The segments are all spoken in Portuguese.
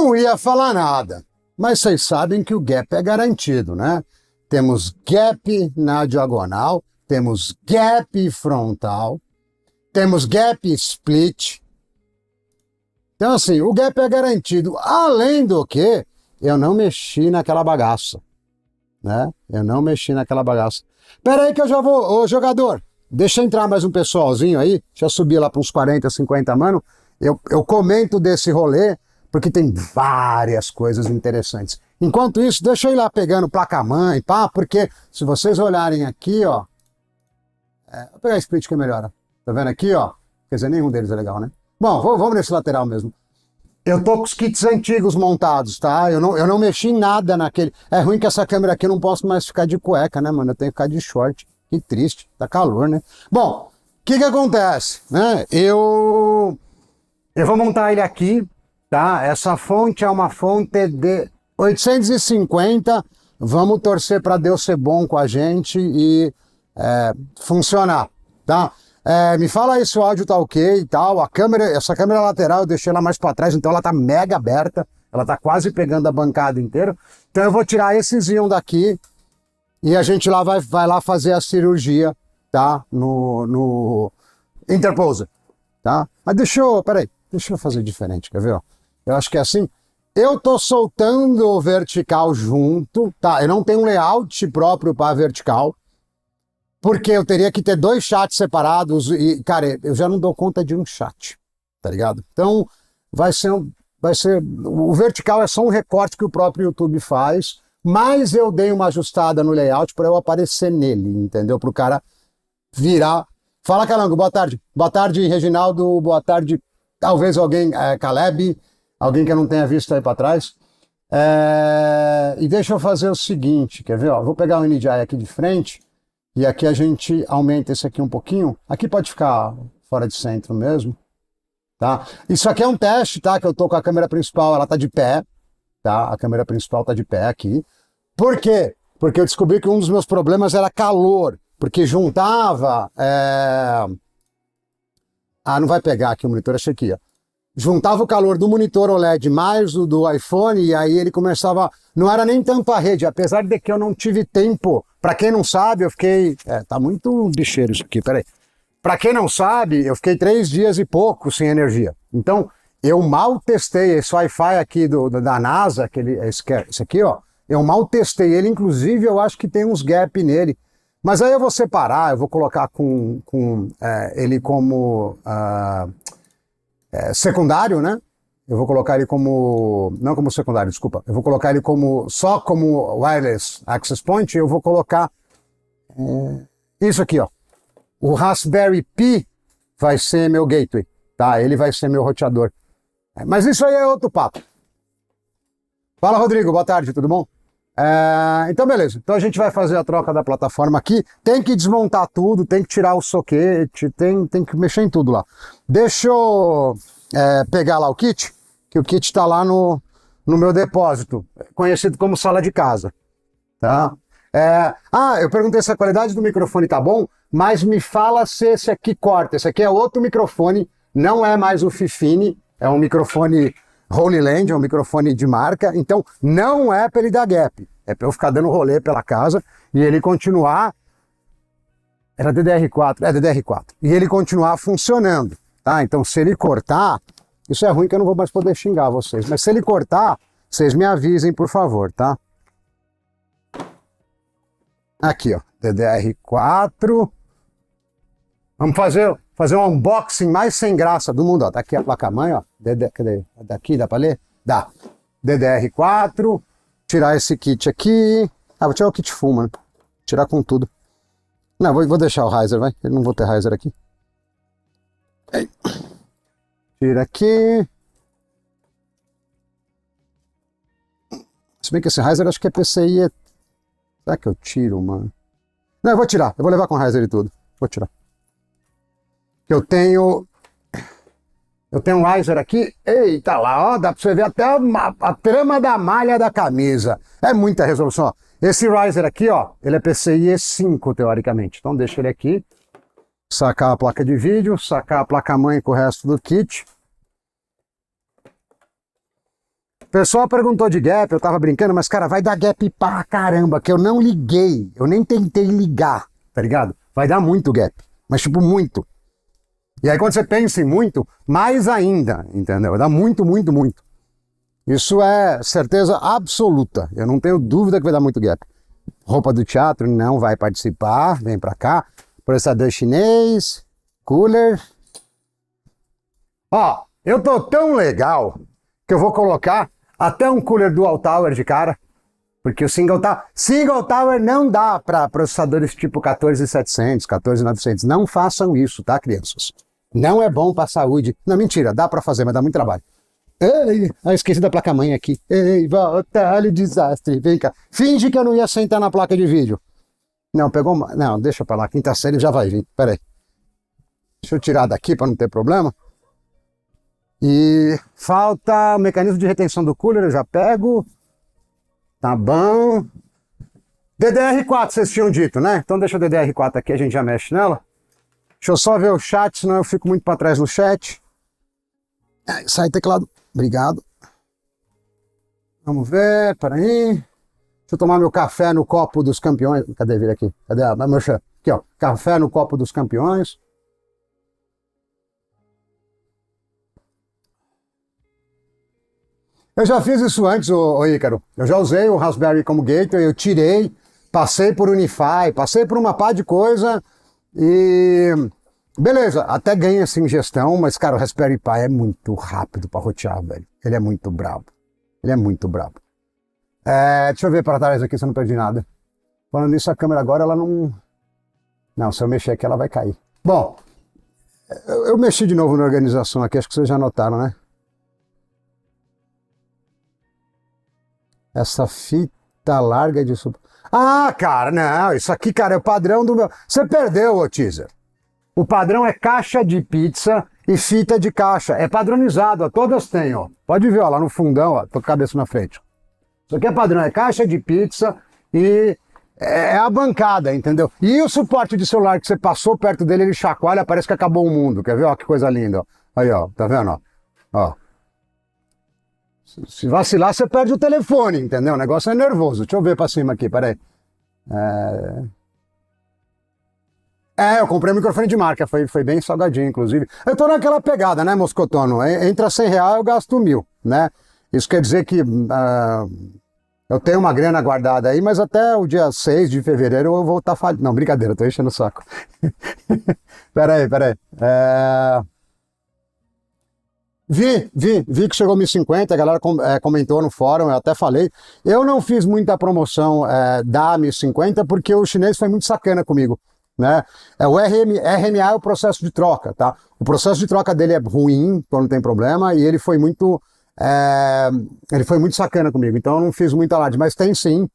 não ia falar nada, mas vocês sabem que o gap é garantido, né? Temos gap na diagonal, temos gap frontal, temos gap split. Então, assim, o gap é garantido. Além do que, eu não mexi naquela bagaça, né? Eu não mexi naquela bagaça. Pera aí que eu já vou, ô jogador, deixa entrar mais um pessoalzinho aí, já subi lá para uns 40, 50, mano. Eu comento desse rolê, porque tem várias coisas interessantes. Enquanto isso, deixa eu ir lá pegando placa-mãe, pá, porque se vocês olharem aqui, ó, vou pegar split que é melhor, ó. Tá vendo aqui, ó? Quer dizer, nenhum deles é legal, né? Bom, vamos nesse lateral mesmo. Eu tô com os kits antigos montados, tá? Eu não mexi em nada naquele... É ruim que essa câmera aqui eu não posso mais ficar de cueca, né, mano? Eu tenho que ficar de short. Que triste, tá calor, né? Bom, o que acontece, né? Eu vou montar ele aqui, tá? Essa fonte é uma fonte de 850. Vamos torcer para Deus ser bom com a gente e funcionar, tá? Me fala aí se o áudio tá ok e tal. Essa câmera lateral eu deixei ela mais para trás, então ela tá mega aberta. Ela tá quase pegando a bancada inteira. Então eu vou tirar esses íons daqui e a gente lá vai lá fazer a cirurgia, tá? No Interposer, tá? Mas deixa eu fazer diferente, quer ver, ó? Eu acho que é assim. Eu tô soltando o vertical junto, tá? Eu não tenho um layout próprio para vertical, porque eu teria que ter 2 chats separados e, cara, eu já não dou conta de um chat, tá ligado? Então, o vertical é só um recorte que o próprio YouTube faz, mas eu dei uma ajustada no layout para eu aparecer nele, entendeu? Para o cara virar. Fala, Calango, boa tarde. Boa tarde, Reginaldo, boa tarde, talvez alguém, Caleb, alguém que eu não tenha visto aí para trás. E deixa eu fazer o seguinte, quer ver? Ó, vou pegar o NDI aqui de frente, e aqui a gente aumenta esse aqui um pouquinho. Aqui pode ficar fora de centro mesmo, tá? Isso aqui é um teste, tá? Que eu tô com a câmera principal, ela tá de pé, tá? A câmera principal tá de pé aqui. Por quê? Porque eu descobri que um dos meus problemas era calor, porque juntava... não vai pegar aqui o monitor, achei aqui, ó. Juntava o calor do monitor OLED mais o do iPhone e aí ele começava... Não era nem tanto a rede, apesar de que eu não tive tempo. Pra quem não sabe, eu fiquei... tá muito bicheiro isso aqui, peraí. Pra quem não sabe, eu fiquei 3 dias e pouco sem energia. Então, eu mal testei esse Wi-Fi aqui da NASA, esse aqui, ó. Eu mal testei ele, inclusive eu acho que tem uns gap nele. Mas aí eu vou separar, eu vou colocar ele como... secundário, né? Eu vou colocar ele como... Não como secundário, desculpa. Eu vou colocar ele só como Wireless Access Point. Eu vou colocar isso aqui, ó. O Raspberry Pi vai ser meu gateway, tá? Ele vai ser meu roteador. Mas isso aí é outro papo. Fala, Rodrigo. Boa tarde, tudo bom? Então, beleza. Então a gente vai fazer a troca da plataforma aqui. Tem que desmontar tudo, tem que tirar o soquete, tem que mexer em tudo lá. Deixa eu pegar lá o kit, que o kit está lá no meu depósito, conhecido como sala de casa. Tá? Eu perguntei se a qualidade do microfone tá bom, mas me fala se esse aqui corta. Esse aqui é outro microfone, não é mais o Fifine, é um microfone Holy Land, é um microfone de marca, então não é para ele dar gap, é para eu ficar dando rolê pela casa e ele continuar... Era DDR4, DDR4, e ele continuar funcionando, tá? Então se ele cortar, isso é ruim que eu não vou mais poder xingar vocês, mas se ele cortar, vocês me avisem, por favor, tá? Aqui, ó, DDR4. Vamos fazer um unboxing mais sem graça do mundo, ó. Tá aqui a placa-mãe, ó. Cadê? Daqui dá pra ler? Dá. DDR4. Tirar esse kit aqui. Vou tirar o kit full, mano. Tirar com tudo. Não, vou deixar o riser, vai. Eu não vou ter riser aqui. Aí. Tira aqui. Se bem que esse riser acho que é PCI. Será que eu tiro, mano? Não, eu vou tirar. Eu vou levar com riser e tudo. Vou tirar. Eu tenho um riser aqui, eita lá, ó, dá pra você ver até a trama da malha da camisa. É muita resolução, ó. Esse riser aqui, ó, ele é PCI E5, teoricamente. Então deixa ele aqui, sacar a placa de vídeo, sacar a placa-mãe com o resto do kit. pessoal perguntou de gap, eu tava brincando, mas cara, vai dar gap pra caramba, que eu não liguei, eu nem tentei ligar, tá ligado? Vai dar muito gap, mas tipo muito. E aí quando você pensa em muito, mais ainda, entendeu? Vai dar muito, muito, muito. Isso é certeza absoluta, eu não tenho dúvida que vai dar muito gap. Roupa do teatro não vai participar, vem pra cá. Processador chinês, cooler. Ó, eu tô tão legal que eu vou colocar até um cooler dual tower de cara, porque o single tower não dá para processadores tipo 14700, 14900. Não façam isso, tá, crianças? Não é bom para saúde. Não, mentira, dá para fazer, mas dá muito trabalho. Ei, esqueci da placa-mãe aqui. Ei, volta, olha o desastre. Vem cá. Finge que eu não ia sentar na placa de vídeo. Não, pegou uma... Não, deixa pra lá. Quinta série já vai vir. Pera aí. Deixa eu tirar daqui para não ter problema. E falta o mecanismo de retenção do cooler, eu já pego. Tá bom. DDR4, vocês tinham dito, né? Então deixa o DDR4 aqui, a gente já mexe nela. Deixa eu só ver o chat, senão eu fico muito para trás no chat. Sai teclado. Obrigado. Vamos ver, peraí. Deixa eu tomar meu café no copo dos campeões. Cadê? Vira aqui. Cadê a mancha? Aqui, ó. Café no copo dos campeões. Eu já fiz isso antes, ô Ícaro. Eu já usei o Raspberry como gateway, eu tirei, passei por Unify, passei por uma pá de coisa e... Beleza, até ganha essa ingestão, mas, cara, o Raspberry Pi é muito rápido para rotear, velho. Ele é muito brabo. Ele é muito brabo. Deixa eu ver para trás aqui se eu não perdi nada. Falando nisso, a câmera agora, ela não... Não, se eu mexer aqui, ela vai cair. Bom, eu mexi de novo na organização aqui, acho que vocês já notaram, né? Essa fita larga de... Ah, cara, não, isso aqui, cara, é o padrão do meu... Você perdeu, ô teaser. O padrão é caixa de pizza e fita de caixa. É padronizado, ó, todas têm, ó. Pode ver, ó, lá no fundão, ó, tô com a cabeça na frente. Isso aqui é padrão, é caixa de pizza e é a bancada, entendeu? E o suporte de celular que você passou perto dele, ele chacoalha, parece que acabou o mundo. Quer ver, ó, que coisa linda, ó. Aí, ó, tá vendo, ó? Ó. Se vacilar, você perde o telefone, entendeu? O negócio é nervoso. Deixa eu ver pra cima aqui, peraí. Eu comprei um microfone de marca, foi bem salgadinho, inclusive. Eu tô naquela pegada, né, Moscotono? Entra R$100, eu gasto 1.000, né? Isso quer dizer que eu tenho uma grana guardada aí, mas até o dia 6 de fevereiro eu vou estar falido. Não, brincadeira, tô enchendo o saco. Peraí. Vi que chegou 1.050, a galera comentou no fórum, eu até falei. Eu não fiz muita promoção da 1.050 porque o chinês foi muito sacana comigo, né? O RMA é o processo de troca, tá? O processo de troca dele é ruim, quando tem problema, e ele foi muito sacana comigo, então eu não fiz muita alarde, mas tem sim,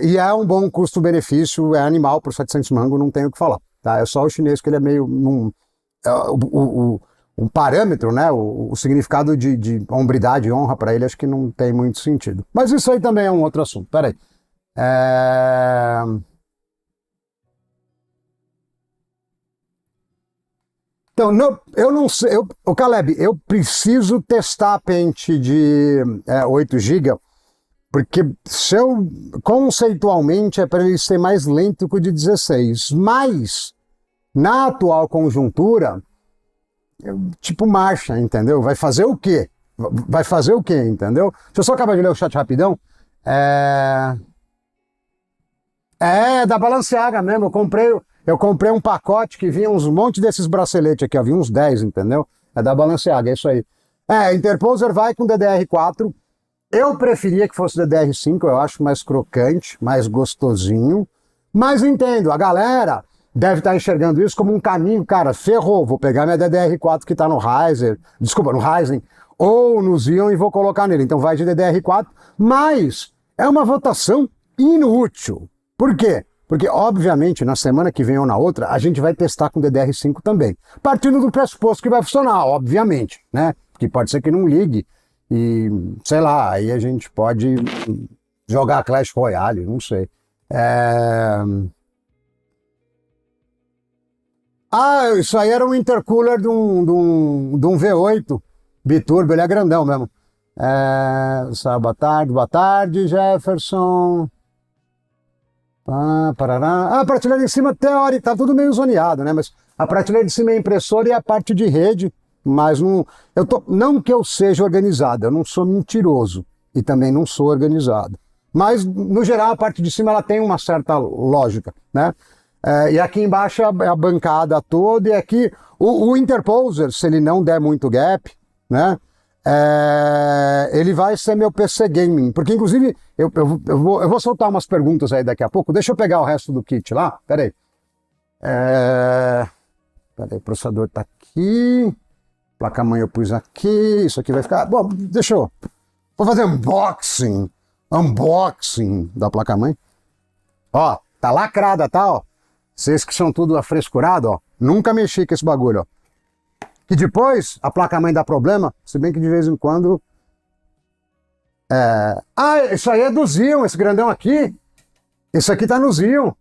e é um bom custo-benefício, é animal por 700 mango, não tenho o que falar, tá? É só o chinês que ele é meio... um parâmetro, né? O significado de hombridade e honra para ele, acho que não tem muito sentido. Mas isso aí também é um outro assunto. Peraí. Então, eu não sei. O Caleb, eu preciso testar a pente de 8 GB, porque conceitualmente é para ele ser mais lento que o de 16. Mas, na atual conjuntura, tipo marcha, entendeu? Vai fazer o quê? Vai fazer o quê, entendeu? Deixa eu só acabar de ler o chat rapidão. Da Balenciaga mesmo, eu comprei um pacote que vinha uns monte desses braceletes aqui, ó, vinha uns 10, entendeu? É da Balenciaga, é isso aí. Interposer vai com DDR4, eu preferia que fosse DDR5, eu acho mais crocante, mais gostosinho, mas entendo, a galera deve estar enxergando isso como um caminho, cara, ferrou, vou pegar minha DDR4 que está no Ryzen, ou no Xeon e vou colocar nele. Então vai de DDR4, mas é uma votação inútil. Por quê? Porque, obviamente, na semana que vem ou na outra, a gente vai testar com DDR5 também. Partindo do pressuposto que vai funcionar, obviamente, né? Porque pode ser que não ligue e, sei lá, aí a gente pode jogar Clash Royale, não sei. Isso aí era um intercooler de um V8 biturbo, ele é grandão mesmo. Boa tarde, Jefferson. A prateleira de cima, teórica, tá tudo meio zoneado, né? Mas a prateleira de cima é impressora e a parte de rede, mas não, não que eu seja organizado, eu não sou mentiroso e também não sou organizado. Mas, no geral, a parte de cima ela tem uma certa lógica, né? E aqui embaixo é a bancada toda, e aqui o interposer, se ele não der muito gap, né? Ele vai ser meu PC Gaming, porque inclusive eu vou soltar umas perguntas aí daqui a pouco. Deixa eu pegar o resto do kit lá, peraí. Peraí, o processador tá aqui, placa-mãe eu pus aqui, isso aqui vai ficar... Bom, vou fazer unboxing da placa-mãe. Ó, tá lacrada, tá, ó. Vocês que são tudo afrescurado, ó, nunca mexi com esse bagulho, ó. E depois a placa-mãe dá problema, se bem que de vez em quando... isso aí é do Xeon, esse grandão aqui. Esse aqui tá no Xeon.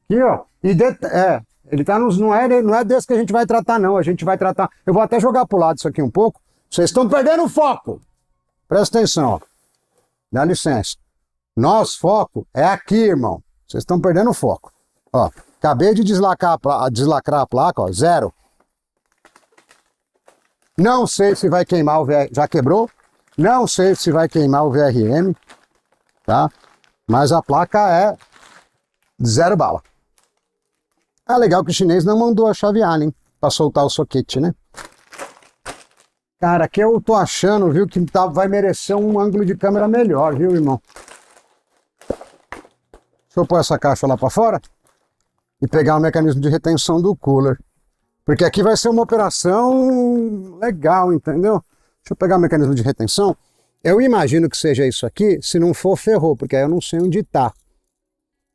Aqui, ó. Ele tá nos... Não é desse que a gente vai tratar, não. A gente vai tratar... Eu vou até jogar pro lado isso aqui um pouco. Vocês estão perdendo o foco. Presta atenção, ó. Dá licença. Nosso foco é aqui, irmão. Vocês estão perdendo o foco. Ó, acabei de deslacrar a placa, ó, 0. Não sei se vai queimar o VRM, já quebrou. Não sei se vai queimar o VRM, tá? Mas a placa é 0 bala. Legal que o chinês não mandou a chave Allen pra soltar o soquete, né? Cara, aqui eu tô achando, viu, que vai merecer um ângulo de câmera melhor, viu, irmão? Deixa eu pôr essa caixa lá pra fora e pegar o mecanismo de retenção do cooler. Porque aqui vai ser uma operação legal, entendeu? Deixa eu pegar o mecanismo de retenção. Eu imagino que seja isso aqui, se não for, ferrou, porque aí eu não sei onde tá.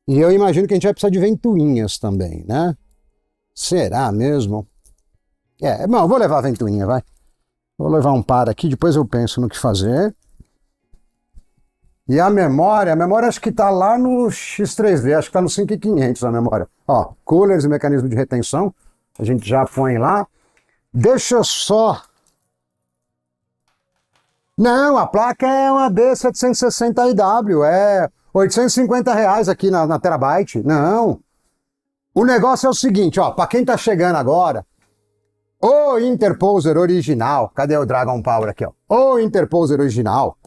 E eu imagino que a gente vai precisar de ventoinhas também, né? Será mesmo? Bom, eu vou levar a ventoinha, vai. Vou levar um par aqui, depois eu penso no que fazer. E a memória acho que tá lá no X3D, acho que tá no 5500 a memória. Ó, coolers e mecanismo de retenção. A gente já põe lá. Deixa eu só... Não, a placa é uma B760IW, é R$850 aqui na Terabyte. Não. O negócio é o seguinte, ó, para quem tá chegando agora, o Interposer original, cadê o Dragon Power aqui, ó? O Interposer original,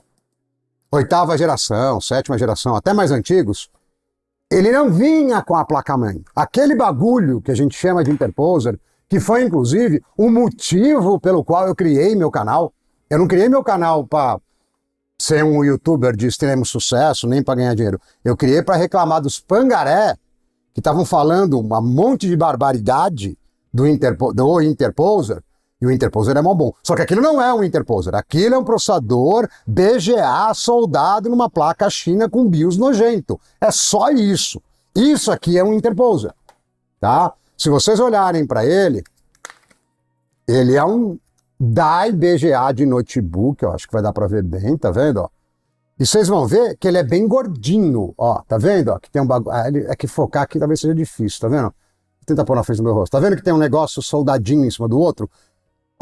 8ª geração, 7ª geração, até mais antigos, ele não vinha com a placa-mãe. Aquele bagulho que a gente chama de Interposer, que foi, inclusive, o motivo pelo qual eu criei meu canal. Eu não criei meu canal para ser um youtuber de extremo sucesso, nem para ganhar dinheiro. Eu criei para reclamar dos pangaré, que estavam falando um monte de barbaridade do Interposer, e o Interposer é mó bom. Só que aquilo não é um Interposer, aquilo é um processador BGA soldado numa placa China com BIOS nojento. É só isso. Isso aqui é um Interposer, tá? Se vocês olharem para ele é um DAI BGA de notebook, eu acho que vai dar para ver bem, tá vendo, ó? E vocês vão ver que ele é bem gordinho, ó, tá vendo, ó? Que tem um bagulho, é que focar aqui talvez seja difícil, tá vendo? Vou tentar pôr na frente do meu rosto. Tá vendo que tem um negócio soldadinho em cima do outro?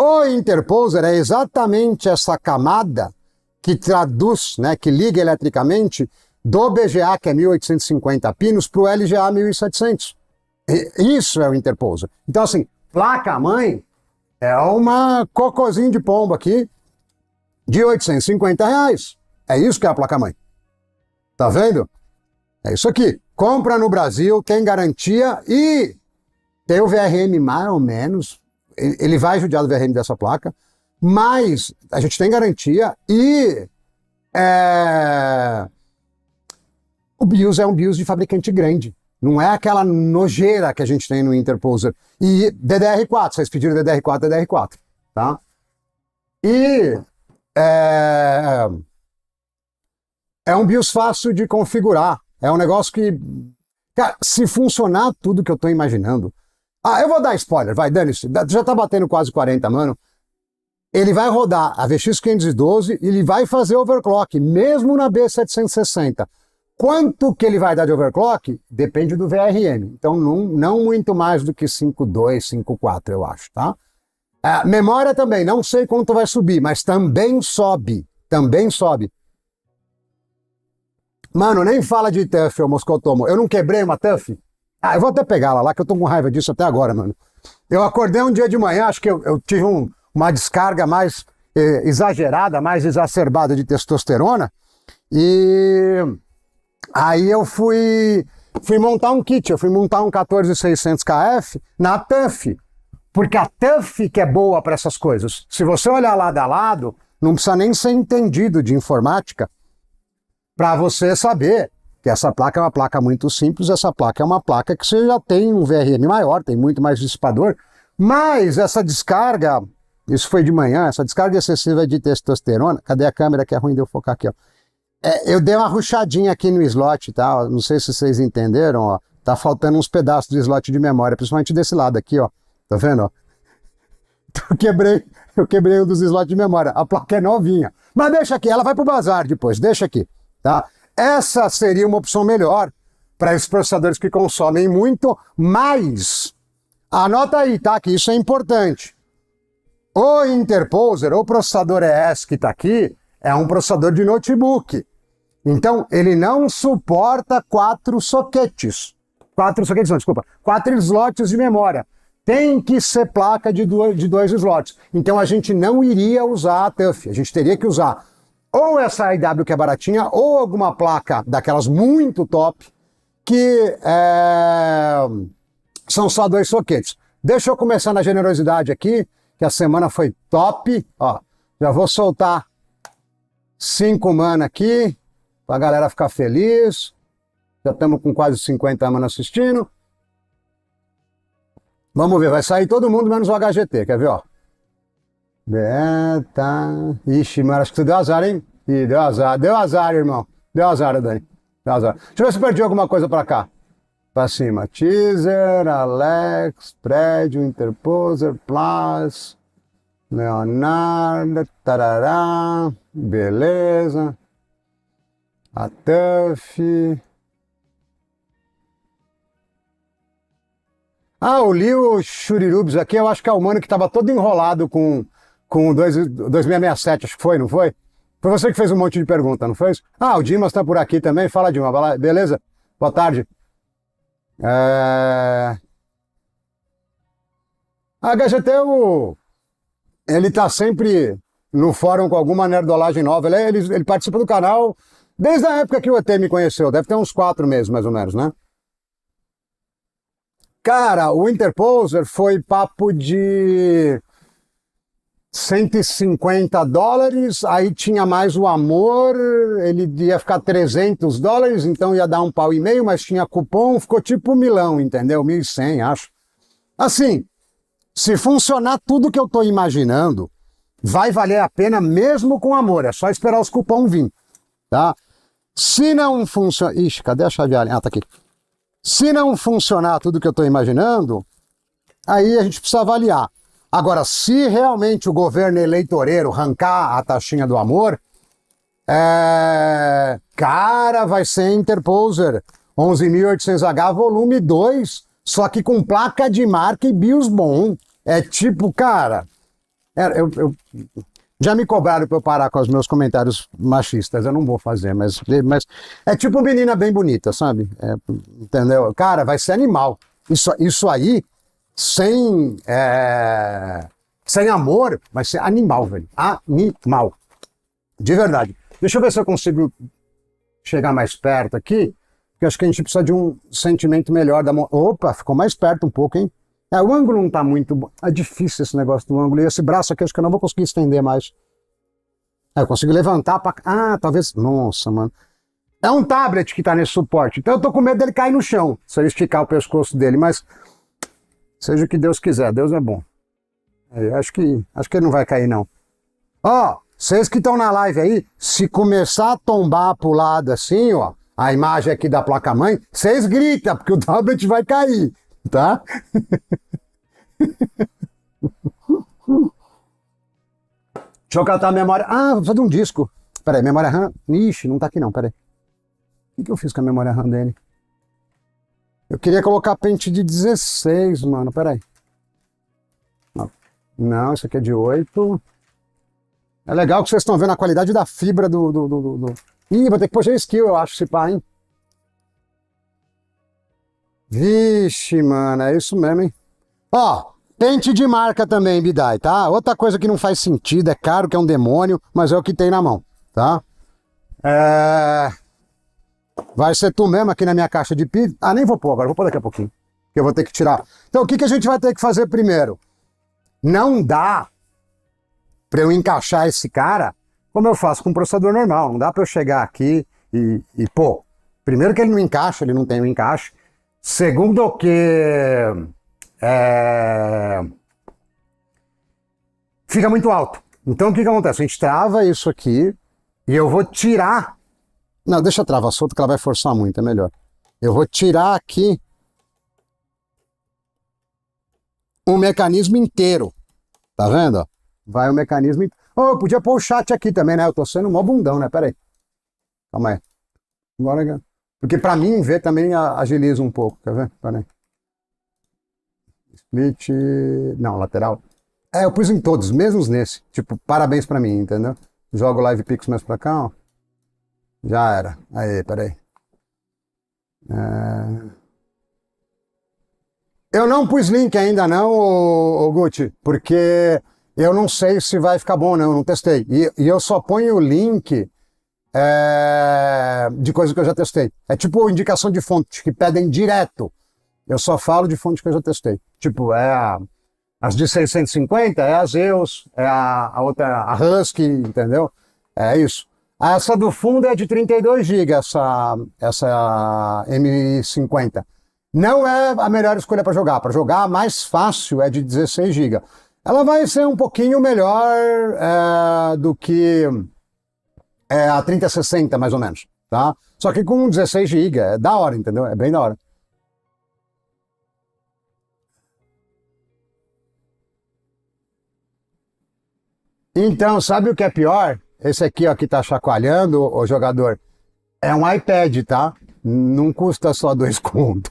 O Interposer é exatamente essa camada que traduz, né, que liga eletricamente do BGA, que é 1850 pinos, para o LGA 1700. Isso é o Interposer. Então, assim, placa-mãe é uma cocôzinho de pombo aqui de R$850. É isso que é a placa-mãe. Tá vendo? É isso aqui. Compra no Brasil, tem garantia e tem o VRM mais ou menos. Ele vai judiar do VRM dessa placa, mas a gente tem garantia e o BIOS é um BIOS de fabricante grande. Não é aquela nojeira que a gente tem no Interposer. E DDR4, vocês pediram DDR4, DDR4, tá? E é um BIOS fácil de configurar. É um negócio que, cara, se funcionar tudo que eu tô imaginando... eu vou dar spoiler, vai, dane-se. Já tá batendo quase 40, mano. Ele vai rodar a VX 512 e ele vai fazer overclock, mesmo na B760. Quanto que ele vai dar de overclock? Depende do VRM. Então, não muito mais do que 5.2, 5.4, eu acho, tá? Memória também, não sei quanto vai subir, mas também sobe, também sobe. Mano, nem fala de TUF, ô Moscotomo. Eu não quebrei uma TUF? Ah, eu vou até pegar ela lá, que eu tô com raiva disso até agora, mano. Eu acordei um dia de manhã, acho que eu tive uma descarga mais exagerada, mais exacerbada de testosterona, e aí eu fui montar um kit, eu fui montar um 14600 KF na TUF, porque a TUF que é boa para essas coisas. Se você olhar lado a lado, não precisa nem ser entendido de informática para você saber que essa placa é uma placa muito simples, essa placa é uma placa que você já tem um VRM maior, tem muito mais dissipador, mas essa descarga, isso foi de manhã, essa descarga excessiva de testosterona, cadê a câmera que é ruim de eu focar aqui, ó? Eu dei uma ruchadinha aqui no slot, tá? Não sei se vocês entenderam, ó. Tá faltando uns pedaços do slot de memória, principalmente desse lado aqui, ó. Tá vendo, ó? Eu quebrei um dos slots de memória. A placa é novinha. Mas deixa aqui, ela vai pro bazar depois, deixa aqui, tá? Essa seria uma opção melhor para esses processadores que consomem muito, mas anota aí, tá? Que isso é importante. O Interposer, o processador ES que tá aqui, é um processador de notebook. Então, ele não suporta 4 soquetes. 4 slots de memória. Tem que ser placa de dois slots. Então, a gente não iria usar a TUF. A gente teria que usar ou essa IW que é baratinha, ou alguma placa daquelas muito top, que são só 2 soquetes. Deixa eu começar na generosidade aqui, que a semana foi top. Ó, já vou soltar 5 mana aqui, pra galera ficar feliz. Já estamos com quase 50 mana assistindo. Vamos ver, vai sair todo mundo menos o HGT, quer ver, ó? Tá. Ixi, mano, acho que tu deu azar, hein? Ih, deu azar, irmão. Deu azar, Dani. Deu azar. Deixa eu ver se eu perdi alguma coisa pra cá. Pra cima. Teaser, Alex, Prédio, Interposer, Plus, Leonardo, tarará, beleza. A TUF. Ah, eu li o Churirubes aqui, eu acho que é o mano que tava todo enrolado com o 2667, acho que foi, não foi? Foi você que fez um monte de pergunta, não foi? Ah, o Dimas tá por aqui também, fala Dimas, beleza? Boa tarde. A HGT, ele tá sempre no fórum com alguma nerdolagem nova, ele participa do canal desde a época que o ET me conheceu, deve ter uns 4 meses mais ou menos, né? Cara, o Interposer foi papo de $150, aí tinha mais o amor, ele ia ficar $300, então ia dar £1,5, mas tinha cupom, ficou tipo milão, entendeu? 1.100, acho. Assim, se funcionar tudo que eu tô imaginando, vai valer a pena mesmo com amor, é só esperar os cupons vir, tá? Se não funcionar... Ixi, cadê a chave Allen? Ah, tá aqui. Se não funcionar tudo que eu tô imaginando, aí a gente precisa avaliar. Agora, se realmente o governo eleitoreiro arrancar a taxinha do amor, cara, vai ser Interposer 11.800H volume 2, só que com placa de marca e BIOS bom. É tipo, cara, eu já me cobraram para eu parar com os meus comentários machistas, eu não vou fazer, mas é tipo menina bem bonita, sabe? Entendeu? Cara, vai ser animal. Isso aí... Sem amor, vai ser animal, velho. Animal. De verdade. Deixa eu ver se eu consigo chegar mais perto aqui, porque acho que a gente precisa de um sentimento melhor da mão. Opa, ficou mais perto um pouco, hein? O ângulo não tá muito bom. É difícil esse negócio do ângulo. E esse braço aqui, acho que eu não vou conseguir estender mais. Eu consigo levantar pra... Ah, talvez... Nossa, mano. É um tablet que tá nesse suporte. Então eu tô com medo dele cair no chão, se eu esticar o pescoço dele, mas... Seja o que Deus quiser, Deus é bom. Acho que ele não vai cair, não. Ó, vocês que estão na live aí, se começar a tombar pro lado assim, ó, a imagem aqui da placa-mãe, vocês gritam, porque o tablet vai cair, tá? Deixa eu catar a memória. Ah, vou fazer um disco. Peraí, memória RAM. Ixi, não tá aqui não, peraí. O que eu fiz com a memória RAM dele? Eu queria colocar pente de 16, mano, peraí. Não, isso aqui é de 8. É legal que vocês estão vendo a qualidade da fibra do... Ih, vou ter que pôr G-Skill, eu acho, se pá, hein? Vixe, mano, é isso mesmo, hein? Ó, pente de marca também, Bidai, tá? Outra coisa que não faz sentido, é caro, que é um demônio, mas é o que tem na mão, tá? Vai ser tu mesmo aqui na minha caixa de pizza. Ah, nem vou pôr agora, vou pôr daqui a pouquinho. Que eu vou ter que tirar. Então, o que a gente vai ter que fazer primeiro? Não dá pra eu encaixar esse cara como eu faço com um processador normal. Não dá pra eu chegar aqui pô, primeiro que ele não encaixa, ele não tem um encaixe. Segundo que fica muito alto. Então o que acontece? A gente trava isso aqui e eu vou tirar. Não, deixa a trava solta que ela vai forçar muito, é melhor. Eu vou tirar aqui o mecanismo inteiro. Tá vendo? Vai o mecanismo inteiro. Oh, eu podia pôr o chat aqui também, né? Eu tô sendo mó bundão, né? Pera aí. Calma aí. Agora, porque pra mim ver também agiliza um pouco, quer ver? Pera aí. Split... Não, lateral. Eu pus em todos, mesmos nesse. Tipo, parabéns pra mim, entendeu? Jogo Live Pix mais pra cá, ó. Já era. Aí, peraí. Eu não pus link ainda não, ô Gucci, porque eu não sei se vai ficar bom, não. Eu não testei. E eu só ponho o link de coisas que eu já testei. É tipo indicação de fonte, que pedem direto. Eu só falo de fonte que eu já testei. Tipo, as de 650, é a Zeus, é a outra, a Husky, entendeu? É isso. Essa do fundo é de 32 GB, essa M50. Não é a melhor escolha para jogar. Para jogar, a mais fácil é de 16 GB. Ela vai ser um pouquinho melhor do que a 3060, mais ou menos. Tá? Só que com 16 GB, é da hora, entendeu? É bem da hora. Então, sabe o que é pior? Esse aqui, ó, que tá chacoalhando, o jogador, é um iPad, tá? Não custa só 2 conto.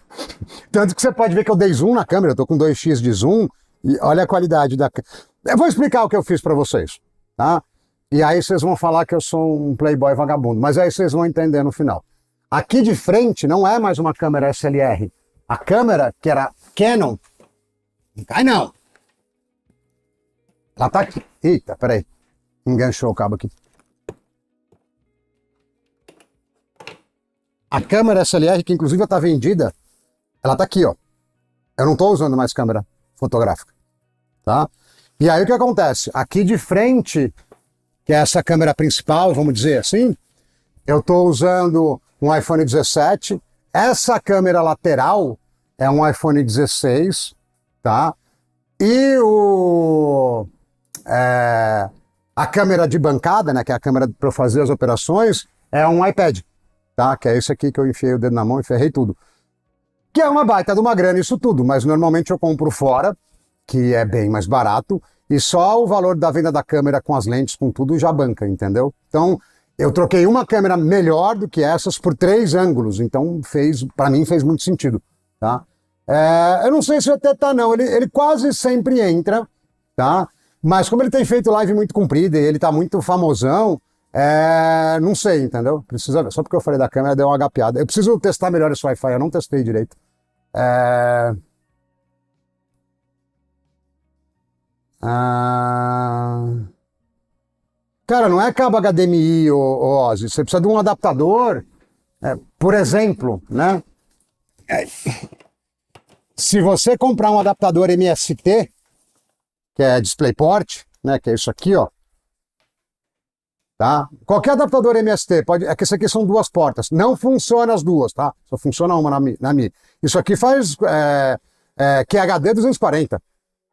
Tanto que você pode ver que eu dei zoom na câmera, eu tô com 2x de zoom, e olha a qualidade da câmera. Eu vou explicar o que eu fiz para vocês, tá? E aí vocês vão falar que eu sou um playboy vagabundo, mas aí vocês vão entender no final. Aqui de frente não é mais uma câmera SLR. A câmera, que era Canon, não cai não. Ela tá aqui. Eita, peraí. Enganchou o cabo aqui. A câmera SLR, que inclusive está vendida, ela tá aqui, ó. Eu não estou usando mais câmera fotográfica, tá? E aí o que acontece? Aqui de frente, que é essa câmera principal, vamos dizer assim, eu estou usando um iPhone 17. Essa câmera lateral é um iPhone 16, tá? E a câmera de bancada, né, que é a câmera para fazer as operações, é um iPad, tá? Que é esse aqui que eu enfiei o dedo na mão e ferrei tudo. Que é uma baita de uma grana isso tudo, mas normalmente eu compro fora, que é bem mais barato, e só o valor da venda da câmera com as lentes, com tudo, já banca, entendeu? Então, eu troquei uma câmera melhor do que essas por 3 ângulos, então para mim fez muito sentido, tá? Eu não sei se até tá não, ele quase sempre entra, tá? Mas como ele tem feito live muito comprida e ele tá muito famosão, não sei, entendeu? Precisa ver. Só porque eu falei da câmera, deu uma gapeada. Eu preciso testar melhor esse Wi-Fi, eu não testei direito. Cara, não é cabo HDMI, ô Ozzy. Você precisa de um adaptador, por exemplo, né? Se você comprar um adaptador MST, que é DisplayPort, né? Que é isso aqui, ó. Tá? Qualquer adaptador MST, é que esse aqui são 2 portas. Não funciona as duas, tá? Só funciona uma na Mi. Isso aqui faz QHD 240,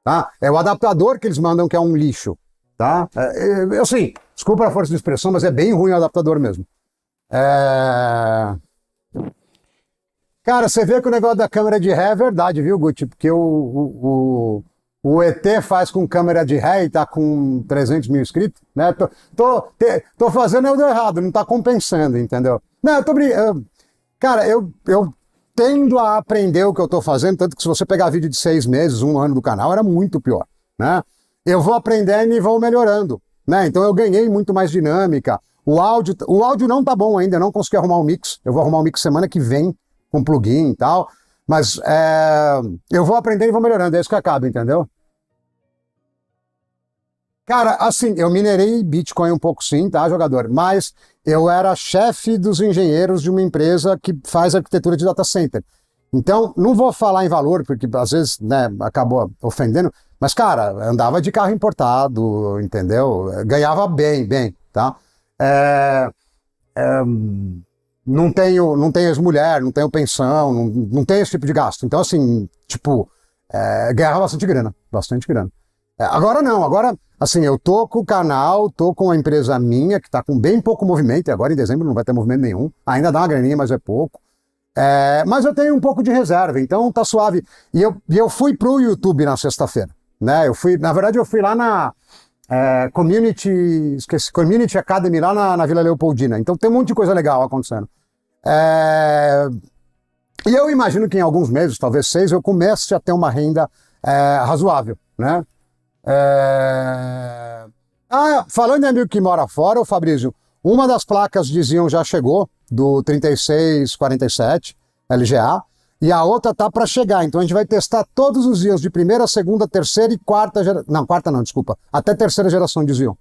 tá? É o adaptador que eles mandam que é um lixo, tá? Assim, desculpa a força de expressão, mas é bem ruim o adaptador mesmo. Cara, você vê que o negócio da câmera de ré é verdade, viu, Gucci? Porque o ET faz com câmera de ré e tá com 300 mil inscritos, né? Tô fazendo eu errado, não tá compensando, entendeu? Não, eu tô brincando. Cara, eu tendo a aprender o que eu tô fazendo, tanto que se você pegar vídeo de 6 meses, 1 ano do canal, era muito pior, né? Eu vou aprendendo e vou melhorando, né? Então eu ganhei muito mais dinâmica. O áudio não tá bom ainda, eu não consegui arrumar um mix. Eu vou arrumar um mix semana que vem com plugin e tal. Mas eu vou aprendendo e vou melhorando, é isso que acaba, entendeu? Cara, assim, eu minerei Bitcoin um pouco sim, tá, jogador? Mas eu era chefe dos engenheiros de uma empresa que faz arquitetura de data center. Então, não vou falar em valor, porque às vezes, né, acabou ofendendo, mas, cara, andava de carro importado, entendeu? Ganhava bem, bem, tá? É, é, não tenho ex-mulher, não tenho pensão, não tenho esse tipo de gasto. Então, assim, tipo, ganhava bastante grana, bastante grana. Agora não, agora, assim, eu tô com o canal, tô com a empresa minha, que tá com bem pouco movimento, e agora em dezembro não vai ter movimento nenhum, ainda dá uma graninha, mas é pouco. Mas eu tenho um pouco de reserva, então tá suave. E eu fui pro YouTube na sexta-feira, né? Na verdade, eu fui lá na Community Academy, lá na Vila Leopoldina. Então tem um monte de coisa legal acontecendo. E eu imagino que em alguns meses, talvez 6, eu comece a ter uma renda razoável, né? Falando em amigo que mora fora, ô Fabrício, uma das placas diziam já chegou, do 3647 LGA, e a outra tá para chegar, então a gente vai testar todos os dias, de primeira, segunda, terceira e quarta geração. Não, quarta não, desculpa, até terceira geração diziam.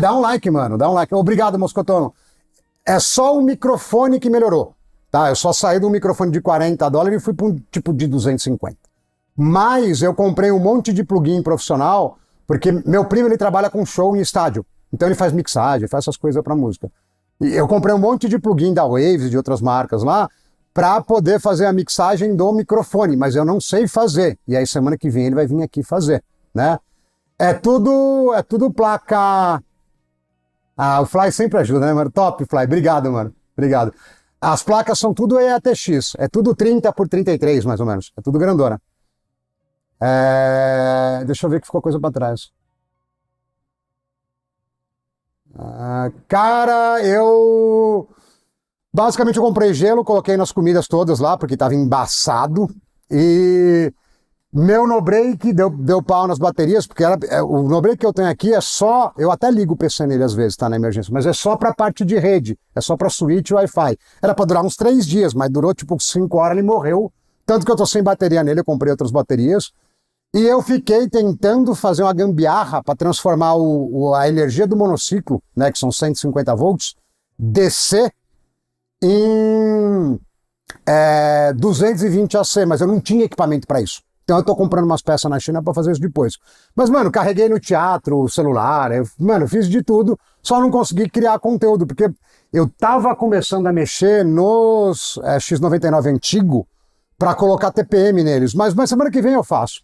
Dá um like, mano, dá um like. Obrigado, Moscotono. É só o microfone que melhorou, tá? Eu só saí de um microfone de $40 e fui para um tipo de 250. Mas eu comprei um monte de plugin profissional, porque meu primo ele trabalha com show em estádio. Então ele faz mixagem, faz essas coisas para música. E eu comprei um monte de plugin da Waves e de outras marcas lá, para poder fazer a mixagem do microfone, mas eu não sei fazer. E aí semana que vem ele vai vir aqui fazer, né? É tudo placa. O Fly sempre ajuda, né, mano? Top, Fly. Obrigado, mano. Obrigado. As placas são tudo EATX. É tudo 30 por 33, mais ou menos. É tudo grandona. Deixa eu ver que ficou coisa para trás. Cara, basicamente eu comprei gelo, coloquei nas comidas todas lá, porque estava embaçado. E meu no-break deu pau nas baterias, porque o no-break que eu tenho aqui é só... Eu até ligo o PC nele às vezes, tá, na emergência, mas é só pra parte de rede, é só pra switch e Wi-Fi. Era pra durar uns 3 dias, mas durou tipo 5 horas, ele morreu. Tanto que eu tô sem bateria nele, eu comprei outras baterias. E eu fiquei tentando fazer uma gambiarra para transformar a energia do monociclo, né, que são 150 volts, DC em 220 AC, mas eu não tinha equipamento para isso. Então eu tô comprando umas peças na China para fazer isso depois. Mas, mano, carreguei no teatro, celular, fiz de tudo, só não consegui criar conteúdo, porque eu tava começando a mexer nos X99 antigo para colocar TPM neles, mas semana que vem eu faço.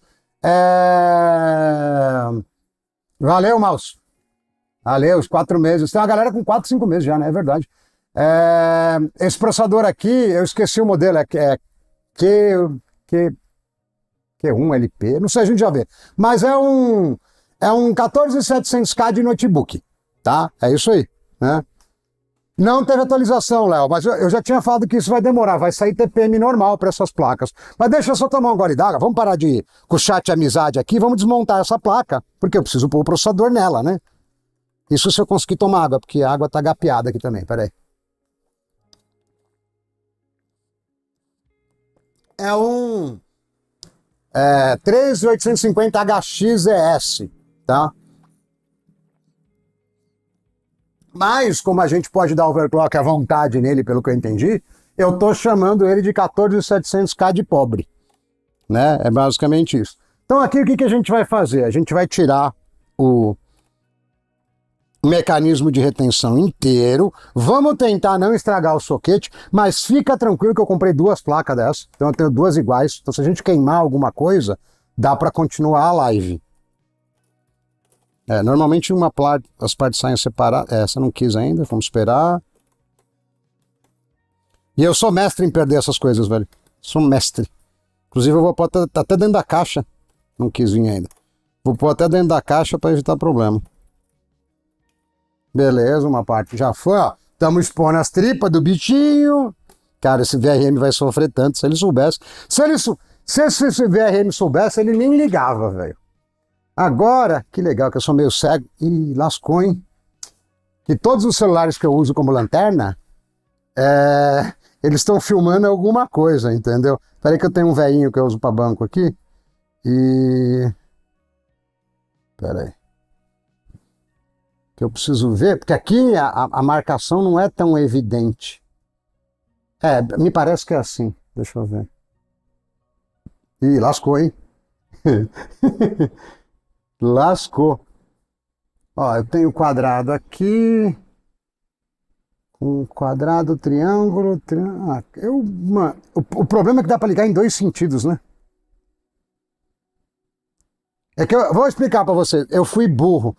Valeu, Mouse. Valeu, os 4 meses. Tem uma galera com 4, 5 meses já, né? É verdade. Esse processador aqui, eu esqueci o modelo, Q1 LP, não sei, a gente já vê. Mas é um 14700K de notebook, tá? É isso aí, né? Não teve atualização, Léo, mas eu já tinha falado que isso vai demorar, vai sair TPM normal para essas placas. Mas deixa eu só tomar um gole d'água, vamos parar com o chat amizade aqui, vamos desmontar essa placa, porque eu preciso pôr o processador nela, né? Isso se eu conseguir tomar água, porque a água tá gapeada aqui também, peraí. É um 13850HXES, tá? Mas, como a gente pode dar overclock à vontade nele, pelo que eu entendi, eu tô chamando ele de 14700K de pobre, né? É basicamente isso. Então aqui o que a gente vai fazer? A gente vai tirar o mecanismo de retenção inteiro, vamos tentar não estragar o soquete, mas fica tranquilo que eu comprei 2 placas dessas, então eu tenho 2 iguais, então se a gente queimar alguma coisa, dá para continuar a live. Normalmente as partes saem separadas. Essa não quis ainda, vamos esperar. E eu sou mestre em perder essas coisas, velho. Sou mestre. Inclusive eu vou pôr até dentro da caixa. Não quis vir ainda. Vou pôr até dentro da caixa para evitar problema. Beleza, uma parte já foi, ó. Estamos expondo as tripas do bichinho. Cara, esse VRM vai sofrer tanto, se ele soubesse. Se esse VRM soubesse, ele nem ligava, velho. Agora, que legal que eu sou meio cego. Ih, lascou, hein? Que todos os celulares que eu uso como lanterna, eles estão filmando alguma coisa, entendeu? Peraí que eu tenho um velhinho que eu uso para banco aqui. E... Peraí. Que eu preciso ver, porque aqui a marcação não é tão evidente. Me parece que é assim. Deixa eu ver. Ih, lascou, hein? Lascou. Ó, eu tenho quadrado aqui. Um quadrado, triângulo, mano, o problema é que dá para ligar em dois sentidos, né? É que eu vou explicar para você. Eu fui burro,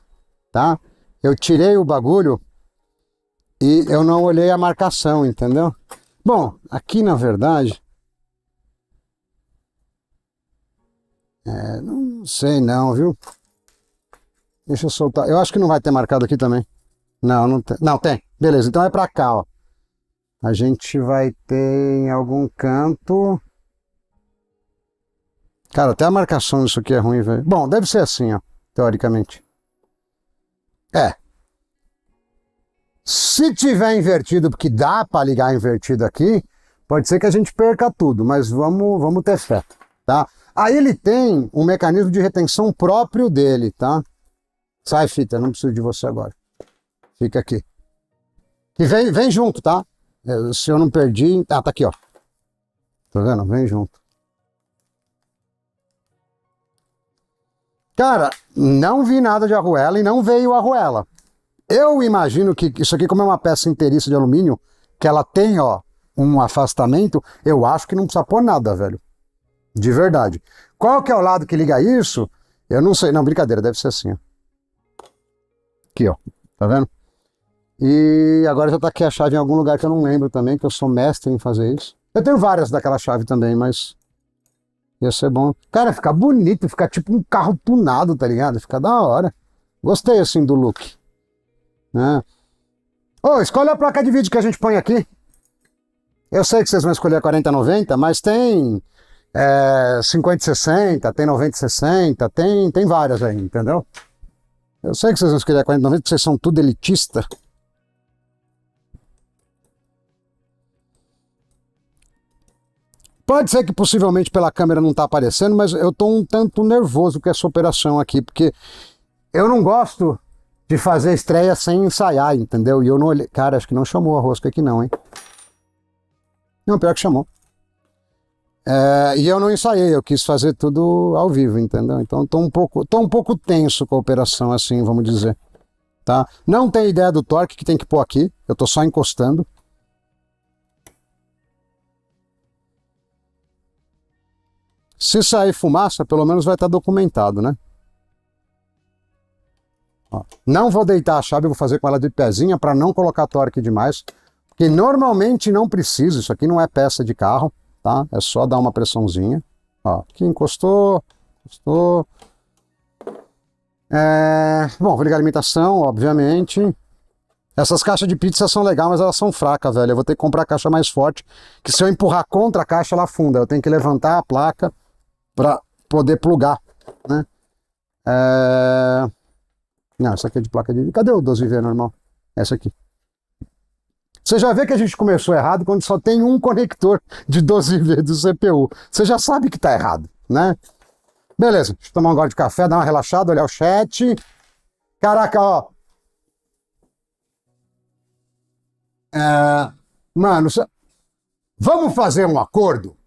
tá? Eu tirei o bagulho e eu não olhei a marcação, entendeu? Bom, aqui na verdade... não sei não, viu? Deixa eu soltar. Eu acho que não vai ter marcado aqui também. Não, não tem. Não, tem. Beleza, então é pra cá, ó. A gente vai ter em algum canto... Cara, até a marcação disso aqui é ruim, velho. Bom, deve ser assim, ó, teoricamente. Se tiver invertido, porque dá pra ligar invertido aqui, pode ser que a gente perca tudo, mas vamos ter fé, tá? Aí ele tem um mecanismo de retenção próprio dele, tá? Sai, fita, não preciso de você agora. Fica aqui. E vem junto, tá? Se eu não perdi... Ah, tá aqui, ó. Tá vendo? Vem junto. Cara, não vi nada de arruela e não veio arruela. Eu imagino que isso aqui, como é uma peça inteiriça de alumínio, que ela tem, ó, um afastamento, eu acho que não precisa pôr nada, velho. De verdade. Qual que é o lado que liga isso? Eu não sei. Não, brincadeira, deve ser assim, ó. Aqui, ó. Tá vendo? E agora já tá aqui a chave em algum lugar que eu não lembro também, que eu sou mestre em fazer isso. Eu tenho várias daquela chave também, mas ia ser bom. Cara, fica bonito, fica tipo um carro tunado, tá ligado? Fica da hora. Gostei, assim, do look. Né? Escolhe a placa de vídeo que a gente põe aqui. Eu sei que vocês vão escolher a 4090, mas tem 5060, tem 9060, tem várias aí, entendeu? Eu sei que vocês vão escolher a 4090 porque vocês são tudo elitista. Pode ser que possivelmente pela câmera não tá aparecendo, mas eu tô um tanto nervoso com essa operação aqui, porque eu não gosto de fazer estreia sem ensaiar, entendeu? E eu não olhei... Cara, acho que não chamou a rosca aqui não, hein? Não, pior que chamou. E eu não ensaiei, eu quis fazer tudo ao vivo, entendeu? Então tô um pouco tenso com a operação, assim, vamos dizer. Tá? Não tenho ideia do torque que tem que pôr aqui, eu tô só encostando. Se sair fumaça, pelo menos vai estar documentado, né? Ó, não vou deitar a chave, eu vou fazer com ela de pezinha para não colocar torque demais. Porque normalmente não precisa, isso aqui não é peça de carro, tá? É só dar uma pressãozinha. Ó, aqui encostou. Bom, vou ligar a alimentação, obviamente. Essas caixas de pizza são legais, mas elas são fracas, velho. Eu vou ter que comprar a caixa mais forte, que se eu empurrar contra a caixa, ela afunda. Eu tenho que levantar a placa para poder plugar, né? Não, essa aqui é de placa de... Cadê o 12V normal? Essa aqui. Você já vê que a gente começou errado quando só tem um conector de 12V do CPU. Você já sabe que tá errado, né? Beleza, deixa eu tomar um gole de café, dar uma relaxada, olhar o chat. Caraca, ó. Mano, vamos fazer um acordo?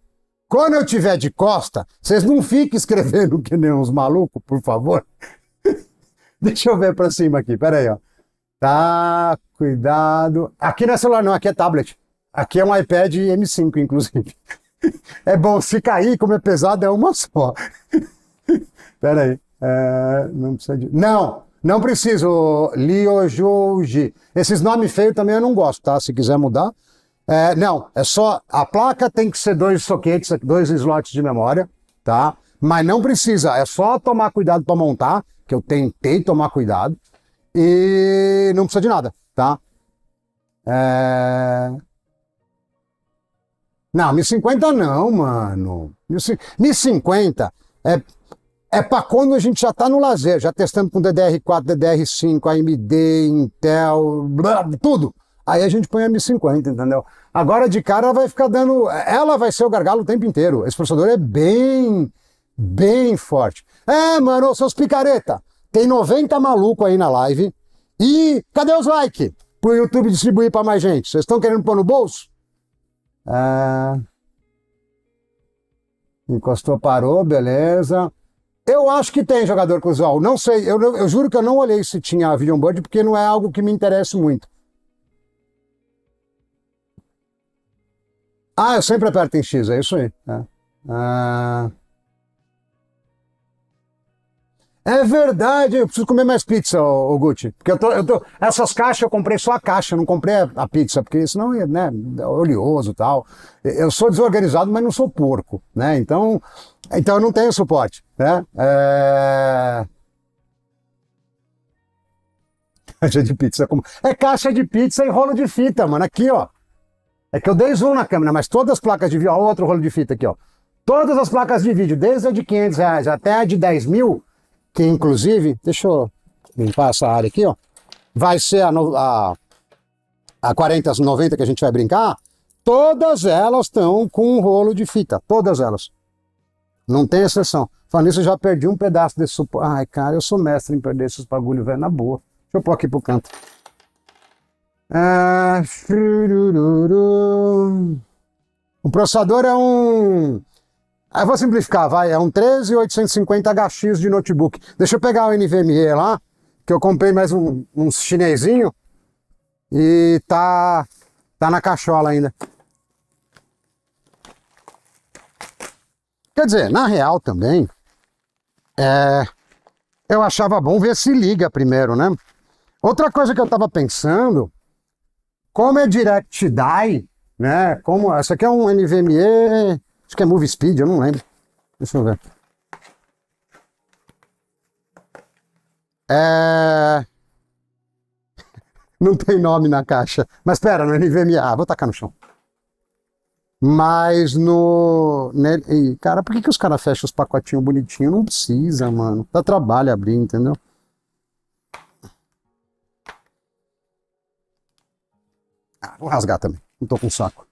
Quando eu tiver de costa, vocês não fiquem escrevendo que nem uns malucos, por favor. Deixa eu ver pra cima aqui, pera aí, ó. Tá, cuidado. Aqui não é celular não, aqui é tablet. Aqui é um iPad M5, inclusive. É bom, se cair, como é pesado, é uma só. Pera aí. Não precisa de... Não preciso. Liojouji. Esses nomes feios também eu não gosto, tá? Se quiser mudar. Não, é só... A placa tem que ser 2 soquetes, 2 slots de memória, tá? Mas não precisa, é só tomar cuidado para montar, que eu tentei tomar cuidado. E não precisa de nada, tá? Não, 1050 não, mano. 1050 é para quando a gente já está no lazer, já testando com DDR4, DDR5, AMD, Intel, tudo. Aí a gente põe a 1050, entendeu? Agora de cara ela vai ficar dando... Ela vai ser o gargalo o tempo inteiro. Esse processador é bem forte. Mano, seus picareta, tem 90 maluco aí na live. E cadê os likes? Pro YouTube distribuir para mais gente. Vocês estão querendo pôr no bolso? Encostou, parou, beleza. Eu acho que tem jogador casual. Não sei, eu juro que eu não olhei se tinha video onboard, porque não é algo que me interessa muito. Eu sempre aperto em X, é isso aí. É verdade, eu preciso comer mais pizza, ô Gucci. Porque essas caixas eu comprei só a caixa, não comprei a pizza, porque senão ia, né, oleoso e tal. Eu sou desorganizado, mas não sou porco, né? Então eu não tenho suporte, né? Caixa de pizza. É caixa de pizza e rolo de fita, mano. Aqui, ó. É que eu dei zoom na câmera, mas todas as placas de vídeo, ó, outro rolo de fita aqui, ó. Todas as placas de vídeo, desde a de R$500 até a de 10 mil, que inclusive, deixa eu limpar essa área aqui, ó, vai ser a 4090 que a gente vai brincar, todas elas estão com um rolo de fita, todas elas. Não tem exceção. Falando nisso, eu já perdi um pedaço desse suporte. Ai, cara, eu sou mestre em perder esses bagulho, velho, na boa. Deixa eu pôr aqui pro canto. O processador é um... Eu vou simplificar, vai. É um 13850HX de notebook. Deixa eu pegar o NVMe lá, que eu comprei mais uns chinesinho e tá na cachola ainda. Quer dizer, na real também, eu achava bom ver se liga primeiro, né? Outra coisa que eu tava pensando, como é Direct Die, né? Essa aqui é um NVMe... Acho que é Movie Speed, eu não lembro. Deixa eu ver. Não tem nome na caixa. Mas espera, no NVMe. Vou tacar no chão. Mas cara, por que os caras fecham os pacotinhos bonitinhos? Não precisa, mano. Dá trabalho abrir, entendeu? Vou rasgar também. Não tô com saco.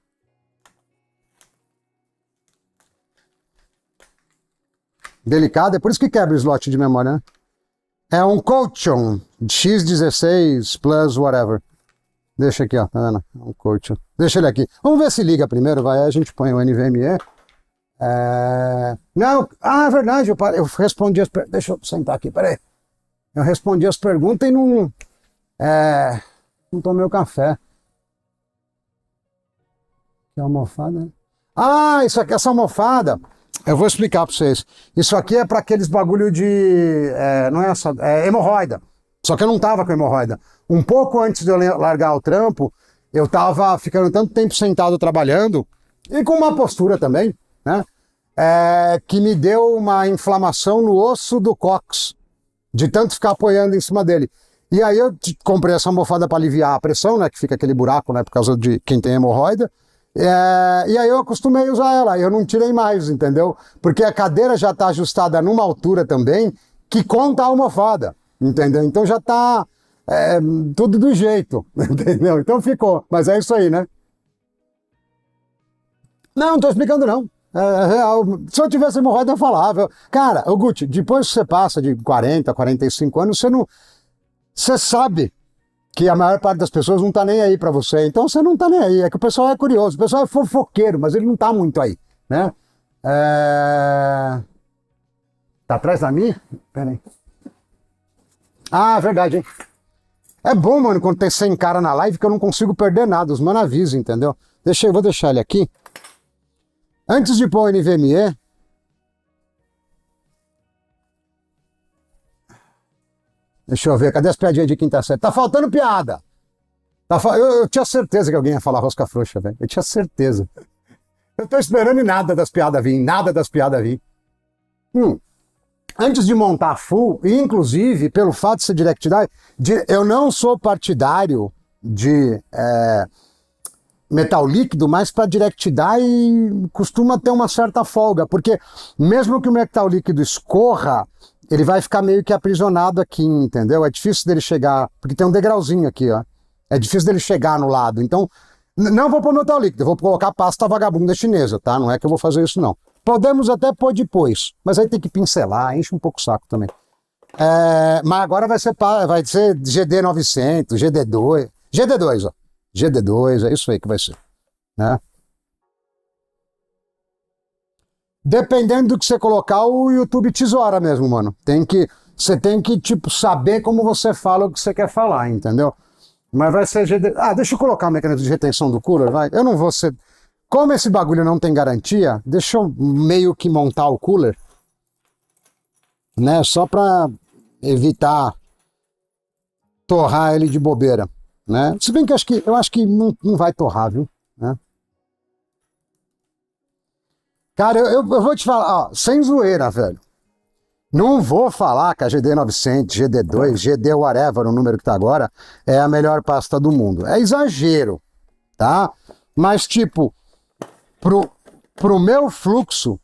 Delicado, é por isso que quebra o slot de memória, né? É um Coachon X16 plus whatever. Deixa aqui, ó, tá vendo? É um Coachon. Deixa ele aqui. Vamos ver se liga primeiro, vai. Aí a gente põe o NVMe. Não, é verdade, eu respondi as perguntas. Deixa eu sentar aqui, peraí. Eu respondi as perguntas e não tomei o café. Que almofada, né? Isso aqui, essa almofada. Eu vou explicar para vocês. Isso aqui é para aqueles bagulho de... não é só... É hemorroida. Só que eu não tava com hemorroida. Um pouco antes de eu largar o trampo, eu tava ficando tanto tempo sentado trabalhando, e com uma postura também, né? Que me deu uma inflamação no osso do cóccix, de tanto ficar apoiando em cima dele. E aí eu comprei essa almofada para aliviar a pressão, né? Que fica aquele buraco, né? Por causa de quem tem hemorroida. E aí eu acostumei a usar ela, eu não tirei mais, entendeu? Porque a cadeira já está ajustada numa altura também que conta a almofada, entendeu? Então já está tudo do jeito, entendeu? Então ficou, mas é isso aí, né? Não estou explicando não. Se eu tivesse hemorroida eu falava. Cara, o Gucci, depois que você passa de 40, 45 anos, você sabe que a maior parte das pessoas não tá nem aí para você, então você não tá nem aí, é que o pessoal é curioso, o pessoal é fofoqueiro, mas ele não tá muito aí, né? Tá atrás da minha? Pera aí. Verdade, hein? É bom, mano, quando tem 100 cara na live que eu não consigo perder nada, os mano avisam, entendeu? Vou deixar ele aqui. Antes de pôr o NVMe, deixa eu ver, cadê as piadinhas de quinta série? Tá faltando piada! Eu tinha certeza que alguém ia falar rosca frouxa, velho. Eu tinha certeza. Eu tô esperando nada das piadas vir, Antes de montar full, e inclusive, pelo fato de ser Direct Die, eu não sou partidário de metal líquido mais para direct dye costuma ter uma certa folga, porque mesmo que o metal líquido escorra, ele vai ficar meio que aprisionado aqui, entendeu? É difícil dele chegar, porque tem um degrauzinho aqui, ó. É difícil dele chegar no lado. Então, não vou pôr metal líquido, eu vou colocar pasta vagabunda chinesa, tá? Não é que eu vou fazer isso, não. Podemos até pôr depois, mas aí tem que pincelar, enche um pouco o saco também. Mas agora vai ser GD900, GD2, GD2, ó. GD2, é isso aí que vai ser, né? Dependendo do que você colocar, o YouTube tesoura mesmo, mano. Você tem que, tipo, saber como você fala o que você quer falar, entendeu? Mas vai ser GD... deixa eu colocar o mecanismo de retenção do cooler, vai. Eu não vou ser... Como esse bagulho não tem garantia, deixa eu meio que montar o cooler, né? Só pra evitar torrar ele de bobeira, né? Se bem que eu acho que não vai torrar, viu? Né? Cara, eu vou te falar, ó, sem zoeira, velho. Não vou falar que a GD900, GD2, GD whatever, o número que tá agora, é a melhor pasta do mundo. É exagero, tá? Mas, tipo, pro meu fluxo,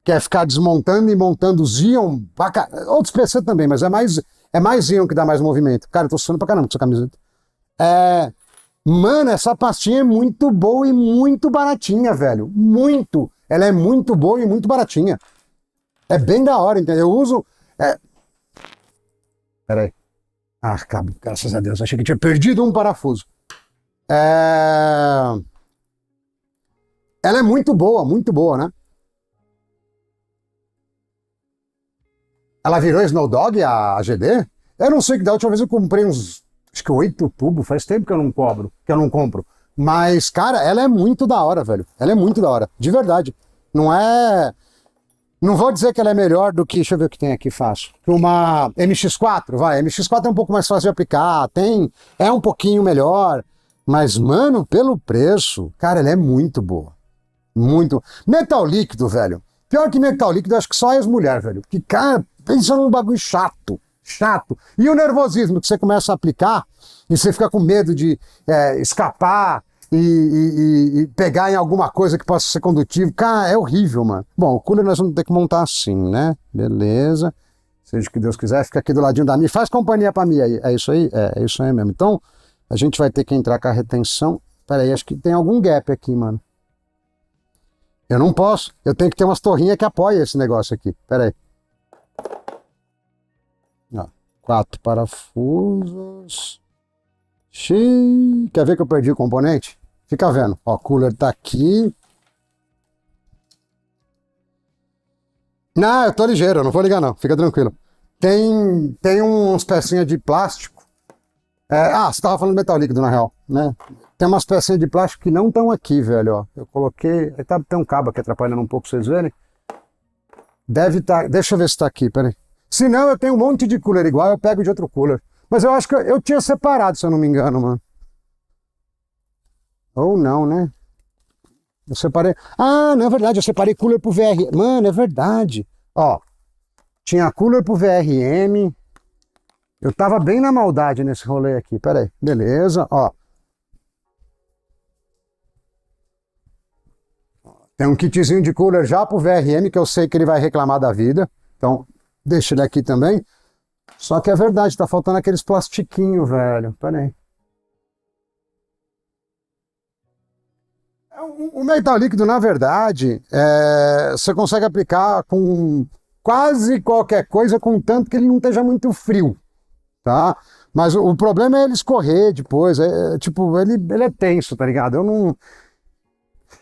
que é ficar desmontando e montando os Xeon, outros PC também, mas é mais Xeon que dá mais movimento. Cara, eu tô suando pra caramba com essa camiseta. Mano, essa pastinha é muito boa e muito baratinha, velho. Muito. Ela é muito boa e muito baratinha. É bem da hora, entendeu? Eu uso... Peraí. Cabe, graças a Deus. Achei que tinha perdido um parafuso. Ela é muito boa, né? Ela virou Snow Dog, a GD? Eu não sei que da última vez eu comprei uns... Acho que 8 tubos. Faz tempo que eu não compro. Mas, cara, ela é muito da hora, velho. Ela é muito da hora. De verdade. Não é... Não vou dizer que ela é melhor do que... Deixa eu ver o que tem aqui fácil. Uma MX4, vai. MX4 é um pouco mais fácil de aplicar. É um pouquinho melhor. Mas, mano, pelo preço... Cara, ela é muito boa. Muito. Metal líquido, velho. Pior que metal líquido, acho que só as mulheres, velho. Porque, cara, pensa num bagulho chato. Chato. E o nervosismo que você começa a aplicar e você fica com medo de escapar e pegar em alguma coisa que possa ser condutivo. Cara, é horrível, mano. Bom, o cooler nós vamos ter que montar assim, né? Beleza. Seja o que Deus quiser, fica aqui do ladinho da Mi. Faz companhia pra mim aí. É isso aí? É isso aí mesmo. Então, a gente vai ter que entrar com a retenção. Pera aí, acho que tem algum gap aqui, mano. Eu não posso. Eu tenho que ter umas torrinhas que apoiem esse negócio aqui. Pera aí. 4 parafusos. Xiii. Quer ver que eu perdi o componente? Fica vendo. Ó, o cooler tá aqui. Não, eu tô ligeiro, eu não vou ligar não. Fica tranquilo. Tem uns pecinhas de plástico. Você tava falando de metal líquido, na real, né? Tem umas pecinhas de plástico que não estão aqui, velho, ó. Eu coloquei... Tem um cabo aqui atrapalhando um pouco pra vocês verem. Deve estar... Deixa eu ver se tá aqui, peraí. Se não, eu tenho um monte de cooler igual, eu pego de outro cooler. Mas eu acho que eu tinha separado, se eu não me engano, mano. Ou não, né? Eu separei... não é verdade, eu separei cooler pro VRM. Mano, é verdade. Ó, tinha cooler pro VRM. Eu tava bem na maldade nesse rolê aqui. Pera aí, beleza, ó. Tem um kitzinho de cooler já pro VRM, que eu sei que ele vai reclamar da vida. Então, deixa ele aqui também. Só que é verdade, tá faltando aqueles plastiquinhos, velho. Pera aí. O metal líquido, na verdade, você consegue aplicar com quase qualquer coisa, contanto que ele não esteja muito frio, tá? Mas o problema é ele escorrer depois, tipo, ele é tenso, tá ligado?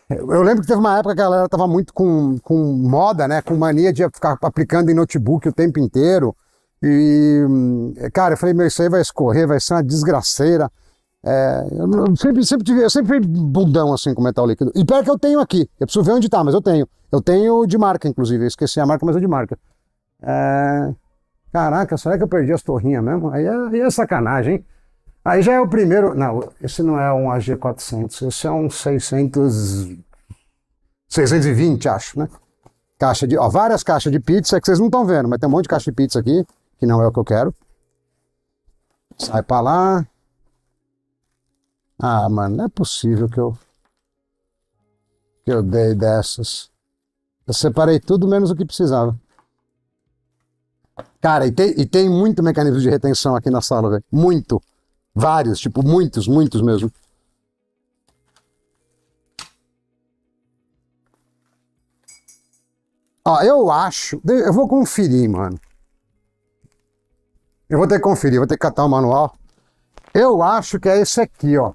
Eu lembro que teve uma época que a galera tava muito com moda, né? Com mania de ficar aplicando em notebook o tempo inteiro. E, cara, eu falei, meu, isso aí vai escorrer, vai ser uma desgraceira. Eu sempre fui bundão assim com metal líquido. E pior que eu tenho aqui, eu preciso ver onde tá, mas eu tenho. Eu tenho de marca, inclusive, eu esqueci a marca, mas é de marca. Caraca, será que eu perdi as torrinhas mesmo? Aí é sacanagem, hein? Aí já é o primeiro... Não, esse não é um AG400, esse é um 620, acho, né? Várias caixas de pizza, que vocês não estão vendo, mas tem um monte de caixa de pizza aqui, que não é o que eu quero. Sai pra lá. Mano, não é possível que eu... que eu dei dessas. Eu separei tudo menos o que precisava. Cara, e tem muito mecanismo de retenção aqui na sala, velho. Muito. Vários, tipo, muitos mesmo. Ó, eu acho. Eu vou conferir, mano. Eu vou ter que conferir, vou ter que catar o manual. Eu acho que é esse aqui, ó.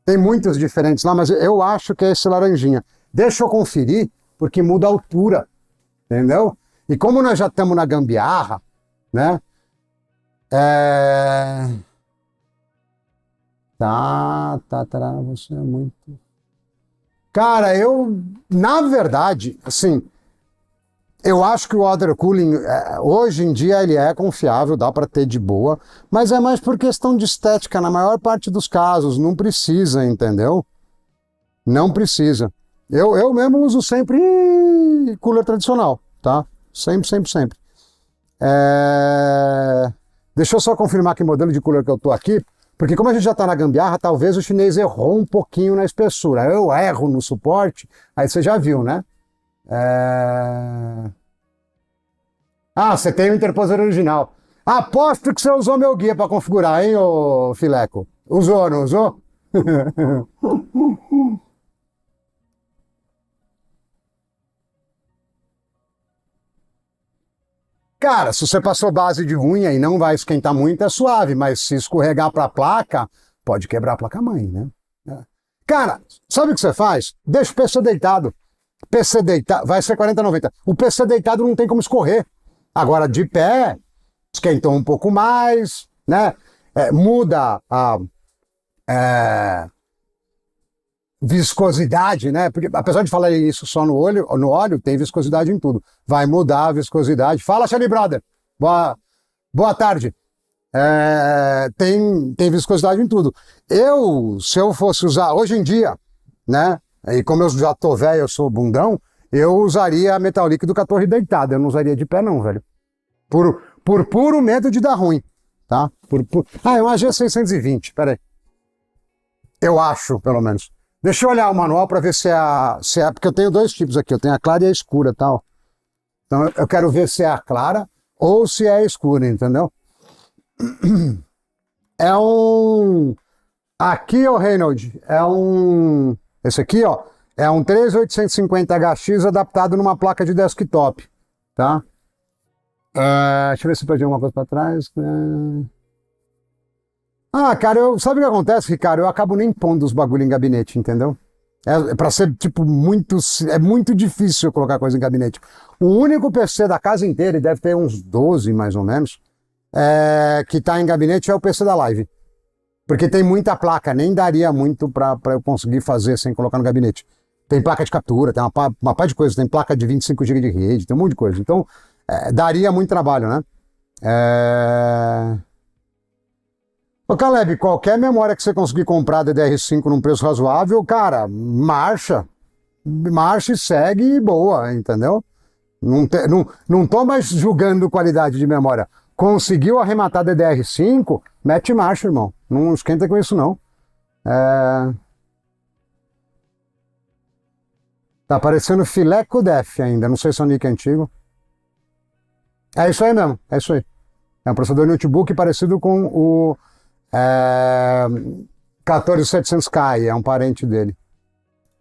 Tem muitos diferentes lá, mas eu acho que é esse laranjinha. Deixa eu conferir, porque muda a altura. Entendeu? E como nós já estamos na gambiarra, né? Você é muito. Cara, na verdade, assim, eu acho que o water cooling, hoje em dia, ele é confiável, dá para ter de boa, mas é mais por questão de estética, na maior parte dos casos, não precisa, entendeu? Não precisa. Eu mesmo uso sempre cooler tradicional, tá? Sempre. Deixa eu só confirmar que modelo de cooler que eu tô aqui, porque como a gente já tá na gambiarra, talvez o chinês errou um pouquinho na espessura. Eu erro no suporte, aí você já viu, né? Ah, você tem o interposador original. Aposto que você usou meu guia para configurar, hein, ô Fileco? Usou, não usou? Cara, se você passou base de unha e não vai esquentar muito, é suave, mas se escorregar para a placa, pode quebrar a placa-mãe, né? Cara, sabe o que você faz? Deixa o PC deitado. PC deitado, vai ser 40,90. O PC deitado não tem como escorrer. Agora, de pé, esquentou um pouco mais, né? Muda a viscosidade, né? Porque apesar de falar isso só no óleo, tem viscosidade em tudo. Vai mudar a viscosidade. Fala, Shelly Brother. Boa tarde. Tem viscosidade em tudo. Se eu fosse usar hoje em dia, né? E como eu já tô velho, eu sou bundão, eu usaria metal líquido com a torre deitada. Eu não usaria de pé, não, velho. Por puro medo de dar ruim, tá? É uma G620, peraí. Eu acho, pelo menos. Deixa eu olhar o manual para ver se é. Porque eu tenho dois tipos aqui, eu tenho a clara e a escura, tal. Então eu quero ver se é a clara ou se é a escura, entendeu? Aqui, ó, Reynolds, esse aqui, ó, é um 3850HX adaptado numa placa de desktop, tá? Deixa eu ver se eu perdi alguma coisa para trás. Cara, sabe o que acontece, Ricardo? Eu acabo nem pondo os bagulho em gabinete, entendeu? Pra ser, tipo, é muito difícil eu colocar coisa em gabinete. O único PC da casa inteira, e deve ter uns 12 mais ou menos, que tá em gabinete é o PC da Live. Porque tem muita placa, nem daria muito pra eu conseguir fazer sem colocar no gabinete. Tem placa de captura, tem uma par de coisas, tem placa de 25 GB de rede, tem um monte de coisa. Então, daria muito trabalho, né? Ô Caleb, qualquer memória que você conseguir comprar DDR5 num preço razoável, cara, marcha e segue e boa, entendeu? Não tô mais julgando qualidade de memória. Conseguiu arrematar DDR5, mete marcha, irmão. Não esquenta com isso, não. Tá aparecendo Fileco Def ainda, não sei se é o nick antigo. É isso aí mesmo, é isso aí. É um processador notebook parecido com o 14700K, é um parente dele.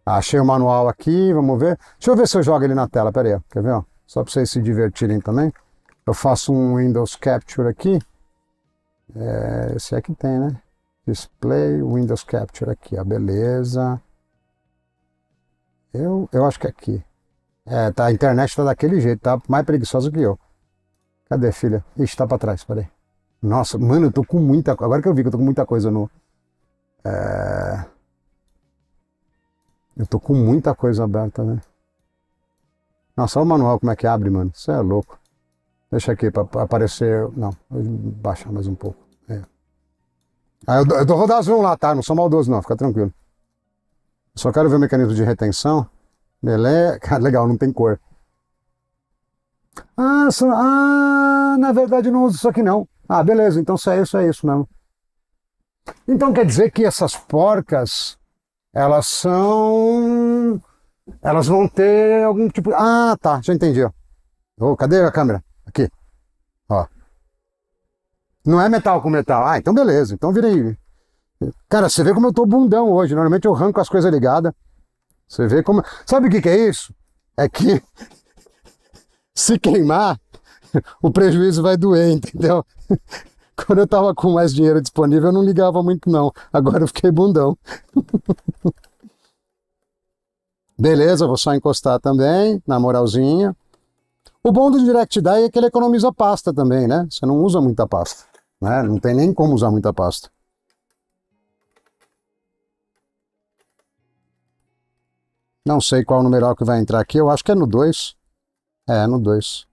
Achei o manual aqui, vamos ver. Deixa eu ver se eu jogo ele na tela, pera aí, quer ver? Ó? Só para vocês se divertirem também. Eu faço um Windows Capture aqui. Esse aqui tem, né? Display, Windows Capture aqui, ó, beleza. Eu acho que é aqui. A internet tá daquele jeito, tá mais preguiçosa que eu. Cadê, filha? Ixi, tá pra trás, peraí. Nossa, mano, eu tô com muita coisa. Agora que eu vi que eu tô com muita coisa no. Eu tô com muita coisa aberta, né? Nossa, olha o manual como é que abre, mano. Isso é louco. Deixa aqui pra aparecer. Não, vou baixar mais um pouco. Eu vou dar zoom lá, tá? Não sou maldoso, não, fica tranquilo. Só quero ver o mecanismo de retenção. Beleza. Cara, legal, não tem cor. Na verdade não uso isso aqui não. Beleza, então se é isso mesmo. Então quer dizer que essas porcas elas são... Elas vão ter algum tipo... Ah, tá, já entendi, ó. Cadê a câmera? Aqui, ó. Não é metal com metal. Ah, então beleza, então virei... Cara, você vê como eu tô bundão hoje. Normalmente eu arranco as coisas ligadas. Você vê como... Sabe o que que é isso? É que se queimar, o prejuízo vai doer, entendeu? Quando eu tava com mais dinheiro disponível, eu não ligava muito, não. Agora eu fiquei bundão. Beleza, vou só encostar também, na moralzinha. O bom do Direct Dye é que ele economiza pasta também, né? Você não usa muita pasta, né? Não tem nem como usar muita pasta. Não sei qual numeral que vai entrar aqui, eu acho que é no 2. É, no 2.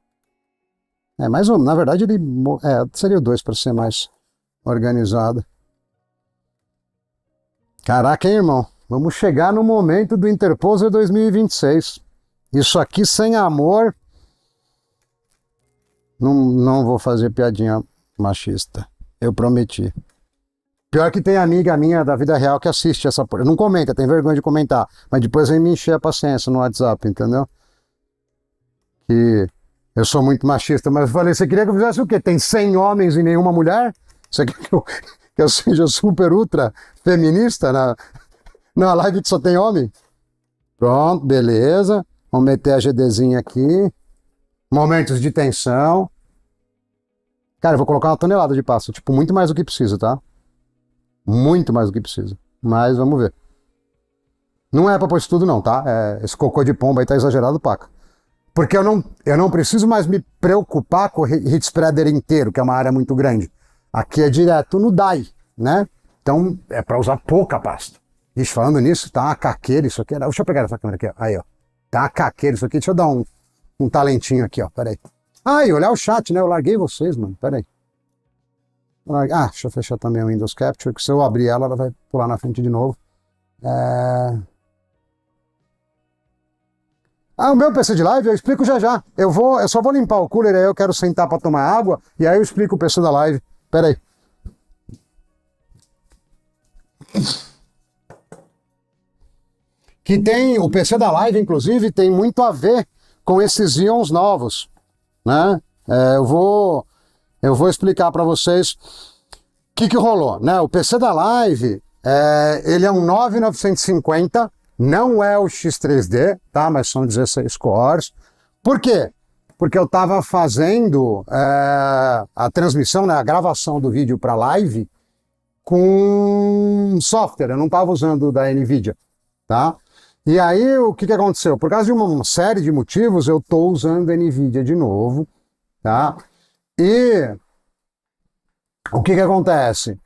É, mas na verdade ele seria o 2 para ser mais organizado. Caraca, hein, irmão? Vamos chegar no momento do Interposer 2026. Isso aqui sem amor. Não vou fazer piadinha machista. Eu prometi. Pior que tem amiga minha da vida real que assiste essa porra. Não comenta, tem vergonha de comentar. Mas depois vem me encher a paciência no WhatsApp, entendeu? Que eu sou muito machista. Mas eu falei, você queria que eu fizesse o quê? Tem 100 homens e nenhuma mulher? Você quer que eu seja super ultra feminista na live que só tem homem? Pronto, beleza. Vamos meter a GDzinha aqui. Momentos de tensão. Cara, eu vou colocar 1 tonelada de pasta. Tipo, muito mais do que precisa, tá? Muito mais do que precisa. Mas vamos ver. Não é pra pôr isso tudo não, tá? Esse cocô de pomba aí tá exagerado, paca. Porque eu não preciso mais me preocupar com o heat spreader inteiro, que é uma área muito grande. Aqui é direto no dye, né? Então é pra usar pouca pasta. Ixi, falando nisso, tá uma caqueira isso aqui. Deixa eu pegar essa câmera aqui, ó. Aí, ó. Tá uma caqueira isso aqui. Deixa eu dar um talentinho aqui, ó. Pera aí. Ah, e olhar o chat, né? Eu larguei vocês, mano. Pera aí. Deixa eu fechar também o Windows Capture, que se eu abrir ela vai pular na frente de novo. O meu PC de live eu explico já já. Eu só vou limpar o cooler, aí eu quero sentar para tomar água, e aí eu explico o PC da live. Pera aí. Que tem, o PC da live, inclusive, tem muito a ver com esses íons novos, né? Eu vou explicar para vocês o que rolou, né? O PC da live, ele é um 9950, não é o X3D, tá? Mas são 16 cores. Por quê? Porque eu estava fazendo a transmissão, né, a gravação do vídeo para live com software, eu não estava usando da NVIDIA, tá? E aí, o que aconteceu? Por causa de uma série de motivos, eu estou usando a NVIDIA de novo, tá? E o que acontece?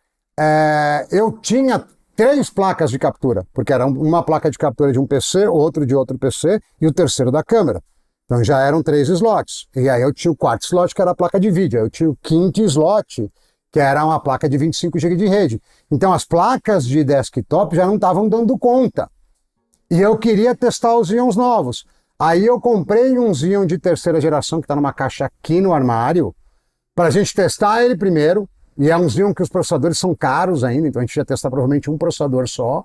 Eu tinha 3 placas de captura, porque era uma placa de captura de um PC, outro de outro PC e o terceiro da câmera. Então já eram 3 slots. E aí eu tinha o 4º slot, que era a placa de vídeo. Eu tinha o 5º slot, que era uma placa de 25 GB de rede. Então as placas de desktop já não estavam dando conta. E eu queria testar os íons novos. Aí eu comprei um Xeon de terceira geração, que está numa caixa aqui no armário, para a gente testar ele primeiro. E é um Xeon que os processadores são caros ainda, então a gente ia testar provavelmente um processador só.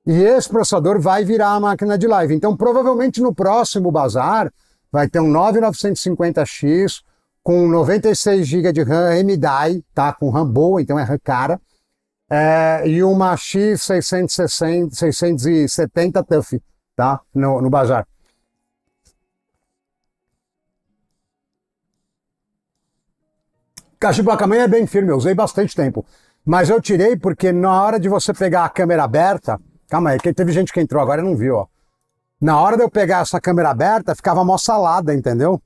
E esse processador vai virar a máquina de live. Então provavelmente no próximo bazar vai ter um 9950X com 96 GB de RAM M-Die, tá? Com RAM boa, então é RAM cara. E uma X670 TUF, tá? No bazar. Caixa de placa-mãe é bem firme, eu usei bastante tempo. Mas eu tirei porque na hora de você pegar a câmera aberta... Calma aí, que teve gente que entrou agora e não viu, ó. Na hora de eu pegar essa câmera aberta, ficava mó salada, entendeu?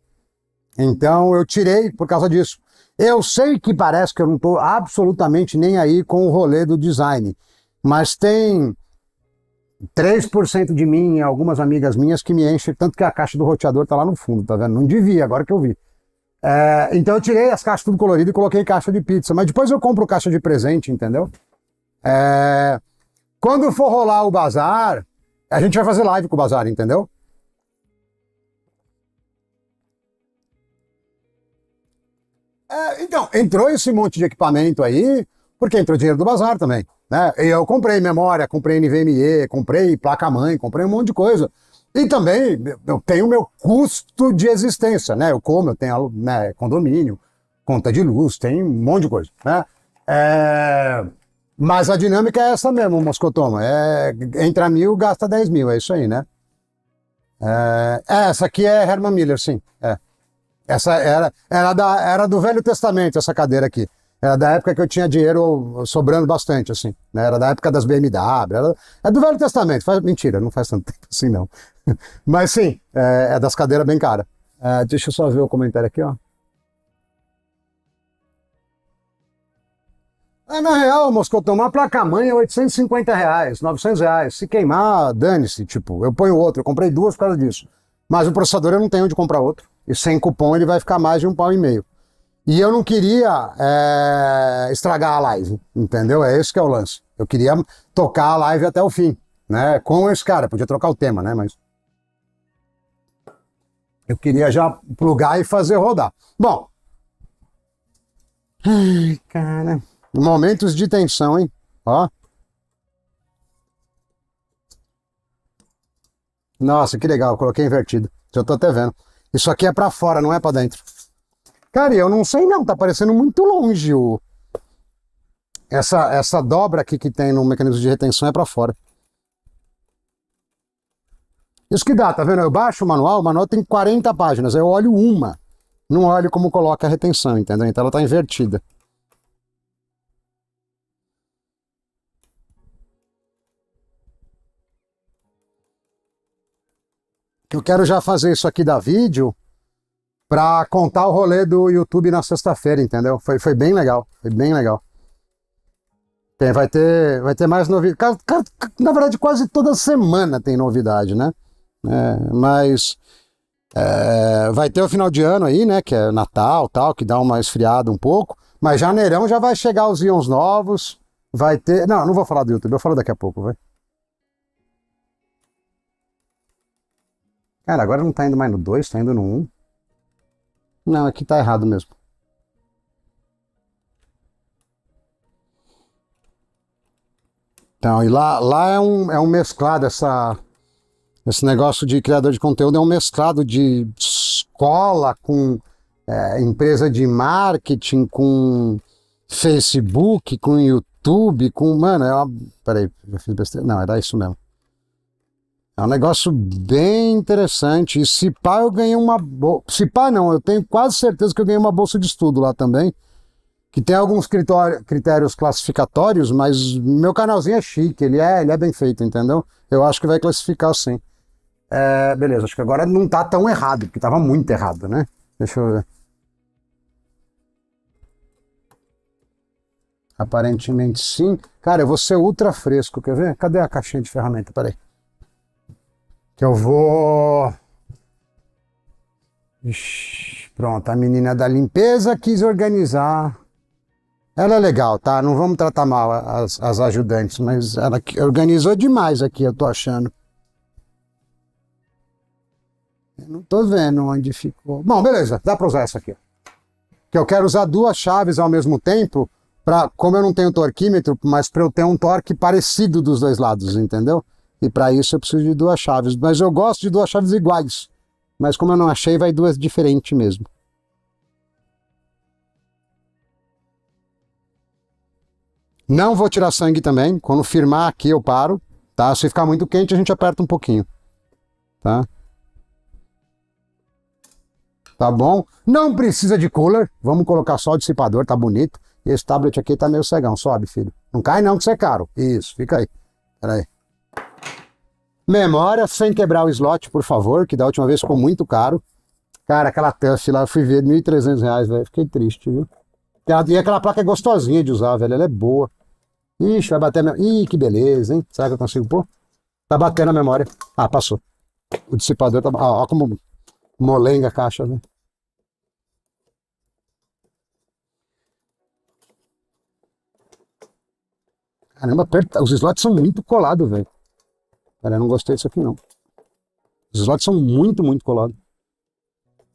Então eu tirei por causa disso. Eu sei que parece que eu não estou absolutamente nem aí com o rolê do design, mas tem 3% de mim e algumas amigas minhas que me enchem, tanto que a caixa do roteador tá lá no fundo, tá vendo? Não devia, agora que eu vi. Então eu tirei as caixas tudo colorido e coloquei em caixa de pizza, mas depois eu compro caixa de presente, entendeu? Quando for rolar o bazar, a gente vai fazer live com o bazar, entendeu? Então, entrou esse monte de equipamento aí, porque entrou dinheiro do bazar também, né? E eu comprei memória, comprei NVMe, comprei placa-mãe, comprei um monte de coisa. E também eu tenho o meu custo de existência, né? Eu como, eu tenho, né, condomínio, conta de luz, tem um monte de coisa, né? Mas a dinâmica é essa mesmo, Moscotoma. Entra 1.000, gasta 10.000, é isso aí, né? Essa aqui é Herman Miller, sim. Essa era do Velho Testamento, essa cadeira aqui. Era da época que eu tinha dinheiro sobrando bastante, assim. Né? Era da época das BMW. É do Velho Testamento. Mentira, não faz tanto tempo assim, não. Mas sim, é das cadeiras bem caras. Deixa eu só ver o comentário aqui, ó. Na real, Moscotão, uma placa-mãe é R$ 850, R$ 900. Se queimar, dane-se. Tipo, eu ponho outro. Eu comprei duas por causa disso. Mas o processador eu não tenho onde comprar outro. E sem cupom ele vai ficar mais de R$ 1,5. E eu não queria estragar a live, entendeu? É esse que é o lance. Eu queria tocar a live até o fim, né? Com esse cara, podia trocar o tema, né? Mas eu queria já plugar e fazer rodar. Bom. Ai, cara. Momentos de tensão, hein? Ó. Nossa, que legal, coloquei invertido. Já tô até vendo. Isso aqui é pra fora, não é pra dentro. Cara, eu não sei não, tá parecendo muito longe essa dobra aqui que tem no mecanismo de retenção é pra fora. Isso que dá, tá vendo? Eu baixo o manual tem 40 páginas, eu olho uma, não olho como coloca a retenção, entendeu? Então ela tá invertida. Eu quero já fazer isso aqui da vídeo pra contar o rolê do YouTube na sexta-feira, entendeu? Foi bem legal, foi bem legal. Vai ter mais novidade. Na verdade, quase toda semana tem novidade, né? Mas vai ter o final de ano aí, né? Que é Natal, tal, que dá uma esfriada um pouco. Mas janeirão já vai chegar os íons novos. Vai ter. Não, não vou falar do YouTube, eu falo daqui a pouco, vai. Cara, agora não tá indo mais no 2, tá indo no 1. Não, aqui tá errado mesmo. Então, e lá é um mesclado, esse negócio de criador de conteúdo é um mesclado de escola com empresa de marketing, com Facebook, com YouTube, com. Mano, peraí, já fiz besteira. Não, era isso mesmo. É um negócio bem interessante. E se pá, eu ganhei uma. Se pá, não, eu tenho quase certeza que eu ganhei uma bolsa de estudo lá também. Que tem alguns critérios classificatórios, mas meu canalzinho é chique, ele é bem feito, entendeu? Eu acho que vai classificar sim. Beleza, acho que agora não tá tão errado, porque tava muito errado, né? Deixa eu ver. Aparentemente sim. Cara, eu vou ser ultra fresco, quer ver? Cadê a caixinha de ferramenta? Peraí. Que eu vou. Ixi, pronto, a menina da limpeza quis organizar. Ela é legal, tá? Não vamos tratar mal as ajudantes, mas ela organizou demais aqui, eu tô achando. Eu não tô vendo onde ficou. Bom, beleza, dá pra usar essa aqui. Que eu quero usar duas chaves ao mesmo tempo, como eu não tenho torquímetro, mas para eu ter um torque parecido dos dois lados, entendeu? E para isso eu preciso de duas chaves. Mas eu gosto de duas chaves iguais. Mas como eu não achei, vai duas diferentes mesmo. Não vou tirar sangue também. Quando firmar aqui eu paro, tá? Se ficar muito quente a gente aperta um pouquinho, tá? Tá bom? Não precisa de cooler. Vamos colocar só o dissipador, tá bonito. E esse tablet aqui tá meio cegão. Sobe, filho. Não cai não que isso é caro. Isso, fica aí. Pera aí. Memória sem quebrar o slot, por favor, que da última vez ficou muito caro. Cara, aquela TUF lá eu fui ver R$ 1.300, velho. Fiquei triste, viu? E aquela placa é gostosinha de usar, velho. Ela é boa. Ixi, vai bater a memória. Ih, que beleza, hein? Será que eu consigo pôr? Tá batendo a memória. Ah, passou. O dissipador tá. Ó, como molenga a caixa, né? Caramba, os slots são muito colados, velho. Cara, eu não gostei disso aqui, não. Os slots são muito, muito colados.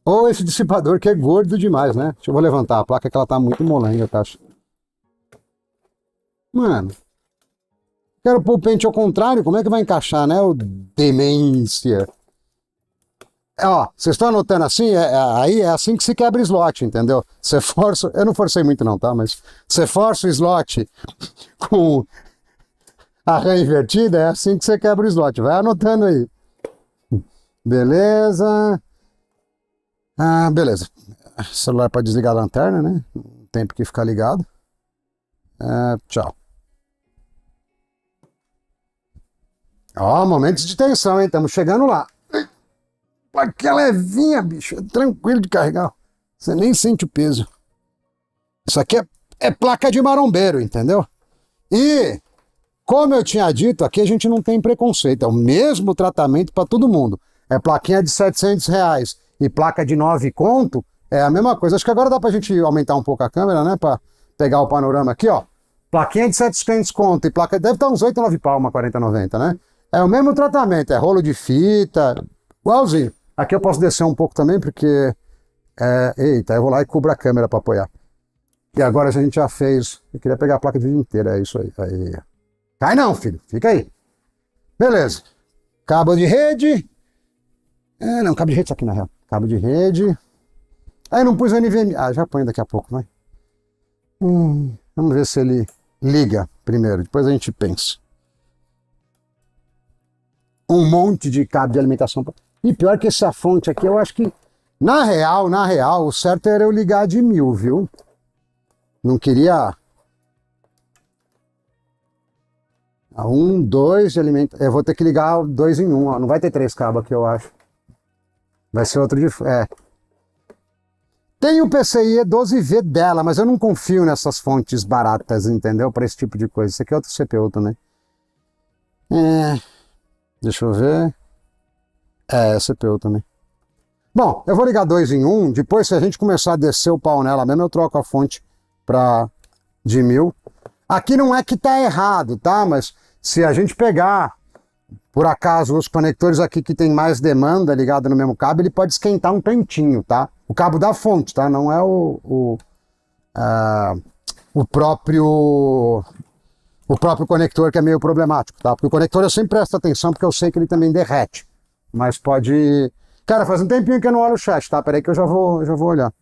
Ou esse dissipador que é gordo demais, né? Levantar a placa que ela tá muito molenga a caixa. Mano. Quero pôr o pente ao contrário, como é que vai encaixar, né? O demência. Ó, vocês estão anotando assim? Aí é assim que se quebra slot, entendeu? Você força. Eu não forcei muito, não, tá? Mas você força o slot com a rã invertida, é assim que você quebra o slot. Vai anotando aí. Beleza. Ah, beleza. O celular para desligar a lanterna, né? Tempo que ficar ligado. Tchau. Ó, momentos de tensão, hein? Estamos chegando lá. Aquela levinha, bicho. É tranquilo de carregar. Você nem sente o peso. Isso aqui é placa de marombeiro, entendeu? E, como eu tinha dito, aqui a gente não tem preconceito. É o mesmo tratamento para todo mundo. É plaquinha de R$ 700 e placa de 9 conto. É a mesma coisa. Acho que agora dá pra gente aumentar um pouco a câmera, né? Pra pegar o panorama aqui, ó. Plaquinha de 700 conto e placa... Deve estar uns 8, 9 pau, uma 40,90, né? É o mesmo tratamento. É rolo de fita. Igualzinho. Aqui eu posso descer um pouco também, porque... Eita, eu vou lá e cubro a câmera pra apoiar. E agora a gente já fez... Eu queria pegar a placa de vídeo inteira. É isso aí. Cai não, filho. Fica aí. Beleza. Cabo de rede. Não, cabo de rede isso aqui na real. Cabo de rede. Aí não pus o NVMe. Já ponho daqui a pouco, vai. Vamos ver se ele liga primeiro, depois a gente pensa. Um monte de cabo de alimentação. E pior que essa fonte aqui, eu acho que, na real, o certo era eu ligar de 1000, viu? Não queria... 2 de alimentação. Eu vou ter que ligar 2 em 1, ó. Não vai ter 3 cabos aqui, eu acho. Vai ser outro de... Tem o PCIe 12V dela, mas eu não confio nessas fontes baratas, entendeu? Para esse tipo de coisa. Isso aqui é outro CPU também. Deixa eu ver. CPU também. Bom, eu vou ligar 2 em 1. Depois, se a gente começar a descer o pau nela mesmo, eu troco a fonte de 1000. Aqui não é que tá errado, tá? Mas se a gente pegar, por acaso, os conectores aqui que tem mais demanda ligado no mesmo cabo, ele pode esquentar um tantinho, tá? O cabo da fonte, tá? Não é o próprio conector que é meio problemático, tá? Porque o conector eu sempre presto atenção porque eu sei que ele também derrete. Mas pode... Cara, faz um tempinho que eu não olho o chat, tá? Peraí que eu já vou olhar.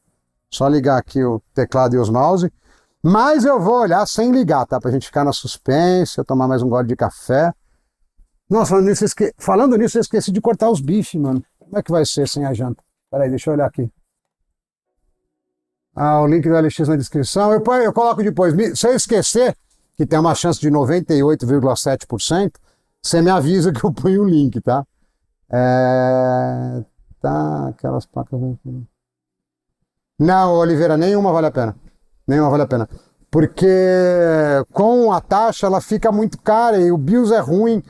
Só ligar aqui o teclado e os mouse. Mas eu vou olhar sem ligar, tá? Pra gente ficar na suspense, eu tomar mais um gole de café. Nossa, falando nisso, eu esqueci de cortar os bifes, mano. Como é que vai ser sem a janta? Peraí, deixa eu olhar aqui. O link do LX na descrição. Eu coloco depois. Se eu esquecer, que tem uma chance de 98,7%, você me avisa que eu ponho o link, tá? Tá, aquelas placas... Não, Oliveira, nenhuma vale a pena. Nenhuma vale a pena. Porque com a taxa ela fica muito cara e o BIOS é ruim.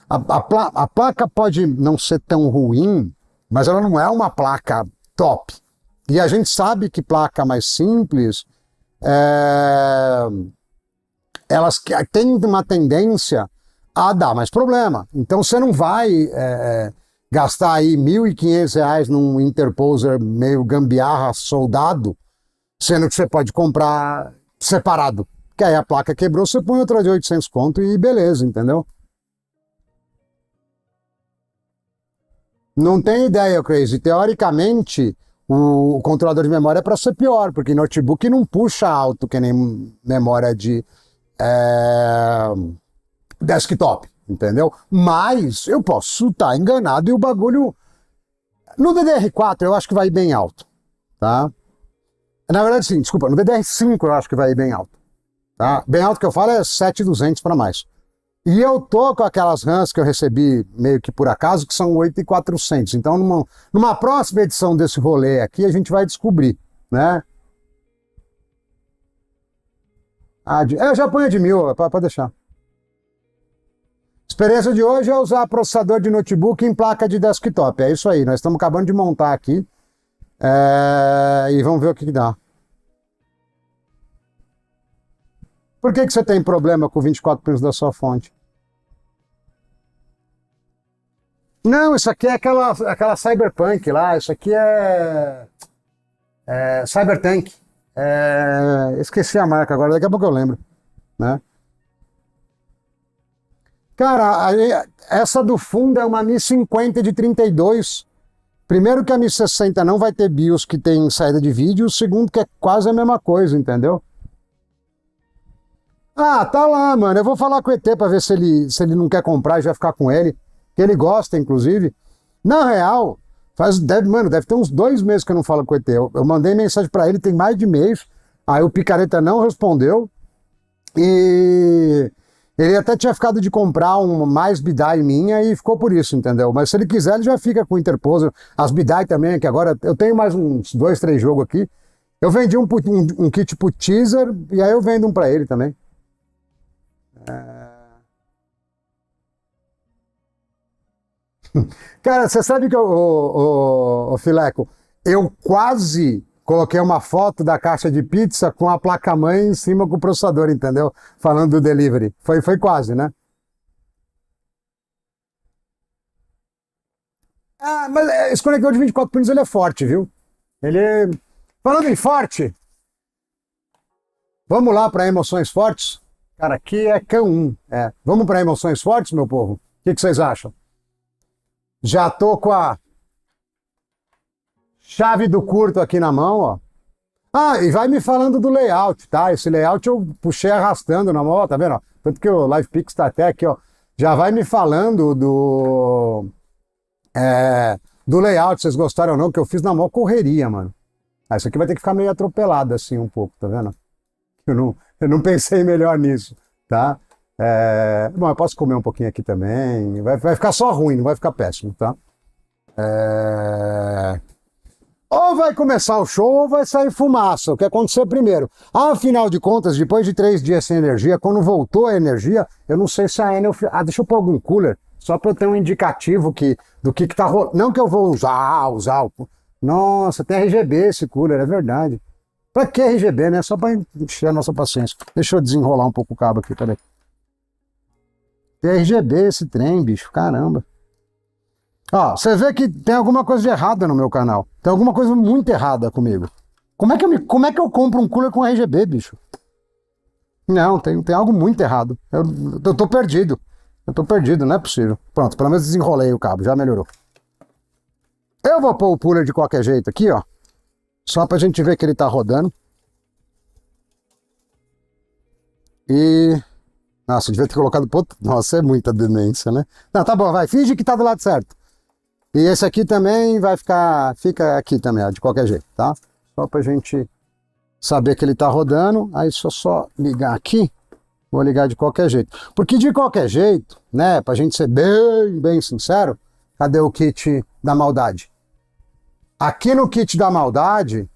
A placa pode não ser tão ruim, mas ela não é uma placa top. E a gente sabe que placa mais simples, elas têm uma tendência a dar mais problema. Então você não vai gastar aí R$ 1.500 num interposer meio gambiarra soldado, sendo que você pode comprar separado. Que aí a placa quebrou, você põe outra de 800 conto e beleza, entendeu? Não tem ideia, Crazy. Teoricamente, o controlador de memória é para ser pior, porque notebook não puxa alto que nem memória de desktop, entendeu? Mas eu posso estar enganado e o bagulho... No DDR4 eu acho que vai bem alto, tá? Na verdade, sim, desculpa, no DDR5 eu acho que vai bem alto, tá? Bem alto que eu falo é 7.200 para mais. E eu tô com aquelas RAMs que eu recebi meio que por acaso, que são 8.400. Então, numa próxima edição desse rolê aqui, a gente vai descobrir, né? Eu já ponho de 1000, pode deixar. Experiência de hoje é usar processador de notebook em placa de desktop. É isso aí, nós estamos acabando de montar aqui. E vamos ver o que dá. Por que você tem problema com 24 pinos da sua fonte? Não, isso aqui é aquela Cyberpunk lá, isso aqui é Cybertank. Esqueci a marca agora, daqui a pouco eu lembro, né? Cara, essa do fundo é uma Mi 50 de 32. Primeiro que a Mi 60 não vai ter BIOS que tem saída de vídeo, o segundo que é quase a mesma coisa, entendeu? Ah, tá lá, mano. Eu vou falar com o ET pra ver se ele não quer comprar e já ficar com ele. Que ele gosta, inclusive. Na real, deve ter uns 2 meses que eu não falo com o ET. Eu mandei mensagem pra ele, tem mais de mês. Aí o Picareta não respondeu. E ele até tinha ficado de comprar mais Bidai minha e ficou por isso, entendeu? Mas se ele quiser, ele já fica com o Interposer. As Bidai também, que agora eu tenho mais uns 2, 3 jogos aqui. Eu vendi um kit pro teaser e aí eu vendo um pra ele também. Cara, você sabe que o Fileco, eu quase coloquei uma foto da caixa de pizza com a placa-mãe em cima com o processador, entendeu? Falando do delivery. Foi quase, né? Ah, mas esse conector de 24 pinos ele é forte, viu? Ele é... Falando em forte, vamos lá para emoções fortes? Cara, aqui é Cão 1. É. Vamos para emoções fortes, meu povo? O que vocês acham? Já tô com a chave do curto aqui na mão, ó. Ah, e vai me falando do layout, tá? Esse layout eu puxei arrastando na mão, ó, tá vendo? Ó? Tanto que o LivePix tá até aqui, ó. Já vai me falando do layout, vocês gostaram ou não, que eu fiz na maior correria, mano. Ah, isso aqui vai ter que ficar meio atropelado assim um pouco, tá vendo? Eu não pensei melhor nisso, tá? Bom, eu posso comer um pouquinho aqui também. Vai ficar só ruim, não vai ficar péssimo, tá? Ou vai começar o show ou vai sair fumaça. O que acontecer primeiro? Afinal de contas, depois de 3 dias sem energia, quando voltou a energia, eu não sei se a Enel... Ah, deixa eu pôr algum cooler, só para eu ter um indicativo do que tá rolando. Não que eu vou usar. Nossa, tem RGB esse cooler, é verdade. Pra que RGB, né? Só para encher a nossa paciência. Deixa eu desenrolar um pouco o cabo aqui, peraí. Tem RGB esse trem, bicho, caramba. Ó, você vê que tem alguma coisa de errada no meu canal. Tem alguma coisa muito errada comigo. Como é que eu compro um cooler com RGB, bicho? Não, tem algo muito errado. Eu tô perdido. Eu tô perdido, não é possível. Pronto, pelo menos desenrolei o cabo, já melhorou. Eu vou pôr o cooler de qualquer jeito aqui, ó. Só pra gente ver que ele tá rodando. E... Nossa, eu devia ter colocado... Nossa, é muita demência, né? Não, tá bom, vai. Finge que tá do lado certo. E esse aqui também fica aqui também, ó, de qualquer jeito, tá? Só pra gente saber que ele tá rodando. Aí só ligar aqui, vou ligar de qualquer jeito. Porque de qualquer jeito, né, pra gente ser bem sincero, cadê o kit da maldade? Aqui no kit da maldade,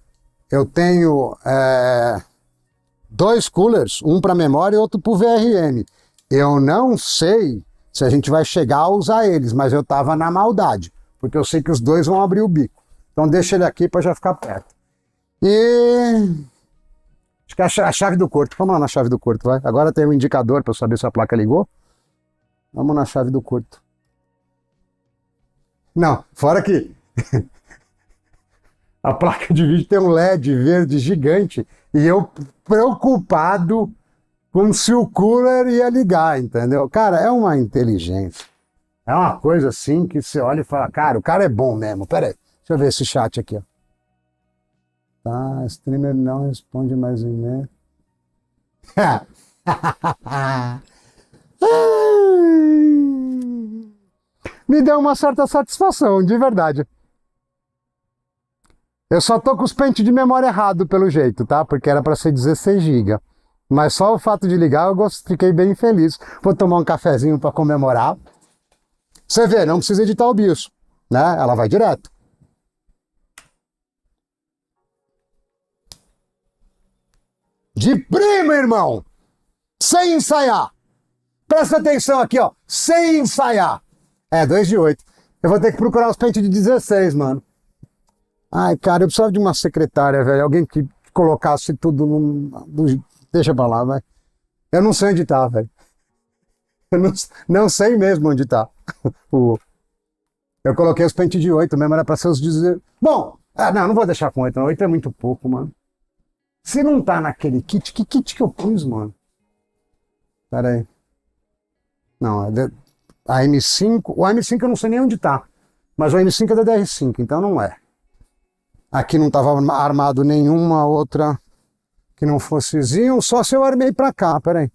eu tenho 2 coolers, um para memória e outro para o VRM. Eu não sei se a gente vai chegar a usar eles, mas eu tava na maldade, porque eu sei que os 2 vão abrir o bico. Então deixa ele aqui para já ficar perto. E acho que a chave do curto. Vamos lá na chave do curto, vai. Agora tem um indicador para eu saber se a placa ligou. Vamos na chave do curto. Não, fora que a placa de vídeo tem um LED verde gigante e eu preocupado com se o cooler ia ligar, entendeu? Cara, é uma inteligência. É uma coisa assim que você olha e fala, cara, o cara é bom mesmo. Pera aí, deixa eu ver esse chat aqui, ó. Tá, streamer não responde mais e-mail. Me deu uma certa satisfação, de verdade. Eu só tô com os pentes de memória errado pelo jeito, tá? Porque era para ser 16 GB. Mas só o fato de ligar eu fiquei bem feliz. Vou tomar um cafezinho para comemorar. Você vê, não precisa editar o BIOS, né? Ela vai direto. De prima, irmão! Sem ensaiar! Presta atenção aqui, ó. Sem ensaiar! 2 de 8. Eu vou ter que procurar os pentes de 16, mano. Ai, cara, eu precisava de uma secretária, velho. Alguém que colocasse tudo Deixa pra lá, vai. Eu não sei onde tá, velho. Eu não sei mesmo onde tá. Eu coloquei os pentes de 8 mesmo, era pra ser os 16. Bom, não vou deixar com 8, não. 8 é muito pouco, mano. Se não tá naquele kit, que kit que eu pus, mano? Pera aí. Não, a M5, o M5 eu não sei nem onde tá, mas o M5 é da DR5, então não é. Aqui não tava armado nenhuma outra que não fosse Xeon, só se eu armei pra cá, peraí.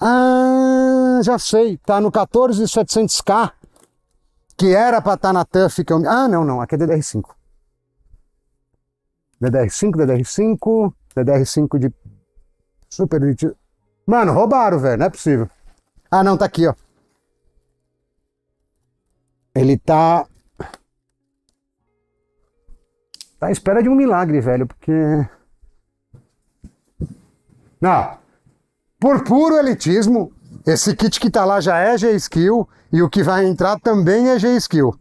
Ah, já sei, tá no 14700K, que era pra estar na TUF, que eu... Ah, não, aqui é DDR5. DDR5 de Super Elite. Mano, roubaram, velho, não é possível. Ah, não, tá aqui, ó. Ele tá à espera de um milagre, velho, porque... Não, por puro elitismo, esse kit que tá lá já é G-Skill e o que vai entrar também é G-Skill.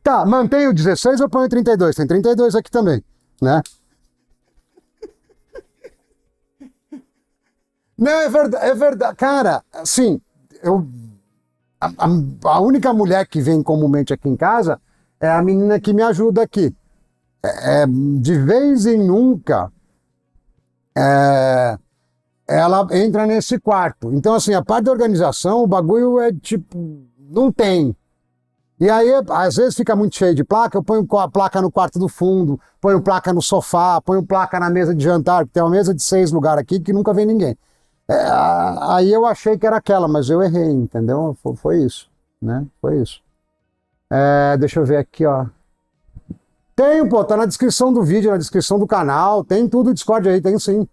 Tá, mantém o 16 ou põe o 32? Tem 32 aqui também, né? Não, é verdade. Cara, assim, a única mulher que vem comumente aqui em casa é a menina que me ajuda aqui. De vez em nunca, ela entra nesse quarto. Então, assim, a parte da organização, o bagulho é tipo, não tem. E aí, às vezes fica muito cheio de placa, eu ponho a placa no quarto do fundo, ponho placa no sofá, ponho placa na mesa de jantar, porque tem uma mesa de 6 lugares aqui que nunca vem ninguém. Aí eu achei que era aquela, mas eu errei, entendeu? Foi isso, né? Foi isso. Deixa eu ver aqui, ó. Tem, pô, tá na descrição do vídeo, na descrição do canal, tem tudo o Discord aí, tem sim.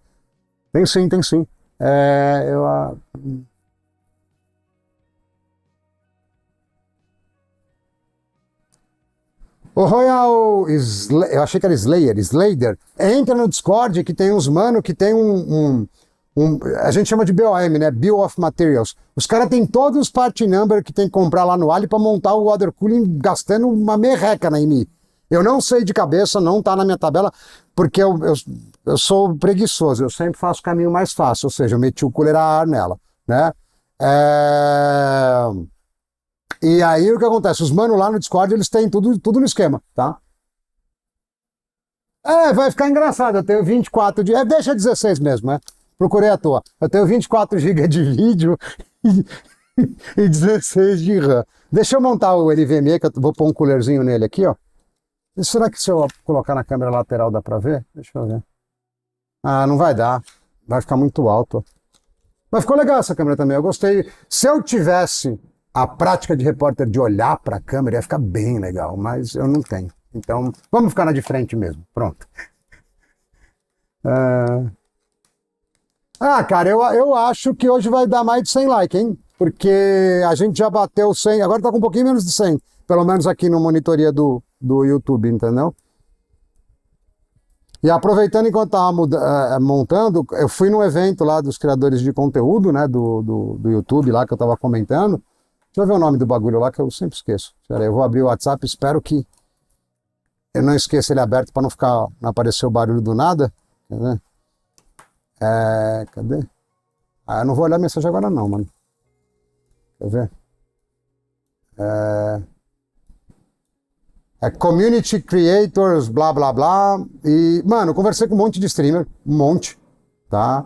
Tem sim, tem sim. O Royal, eu achei que era Slayer, entra no Discord que tem uns mano que tem a gente chama de BOM, né? Bill of Materials. Os caras têm todos os part number que tem que comprar lá no Ali para montar o water cooling gastando uma merreca na IMI. Eu não sei de cabeça, não tá na minha tabela, porque eu sou preguiçoso, eu sempre faço o caminho mais fácil, ou seja, eu meti o cooler a ar nela, né? E aí o que acontece? Os manos lá no Discord, eles têm tudo no esquema, tá? Vai ficar engraçado, eu tenho 24 de... deixa 16 mesmo, né? Procurei à toa. Eu tenho 24 GB de vídeo e 16 de RAM. Deixa eu montar o NVMe, que eu vou pôr um coolerzinho nele aqui, ó. E será que se eu colocar na câmera lateral dá pra ver? Deixa eu ver. Ah, não vai dar. Vai ficar muito alto. Mas ficou legal essa câmera também, eu gostei. Se eu tivesse a prática de repórter de olhar pra câmera, ia ficar bem legal, mas eu não tenho. Então, vamos ficar na de frente mesmo. Pronto. Cara, eu acho que hoje vai dar mais de 100 likes, hein? Porque a gente já bateu 100, agora tá com um pouquinho menos de 100, pelo menos aqui no monitoria do YouTube, entendeu? E aproveitando enquanto tava montando, eu fui num evento lá dos criadores de conteúdo, né, do YouTube lá que eu tava comentando. Deixa eu ver o nome do bagulho lá que eu sempre esqueço. Pera aí, eu vou abrir o WhatsApp, espero que eu não esqueça ele aberto para não aparecer o barulho do nada. Quer ver? Cadê? Eu não vou olhar a mensagem agora não, mano. Quer ver? Community Creators, blá, blá, blá. E, mano, eu conversei com um monte de streamer, um monte, tá?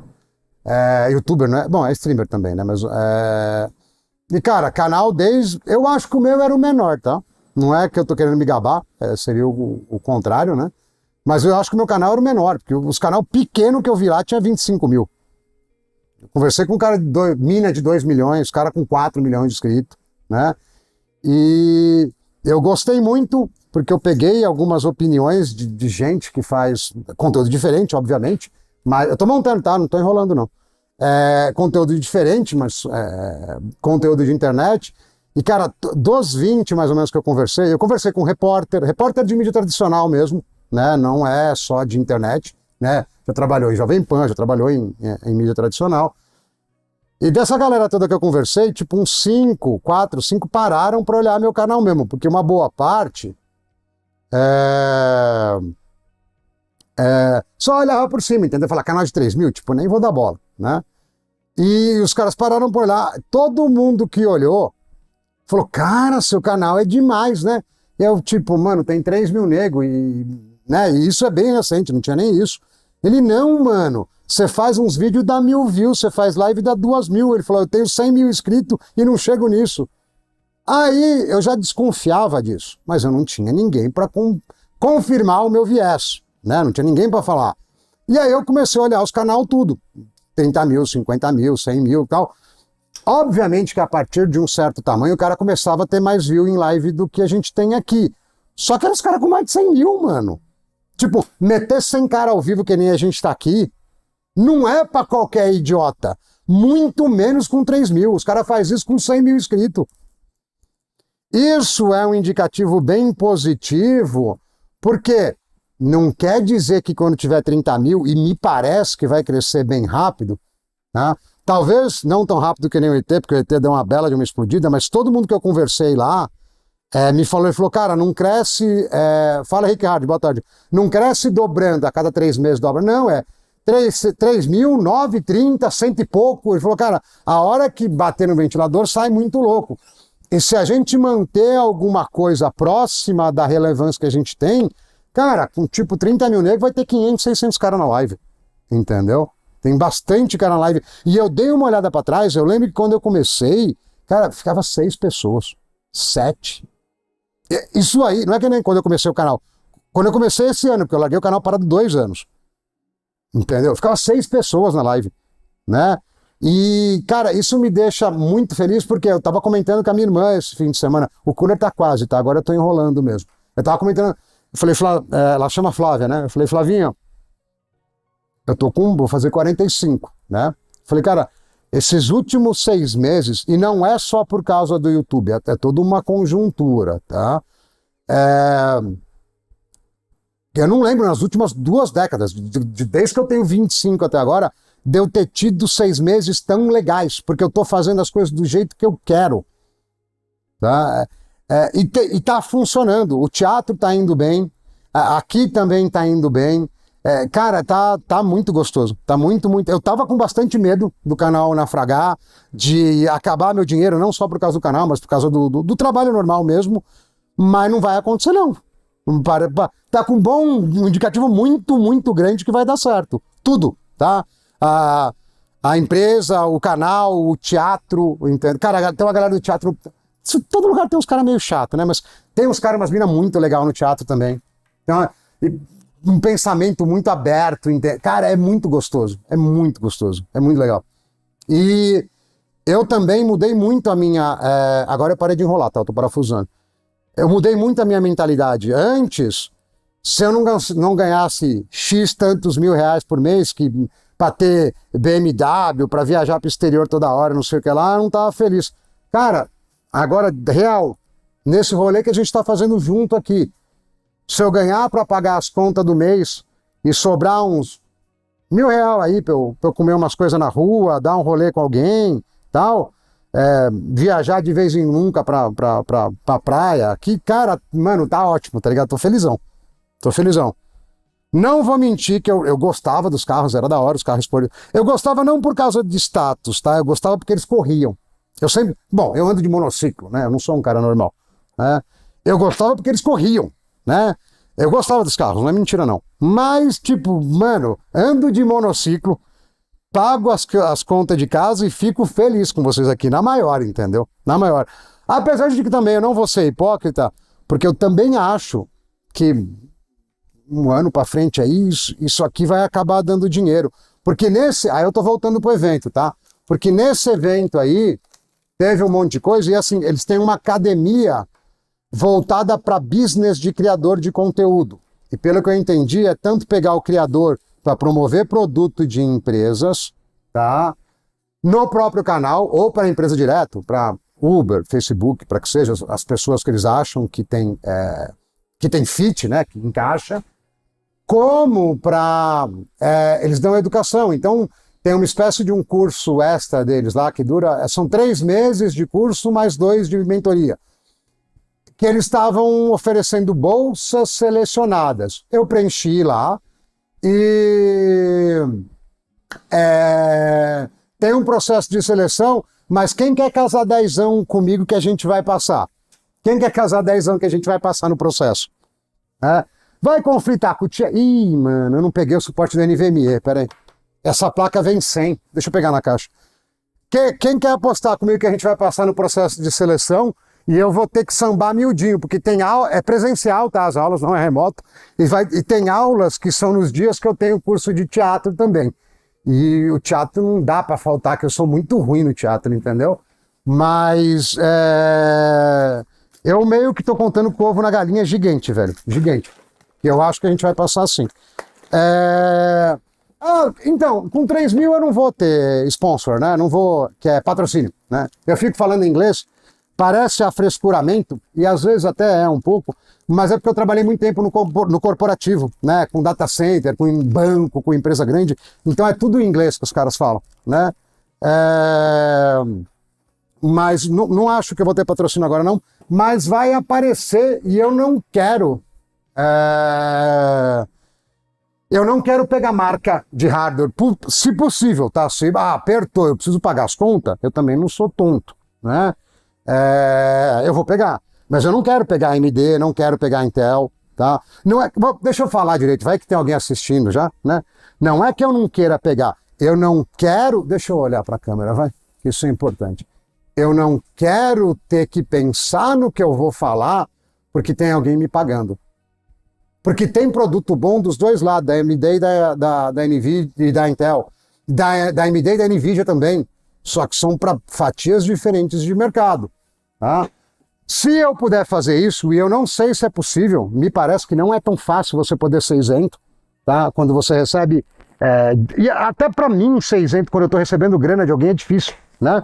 YouTuber, né? Bom, é streamer também, né? Mas, e, cara, canal desde... Eu acho que o meu era o menor, tá? Não é que eu tô querendo me gabar, seria o contrário, né? Mas eu acho que o meu canal era o menor, porque os canal pequeno que eu vi lá tinha 25 mil. Eu conversei com um cara mina de 2 milhões, cara com 4 milhões de inscritos, né? E eu gostei muito, porque eu peguei algumas opiniões de gente que faz conteúdo diferente, obviamente, mas eu tô montando, tá? Não tô enrolando, não. Conteúdo diferente, mas conteúdo de internet. E, cara, dos 20 mais ou menos que eu conversei com repórter de mídia tradicional mesmo, né? Não é só de internet, né? Já trabalhou em Jovem Pan, já trabalhou em mídia tradicional. E dessa galera toda que eu conversei, tipo uns 4, 5 pararam para olhar meu canal mesmo, porque uma boa parte só olhava por cima, entendeu? Falar canal de 3 mil, tipo, nem vou dar bola, né? E os caras pararam por olhar, todo mundo que olhou falou, cara, seu canal é demais, né? E eu, tipo, mano, tem 3 mil nego e isso é bem recente, não tinha nem isso. Ele, não, mano, você faz uns vídeos e dá 1.000 views, você faz live e dá 2.000. Ele falou, eu tenho 100 mil inscritos e não chego nisso. Aí eu já desconfiava disso, mas eu não tinha ninguém para confirmar o meu viés, né? Não tinha ninguém para falar. E aí eu comecei a olhar os canais tudo, 30 mil, 50 mil, 100 mil e tal. Obviamente que a partir de um certo tamanho o cara começava a ter mais view em live do que a gente tem aqui. Só que eram os caras com mais de 100 mil, mano. Tipo, meter 100 cara ao vivo que nem a gente tá aqui, não é para qualquer idiota. Muito menos com 3 mil. Os caras fazem isso com 100 mil inscritos. Isso é um indicativo bem positivo, porque não quer dizer que quando tiver 30 mil, e me parece que vai crescer bem rápido, né? Talvez não tão rápido que nem o ET, porque o ET deu uma bela de uma explodida, mas todo mundo que eu conversei lá me falou, ele falou, cara, não cresce, fala Ricardo, boa tarde, não cresce dobrando, a cada 3 meses dobra, não, 3 mil, 9, 30, 100 e pouco. Ele falou, cara, a hora que bater no ventilador sai muito louco. E se a gente manter alguma coisa próxima da relevância que a gente tem, cara, com tipo 30 mil negros vai ter 500, 600 caras na live, entendeu? Tem bastante cara na live. E eu dei uma olhada para trás, eu lembro que quando eu comecei, cara, ficava 6 pessoas, 7. Isso aí, não é que nem quando eu comecei o canal. Quando eu comecei esse ano, porque eu larguei o canal parado 2 anos, entendeu? Ficava 6 pessoas na live, né? E, cara, isso me deixa muito feliz porque eu tava comentando com a minha irmã esse fim de semana. O cooler tá quase, tá? Agora eu tô enrolando mesmo. Eu tava comentando, eu falei, ela chama Flávia, né? Eu falei, Flavinha, vou fazer 45, né? Eu falei, cara, esses últimos 6 meses, e não é só por causa do YouTube, é toda uma conjuntura, tá? Eu não lembro, nas últimas 2 décadas, desde que eu tenho 25 até agora, de eu ter tido 6 meses tão legais, porque eu tô fazendo as coisas do jeito que eu quero, tá? E tá funcionando, o teatro tá indo bem, aqui também tá indo bem, cara, tá muito gostoso, tá muito, eu tava com bastante medo do canal naufragar, de acabar meu dinheiro, não só por causa do canal, mas por causa do trabalho normal mesmo, mas não vai acontecer não, tá com um indicativo muito, muito grande que vai dar certo, tudo, tá? A empresa, o canal, o teatro, entende? Cara, tem uma galera do teatro, todo lugar tem uns caras meio chato, né? Mas tem uns caras, umas minas muito legal no teatro também. Então, um pensamento muito aberto, entende? Cara, é muito gostoso, é muito legal. E eu também mudei muito a minha, agora eu parei de enrolar, tá? Eu tô parafusando. Eu mudei muito a minha mentalidade. Antes, se eu não ganhasse X tantos mil reais por mês, para ter BMW, para viajar para o exterior toda hora, não sei o que lá, eu não tava feliz. Cara, agora, real, nesse rolê que a gente está fazendo junto aqui, se eu ganhar para pagar as contas do mês e sobrar uns R$ 1.000 aí para eu comer umas coisas na rua, dar um rolê com alguém, tal, viajar de vez em nunca pra praia, aqui, cara, mano, tá ótimo, tá ligado? Tô felizão. Não vou mentir que eu gostava dos carros, era da hora os carros esportivos. Eu gostava não por causa de status, tá? Eu gostava porque eles corriam. Eu ando de monociclo, né? Eu não sou um cara normal, né? Eu gostava porque eles corriam, né? Eu gostava dos carros, não é mentira não. Mas, tipo, mano, ando de monociclo, pago as contas de casa e fico feliz com vocês aqui, na maior, entendeu? Na maior. Apesar de que também eu não vou ser hipócrita, porque eu também acho que um ano para frente aí, isso aqui vai acabar dando dinheiro. Porque aí eu tô voltando pro evento, tá? Porque nesse evento aí, teve um monte de coisa, e assim, eles têm uma academia voltada para business de criador de conteúdo. E pelo que eu entendi, é tanto pegar o criador para promover produto de empresas, tá? No próprio canal, ou para a empresa direto, para Uber, Facebook, para que sejam as pessoas que eles acham que tem fit, né? Que encaixa. Como para... eles dão educação, então tem uma espécie de um curso extra deles lá, que são 3 meses de curso, mais 2 de mentoria, que eles estavam oferecendo bolsas selecionadas. Eu preenchi lá, e tem um processo de seleção, mas quem quer casar 10 comigo que a gente vai passar? Quem quer casar 10 que a gente vai passar no processo? Vai conflitar com o tia... Ih, mano, eu não peguei o suporte do NVMe, peraí. Essa placa vem sem. Deixa eu pegar na caixa. Quem quer apostar comigo que a gente vai passar no processo de seleção e eu vou ter que sambar miudinho, porque tem aula, é presencial, tá? As aulas não é remoto, e tem aulas que são nos dias que eu tenho curso de teatro também. E o teatro não dá pra faltar, que eu sou muito ruim no teatro, entendeu? Mas eu meio que tô contando com o ovo na galinha gigante, velho. Gigante. E eu acho que a gente vai passar assim. Então, com 3 mil eu não vou ter sponsor, né? Não vou, que é patrocínio, né? Eu fico falando em inglês, parece afrescuramento, e às vezes até é um pouco, mas é porque eu trabalhei muito tempo no corporativo, né? Com data center, com banco, com empresa grande, então é tudo em inglês que os caras falam, né? Mas não acho que eu vou ter patrocínio agora, não. Mas vai aparecer e eu não quero. Eu não quero pegar marca de hardware, se possível, tá? Se apertou, eu preciso pagar as contas, eu também não sou tonto, né? Eu vou pegar, mas eu não quero pegar AMD, não quero pegar Intel, tá? Não é, deixa eu falar direito, vai que tem alguém assistindo já, né? Não é que eu não queira pegar, eu não quero, deixa eu olhar para a câmera, vai, isso é importante. Eu não quero ter que pensar no que eu vou falar porque tem alguém me pagando. Porque tem produto bom dos dois lados, da AMD e da NVIDIA e da Intel. Da AMD e da NVIDIA também. Só que são para fatias diferentes de mercado. Tá? Se eu puder fazer isso, e eu não sei se é possível, me parece que não é tão fácil você poder ser isento, tá? Quando você recebe... e até para mim ser isento quando eu estou recebendo grana de alguém é difícil, né?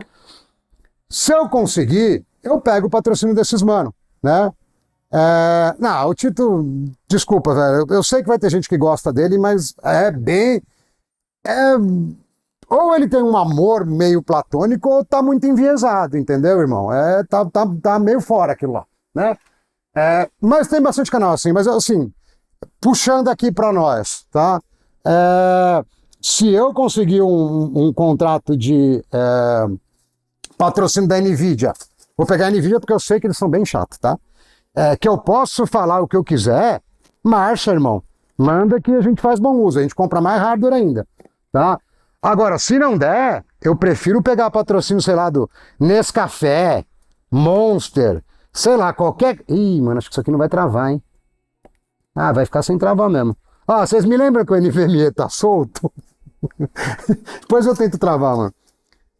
Se eu conseguir, eu pego o patrocínio desses mano, né? Não, o Tito, desculpa, velho, eu sei que vai ter gente que gosta dele, mas ou ele tem um amor meio platônico ou tá muito enviesado, entendeu, irmão? Tá meio fora aquilo lá, né? Mas tem bastante canal assim, mas assim, puxando aqui para nós, tá? Se eu conseguir um contrato de patrocínio da NVIDIA, vou pegar a NVIDIA porque eu sei que eles são bem chatos, tá? Que eu posso falar o que eu quiser, marcha, irmão. Manda que a gente faz bom uso, a gente compra mais hardware ainda, tá? Agora, se não der, eu prefiro pegar patrocínio, sei lá, do Nescafé, Monster, sei lá, qualquer... Ih, mano, acho que isso aqui não vai travar, hein? Vai ficar sem travar mesmo. Vocês me lembram que o NVMe tá solto? Depois eu tento travar, mano.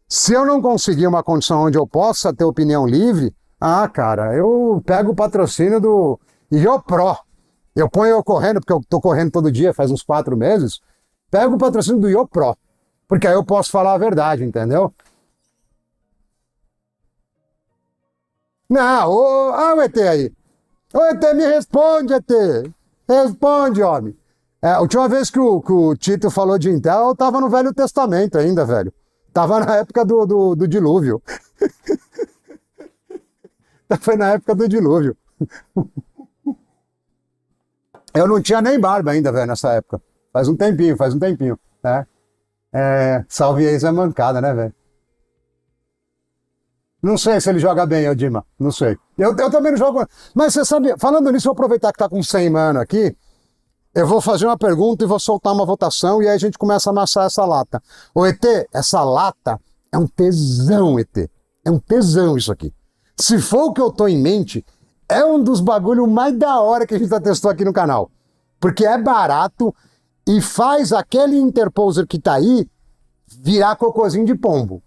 Se eu não conseguir uma condição onde eu possa ter opinião livre, cara, eu pego o patrocínio do IoPro. Eu ponho eu correndo, porque eu tô correndo todo dia, faz uns 4 meses. Pego o patrocínio do IoPro. Porque aí eu posso falar a verdade, entendeu? Não, o ET aí. Ô ET, me responde, ET. Responde, homem. A última vez que o Tito falou de Intel, eu tava no Velho Testamento ainda, velho. Tava na época do dilúvio. Foi na época do dilúvio. Eu não tinha nem barba ainda, velho, nessa época. Faz um tempinho, né? Salve aí, Zé Mancada, né, velho? Não sei se ele joga bem, ô Dima. Não sei. Eu também não jogo. Mas você sabe, falando nisso, eu vou aproveitar que tá com 100 mano aqui. Eu vou fazer uma pergunta e vou soltar uma votação e aí a gente começa a amassar essa lata. Ô ET, essa lata é um tesão, ET. É um tesão isso aqui. Se for o que eu tô em mente, é um dos bagulhos mais da hora que a gente já testou aqui no canal. Porque é barato e faz aquele interposer que tá aí virar cocôzinho de pombo.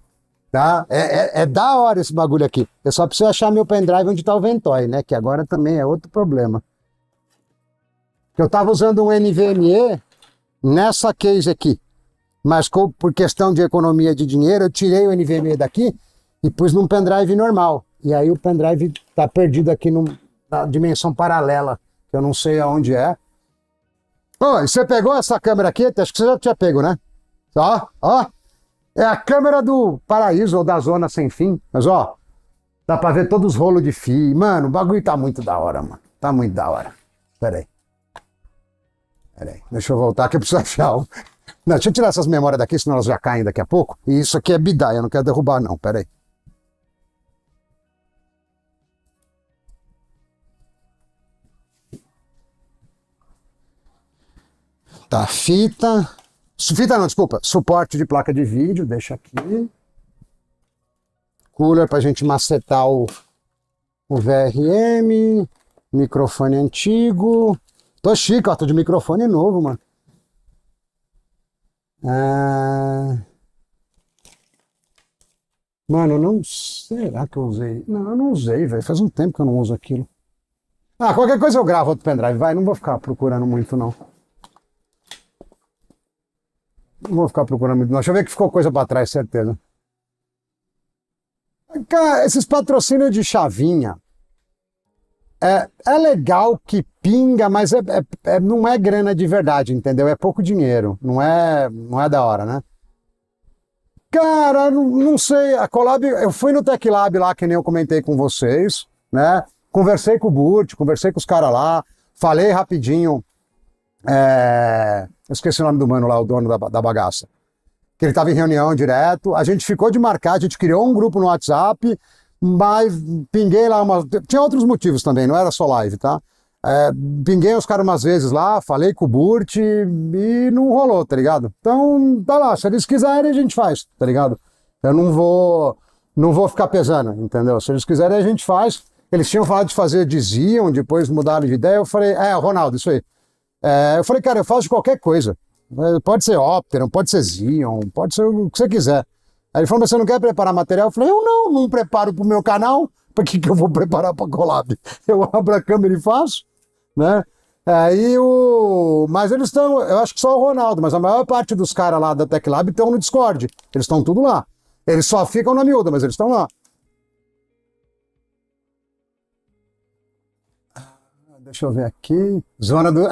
Tá? É da hora esse bagulho aqui. Eu só preciso achar meu pendrive onde tá o Ventoy, né? Que agora também é outro problema. Eu tava usando um NVMe nessa case aqui. Mas por questão de economia de dinheiro, eu tirei o NVMe daqui e pus num pendrive normal. E aí o pendrive tá perdido aqui na dimensão paralela, que eu não sei aonde é. E você pegou essa câmera aqui? Acho que você já tinha pego, né? Ó. É a câmera do paraíso ou da zona sem fim. Mas ó, dá pra ver todos os rolos de fio. Mano, o bagulho tá muito da hora, mano. Tá muito da hora. Pera aí. Deixa eu voltar que eu preciso achar um. Não, deixa eu tirar essas memórias daqui, senão elas já caem daqui a pouco. E isso aqui é bidaia, eu não quero derrubar não, pera aí. Tá, fita. Fita não, desculpa. Suporte de placa de vídeo, deixa aqui. Cooler pra gente macetar o VRM. Microfone antigo. Tô chique, ó, tô de microfone novo, mano. Mano, não. Será que eu usei? Não, eu não usei, velho. Faz um tempo que eu não uso aquilo. Ah, qualquer coisa eu gravo outro pendrive, vai. Não vou ficar procurando muito, não. Não vou ficar procurando muito, não. Deixa eu ver que ficou coisa pra trás, certeza. Cara, esses patrocínios de chavinha. É legal que pinga, mas não é grana de verdade, entendeu? É pouco dinheiro. Não é da hora, né? Cara, não sei. A Collab, eu fui no Tech Lab lá, que nem eu comentei com vocês, né? Conversei com o Burt, conversei com os caras lá, falei rapidinho. Eu esqueci o nome do mano lá, o dono da bagaça. Que ele estava em reunião direto. A gente ficou de marcar, a gente criou um grupo no WhatsApp, mas pinguei lá tinha outros motivos também, não era só live, tá? Pinguei os caras umas vezes lá, falei com o Burt e não rolou, tá ligado? Então, tá lá, se eles quiserem a gente faz, tá ligado? Eu não vou ficar pesando, entendeu? Se eles quiserem a gente faz. Eles tinham falado de fazer, diziam, depois mudaram de ideia, eu falei, Ronaldo, isso aí. Eu falei, cara, eu faço de qualquer coisa. Pode ser Opteron, pode ser Xeon, pode ser o que você quiser. Aí ele falou, mas você não quer preparar material? Eu falei, eu não preparo pro meu canal, para que eu vou preparar para Collab? Eu abro a câmera e faço, né? Mas eles estão, eu acho que só o Ronaldo, mas a maior parte dos caras lá da Tech Lab estão no Discord. Eles estão tudo lá. Eles só ficam na miúda, mas eles estão lá. Deixa eu ver aqui. Zona do...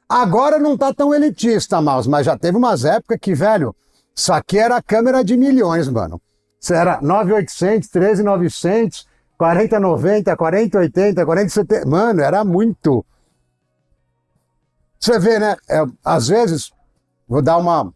Agora não tá tão elitista, Maus, mas já teve umas épocas que, velho, isso aqui era câmera de milhões, mano. Isso era 9800, 13900, 4090, 4080, 4070. Mano, era muito. Você vê, né? Às vezes, vou dar uma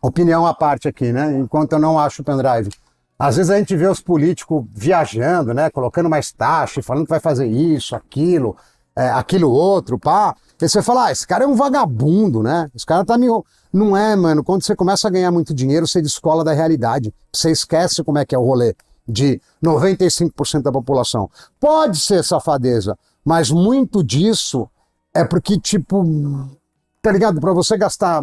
opinião à parte aqui, né? Enquanto eu não acho o pendrive. Às vezes a gente vê os políticos viajando, né? Colocando mais taxa, falando que vai fazer isso, aquilo, aquilo outro, pá. E você fala, esse cara é um vagabundo, né? Esse cara tá meio... Não é, mano. Quando você começa a ganhar muito dinheiro, você descola da realidade. Você esquece como é que é o rolê de 95% da população. Pode ser safadeza, mas muito disso é porque, tipo, tá ligado? Pra você gastar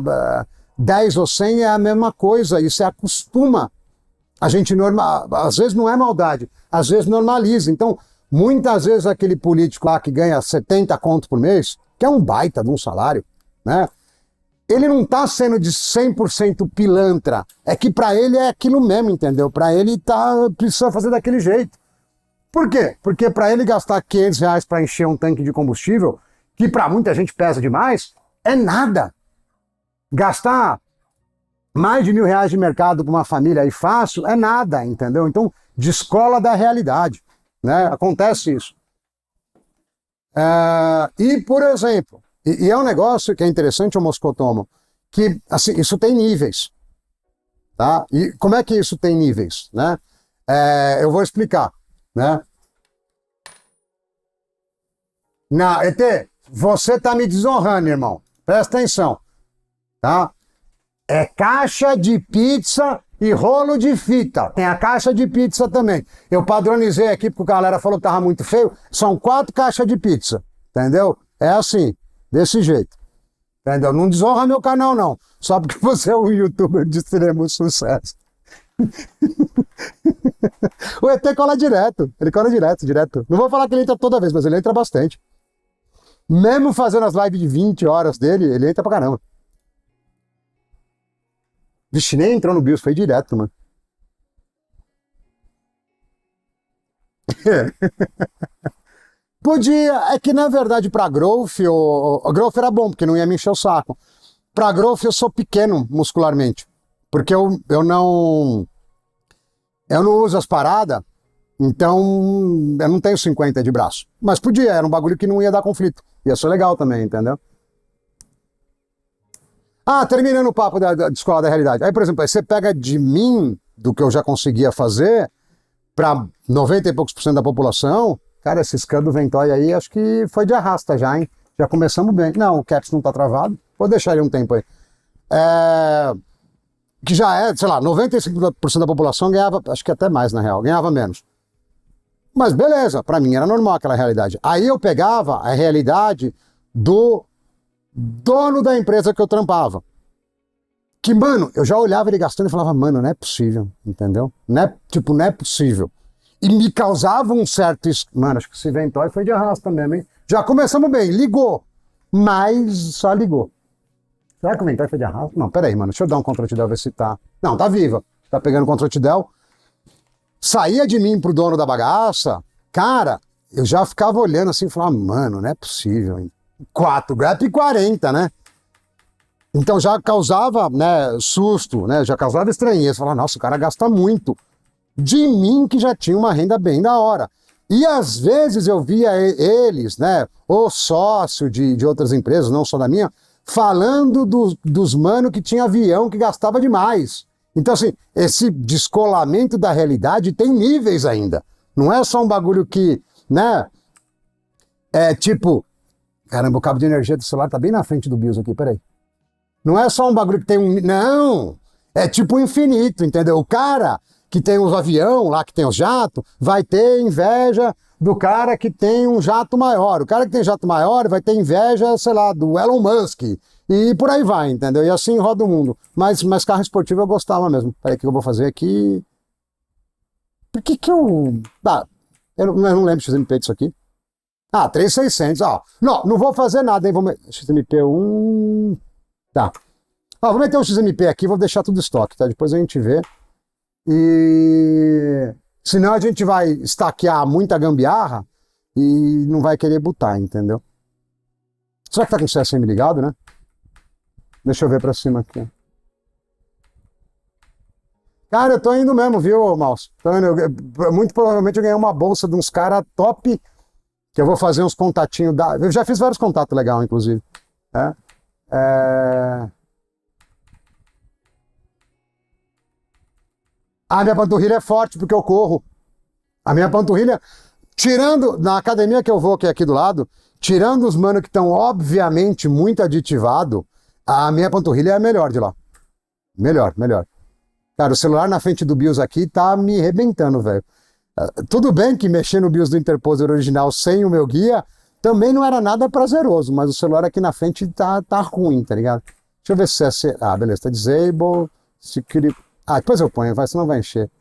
10 ou 100 é a mesma coisa e você acostuma. A gente às vezes não é maldade, às vezes normaliza. Então, muitas vezes aquele político lá que ganha 70 conto por mês, que é um baita de um salário, né? Ele não tá sendo de 100% pilantra. É que pra ele é aquilo mesmo, entendeu? Pra ele precisa fazer daquele jeito. Por quê? Porque pra ele gastar R$ 500 pra encher um tanque de combustível, que pra muita gente pesa demais, é nada. Gastar mais de R$ 1.000 de mercado para uma família aí fácil é nada, entendeu? Então, descola da realidade, né? Acontece isso. E, por exemplo, e é um negócio que é interessante, o Moscotomo, que, assim, isso tem níveis, tá? E como é que isso tem níveis, né? Eu vou explicar, né? Não, ET, você tá me desonrando, irmão. Presta atenção, tá? É caixa de pizza e rolo de fita. Tem a caixa de pizza também. Eu padronizei aqui porque a galera falou que tava muito feio. São 4 caixas de pizza, entendeu? É assim, desse jeito. Entendeu? Não desonra meu canal, não. Só porque você é um youtuber de extremo sucesso. O ET cola direto. Ele cola direto. Não vou falar que ele entra toda vez, mas ele entra bastante. Mesmo fazendo as lives de 20 horas dele, ele entra pra caramba. Vixe, nem entrou no BIOS, foi direto, mano. Podia, é que na verdade pra Growth, o Growth era bom, porque não ia me encher o saco. Pra Growth eu sou pequeno muscularmente, porque eu não uso as paradas, então eu não tenho 50 de braço. Mas podia, era um bagulho que não ia dar conflito. Ia ser legal também, entendeu? Terminando o papo da escola da realidade. Aí, por exemplo, aí você pega de mim, do que eu já conseguia fazer, para 90 e poucos por cento da população, cara, esse scan do Ventoy aí, acho que foi de arrasta já, hein? Já começamos bem. Não, o Caps não tá travado, Vou deixar ele um tempo aí. É, que já é, sei lá, 95% da população ganhava, acho que até mais na real, ganhava menos. Mas beleza, pra mim era normal aquela realidade. Aí eu pegava a realidade do dono da empresa que eu trampava. Que, mano, eu já olhava ele gastando e falava, mano, não é possível, entendeu? Não é, tipo, não é possível. E me causava um certo... Mano, acho que esse Ventói foi de arrasta mesmo, hein? Já começamos bem, ligou. Mas só ligou. Será que o Ventói foi de arrasta? Não, peraí, mano, deixa eu dar um Ctrl Del ver se tá... Não, tá viva. Tá pegando Ctrl Del. Saía de mim pro dono da bagaça, cara, eu já ficava olhando assim e falava, mano, não é possível, hein? 4 grep e 40, né? Então já causava, né, susto, né? Já causava estranheza. Falava, nossa, o cara gasta muito. De mim que já tinha uma renda bem da hora. E às vezes eu via eles, né, o sócio de outras empresas, não só da minha, falando dos mano que tinha avião que gastava demais. Então assim, esse descolamento da realidade tem níveis ainda. Não é só um bagulho que, né, é tipo... Caramba, o cabo de energia do celular tá bem na frente do BIOS aqui, peraí. Não é só um bagulho que tem um... Não! É tipo infinito, entendeu? O cara que tem os avião lá, que tem os jatos, vai ter inveja do cara que tem um jato maior. O cara que tem jato maior vai ter inveja, sei lá, do Elon Musk. E por aí vai, entendeu? E assim roda o mundo. Mas carro esportivo eu gostava mesmo. Peraí, o que eu vou fazer aqui? Por que que eu... Ah, eu não lembro o XMP disso aqui. Ah, 3.600, ó. Não vou fazer nada, hein? XMP1... Tá. Ó, vou meter um XMP aqui, vou deixar tudo estoque, tá? Depois a gente vê. E... Senão a gente vai estaquear muita gambiarra e não vai querer botar, entendeu? Será que tá com o CSM ligado, né? Deixa eu ver pra cima aqui. Cara, eu tô indo mesmo, viu, Maus? Muito provavelmente eu ganhei uma bolsa de uns caras top, que eu vou fazer uns contatinhos da... Eu já fiz vários contatos legais, inclusive. A minha panturrilha é forte porque eu corro. A minha panturrilha, tirando, na academia que eu vou, que é aqui do lado, tirando os mano que estão obviamente muito aditivados, a minha panturrilha é a melhor de lá. Melhor. Cara, o celular na frente do BIOS aqui tá me arrebentando, velho. Tudo bem que mexer no BIOS do Interposer original sem o meu guia também não era nada prazeroso, mas o celular aqui na frente tá ruim, tá ligado? Deixa eu ver se é... Ah, beleza, tá disable, security... Ah, depois eu ponho, senão vai encher.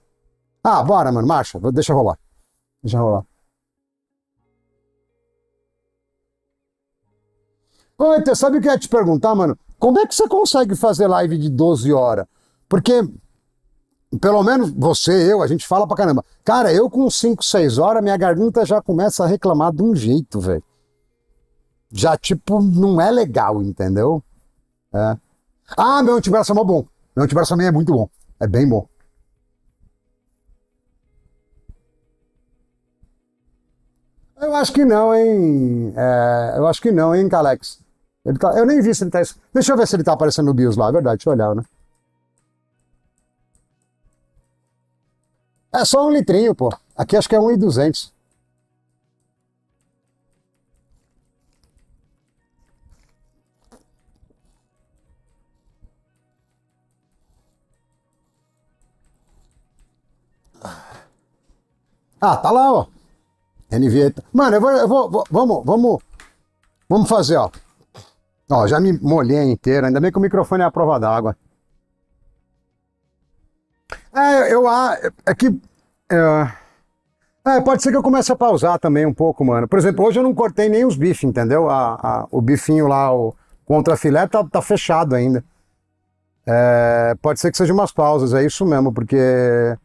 Ah, bora, mano, marcha, deixa rolar. Ô, Eter, sabe o que eu ia te perguntar, mano? Como é que você consegue fazer live de 12 horas? Porque, pelo menos você, a gente fala pra caramba. Cara, eu com 5, 6 horas, minha garganta já começa a reclamar de um jeito, velho. Já, tipo, não é legal, entendeu? Ah, meu antibraço é mó bom. Meu antibraço também é muito bom. É bem bom. Eu acho que não, hein? Eu acho que não, hein, Calex? Eu nem vi se ele tá... Deixa eu ver se ele tá aparecendo no BIOS lá, é verdade, deixa eu olhar, né? É só 1 litrinho, pô. Aqui acho que é 1.200. Ah, tá lá, ó. NV. Mano, vamos fazer, ó. Ó, já me molhei inteiro, ainda bem que o microfone é a prova d'água. É que... pode ser que eu comece a pausar também um pouco, mano. Por exemplo, hoje eu não cortei nem os bifes, entendeu? O bifinho lá, o contrafilé, tá fechado ainda. Pode ser que seja umas pausas, é isso mesmo, porque...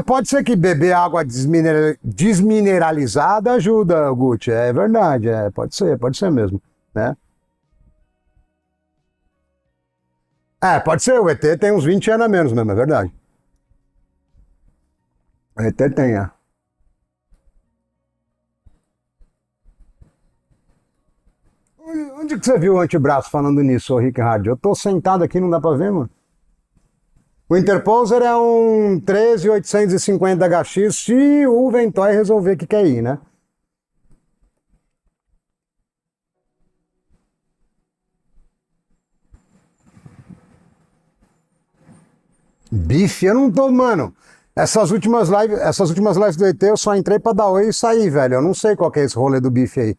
pode ser que beber água desmineralizada ajuda, Gucci. É verdade, pode ser mesmo, né? Pode ser, o ET tem uns 20 anos a menos mesmo, é verdade. O ET tem, Onde que você viu o antebraço falando nisso, Rick Hard? Eu tô sentado aqui, não dá pra ver, mano. O Interposer é um 13850HX se o Ventoy resolver que quer ir, né? Bife, eu não tô, mano. Essas últimas lives do ET eu só entrei pra dar oi e sair, velho. Eu não sei qual que é esse rolê do bife aí.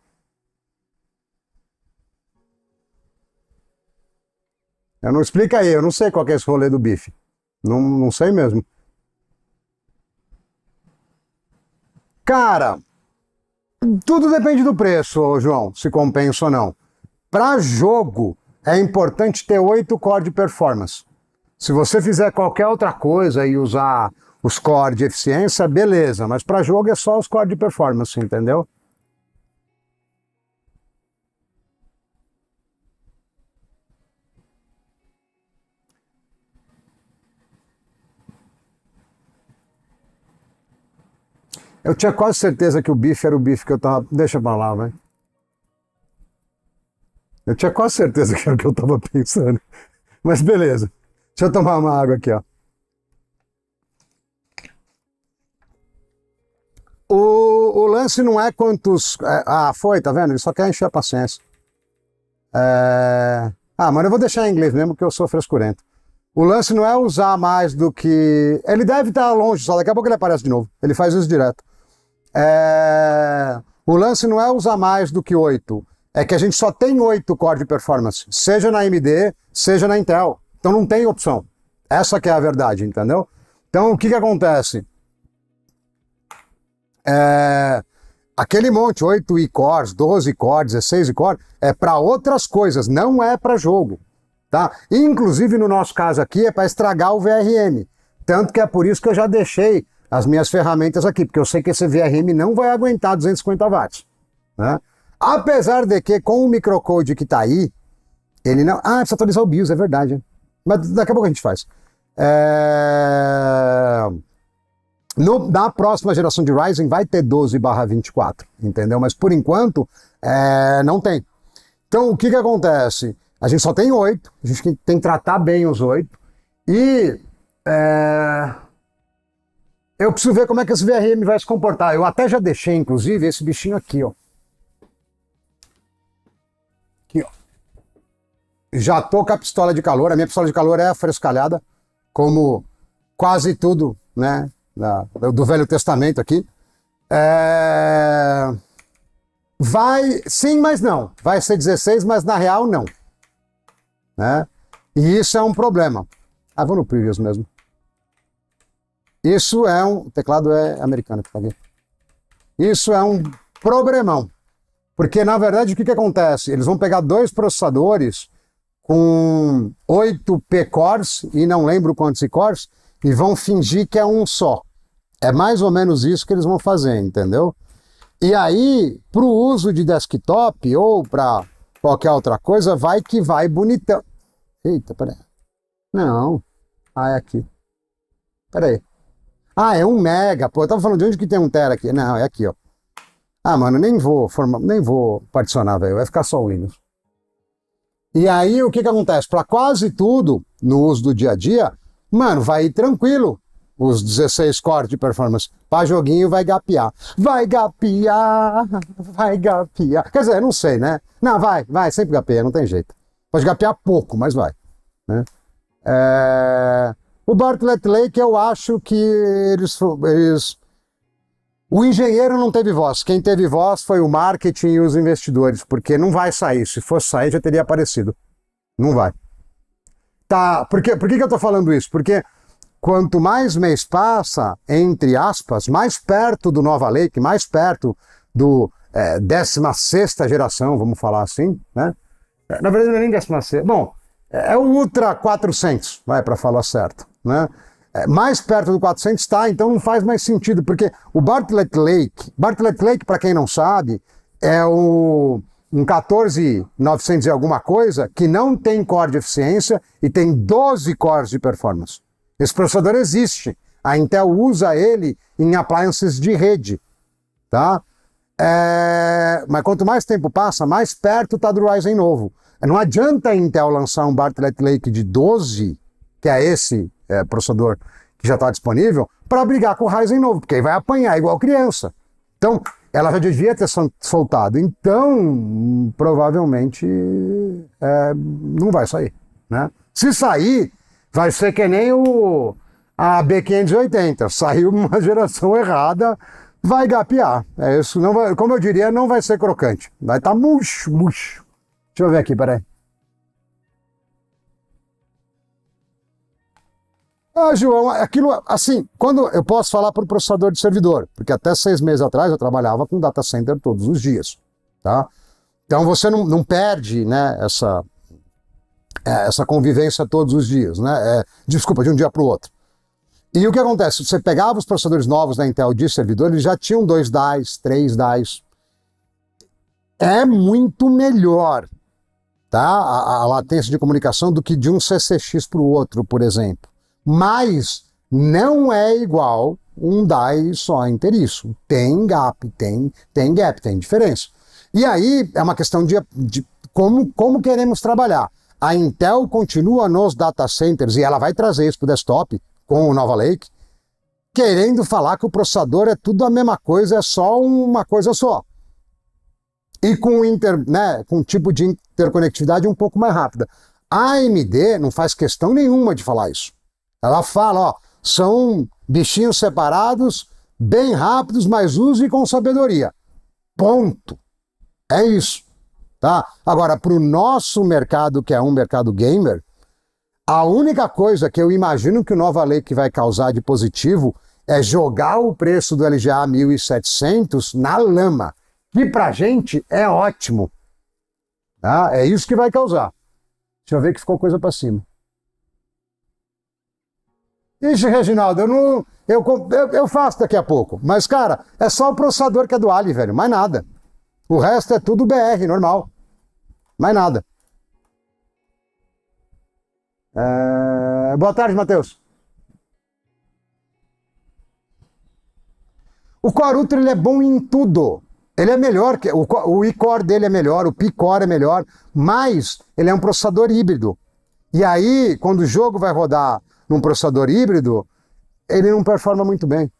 Eu não explica aí, eu não sei qual que é esse rolê do bife. Não, não sei mesmo. Cara, tudo depende do preço, ô João, se compensa ou não. Para jogo, é importante ter 8 core de performance. Se você fizer qualquer outra coisa e usar os core de eficiência, beleza, mas para jogo é só os core de performance, entendeu? Eu tinha quase certeza que o bife era o bife que eu tava. Deixa pra lá, vai. Eu tinha quase certeza que era o que eu tava pensando. Mas beleza. Deixa eu tomar uma água aqui, ó. O lance não é quantos. Foi, tá vendo? Ele só quer encher a paciência. Mano, eu vou deixar em inglês mesmo, porque eu sou frescurento. O lance não é usar mais do que. Ele deve estar longe, só daqui a pouco ele aparece de novo. Ele faz isso direto. O lance não é usar mais do que 8. É que a gente só tem 8 core de performance, seja na AMD, seja na Intel. Então não tem opção. Essa que é a verdade, entendeu? Então o que acontece? Aquele monte, 8 e-cores, 12 cores, 16 e-core, é para outras coisas, não é para jogo. Tá? Inclusive no nosso caso aqui é para estragar o VRM. Tanto que é por isso que eu já deixei as minhas ferramentas aqui, porque eu sei que esse VRM não vai aguentar 250 watts. Né? Apesar de que com o microcode que está aí, ele não... precisa atualizar o BIOS, é verdade. Mas daqui a pouco a gente faz. Na próxima geração de Ryzen vai ter 12/24, entendeu? Mas por enquanto não tem. Então o que acontece? A gente só tem 8, a gente tem que tratar bem os 8 e eu preciso ver como é que esse VRM vai se comportar. Eu até já deixei, inclusive, esse bichinho aqui, ó. Aqui, ó. Já tô com a pistola de calor, a minha pistola de calor é frescalhada, como quase tudo, né, do Velho Testamento aqui. Vai, sim, mas não. Vai ser 16, mas na real não. Né? E isso é um problema. Vou no Previous mesmo. Isso é um... O teclado é americano, que paguei. Isso é um problemão. Porque, na verdade, o que acontece? Eles vão pegar 2 processadores com 8 P-cores, e não lembro quantos I-cores, e vão fingir que é um só. É mais ou menos isso que eles vão fazer, entendeu? E aí, para o uso de desktop ou para qualquer outra coisa, vai que vai bonitão. Eita, peraí. Não. É aqui. Peraí. É 1 mega. Pô, eu tava falando de onde que tem 1 tera aqui. Não, é aqui, ó. Mano, nem vou particionar, velho. Vai ficar só o Windows. E aí, o que acontece? Para quase tudo, no uso do dia a dia, mano, vai ir tranquilo. Os 16 cores de performance. Para joguinho vai gapear. Vai gapear, vai gapear. Quer dizer, não sei, né? Não, vai, sempre gapeia, não tem jeito. Pode gapear pouco, mas vai. Né? O Bartlett Lake, eu acho que eles... O engenheiro não teve voz. Quem teve voz foi o marketing e os investidores, porque não vai sair. Se fosse sair, já teria aparecido. Não vai. Tá, por que eu tô falando isso? Porque quanto mais mês passa, entre aspas, mais perto do Nova Lake, mais perto do 16ª geração, vamos falar assim, né? Na verdade não é nem 16ª. Bom, é o Ultra 400, vai, para falar certo, né? Mais perto do 400 está, então não faz mais sentido, porque o Bartlett Lake, para quem não sabe, é um 14900 e alguma coisa que não tem core de eficiência e tem 12 cores de performance. Esse processador existe, a Intel usa ele em appliances de rede, tá? Mas quanto mais tempo passa, mais perto está do Ryzen novo. Não adianta a Intel lançar um Bartlett Lake de 12, que é esse processador que já está disponível, para brigar com o Ryzen novo, porque aí vai apanhar igual criança. Então, ela já devia ter soltado. Então, provavelmente, não vai sair. Né? Se sair, Vai ser que nem a B580, saiu uma geração errada, vai gapear. É isso, não vai, como eu diria, não vai ser crocante. Vai estar murcho, murcho. Deixa eu ver aqui, peraí. Ah, João, aquilo, assim, quando eu posso falar para o processador de servidor, porque até 6 meses atrás eu trabalhava com data center todos os dias, tá? Então você não perde, né, essa convivência todos os dias, né? Desculpa, de um dia para o outro. E o que acontece? Você pegava os processadores novos da Intel de servidor, eles já tinham 2 dies, 3 dies. É muito melhor, tá? A latência de comunicação do que de um CCX para o outro, por exemplo. Mas não é igual um die só inteiriço. Tem gap, tem diferença. E aí é uma questão de como queremos trabalhar. A Intel continua nos data centers, e ela vai trazer isso para o desktop com o Nova Lake, querendo falar que o processador é tudo a mesma coisa, é só uma coisa só. E com um tipo de interconectividade um pouco mais rápida. A AMD não faz questão nenhuma de falar isso. Ela fala, ó, são bichinhos separados, bem rápidos, mas use com sabedoria. Ponto. É isso. Tá? Agora, para o nosso mercado, que é um mercado gamer, a única coisa que eu imagino que o Nova Lake vai causar de positivo é jogar o preço do LGA 1700 na lama, que pra gente é ótimo. Tá? É isso que vai causar. Deixa eu ver que ficou coisa para cima. Ixi, Reginaldo, eu faço daqui a pouco. Mas, cara, é só o processador que é do Ali, velho. Mais nada. O resto é tudo BR, normal. Mais nada. Boa tarde, Matheus. O Core Ultra ele é bom em tudo. Ele é melhor, o iCore dele é melhor, o P-Core é melhor, mas ele é um processador híbrido. E aí, quando o jogo vai rodar num processador híbrido, ele não performa muito bem.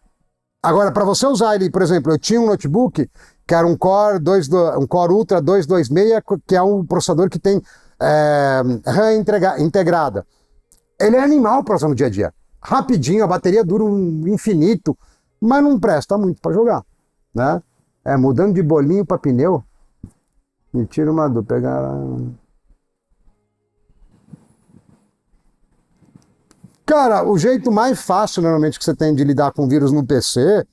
Agora, para você usar ele, por exemplo, eu tinha um notebook que era um Core Ultra 226, que é um processador que tem RAM integrada. Ele é animal para usar no dia a dia. Rapidinho, a bateria dura um infinito, mas não presta muito para jogar, né? Mudando de bolinho para pneu, me tira uma dúvida, pegar... Cara, o jeito mais fácil, normalmente, que você tem de lidar com vírus no PC,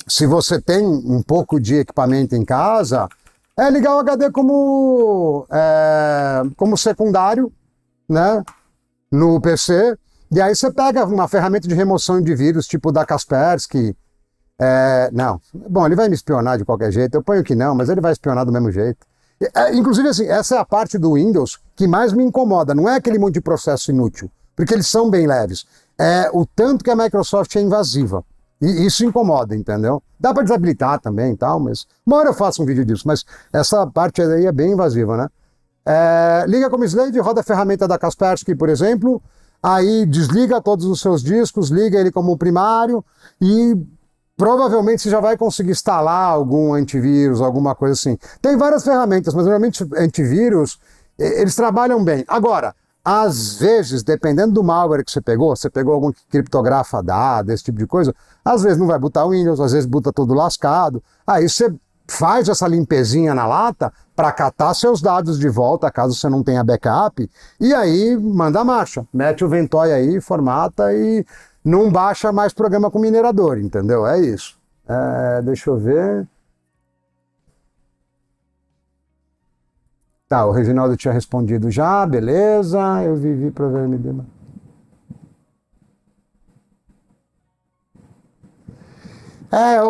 se você tem um pouco de equipamento em casa, é ligar o HD como secundário, né, no PC, e aí você pega uma ferramenta de remoção de vírus, tipo da Kaspersky. Não, bom, ele vai me espionar de qualquer jeito, eu ponho que não, mas ele vai espionar do mesmo jeito. Inclusive, assim, essa é a parte do Windows que mais me incomoda, não é aquele monte de processo inútil, porque eles são bem leves. É o tanto que a Microsoft é invasiva. E isso incomoda, entendeu? Dá para desabilitar também e tal, mas... Uma hora eu faço um vídeo disso, mas essa parte aí é bem invasiva, né? Liga como slave, roda a ferramenta da Kaspersky, por exemplo, aí desliga todos os seus discos, liga ele como primário e provavelmente você já vai conseguir instalar algum antivírus, alguma coisa assim. Tem várias ferramentas, mas normalmente antivírus, eles trabalham bem. Agora, às vezes, dependendo do malware que você pegou algum que criptografa dados, esse tipo de coisa, às vezes não vai botar o Windows, às vezes bota tudo lascado. Aí você faz essa limpezinha na lata para catar seus dados de volta, caso você não tenha backup, e aí manda a marcha, mete o Ventoy aí, formata e não baixa mais programa com minerador, entendeu? É isso. Deixa eu ver... Tá, o Reginaldo tinha respondido já, beleza, eu vivi para ver AMD.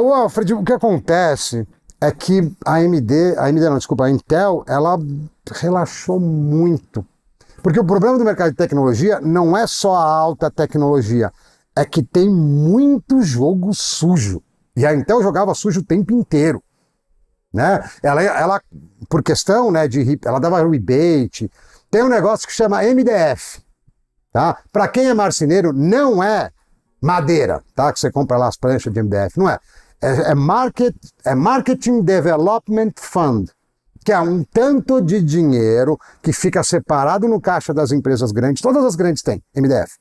O Alfred, o que acontece é que a Intel, ela relaxou muito. Porque o problema do mercado de tecnologia não é só a alta tecnologia, é que tem muito jogo sujo. E a Intel jogava sujo o tempo inteiro. Né? Ela, por questão, né, ela dava rebate, tem um negócio que chama MDF, tá? Para quem é marceneiro, não é madeira, tá? Que você compra lá as pranchas de MDF, não é. É Marketing Development Fund, que é um tanto de dinheiro que fica separado no caixa das empresas grandes, todas as grandes têm MDF,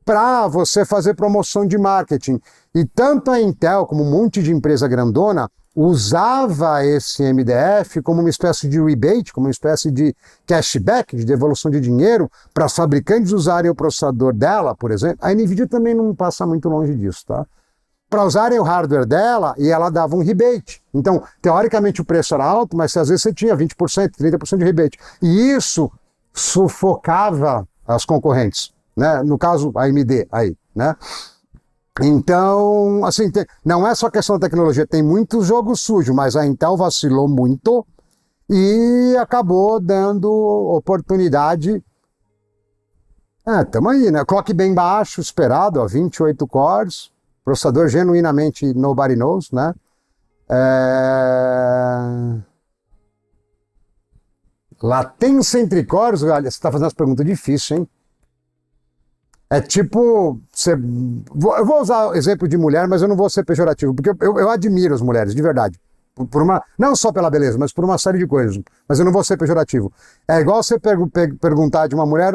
para você fazer promoção de marketing. E tanto a Intel como um monte de empresa grandona usava esse MDF como uma espécie de rebate, como uma espécie de cashback, de devolução de dinheiro, para os fabricantes usarem o processador dela, por exemplo. A NVIDIA também não passa muito longe disso, tá? Para usarem o hardware dela, e ela dava um rebate. Então, teoricamente o preço era alto, mas às vezes você tinha 20%, 30% de rebate. E isso sufocava as concorrentes, né? No caso, a AMD aí, né? Então, assim, não é só questão da tecnologia, tem muito jogo sujo, mas a Intel vacilou muito e acabou dando oportunidade. Tamo aí, né? Clock bem baixo, esperado, ó, 28 cores, processador genuinamente nobody knows, né? Latência entre cores, olha, você está fazendo as perguntas difíceis, hein? É tipo, eu vou usar o exemplo de mulher, mas eu não vou ser pejorativo, porque eu admiro as mulheres, de verdade. Não só pela beleza, mas por uma série de coisas. Mas eu não vou ser pejorativo. É igual você perguntar de uma mulher,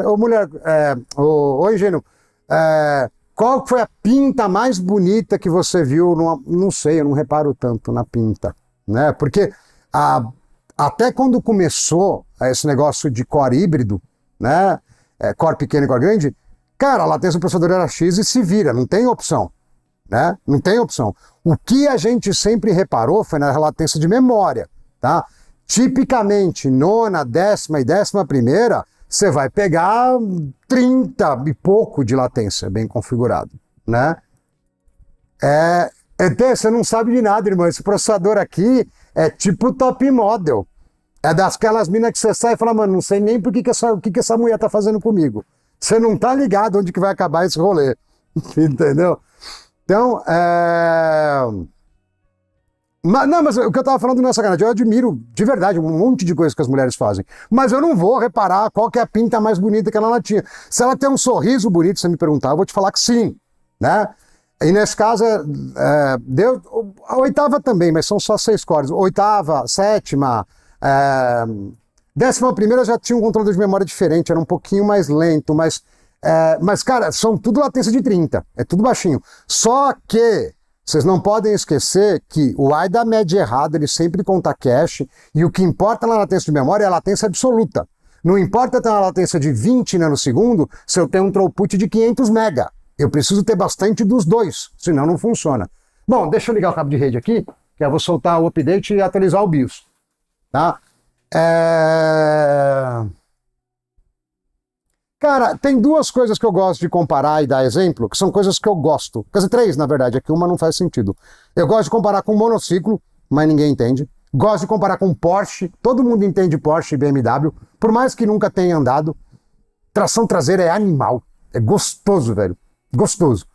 ô ingênuo, qual foi a pinta mais bonita que você viu? Não sei, eu não reparo tanto na pinta, né? Porque até quando começou esse negócio de core híbrido, né? Core pequeno e core grande, cara, a latência do processador era X e se vira, não tem opção, né? Não tem opção. O que a gente sempre reparou foi na latência de memória, tá? Tipicamente, nona, décima e 11ª, você vai pegar 30 e pouco de latência bem configurado, né? Você não sabe de nada, irmão. Esse processador aqui é tipo top model. É daquelas minas que você sai e fala, mano, não sei nem o que essa mulher tá fazendo comigo. Você não tá ligado onde que vai acabar esse rolê, entendeu? Então, mas o que eu tava falando não é sacanagem, eu admiro de verdade um monte de coisas que as mulheres fazem, mas eu não vou reparar qual que é a pinta mais bonita que ela tinha. Se ela tem um sorriso bonito, se você me perguntar, eu vou te falar que sim, né? E nesse caso, deu a 8ª também, mas são só 6 cores. 8ª, 7ª, 11ª já tinha um controle de memória diferente, era um pouquinho mais lento, mas cara, são tudo latência de 30, é tudo baixinho. Só que vocês não podem esquecer que o I da média errada, ele sempre conta cache, e o que importa na latência de memória é a latência absoluta. Não importa ter uma latência de 20 nanosegundos se eu tenho um throughput de 500 mega. Eu preciso ter bastante dos dois, senão não funciona. Bom, deixa eu ligar o cabo de rede aqui, que eu vou soltar o update e atualizar o BIOS. Tá? Cara, tem duas coisas que eu gosto de comparar e dar exemplo, que são coisas que eu gosto. Quer dizer, 3, na verdade, é que uma não faz sentido. Eu gosto de comparar com monociclo, mas ninguém entende. Gosto de comparar com Porsche, todo mundo entende Porsche e BMW, por mais que nunca tenha andado. Tração traseira é animal, é gostoso, velho, gostoso.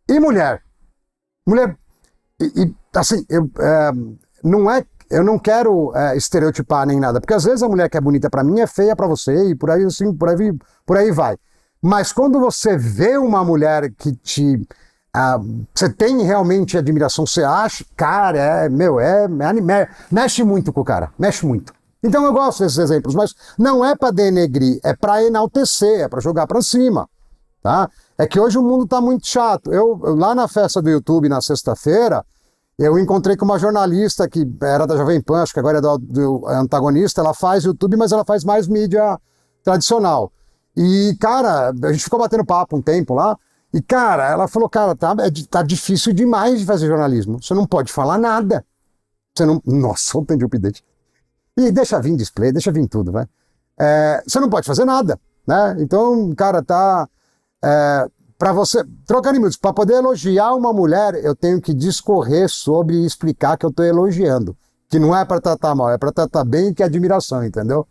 E mulher? Mulher, assim, eu não quero estereotipar nem nada, porque às vezes a mulher que é bonita pra mim é feia pra você, e por aí assim, por aí vai. Mas quando você vê uma mulher que você tem realmente admiração, você acha, cara, mexe muito com o cara, mexe muito. Então eu gosto desses exemplos, mas não é pra denegrir, é pra enaltecer, é pra jogar pra cima, tá? É que hoje o mundo tá muito chato. Lá na festa do YouTube, na sexta-feira, eu encontrei com uma jornalista que era da Jovem Pan, acho que agora é do antagonista, ela faz YouTube, mas ela faz mais mídia tradicional. E, cara, a gente ficou batendo papo um tempo lá, e, cara, ela falou, cara, tá difícil demais de fazer jornalismo, você não pode falar nada. Nossa, ontem de update. E deixa vir display, deixa vir tudo, vai. Você não pode fazer nada, né? Então, cara, para você, trocando em minutos, para poder elogiar uma mulher, eu tenho que discorrer sobre e explicar que eu estou elogiando. Que não é para tratar mal, é para tratar bem, que é admiração, entendeu?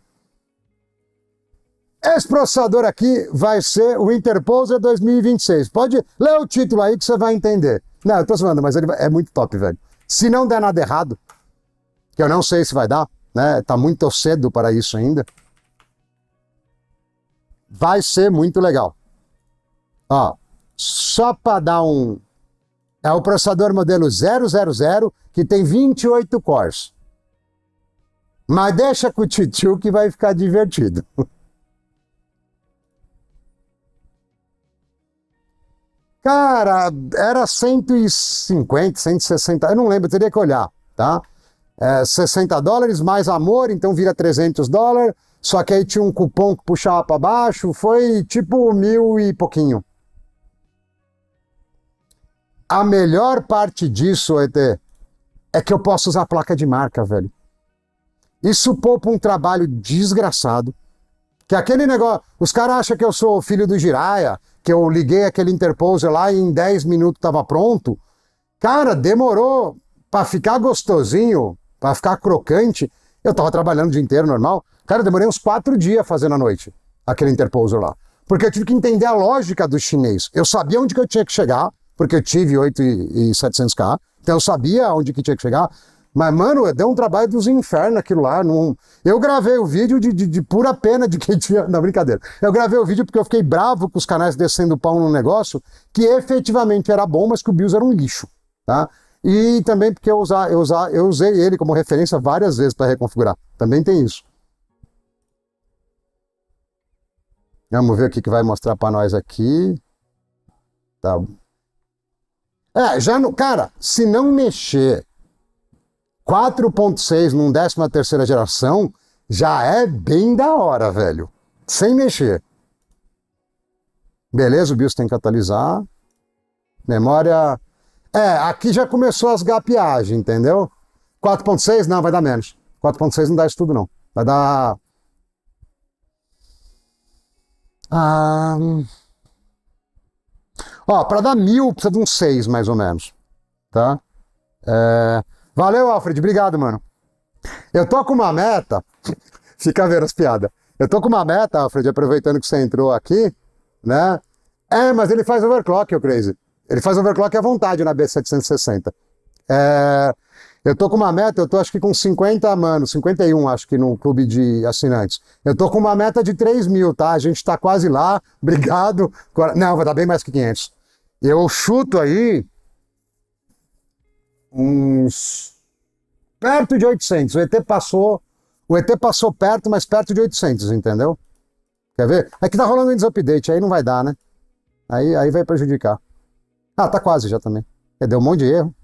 Esse processador aqui vai ser o Interposer 2026. Pode ler o título aí que você vai entender. Não, eu tô zoando, mas ele é muito top, velho. Se não der nada errado, que eu não sei se vai dar, né? Tá muito cedo para isso ainda. Vai ser muito legal. Ó, só para dar um... É o processador modelo 000, que tem 28 cores. Mas deixa com o tio que vai ficar divertido. Cara, era 150, 160, eu não lembro, teria que olhar, tá? $60 mais amor, então vira $300, só que aí tinha um cupom que puxava para baixo, foi tipo 1.000 e pouquinho. A melhor parte disso, ET, é que eu posso usar placa de marca, velho. Isso poupa um trabalho desgraçado. Que aquele negócio... Os caras acham que eu sou filho do Jiraya, que eu liguei aquele interposer lá e em 10 minutos estava pronto. Cara, demorou para ficar gostosinho, para ficar crocante. Eu tava trabalhando o dia inteiro, normal. Cara, eu demorei uns 4 dias fazendo à noite aquele interposer lá. Porque eu tive que entender a lógica do chinês. Eu sabia onde que eu tinha que chegar, porque eu tive 8700K, então eu sabia onde que tinha que chegar. Mas, mano, deu um trabalho dos infernos aquilo lá. Não... Eu gravei o vídeo de pura pena de quem tinha... Não, brincadeira. Eu gravei o vídeo porque eu fiquei bravo com os canais descendo o pau num negócio que efetivamente era bom, mas que o BIOS era um lixo, tá? E também porque eu usei ele como referência várias vezes para reconfigurar. Também tem isso. Vamos ver o que vai mostrar para nós aqui. Tá. Já no... Cara, se não mexer 4.6 num 13ª geração, já é bem da hora, velho. Sem mexer. Beleza, o BIOS tem que atualizar. Memória... aqui já começou as gapeagens, entendeu? 4.6, não, vai dar menos. 4.6 não dá isso tudo, não. Vai dar... Ó, para dar 1.000 precisa de uns 6, mais ou menos. Tá? Valeu, Alfred. Obrigado, mano. Eu tô com uma meta... Fica vendo as piadas. Eu tô com uma meta, Alfred, aproveitando que você entrou aqui, né? Mas ele faz overclock, o Crazy. Ele faz overclock à vontade na B760. Eu tô com uma meta, eu tô acho que com 50, mano, 51, acho que no clube de assinantes. Eu tô com uma meta de 3.000, tá? A gente tá quase lá, obrigado. Não, vai dar bem mais que 500. Eu chuto aí uns... perto de 800. O ET passou perto, mas perto de 800, entendeu? Quer ver? Aqui tá rolando Windows Update, aí não vai dar, né? Aí vai prejudicar. Tá quase já também. Deu um monte de erro.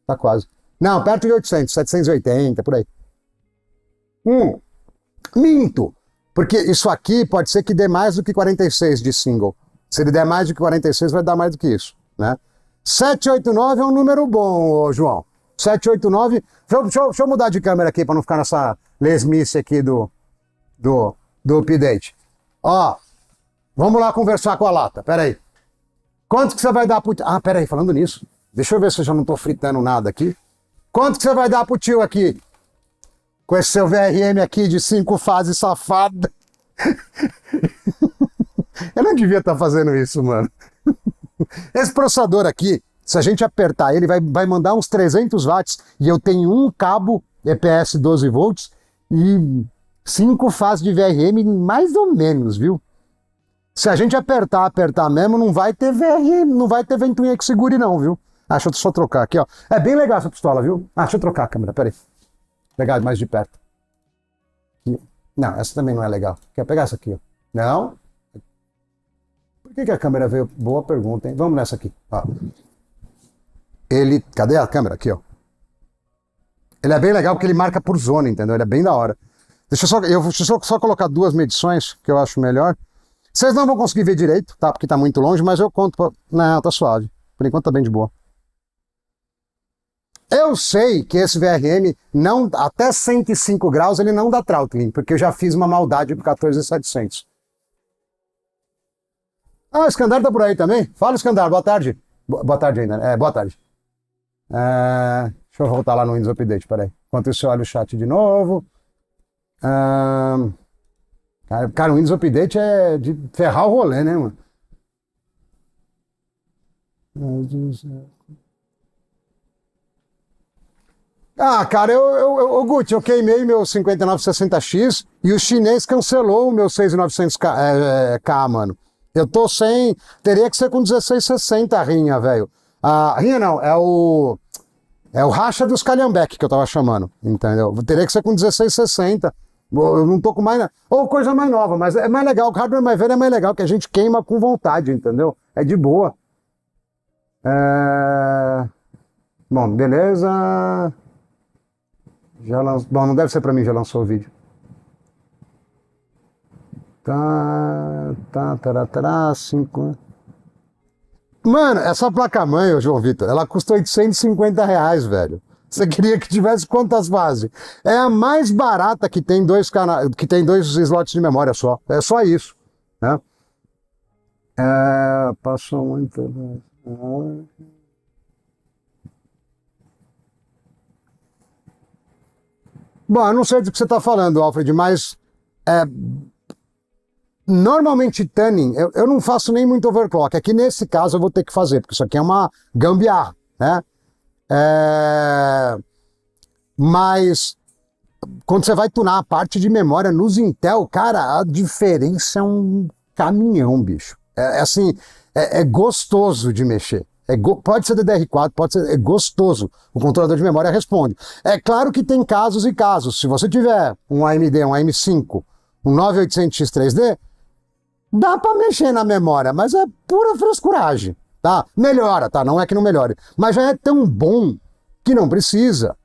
Tá quase. Não, perto de 800, 780, por aí. Minto. Porque isso aqui pode ser que dê mais do que 46 de single. Se ele der mais do que 46, vai dar mais do que isso, né? 789 é um número bom, João. 789... Deixa eu mudar de câmera aqui para não ficar nessa lesmice aqui do update. Ó, vamos lá conversar com a lata, peraí. Quanto que você vai dar pro... peraí, falando nisso. Deixa eu ver se eu já não tô fritando nada aqui. Quanto que você vai dar pro tio aqui? Com esse seu VRM aqui de 5 fases safado. Eu não devia estar fazendo isso, mano. Esse processador aqui, se a gente apertar ele, vai mandar uns 300 watts e eu tenho um cabo EPS 12 volts e 5 fases de VRM mais ou menos, viu? Se a gente apertar mesmo, não vai ter VRM, não vai ter ventoinha que segure não, viu? Deixa eu só trocar aqui, ó. É bem legal essa pistola, viu? Deixa eu trocar a câmera, peraí. Pegar mais de perto. Aqui. Não, essa também não é legal. Quer pegar essa aqui, ó? Não? Por que a câmera veio? Boa pergunta, hein? Vamos nessa aqui, ó. Cadê a câmera? Aqui, ó. Ele é bem legal porque ele marca por zona, entendeu? Ele é bem da hora. Deixa eu só colocar 2 medições, que eu acho melhor. Vocês não vão conseguir ver direito, tá? Porque tá muito longe, mas eu conto pra... Não, tá suave. Por enquanto tá bem de boa. Eu sei que esse VRM, não, até 105 graus, ele não dá throttling, porque eu já fiz uma maldade pro 14700. O Skandar tá por aí também? Fala, Skandar, boa tarde. Boa tarde ainda, boa tarde. Deixa eu voltar lá no Windows Update, peraí. Enquanto isso eu olho o chat de novo. Cara, o Windows Update é de ferrar o rolê, né, mano? Cara, Guti, eu queimei meu 5960X e o chinês cancelou o meu 6900K, mano. Eu tô teria que ser com 1660 a rinha, velho. A rinha não, é o É o racha dos calhambeque que eu tava chamando, entendeu? Teria que ser com 1660. Eu não tô com mais. Ou coisa mais nova, mas é mais legal. O hardware mais velho é mais legal, que a gente queima com vontade, entendeu? É de boa. Bom, beleza. Já lançou. Bom, não deve ser pra mim, já lançou o vídeo. Tá, 5. Mano, essa placa-mãe, João Vitor, ela custa R$ 850, velho. Você queria que tivesse quantas fases? É a mais barata que tem que tem 2 slots de memória só. É só isso, né? Passou muito. Bom, eu não sei do que você está falando, Alfred, mas normalmente tuning, eu não faço nem muito overclock. Aqui nesse caso eu vou ter que fazer, porque isso aqui é uma gambiarra, né? Mas quando você vai tunar a parte de memória nos Intel, cara, a diferença é um caminhão, bicho. Assim, é gostoso de mexer. Pode ser DDR4, é gostoso. O controlador de memória responde. É claro que tem casos e casos. Se você tiver um AMD, um AM5, um 9800X3D, dá para mexer na memória, mas é pura frescuragem, tá? Melhora, tá? Não é que não melhore, mas já é tão bom que não precisa,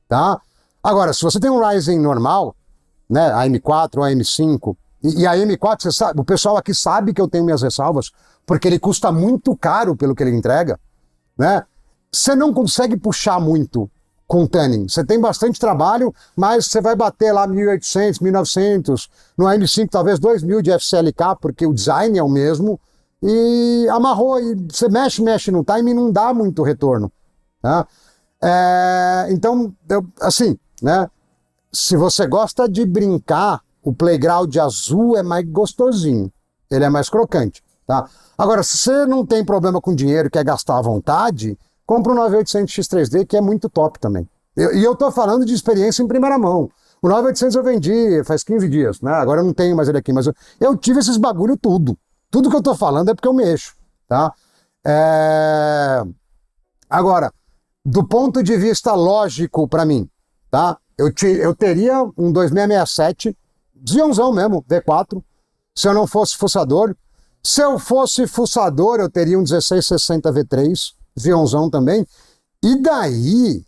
tá? Agora, se você tem um Ryzen normal, né, AM4 ou AM5, e a AM4, você sabe, o pessoal aqui sabe que eu tenho minhas ressalvas, porque ele custa muito caro pelo que ele entrega, né? Você não consegue puxar muito com tuning. Você tem bastante trabalho, mas você vai bater lá 1800, 1900, no AM5 talvez 2000 de FCLK, porque o design é o mesmo, e amarrou, e você mexe no time e não dá muito retorno, tá? Então, assim, né? Se você gosta de brincar, o playground azul é mais gostosinho, ele é mais crocante, tá? Agora, se você não tem problema com dinheiro e quer gastar à vontade, compra um 9800X3D, que é muito top também. E eu tô falando de experiência em primeira mão. O 9800 eu vendi faz 15 dias, né? Agora eu não tenho mais ele aqui, mas eu tive esses bagulho tudo. Tudo que eu tô falando é porque eu mexo, tá? Agora, do ponto de vista lógico para mim, tá? Eu teria um 2667, Xionzão mesmo, V4, se eu não fosse fuçador. Se eu fosse fuçador, eu teria um 1660 V3, Xionzão também. E daí,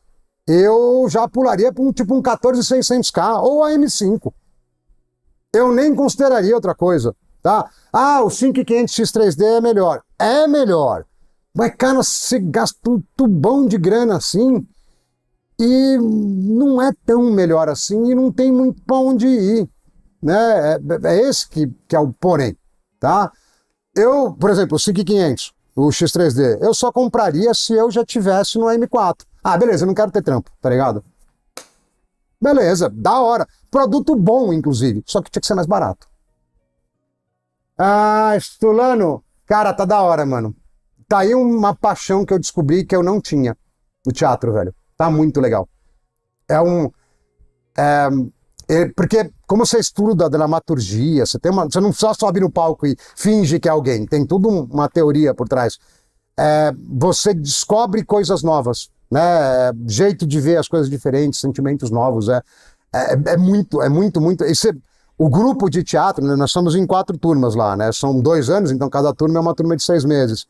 eu já pularia para um 14600K ou a M5. Eu nem consideraria outra coisa, tá? O 5500X3D é melhor. É melhor. Mas, cara, você gasta um tubão de grana assim e não é tão melhor assim e não tem muito para onde ir, né? É esse que é o porém, tá? Eu, por exemplo, o 5500, o X3D, eu só compraria se eu já tivesse no M4. Beleza, eu não quero ter trampo, tá ligado? Beleza, da hora. Produto bom, inclusive, só que tinha que ser mais barato. Stulano, cara, tá da hora, mano. Tá aí uma paixão que eu descobri que eu não tinha no teatro, velho. Tá muito legal. Porque como você estuda a dramaturgia, você não só sobe no palco e finge que é alguém, tem tudo uma teoria por trás. Você descobre coisas novas, né? Jeito de ver as coisas diferentes, sentimentos novos. É muito. O grupo de teatro, né, nós somos em 4 turmas lá, né? São 2 anos, então cada turma é uma turma de 6 meses.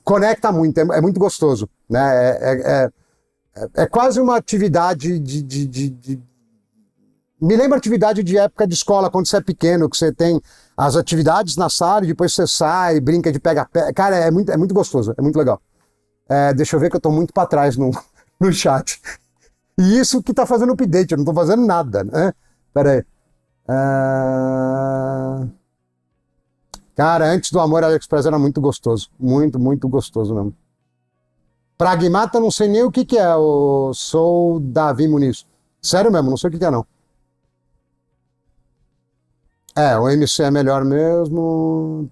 Conecta muito, é muito gostoso, né? É quase uma atividade me lembra atividade de época de escola, quando você é pequeno, que você tem as atividades na sala e depois você sai, brinca de pega-pega. Cara, é muito gostoso, é muito legal. Deixa eu ver que eu tô muito para trás no chat. E isso que tá fazendo update, eu não tô fazendo nada, né? Pera aí. Cara, antes do Amor AliExpress era muito gostoso. Muito, muito gostoso mesmo. Pragmata, não sei nem o que é. Eu sou Davi Muniz. Sério mesmo, não sei o que é não. O MC é melhor mesmo.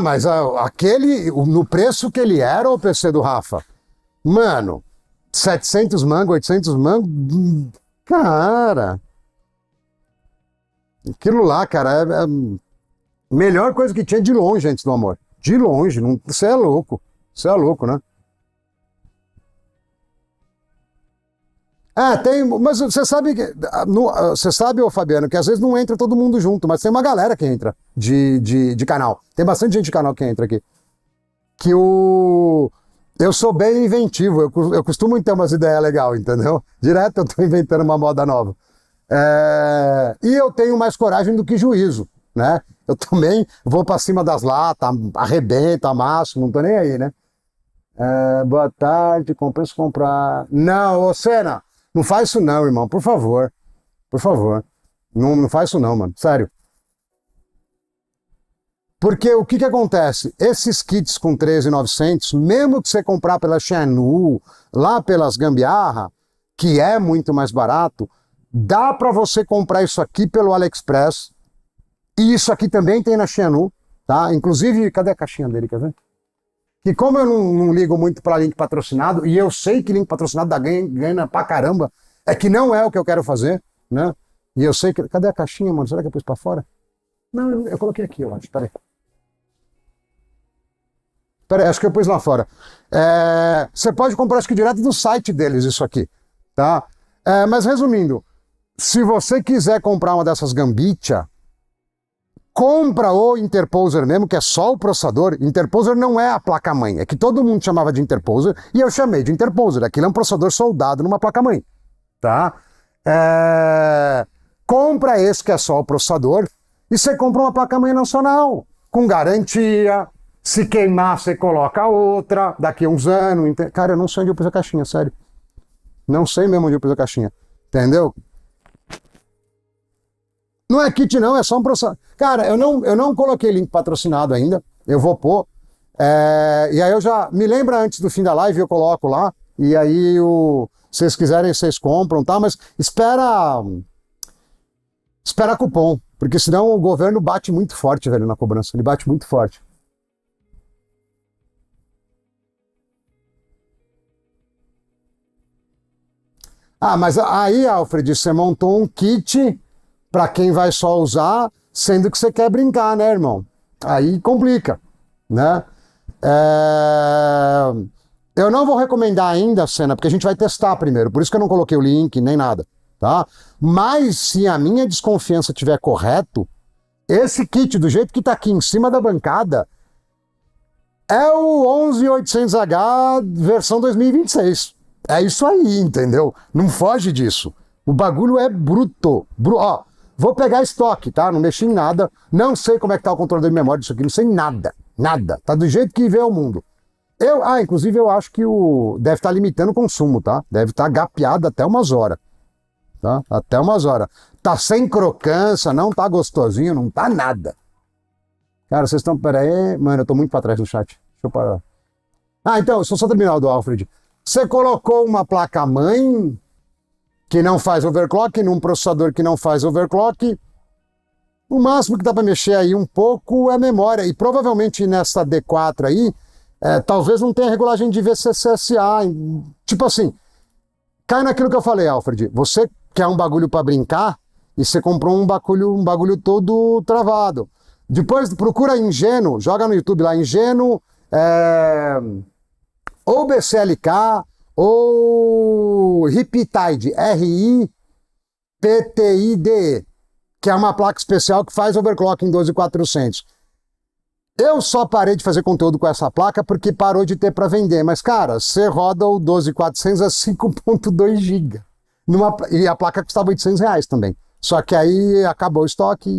Mas no preço que ele era, o PC do Rafa, mano, 700 mango, 800 mango, cara, aquilo lá, cara, é a melhor coisa que tinha de longe antes do Amor. De longe, você é louco. Você é louco, né? Mas você sabe que. Você sabe, ô Fabiano, que às vezes não entra todo mundo junto, mas tem uma galera que entra de canal. Tem bastante gente de canal que entra aqui. Que o. Eu sou bem inventivo, eu costumo ter umas ideias legais, entendeu? Direto eu tô inventando uma moda nova. E eu tenho mais coragem do que juízo, né? Eu também vou pra cima das latas, arrebento, amasso, não tô nem aí, né? Boa tarde, compensa comprar. Não, ô Senna, não faz isso não, irmão, por favor. Por favor. Não faz isso não, mano, sério. Porque o que acontece? Esses kits com 13.900, mesmo que você comprar pela Xianu, lá pelas gambiarra, que é muito mais barato, dá para você comprar isso aqui pelo AliExpress. E isso aqui também tem na Xianu, tá? Inclusive, cadê a caixinha dele, quer ver? Que como eu não ligo muito para link patrocinado, e eu sei que link patrocinado dá ganha pra caramba, é que não é o que eu quero fazer, né? E eu sei que... Cadê a caixinha, mano? Será que eu pus pra fora? Não, eu coloquei aqui, eu acho. Peraí. Peraí, acho que eu pus lá fora. Você pode comprar, acho que direto do site deles, isso aqui, tá? Mas resumindo, se você quiser comprar uma dessas Gambitia, compra o Interposer mesmo, que é só o processador. Interposer não é a placa-mãe, é que todo mundo chamava de Interposer, e eu chamei de Interposer. Aquilo é um processador soldado numa placa-mãe, tá? Compra esse que é só o processador, e você compra uma placa-mãe nacional, com garantia. Se queimar, você coloca outra, daqui a uns anos. Cara, eu não sei onde eu pus a caixinha, sério. Não sei mesmo onde eu pus a caixinha. Entendeu? Não é kit não, é só um processador. Cara, eu não coloquei link patrocinado ainda. Eu vou pôr. E aí eu já... Me lembra antes do fim da live, eu coloco lá. E aí, se vocês quiserem, vocês compram, tá? Mas espera cupom. Porque senão o governo bate muito forte, velho, na cobrança. Ele bate muito forte. Mas aí, Alfred, você montou um kit para quem vai só usar, sendo que você quer brincar, né, irmão? Aí complica, né? Eu não vou recomendar ainda, Senna, porque a gente vai testar primeiro, por isso que eu não coloquei o link nem nada, tá? Mas se a minha desconfiança estiver correto, esse kit, do jeito que tá aqui em cima da bancada, é o 11800H versão 2026. É isso aí, entendeu? Não foge disso. O bagulho é bruto. Ó, vou pegar estoque, tá? Não mexi em nada. Não sei como é que tá o controlador de memória disso aqui. Não sei nada. Nada. Tá do jeito que vê o mundo. Inclusive eu acho que deve estar limitando o consumo, tá? Deve estar gapeado até umas horas. Tá? Até umas horas. Tá sem crocância, não tá gostosinho, não tá nada. Cara, vocês estão... Pera aí. Mano, eu tô muito pra trás no chat. Deixa eu parar. Então, só terminar o do Alfred. Você colocou uma placa-mãe que não faz overclock num processador que não faz overclock. O máximo que dá para mexer aí um pouco é a memória. E provavelmente nessa D4 aí, talvez não tenha regulagem de VCSA. Tipo assim, cai naquilo que eu falei, Alfred. Você quer um bagulho para brincar e você comprou um bagulho todo travado. Depois procura Ingeno, joga no YouTube lá, Ingeno... ou BCLK, ou Riptide, RIPTIDE, que é uma placa especial que faz overclock em 12400. Eu só parei de fazer conteúdo com essa placa porque parou de ter para vender, mas cara, você roda o 12400 a 5.2 GB. E a placa custava R$800 também. Só que aí acabou o estoque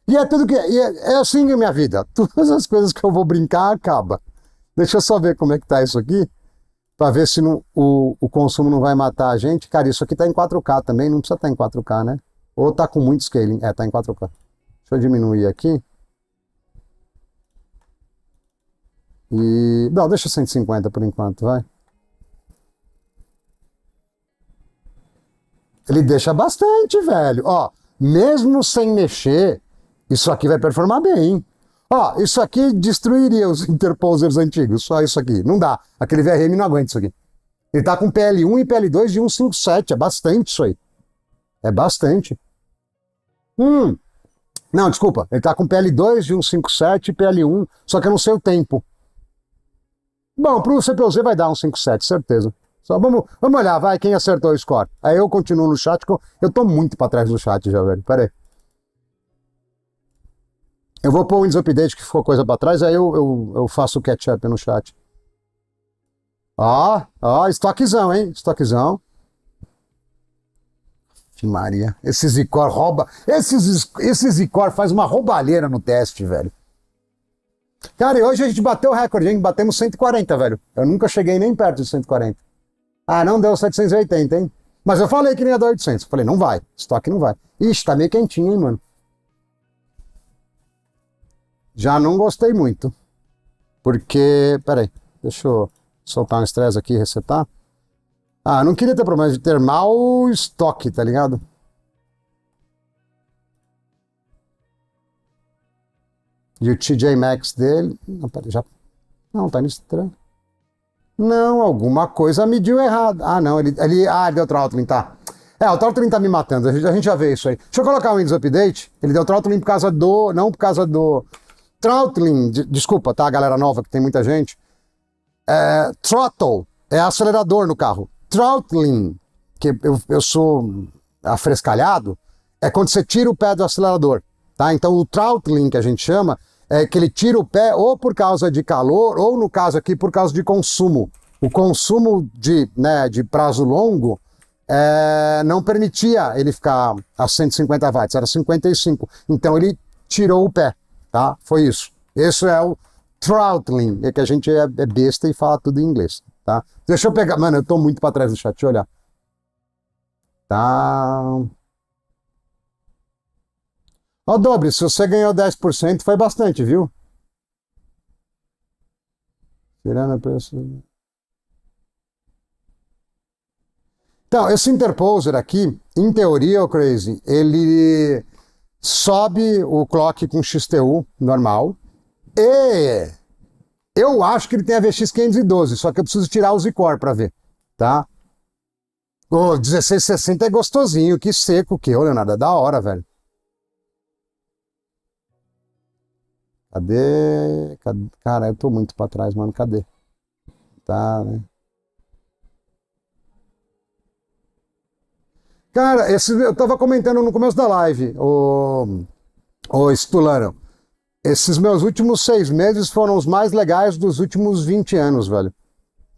e é tudo que... É assim a minha vida. Todas as coisas que eu vou brincar, acaba. Deixa eu só ver como é que tá isso aqui, para ver se o consumo não vai matar a gente. Cara, isso aqui tá em 4K também, não precisa estar em 4K, né? Ou tá com muito scaling. Tá em 4K. Deixa eu diminuir aqui. Não, deixa 150 por enquanto, vai. Ele deixa bastante, velho. Ó, mesmo sem mexer, isso aqui vai performar bem. Ó, isso aqui destruiria os interposers antigos, só isso aqui. Não dá. Aquele VRM não aguenta isso aqui. Ele tá com PL1 e PL2 de 157, é bastante isso aí. É bastante. Não, desculpa, ele tá com PL2 de 157 e PL1, só que eu não sei o tempo. Bom, pro CPUZ vai dar 157, certeza. Só vamos olhar, vai, quem acertou o score. Aí eu continuo no chat, que eu tô muito pra trás do chat já, velho. Pera aí. Eu vou pôr o Windows Update que ficou coisa pra trás, aí eu faço o catch-up no chat. Ó, estoquezão, hein? Estoquezão. Maria, esse Zicor rouba. Esse Zicor faz uma roubalheira no teste, velho. Cara, e hoje a gente bateu o recorde, hein? Batemos 140, velho. Eu nunca cheguei nem perto de 140. Ah, não deu 780, hein? Mas eu falei que nem ia dar 800. Falei, não vai. Estoque não vai. Ixi, tá meio quentinho, hein, mano? Já não gostei muito. Porque, peraí, deixa eu soltar um estresse aqui e resetar. Ah, não queria ter problema de ter mau estoque, tá ligado? E o TJ Maxx dele... Não, peraí, já... Não, tá nisso estranho. Não, alguma coisa mediu errado. Ah, não, ele deu throttling, tá. O throttling tá me matando, a gente já vê isso aí. Deixa eu colocar o Windows Update. Ele deu throttling por causa do... Não por causa do... Throttling, desculpa, tá, galera nova, que tem muita gente. Throttle é acelerador no carro. Throttling, que eu sou afrescalhado, é quando você tira o pé do acelerador, tá? Então o throttling que a gente chama é que ele tira o pé ou por causa de calor ou no caso aqui por causa de consumo. O consumo de prazo longo não permitia ele ficar a 150 watts, era 55. Então ele tirou o pé, tá? Foi isso. Esse é o throttling, é que a gente é besta e fala tudo em inglês. Tá? Deixa eu pegar. Mano, eu tô muito pra trás do chat, deixa eu olhar. Tá. Ó, Dobre, se você ganhou 10%, foi bastante, viu? Tirando a pessoa. Então, esse interposer aqui, em teoria, o Crazy, ele sobe o clock com XTU normal e eu acho que ele tem a VX 512, só que eu preciso tirar o Z-Core pra ver, tá? O 1660 é gostosinho, que seco que, ô Leonardo, é da hora, velho. Cadê? Cara, eu tô muito pra trás, mano, cadê? Tá, né? Cara, eu tava comentando no começo da live, o Stulano. Esses meus últimos 6 meses foram os mais legais dos últimos 20 anos, velho.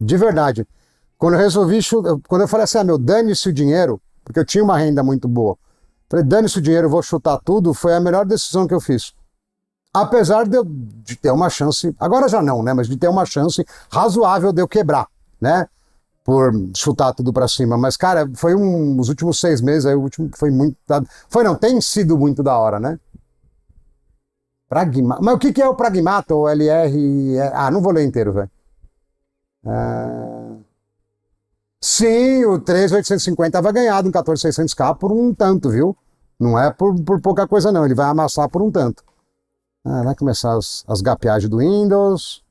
De verdade. Quando eu resolvi, quando eu falei assim, dane-se o dinheiro, porque eu tinha uma renda muito boa. Falei, dane-se o dinheiro, eu vou chutar tudo, foi a melhor decisão que eu fiz. Apesar de ter uma chance, agora já não, né, mas de ter uma chance razoável de eu quebrar, né, por chutar tudo pra cima. Mas, cara, foi os últimos 6 meses, aí o último foi muito, tem sido muito da hora, né. Mas o que é o Pragmato, o LR? Não vou ler inteiro, velho. Sim, o 3850 vai ganhar de um 14600K por um tanto, viu? Não é por pouca coisa, não. Ele vai amassar por um tanto. Vai começar as gapeagens do Windows.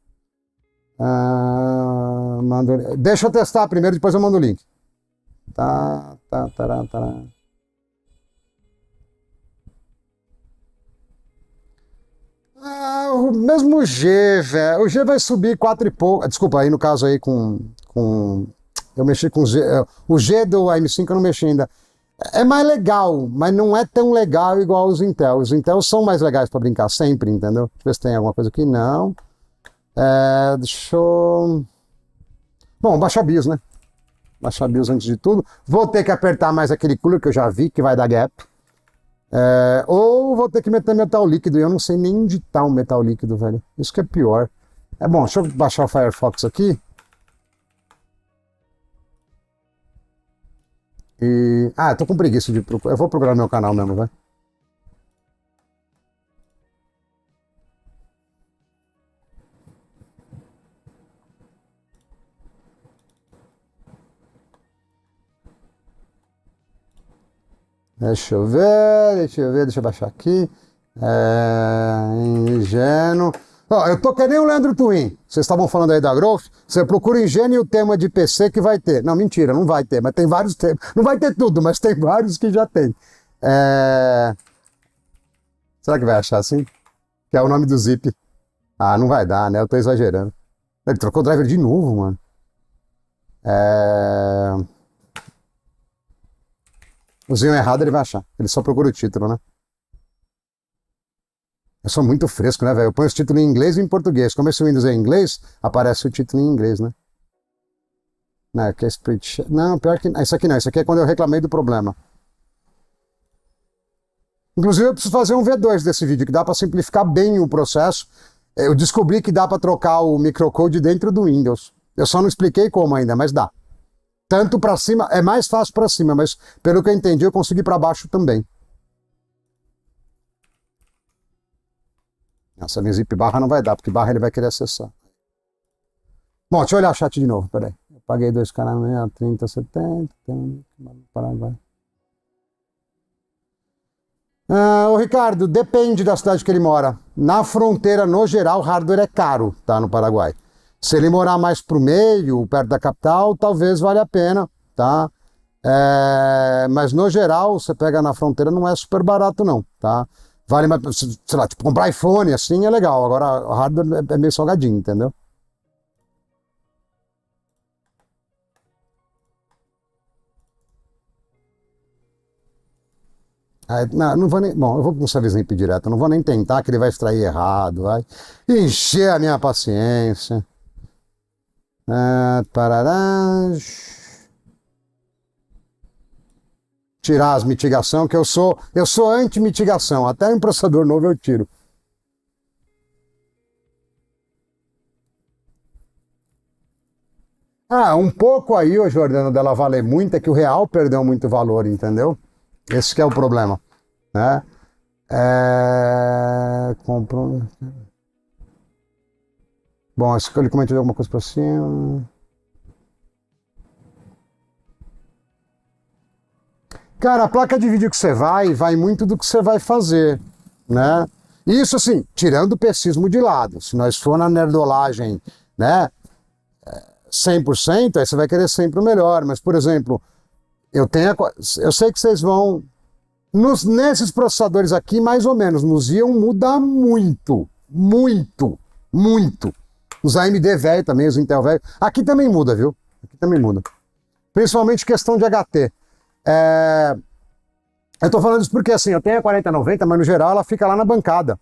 Deixa eu testar primeiro, depois eu mando o link. Tá. O mesmo G, velho. O G vai subir 4 e pouco. Desculpa, aí no caso aí com eu mexi com o G. O G do AM5 eu não mexi ainda. É mais legal, mas não é tão legal igual os Intel. Os Intel são mais legais pra brincar sempre, entendeu? Deixa eu ver se tem alguma coisa aqui. Não. Deixa eu... Bom, baixar BIOS, né? Baixar BIOS antes de tudo. Vou ter que apertar mais aquele cooler que eu já vi que vai dar gap. Ou vou ter que meter metal líquido, e eu não sei nem onde tá o metal líquido, velho. Isso que é pior. Bom, deixa eu baixar o Firefox aqui. Eu tô com preguiça de procurar. Eu vou procurar meu canal mesmo, vai. Deixa eu ver, deixa eu baixar aqui. Ingênuo. Eu tô que nem o Leandro Twin. Vocês estavam falando aí da Growth. Você procura Ingênuo e o tema de PC que vai ter. Não, mentira, não vai ter, mas tem vários temas. Não vai ter tudo, mas tem vários que já tem. Será que vai achar assim? Que é o nome do zip. Ah, não vai dar, né? Eu tô exagerando. Ele trocou o driver de novo, mano. O zinho errado ele vai achar. Ele só procura o título, né? Eu sou muito fresco, né, velho? Eu ponho os títulos em inglês e em português. Como esse Windows é em inglês, aparece o título em inglês, né? Não, aqui é Spreadsheet. Não, pior que. Isso aqui não. Isso aqui é quando eu reclamei do problema. Inclusive, eu preciso fazer um V2 desse vídeo, que dá para simplificar bem o processo. Eu descobri que dá para trocar o microcode dentro do Windows. Eu só não expliquei como ainda, mas dá. Tanto para cima, é mais fácil para cima, mas pelo que eu entendi, eu consegui para baixo também. Essa minha zip barra não vai dar, porque barra ele vai querer acessar. Bom, deixa eu olhar o chat de novo, peraí. Eu paguei 2K na minha 3070, Paraguai. Ô Ricardo, depende da cidade que ele mora. Na fronteira, no geral, o hardware é caro, tá, no Paraguai. Se ele morar mais pro meio, perto da capital, talvez valha a pena, tá? Mas no geral, você pega na fronteira, não é super barato não, tá? Vale mais, sei lá, tipo, comprar iPhone assim é legal, agora o hardware é meio salgadinho, entendeu? Não vou nem. Bom, eu vou com o serviço IP direto, não vou nem tentar que ele vai extrair errado, vai encher a minha paciência. Parará. Tirar as mitigação, que eu sou anti-mitigação, até em processador novo eu tiro. Um pouco aí, ô Jordano, dela valer muito, é que o real perdeu muito valor, entendeu? Esse que é o problema, né? Comprou. Bom, ele comentou alguma coisa para cima. Cara, a placa de vídeo que você vai muito do que você vai fazer, né? Isso assim, tirando o pesismo de lado. Se nós for na nerdolagem, né, 100%, aí você vai querer sempre o melhor. Mas, por exemplo, eu sei que vocês vão nesses processadores aqui, mais ou menos, no Xeon muda muito, muito, muito. Os AMD velho também, os Intel velho. Aqui também muda, viu? Aqui também muda. Principalmente questão de HT. Eu tô falando isso porque assim, eu tenho a 4090, mas no geral ela fica lá na bancada.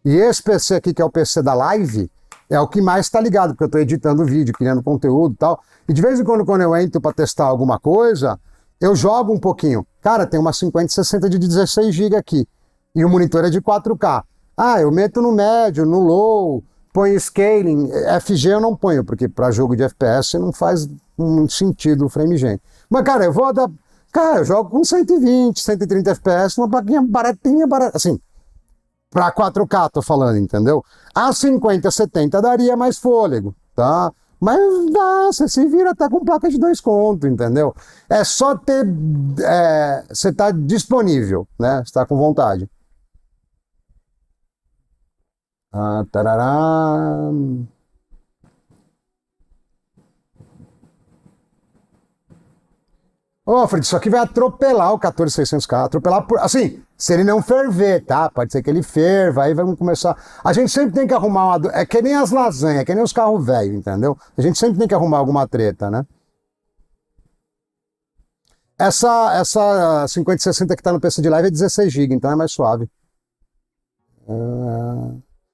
E esse PC aqui, que é o PC da live, é o que mais está ligado, porque eu tô editando vídeo, criando conteúdo e tal. E de vez em quando eu entro para testar alguma coisa, eu jogo um pouquinho. Cara, tem uma 5060 de 16 GB aqui. E o monitor é de 4K. Eu meto no médio, no low, ponho scaling. FG eu não ponho, porque para jogo de FPS não faz muito sentido o frame gen. Mas, cara, eu jogo com 120, 130 FPS, uma plaquinha baratinha, assim, para 4K tô falando, entendeu? A 50, 70 daria mais fôlego, tá? Mas dá, você se vira até com placa de 2 conto, entendeu? É só ter, você tá disponível, né? Você tá com vontade. Tarará. Ô, Fred, isso aqui vai atropelar o 14600K, atropelar por, assim, se ele não ferver, tá? Pode ser que ele ferva, aí vamos começar. A gente sempre tem que arrumar uma. É que nem as lasanhas, é que nem os carros velhos, entendeu? A gente sempre tem que arrumar alguma treta, né? Essa 5060 que tá no PC de live é 16 GB, então é mais suave.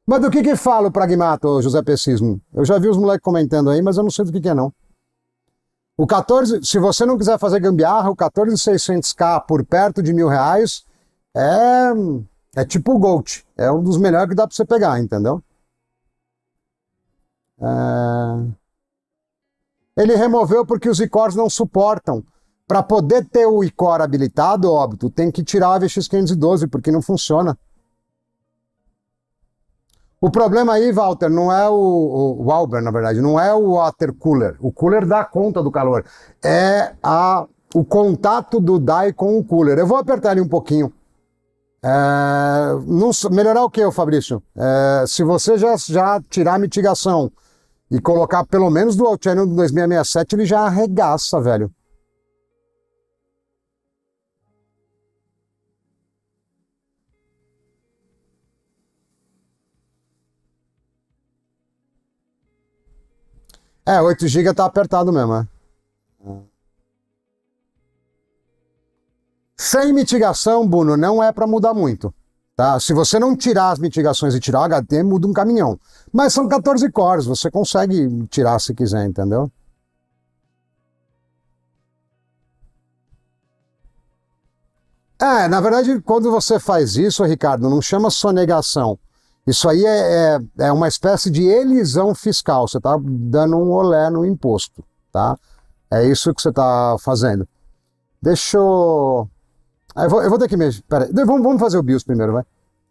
Mas do que fala o Pragmato, José Pessismo? Eu já vi os moleques comentando aí, mas eu não sei do que é não. O 14, se você não quiser fazer gambiarra, o 14600K por perto de R$ 1.000 é tipo o Gold. É um dos melhores que dá para você pegar, entendeu? Ele removeu porque os iCores não suportam. Para poder ter o iCore habilitado, óbvio, tem que tirar o AVX 512, porque não funciona. O problema aí, Walter, não é o Walber, na verdade, não é o water cooler. O cooler dá conta do calor. É o contato do die com o cooler. Eu vou apertar ele um pouquinho. Melhorar o que, Fabrício? Se você já tirar a mitigação e colocar pelo menos do Dual Channel do 2667, ele já arregaça, velho. É, 8 GB tá apertado mesmo, é. Sem mitigação, Bruno, não é para mudar muito. Tá? Se você não tirar as mitigações e tirar o HT, muda um caminhão. Mas são 14 cores, você consegue tirar se quiser, entendeu? É, na verdade, quando você faz isso, Ricardo, não chama sonegação. Isso aí é uma espécie de elisão fiscal. Você está dando um olé no imposto, tá? É isso que você está fazendo. Deixa eu... eu vou ter que... Pera aí. Vamos fazer o BIOS primeiro, vai.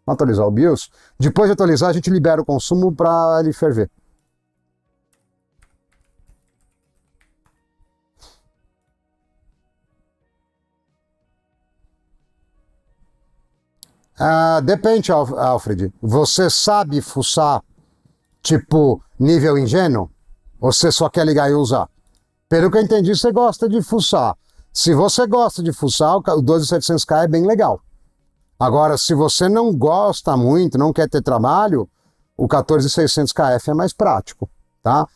Vamos atualizar o BIOS. Depois de atualizar, a gente libera o consumo para ele ferver. Depende, Alfred. Você sabe fuçar, tipo, nível ingênuo? Ou você só quer ligar e usar? Pelo que eu entendi, você gosta de fuçar. Se você gosta de fuçar, o 12700K é bem legal. Agora, se você não gosta muito, não quer ter trabalho, o 14600KF é mais prático, tá?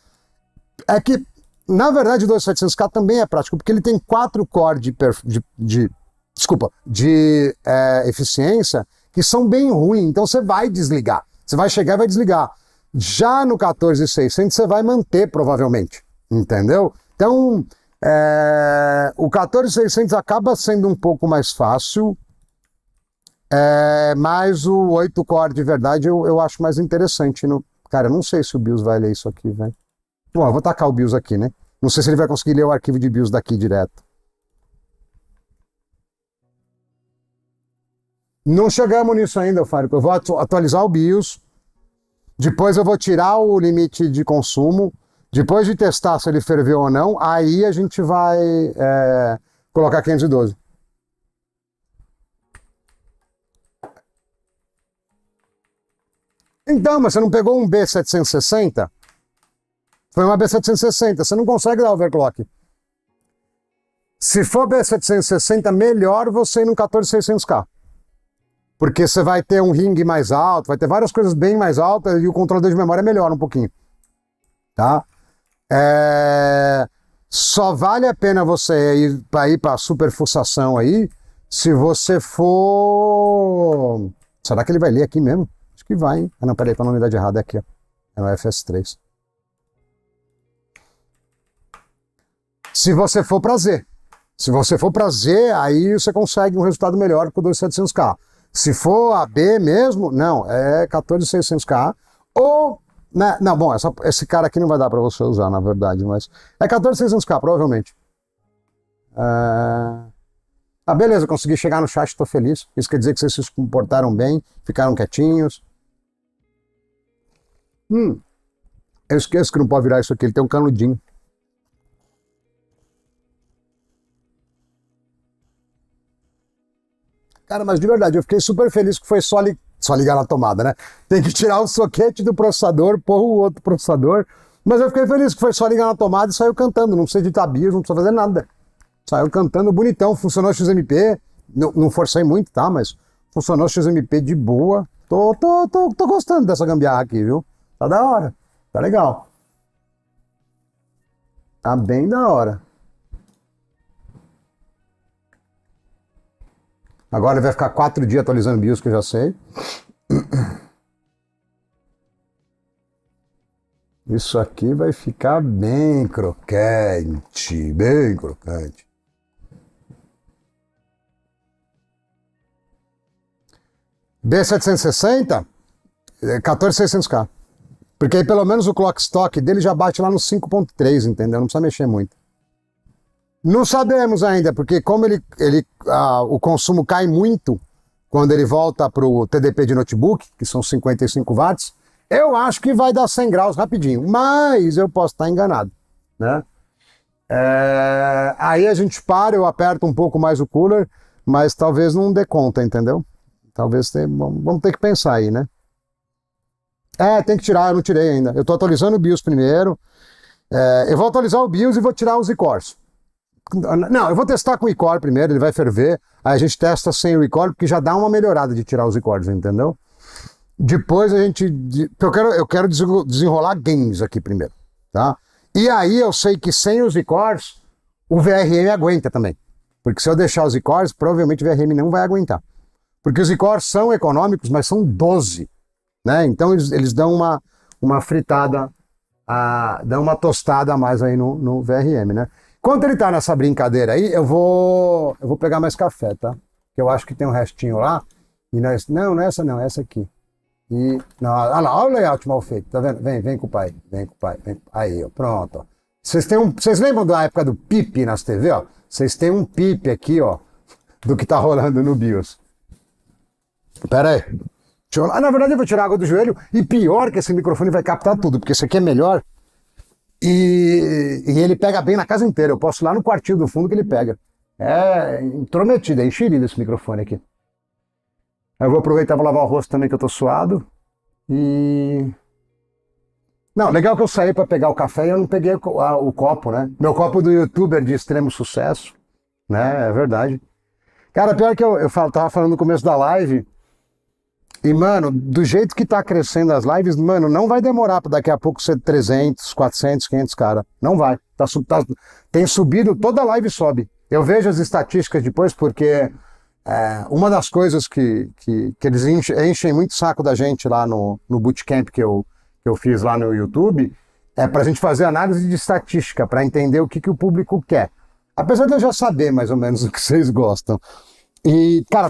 É que, na verdade, o 12700K também é prático, porque ele tem 4 cores de eficiência que são bem ruins, então você vai desligar. Você vai chegar e vai desligar. Já no 14600 você vai manter, provavelmente, entendeu? Então, o 14600 acaba sendo um pouco mais fácil, mas o 8 core de verdade eu acho mais interessante. Cara, eu não sei se o BIOS vai ler isso aqui, velho. Bom, eu vou tacar o BIOS aqui, né? Não sei se ele vai conseguir ler o arquivo de BIOS daqui direto. Não chegamos nisso ainda, Fábio. Eu vou atualizar o BIOS, depois eu vou tirar o limite de consumo, depois de testar se ele ferveu ou não, aí a gente vai colocar 512. Então, mas você não pegou um B760? Foi uma B760, você não consegue dar overclock. Se for B760, melhor você ir no 14600K. Porque você vai ter um ring mais alto, vai ter várias coisas bem mais altas e o controlador de memória melhora um pouquinho. Tá? Só vale a pena você ir para superfuçação aí se você for... Será que ele vai ler aqui mesmo? Acho que vai, hein? Ah, não, peraí, tá na unidade errada, é aqui, ó. É no FS3. Se você for para Z. Se você for para Z, aí você consegue um resultado melhor que o 2700K. Se for a B mesmo, não, é 14600K. Ou, né, não, bom, esse cara aqui não vai dar para você usar, na verdade, mas é 14600K, provavelmente. Beleza, consegui chegar no chat, estou feliz. Isso quer dizer que vocês se comportaram bem, ficaram quietinhos. Eu esqueço que não pode virar isso aqui, ele tem um canudinho. Cara, mas de verdade, eu fiquei super feliz que foi só ligar na tomada, né? Tem que tirar o soquete do processador, pôr o outro processador. Mas eu fiquei feliz que foi só ligar na tomada e saiu cantando. Não precisa editar BIOS, não precisa fazer nada. Saiu cantando bonitão, funcionou XMP. Não forcei muito, tá? Mas funcionou XMP de boa. Tô gostando dessa gambiarra aqui, viu? Tá da hora. Tá legal. Tá bem da hora. Agora ele vai ficar 4 dias atualizando BIOS, que eu já sei. Isso aqui vai ficar bem crocante, bem crocante. B760, 14600K. Porque aí pelo menos o clock stock dele já bate lá no 5.3, entendeu? Não precisa mexer muito. Não sabemos ainda, porque como o consumo cai muito quando ele volta para o TDP de notebook, que são 55 watts, eu acho que vai dar 100 graus rapidinho, mas eu posso estar enganado, né? Aí a gente para, eu aperto um pouco mais o cooler, mas talvez não dê conta, entendeu? Talvez vamos ter que pensar aí, né? Tem que tirar, eu não tirei ainda. Eu estou atualizando o BIOS primeiro. Eu vou atualizar o BIOS e vou tirar os iCores. Não, eu vou testar com o iCore primeiro, ele vai ferver. Aí a gente testa sem o iCore, porque já dá uma melhorada de tirar os iCores, entendeu? Depois a gente... Eu quero desenrolar games aqui primeiro, tá? E aí eu sei que sem os Z-Cores, o VRM aguenta também. Porque se eu deixar os Z-Cores, provavelmente o VRM não vai aguentar. Porque os Z-Cores são econômicos, mas são 12. Né? Então eles dão uma fritada, dão uma tostada a mais aí no VRM, né? Enquanto ele tá nessa brincadeira aí, eu vou pegar mais café, tá? Que eu acho que tem um restinho lá. E não é essa não, é essa aqui. E, não, olha lá, olha o layout mal feito, tá vendo? Vem com o pai, vem com o pai. Vem. Aí, ó, pronto. Ó. Vocês lembram da época do PIP nas TV, ó? Vocês têm um PIP aqui, ó, do que tá rolando no BIOS. Pera aí. Na verdade, eu vou tirar a água do joelho. E pior que esse microfone vai captar tudo, porque esse aqui é melhor. E ele pega bem na casa inteira. Eu posso ir lá no quartinho do fundo que ele pega. É intrometido, é enxerido esse microfone aqui. Eu vou aproveitar para lavar o rosto também, que eu tô suado. Não, legal que eu saí para pegar o café e eu não peguei o copo, né? Meu copo do youtuber de extremo sucesso, né? É verdade. Cara, pior que eu tava falando no começo da live. E, mano, do jeito que tá crescendo as lives, mano, não vai demorar para daqui a pouco ser 300, 400, 500 cara. Não vai. Tem subido, toda live sobe. Eu vejo as estatísticas depois porque uma das coisas que eles enchem muito o saco da gente lá no bootcamp que eu fiz lá no YouTube é pra gente fazer análise de estatística, para entender o que o público quer. Apesar de eu já saber mais ou menos o que vocês gostam. E, cara,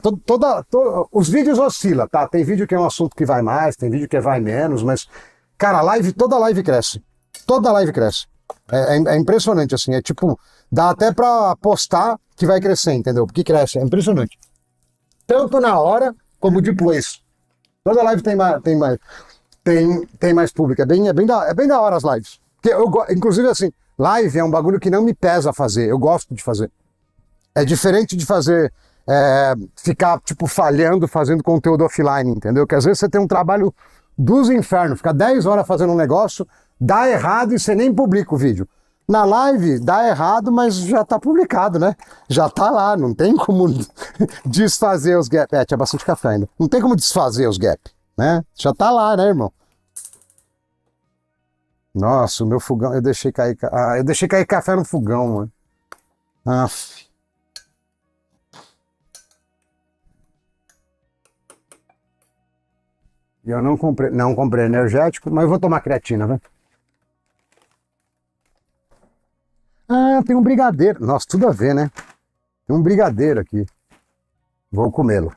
os vídeos oscilam, tá? Tem vídeo que é um assunto que vai mais, tem vídeo que vai menos, mas, cara, toda live cresce. Toda live cresce. É impressionante, assim, é tipo, dá até pra apostar que vai crescer, entendeu? Porque cresce, é impressionante. Tanto na hora, como depois. Toda live tem mais público, é bem da hora as lives. Inclusive, assim, live é um bagulho que não me pesa fazer, eu gosto de fazer. É diferente de fazer... ficar, tipo, falhando, fazendo conteúdo offline, entendeu? Que às vezes você tem um trabalho dos infernos, fica 10 horas fazendo um negócio, dá errado e você nem publica o vídeo. Na live, dá errado, mas já tá publicado, né? Já tá lá, não tem como desfazer os gaps. Tinha bastante café ainda. Não tem como desfazer os gaps, né? Já tá lá, né, irmão? Nossa, o meu fogão, eu deixei cair café no fogão, mano. Aff. E eu não comprei energético, mas eu vou tomar creatina, né? Ah, tem um brigadeiro. Nossa, tudo a ver, né? Tem um brigadeiro aqui. Vou comê-lo.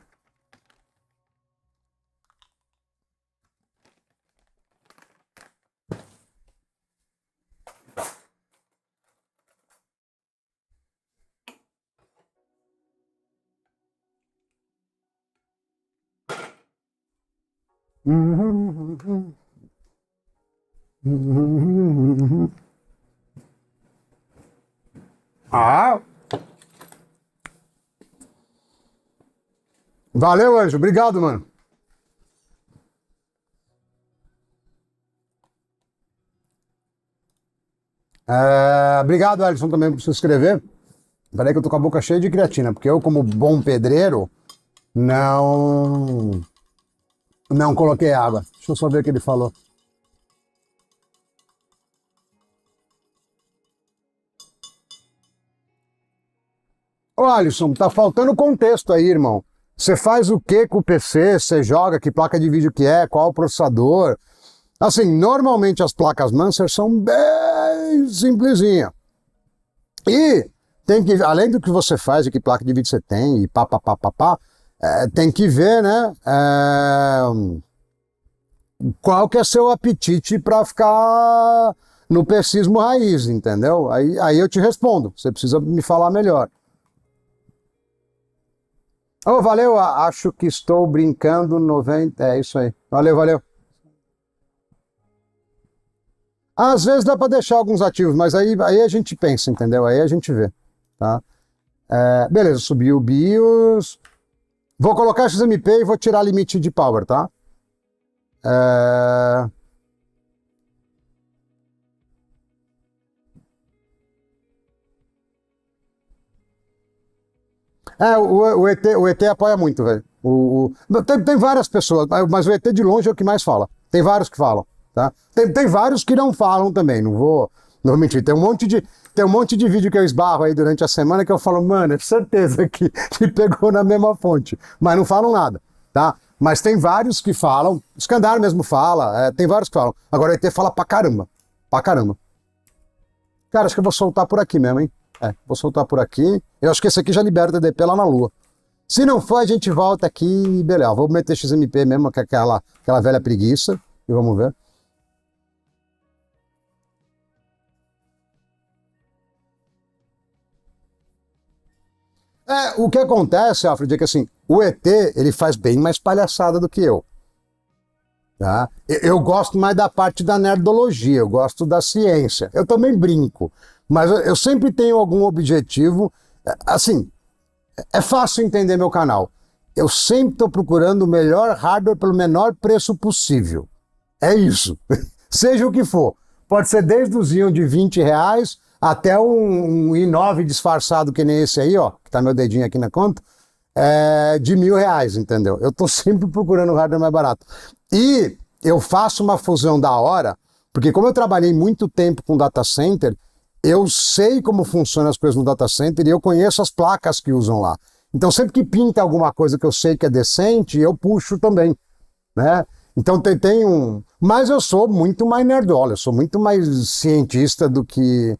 Ah! Valeu, Anjo. Obrigado, mano. Obrigado, Alisson, também por se inscrever. Peraí que eu tô com a boca cheia de creatina, porque eu, como bom pedreiro, não coloquei água. Deixa eu só ver o que ele falou. Ô, Alisson, tá faltando contexto aí, irmão. Você faz o que com o PC? Você joga? Que placa de vídeo que é? Qual o processador? Assim, normalmente as placas Mancer são bem simplesinha. E tem que, além do que você faz e que placa de vídeo você tem e pá, tem que ver, né? Qual que é seu apetite para ficar no PCismo raiz, entendeu? Aí eu te respondo. Você precisa me falar melhor. Oh, valeu, acho que estou brincando 90. É isso aí. Valeu. Às vezes dá para deixar alguns ativos, mas aí a gente pensa, entendeu? Aí a gente vê, tá? Beleza, subiu o BIOS. Vou colocar XMP e vou tirar limite de power, tá? O ET apoia muito, velho. Tem várias pessoas, mas o ET de longe é o que mais fala. Tem vários que falam, tá? Tem vários que não falam também, não vou... Não vou mentir, tem um monte de vídeo que eu esbarro aí durante a semana que eu falo, mano, é certeza que pegou na mesma fonte, mas não falam nada, tá? Mas tem vários que falam, Skandar mesmo fala, tem vários que falam. Agora o ET fala pra caramba, pra caramba. Cara, acho que eu vou soltar por aqui mesmo, hein? Vou soltar por aqui. Eu acho que esse aqui já libera o DDP lá na Lua. Se não for, a gente volta aqui e beleza. Vou meter XMP mesmo, que é aquela velha preguiça, e vamos ver. O que acontece, Alfred, é que assim, o ET, ele faz bem mais palhaçada do que eu. Tá? Eu gosto mais da parte da nerdologia, eu gosto da ciência. Eu também brinco, mas eu sempre tenho algum objetivo. Assim, é fácil entender meu canal. Eu sempre estou procurando o melhor hardware pelo menor preço possível. É isso. Seja o que for. Pode ser desde o Xeon de R$ 20 até um i9 disfarçado que nem esse aí, ó, que tá meu dedinho aqui na conta, de R$ 1.000, entendeu? Eu tô sempre procurando o hardware mais barato. E eu faço uma fusão da hora, porque como eu trabalhei muito tempo com data center, eu sei como funcionam as coisas no data center e eu conheço as placas que usam lá. Então sempre que pinta alguma coisa que eu sei que é decente, eu puxo também, né? Então tem um... Mas eu sou muito mais nerdola, eu sou muito mais cientista do que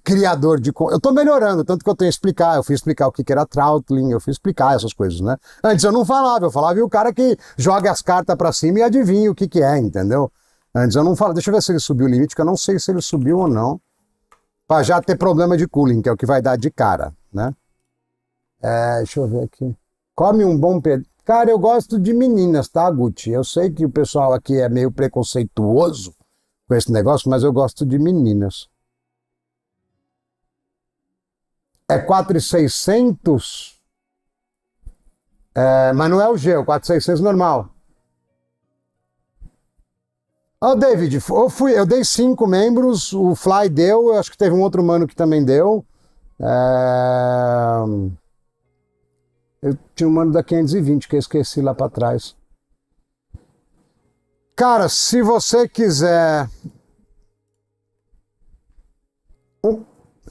criador de... Eu tô melhorando, tanto que eu tenho que explicar, eu fui explicar o que era throttling, eu fui explicar essas coisas, né? Antes eu não falava, eu falava e o cara que joga as cartas pra cima e adivinha o que é, entendeu? Antes eu não falava, deixa eu ver se ele subiu o limite, que eu não sei se ele subiu ou não, pra já ter problema de cooling, que é o que vai dar de cara, né? Deixa eu ver aqui. Come um bom pedaço. Cara, eu gosto de meninas, tá, Gucci? Eu sei que o pessoal aqui é meio preconceituoso com esse negócio, mas eu gosto de meninas. 4.600, mas não é o G, o 4.600 normal. David, eu dei 5 membros, o Fly deu, eu acho que teve um outro mano que também deu. Eu tinha um mano da 520 que eu esqueci lá para trás. Cara, se você quiser...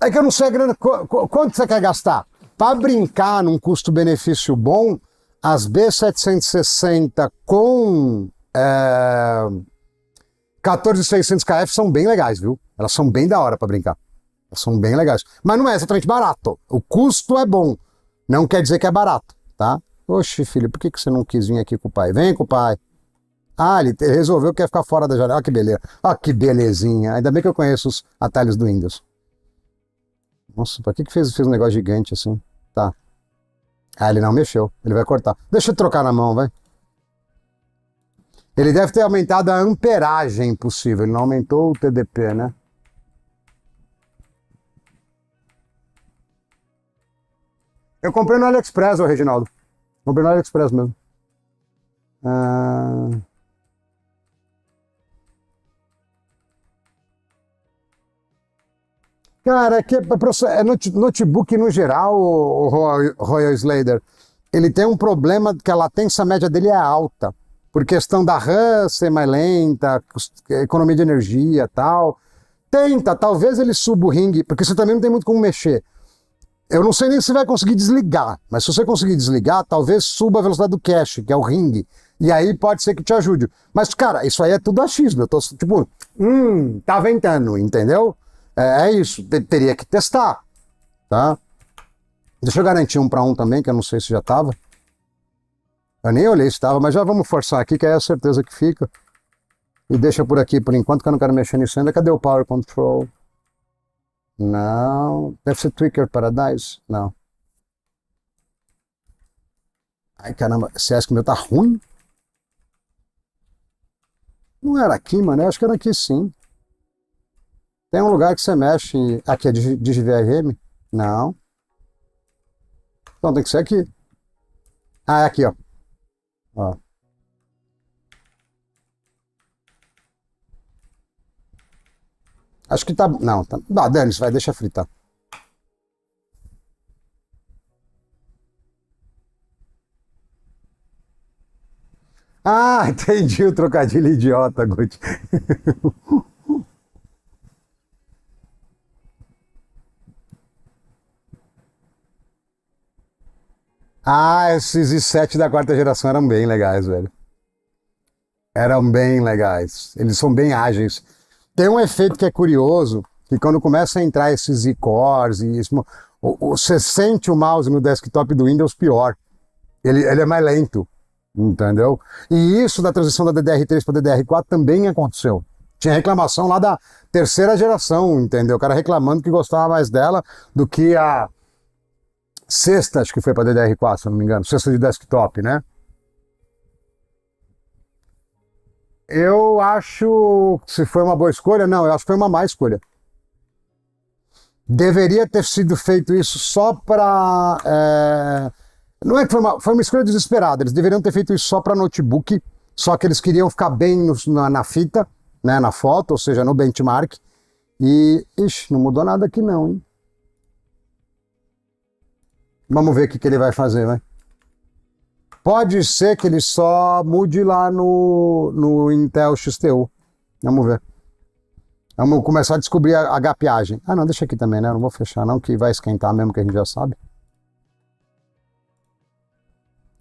É que eu não sei a grana. Quanto você quer gastar? Para brincar num custo-benefício bom, as B760 com 14.600 KF são bem legais, viu? Elas são bem da hora para brincar. Elas são bem legais. Mas não é exatamente barato. O custo é bom. Não quer dizer que é barato, tá? Oxe, filho, por que você não quis vir aqui com o pai? Vem com o pai. Ele resolveu que ia ficar fora da janela. Olha que beleza. Olha que belezinha. Ainda bem que eu conheço os atalhos do Windows. Nossa, pra que fez um negócio gigante assim? Tá. Ele não mexeu. Ele vai cortar. Deixa eu trocar na mão, vai. Ele deve ter aumentado a amperagem possível. Ele não aumentou o TDP, né? Eu comprei no AliExpress, ô Reginaldo. Comprei no AliExpress mesmo. Cara, notebook no geral, o Royal Slater, ele tem um problema que a latência média dele é alta, por questão da RAM ser mais lenta, economia de energia e tal. Talvez ele suba o ring, porque você também não tem muito como mexer. Eu não sei nem se vai conseguir desligar, mas se você conseguir desligar, talvez suba a velocidade do cache, que é o ring. E aí pode ser que te ajude. Mas, cara, isso aí é tudo achismo. Eu tô tipo, tá ventando, entendeu? É isso, teria que testar, tá? Deixa eu garantir um para um também, que eu não sei se já tava. Eu nem olhei se tava, mas já vamos forçar aqui, que é a certeza que fica. E deixa por aqui por enquanto, que eu não quero mexer nisso ainda. Cadê o Power Control? Não. Deve ser Tweaker Paradise? Não. Ai, caramba, você acha que o meu tá ruim? Não era aqui, mano. Eu acho que era aqui sim. Tem um lugar que você mexe. Aqui é DigiVRM? Não. Então tem que ser aqui. É aqui, ó. Ó. Acho que tá... Não, tá... Dane-se, vai, deixa fritar. Entendi o trocadilho idiota, Guti. Ah, esses i7 da quarta geração eram bem legais, velho. Eram bem legais. Eles são bem ágeis. Tem um efeito que é curioso, que quando começa a entrar esses i-cores, você sente o mouse no desktop do Windows pior. Ele é mais lento, entendeu? E isso da transição da DDR3 para DDR4 também aconteceu. Tinha reclamação lá da terceira geração, entendeu? O cara reclamando que gostava mais dela do que a sexta, acho que foi para DDR4, se eu não me engano, sexta de desktop, né? Eu acho que se foi uma boa escolha, não, eu acho que foi uma má escolha. Deveria ter sido feito isso só para. Não é que foi uma escolha desesperada, eles deveriam ter feito isso só para notebook, só que eles queriam ficar bem na fita, né, na foto, ou seja, no benchmark. E, ixi, não mudou nada aqui não, hein? Vamos ver o que ele vai fazer, vai. Pode ser que ele só mude lá no Intel XTU. Vamos ver. Vamos começar a descobrir a gapeagem. Ah, não, deixa aqui também, né? Eu não vou fechar não, que vai esquentar mesmo, que a gente já sabe.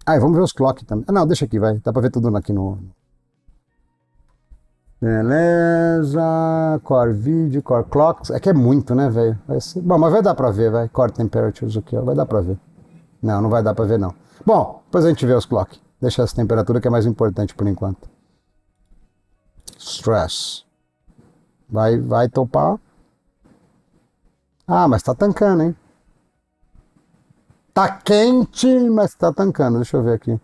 Ah, e vamos ver os clock também. Ah, não, deixa aqui, vai. Dá pra ver tudo aqui no... Beleza. Core Video, Core Clocks. É que é muito, né, velho? Bom, mas vai dar pra ver, vai. Core Temperatures aqui, ó. Vai dar pra ver. Não, não vai dar pra ver, não. Bom, depois a gente vê os clock. Deixa essa temperatura que é mais importante por enquanto. Stress. Vai topar. Ah, mas tá tancando, hein? Tá quente, mas tá tancando. Deixa eu ver aqui.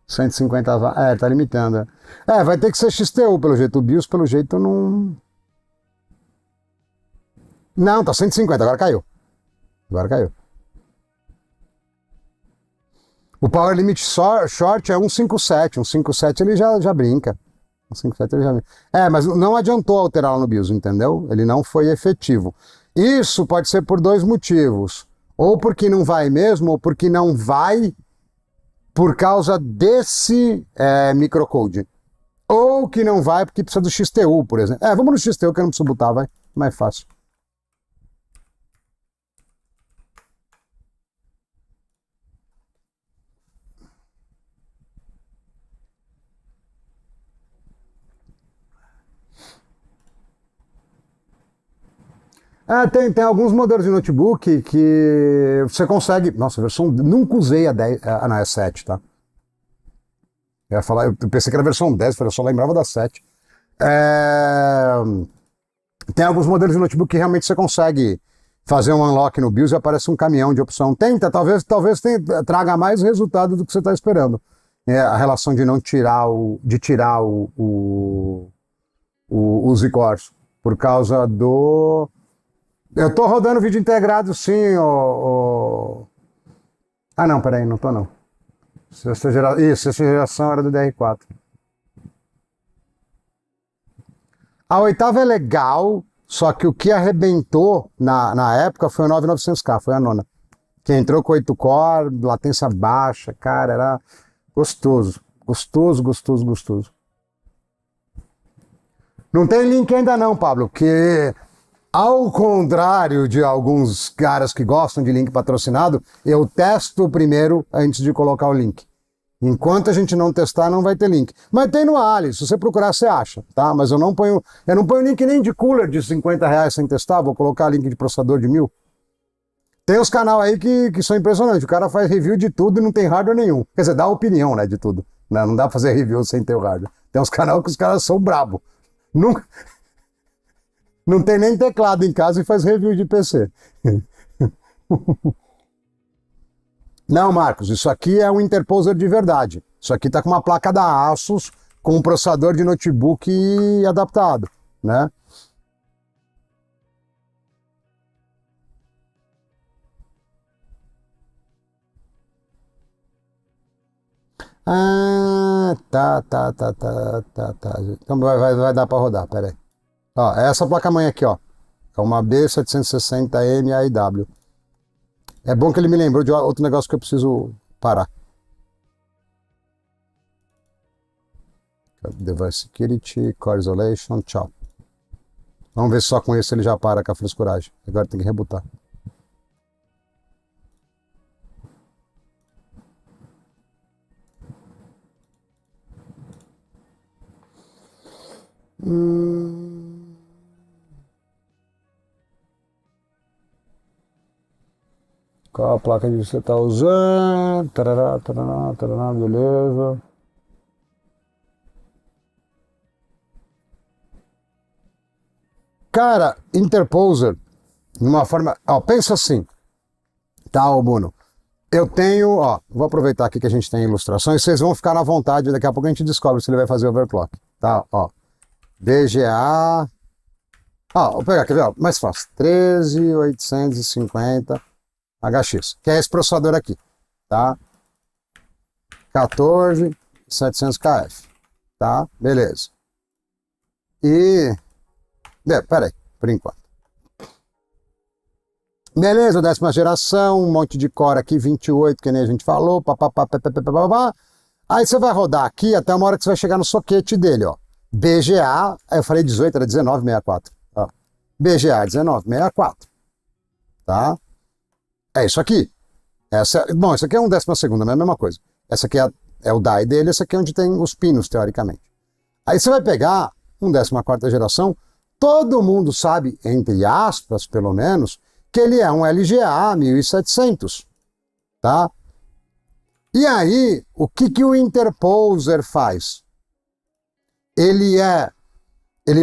150 watts. É, tá limitando. Vai ter que ser XTU pelo jeito. O BIOS, pelo jeito, não. Não, tá 150. Agora caiu. Agora caiu. O Power Limit Short é 157. 157 ele já brinca. 157 ele já brinca. Mas não adiantou alterar lá no BIOS, entendeu? Ele não foi efetivo. Isso pode ser por dois motivos. Ou porque não vai mesmo, ou porque não vai por causa desse microcode. Ou que não vai porque precisa do XTU, por exemplo. Vamos no XTU que eu não preciso botar, vai. Mais fácil. Tem alguns modelos de notebook que você consegue. Nossa, a versão. Nunca usei a 10. Ah, não, é 7, tá? Eu pensei que era a versão 10, eu só lembrava da 7. Tem alguns modelos de notebook que realmente você consegue fazer um unlock no BIOS e aparece um caminhão de opção. Tenta, talvez traga mais resultado do que você está esperando. A relação de não tirar os icores. Por causa do. Eu tô rodando vídeo integrado sim, Ah não, peraí, não tô não. Essa geração era do DR4. A oitava é legal, só que o que arrebentou na época foi o 9900K, foi a nona. Que entrou com 8 core, latência baixa, cara, era gostoso. Gostoso, gostoso, gostoso. Não tem link ainda não, Pablo, porque ao contrário de alguns caras que gostam de link patrocinado, eu testo primeiro antes de colocar o link. Enquanto a gente não testar, não vai ter link. Mas tem no Ali, se você procurar, você acha, tá? Mas eu não ponho link nem de cooler de R$50 sem testar, vou colocar link de processador de 1.000. Tem os canal aí que são impressionantes, o cara faz review de tudo e não tem hardware nenhum. Quer dizer, dá opinião, né, de tudo. Não dá pra fazer review sem ter o hardware. Tem uns canal que os caras são brabo. Nunca... Não tem nem teclado em casa e faz review de PC. Não, Marcos, isso aqui é um interposer de verdade. Isso aqui está com uma placa da Asus, com um processador de notebook adaptado, né? Ah, tá. Então vai dar para rodar, pera aí. Ó, é essa placa-mãe aqui, ó. É uma B760M AIW. É bom que ele me lembrou de outro negócio que eu preciso parar. Device Security, Core Isolation, tchau. Vamos ver se só com esse ele já para com a frescuragem. Agora tem que rebutar. Qual a placa que você está usando? Tarará, tarará, tarará, beleza. Cara, Interposer, numa forma... Ó, pensa assim, tá, ô Bruno? Eu tenho, ó, vou aproveitar aqui que a gente tem ilustrações, vocês vão ficar à vontade, daqui a pouco a gente descobre se ele vai fazer overclock, tá? Ó, BGA... Ó, vou pegar, quer ver, ó, mais fácil, 13850 HX, que é esse processador aqui, tá? 14700KF, tá? Beleza. E... peraí, por enquanto. Beleza, 10ª geração, um monte de core aqui, 28, que nem a gente falou, papapá, papapá. Aí você vai rodar aqui até uma hora que você vai chegar no soquete dele, ó. BGA, eu falei 18, era 1964. Ó. BGA 1964, tá? É isso aqui. Bom, isso aqui é um 12º, não é a mesma coisa. Essa aqui é o die dele, esse aqui é onde tem os pinos, teoricamente. Aí você vai pegar um 14ª geração, todo mundo sabe, entre aspas, pelo menos, que ele é um LGA 1700, tá? E aí, o que o Interposer faz? Ele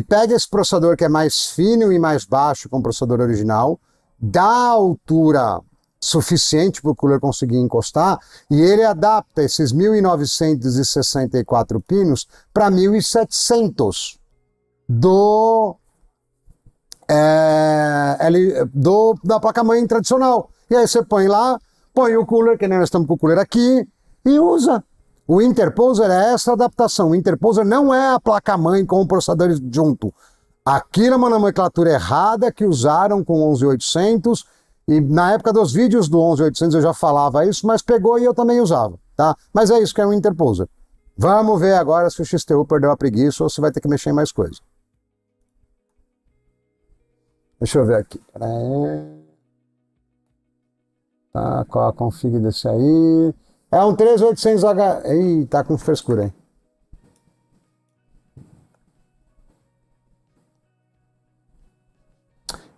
pega esse processador que é mais fino e mais baixo que o processador original, dá altura suficiente para o cooler conseguir encostar, e ele adapta esses 1964 pinos para 1700 da placa-mãe tradicional. E aí você põe lá, põe o cooler, que nem nós estamos com o cooler aqui, e usa. O Interposer é essa adaptação. O Interposer não é a placa-mãe com o processador junto. Aquilo é uma nomenclatura errada que usaram com o 11800, e na época dos vídeos do 11800 eu já falava isso, mas pegou e eu também usava, tá? Mas é isso que é o Interposer. Vamos ver agora se o XTU perdeu a preguiça ou se vai ter que mexer em mais coisa. Deixa eu ver aqui. Tá, qual a config desse aí? É um 3800H. Ih, tá com frescura aí.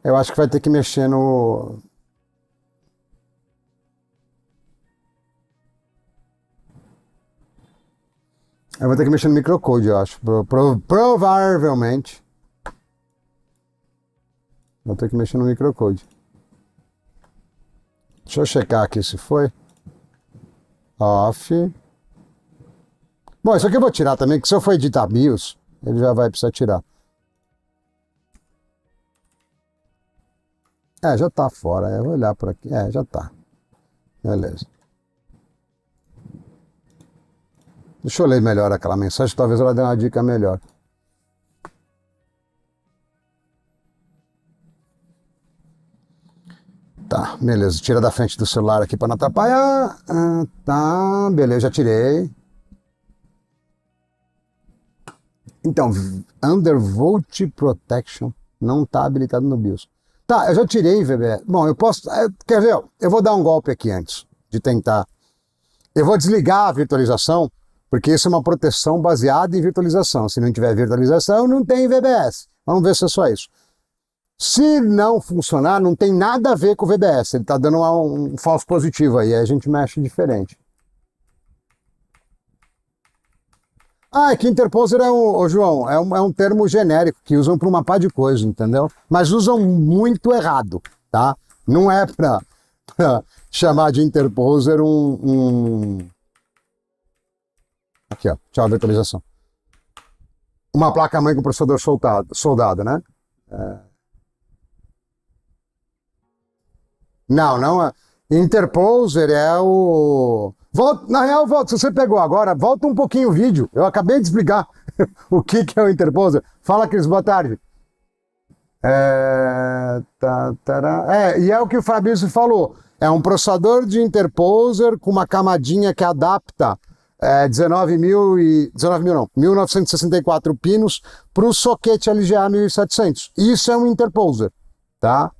Eu acho que vai ter que mexer no... Eu vou ter que mexer no microcode, eu acho. Provavelmente. Vou ter que mexer no microcode. Deixa eu checar aqui se foi. Off. Bom, isso aqui eu vou tirar também, que se eu for editar BIOS, ele já vai precisar tirar. É, já tá fora. Eu vou olhar por aqui. É, já tá. Beleza. Deixa eu ler melhor aquela mensagem, talvez ela dê uma dica melhor. Tá, beleza. Tira da frente do celular aqui para não atrapalhar. Ah, tá, beleza, já tirei. Então, Undervolt Protection não está habilitado no BIOS. Tá, eu já tirei, VB. Bom, eu posso... Quer ver? Eu vou dar um golpe aqui antes de tentar. Eu vou desligar a virtualização, porque isso é uma proteção baseada em virtualização. Se não tiver virtualização, não tem VBS. Vamos ver se é só isso. Se não funcionar, não tem nada a ver com o VBS. Ele está dando um falso positivo aí a gente mexe diferente. Ah, é que Interposer João, é um termo genérico que usam para uma pá de coisa, entendeu? Mas usam muito errado, tá? Não é para chamar de Interposer Aqui, ó, tchau, virtualização. Uma placa-mãe com processador soldado, né? Não é. Interposer é o... Na real, se você pegou agora, volta um pouquinho o vídeo. Eu acabei de explicar o que é o Interposer. Fala, Cris, boa tarde. E é o que o Fabrício falou. É um processador de Interposer com uma camadinha que adapta 1964 pinos para o soquete LGA 1700. Isso é um Interposer, tá?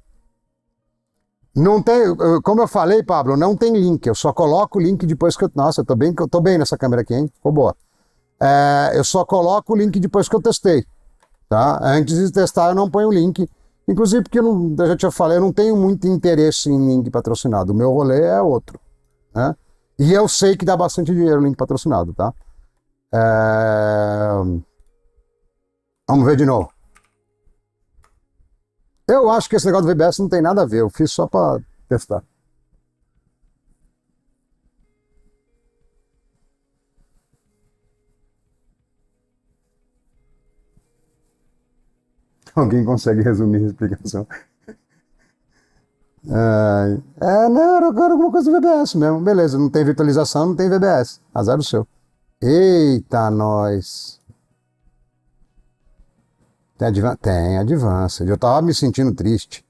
Não tem, como eu falei, Pablo, não tem link. Eu só coloco o link depois que eu... Nossa, eu tô bem nessa câmera aqui, hein? Ficou boa. Eu só coloco o link depois que eu testei, tá? Antes de testar, eu não ponho o link. Inclusive porque eu já te falei, eu não tenho muito interesse em link patrocinado. O meu rolê é outro, né? E eu sei que dá bastante dinheiro o link patrocinado, tá? Vamos ver de novo. Eu acho que esse negócio do VBS não tem nada a ver. Eu fiz só para testar. Alguém consegue resumir a explicação? Não, era alguma coisa do VBS mesmo. Beleza, não tem virtualização, não tem VBS. Azar o seu. Eita, nós. Tem Advanced. Eu tava me sentindo triste.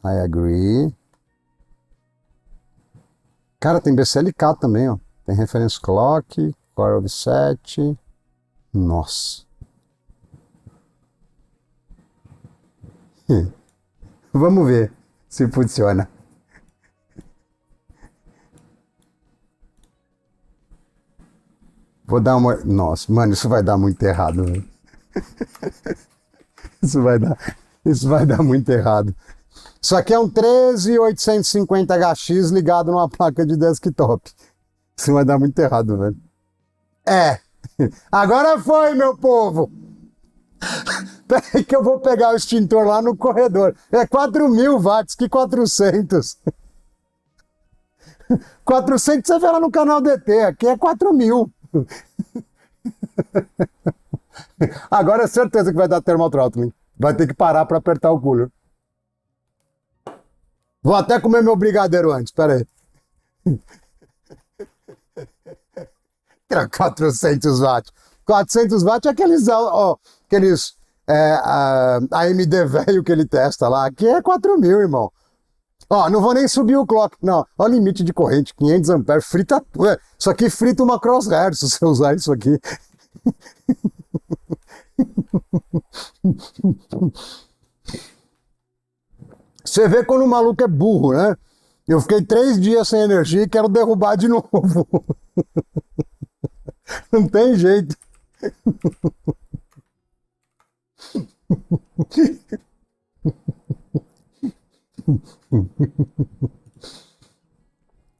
I agree. Cara, tem BCLK também, ó. Tem Reference Clock, Core Offset. Nossa. Vamos ver se funciona. Vou dar uma... Nossa, mano, isso vai dar muito errado, velho. Isso vai dar muito errado. Isso aqui é um 13850HX ligado numa placa de desktop. Isso vai dar muito errado, velho. Agora foi, meu povo. Peraí que eu vou pegar o extintor lá no corredor. É 4.000 watts, que 400. 400 você vê lá no canal DT, aqui é 4.000. Agora é certeza que vai dar thermal throttling. Vai ter que parar para apertar o cooler. Vou até comer meu brigadeiro antes, pera aí. 400 watts. 400 watts é aqueles AMD velho que ele testa lá. Aqui é 4.000, irmão. Ó, não vou nem subir o clock. Não, ó o limite de corrente, 500 amperes. Frita. Isso aqui frita uma crosshair se você usar isso aqui. Você vê quando o maluco é burro, né? Eu fiquei 3 dias sem energia e quero derrubar de novo. Não tem jeito.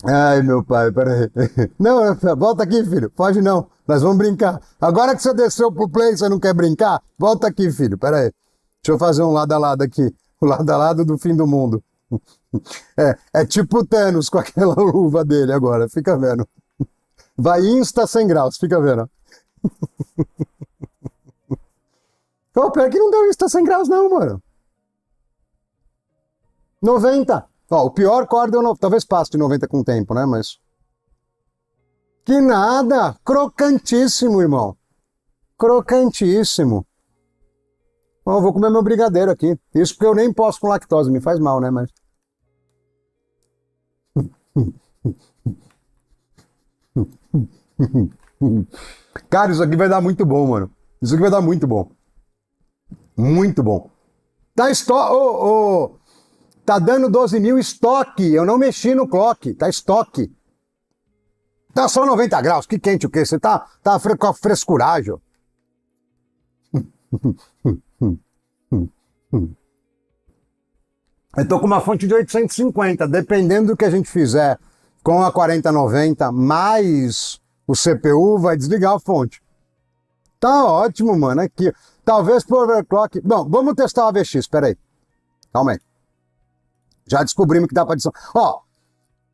Ai, meu pai, peraí. Não, volta aqui, filho. Pode não. Nós vamos brincar. Agora que você desceu pro play, você não quer brincar? Volta aqui, filho. Peraí. Deixa eu fazer um lado a lado aqui. O lado a lado do fim do mundo. É tipo o Thanos com aquela luva dele agora. Fica vendo. Vai insta 100 graus. Fica vendo. Pô, pior que não deu insta 100 graus não, mano. 90. Ó, o pior core deu... Talvez passe de 90 com o tempo, né? Mas... Que nada! Crocantíssimo, irmão. Crocantíssimo. Ó, eu vou comer meu brigadeiro aqui. Isso porque eu nem posso com lactose. Me faz mal, né? Mas... Cara, isso aqui vai dar muito bom, mano. Isso aqui vai dar muito bom. Muito bom. Tá tá dando 12.000 estoque. Eu não mexi no clock. Tá estoque. Tá só 90 graus. Que quente o quê? Você tá com frescuragem. Eu tô com uma fonte de 850. Dependendo do que a gente fizer com a 4090 mais o CPU, vai desligar a fonte. Tá ótimo, mano. Aqui. Talvez por overclock. Bom, vamos testar o AVX. Espera aí. Calma aí. Já descobrimos que dá para adicionar. Ó,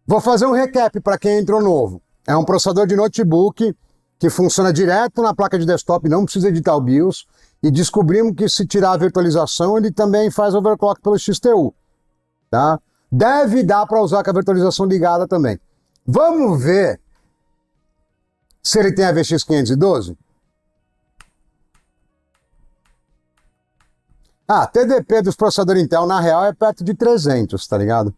vou fazer um recap para quem entrou novo. É um processador de notebook que funciona direto na placa de desktop, não precisa editar o BIOS. E descobrimos que se tirar a virtualização, ele também faz overclock pelo XTU. Tá? Deve dar para usar com a virtualização ligada também. Vamos ver se ele tem a VX 512. TDP dos processadores Intel, na real, é perto de 300, tá ligado?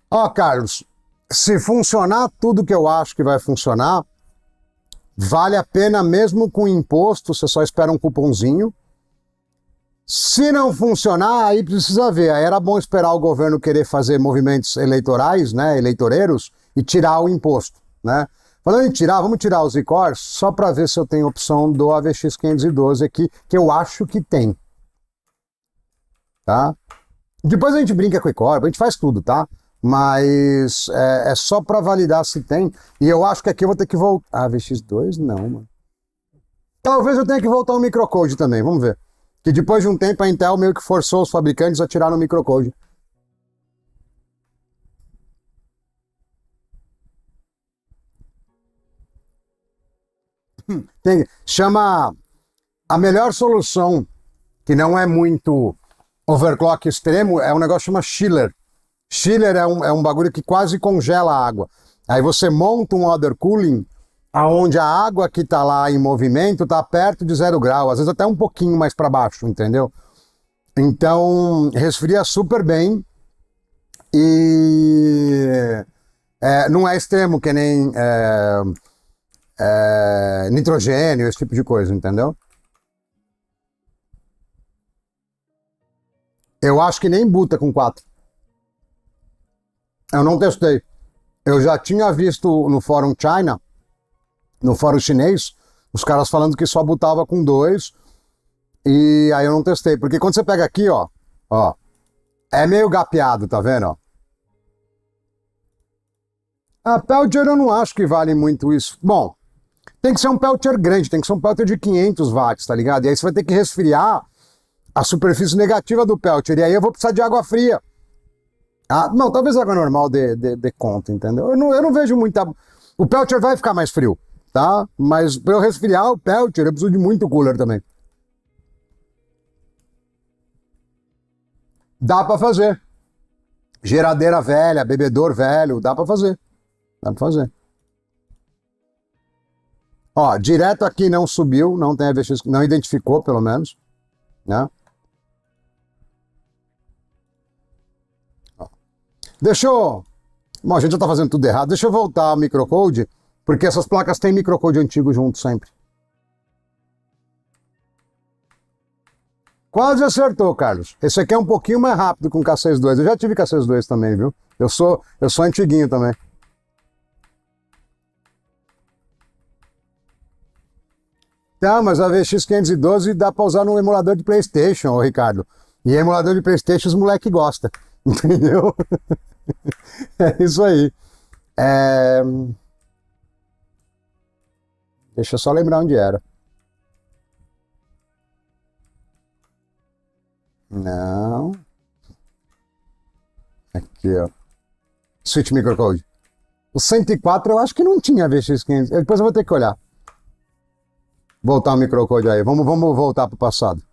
Ó, Carlos, se funcionar tudo que eu acho que vai funcionar, vale a pena mesmo com imposto, você só espera um cupomzinho. Se não funcionar, aí precisa ver. Aí era bom esperar o governo querer fazer movimentos eleitorais, né, eleitoreiros, e tirar o imposto, né? Falando em tirar, vamos tirar os ICORs só para ver se eu tenho opção do AVX 512 aqui, que eu acho que tem. Tá? Depois a gente brinca com o ICOR, a gente faz tudo, tá? Mas é só para validar se tem. E eu acho que aqui eu vou ter que voltar. AVX2? Não, mano. Talvez eu tenha que voltar ao microcode também, vamos ver. Que depois de um tempo a Intel meio que forçou os fabricantes a tirar no microcode. Chama a melhor solução, que não é muito overclock extremo, é um negócio que chama chiller. Chiller é um bagulho que quase congela a água. Aí você monta um water cooling aonde a água que está lá em movimento está perto de 0 grau, às vezes até um pouquinho mais para baixo, entendeu? Então resfria super bem e não é extremo que nem nitrogênio, esse tipo de coisa, entendeu? Eu acho que nem buta com 4. Eu não testei. Eu já tinha visto no fórum China, no fórum chinês, os caras falando que só botava com 2, e aí eu não testei. Porque quando você pega aqui, ó, é meio gapeado, tá vendo? Ó? A Peltier eu não acho que vale muito isso. Bom, tem que ser um Peltier grande, tem que ser um Peltier de 500 watts, tá ligado? E aí você vai ter que resfriar a superfície negativa do Peltier, e aí eu vou precisar de água fria. Ah, não, talvez água normal de conta, entendeu? Eu não vejo muita... O Peltier vai ficar mais frio, tá? Mas para eu resfriar o Peltier, eu preciso de muito cooler também. Dá para fazer. Geladeira velha, bebedor velho, dá para fazer. Dá para fazer. Ó, direto aqui não subiu, não tem AVX, não identificou pelo menos, né? Ó. Deixa eu... Bom, a gente já tá fazendo tudo errado. Deixa eu voltar ao microcode, porque essas placas têm microcode antigo junto sempre. Quase acertou, Carlos. Esse aqui é um pouquinho mais rápido com K62. Eu já tive K62 também, viu? Eu sou antiguinho também. Tá, mas a VX512 dá pra usar no emulador de PlayStation, ô Ricardo. E emulador de PlayStation os moleque gosta. Entendeu? É isso aí. É... Deixa eu só lembrar onde era. Não. Aqui, ó. Switch Microcode. O 104 eu acho que não tinha VX500. Depois eu vou ter que olhar. Voltar o microcode aí. Vamos voltar pro passado.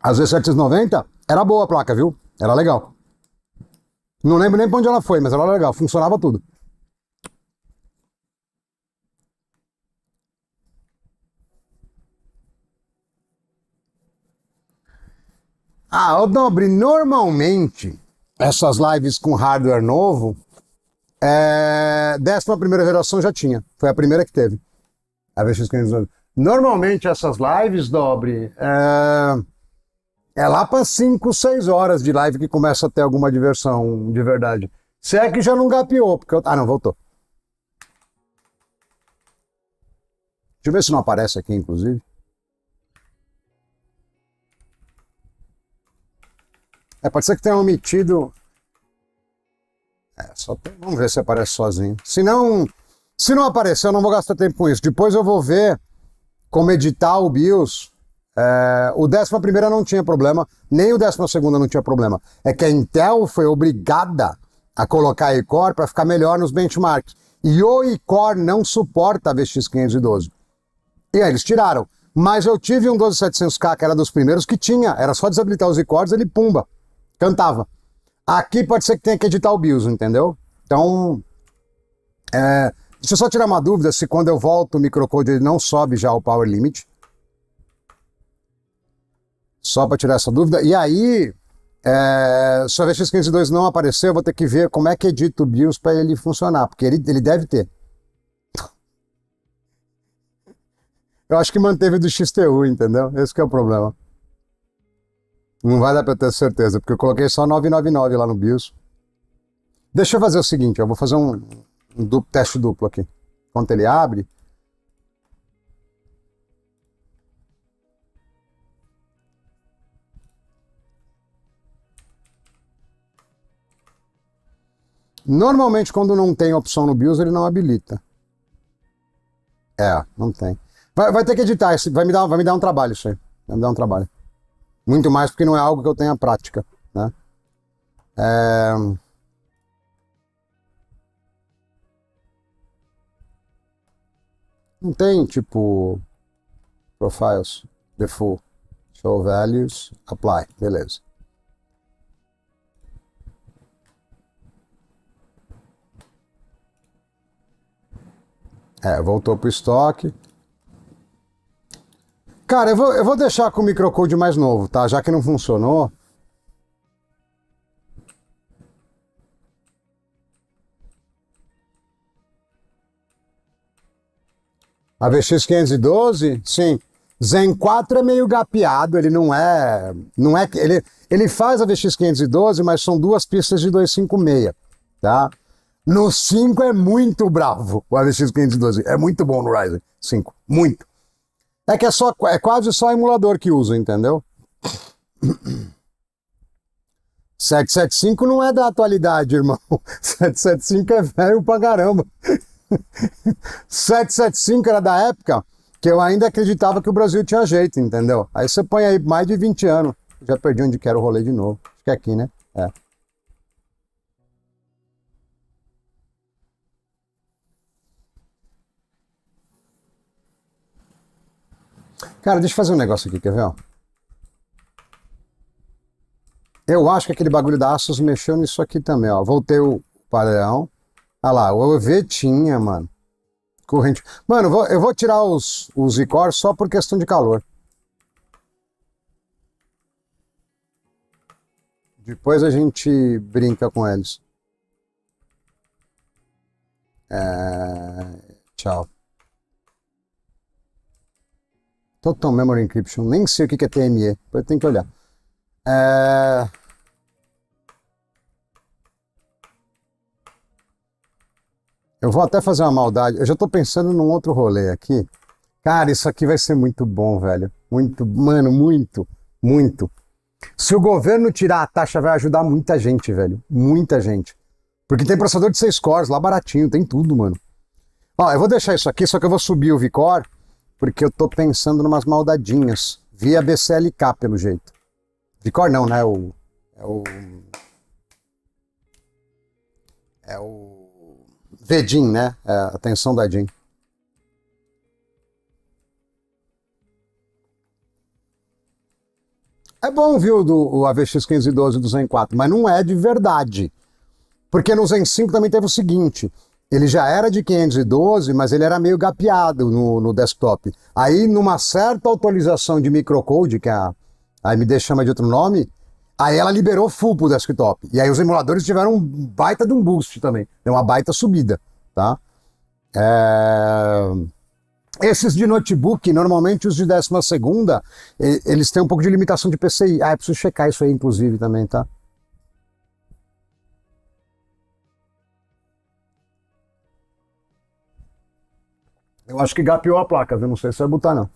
A Z790 era boa a placa, viu? Era legal. Não lembro nem pra onde ela foi, mas ela era legal. Funcionava tudo. Ah, ô Nobre, normalmente essas lives com hardware novo, 11ª geração já tinha. Foi a primeira que teve. A VX512. Normalmente essas lives, Nobre, lá para 5, 6 horas de live que começa a ter alguma diversão de verdade. Se é que já não gapeou, porque eu... Ah, não, voltou. Deixa eu ver se não aparece aqui, inclusive. Pode ser que tenha omitido... Vamos ver se aparece sozinho. Se não aparecer, eu não vou gastar tempo com isso. Depois eu vou ver como editar o BIOS. O 11ª não tinha problema, nem o 12ª não tinha problema. É que a Intel foi obrigada a colocar iCore para ficar melhor nos benchmarks. E o iCore não suporta a VX512. E aí eles tiraram. Mas eu tive um 12700K, que era dos primeiros, que tinha. Era só desabilitar os iCores, ele pumba, cantava. Aqui pode ser que tenha que editar o BIOS, entendeu? Então, deixa eu só tirar uma dúvida, se quando eu volto o microcode ele não sobe já o power limit. Só para tirar essa dúvida. E aí, Se o AVX502 não aparecer, eu vou ter que ver como é que edita o BIOS para ele funcionar, porque ele deve ter. Eu acho que manteve do XTU, entendeu? Esse que é o problema. Não vai dar para ter certeza, porque eu coloquei só 999 lá no BIOS. Deixa eu fazer o seguinte, eu vou fazer um teste duplo aqui. Enquanto ele abre. Normalmente, quando não tem opção no BIOS, ele não habilita. Não tem. Vai ter que editar, vai me dar um trabalho isso aí. Vai me dar um trabalho. Muito mais porque não é algo que eu tenha prática, né? Não tem, tipo, profiles, default, show values, apply, beleza. Voltou pro estoque. Cara, eu vou deixar com o microcode mais novo, tá? Já que não funcionou. A VX512, sim. Zen 4 é meio gapeado, ele não é... Ele faz a VX512, mas são duas pistas de 256, tá? No 5 é muito bravo o AVX512. É muito bom no Ryzen 5. Muito. É quase só emulador que usa, entendeu? 775 não é da atualidade, irmão. 775 é velho pra caramba. 775 era da época que eu ainda acreditava que o Brasil tinha jeito, entendeu? Aí você põe aí mais de 20 anos. Já perdi onde quero o rolê de novo. Acho que é aqui, né? Cara, deixa eu fazer um negócio aqui, quer ver? Ó? Eu acho que aquele bagulho da Asus mexeu nisso aqui também, ó. Voltei o padrão. Olha lá, o EV tinha, mano. Corrente. Mano, eu vou tirar os Icor só por questão de calor. Depois a gente brinca com eles. Tchau. Total Memory Encryption. Nem sei o que é TME. Depois tem que olhar. Eu vou até fazer uma maldade. Eu já tô pensando num outro rolê aqui. Cara, isso aqui vai ser muito bom, velho. Muito, mano, muito, muito. Se o governo tirar a taxa, vai ajudar muita gente, velho. Muita gente. Porque tem processador de 6 cores lá baratinho, tem tudo, mano. Ó, eu vou deixar isso aqui, só que eu vou subir o VCore, porque eu tô pensando numas maldadinhas. Via BCLK, pelo jeito. VCore não, né? É o VDIN, né? A tensão da DIN. É bom, viu, o AVX512 do Zen 4, mas não é de verdade. Porque no Zen 5 também teve o seguinte, ele já era de 512, mas ele era meio gapeado no desktop. Aí, numa certa atualização de microcode, que a AMD chama de outro nome, aí ela liberou full pro desktop. E aí os emuladores tiveram um baita de um boost também. Deu uma baita subida, tá? Esses de notebook, normalmente os de 12ª, eles têm um pouco de limitação de PCI. Eu preciso checar isso aí, inclusive, também, tá? Eu acho que gapeou a placa, viu? Não sei se vai botar, não.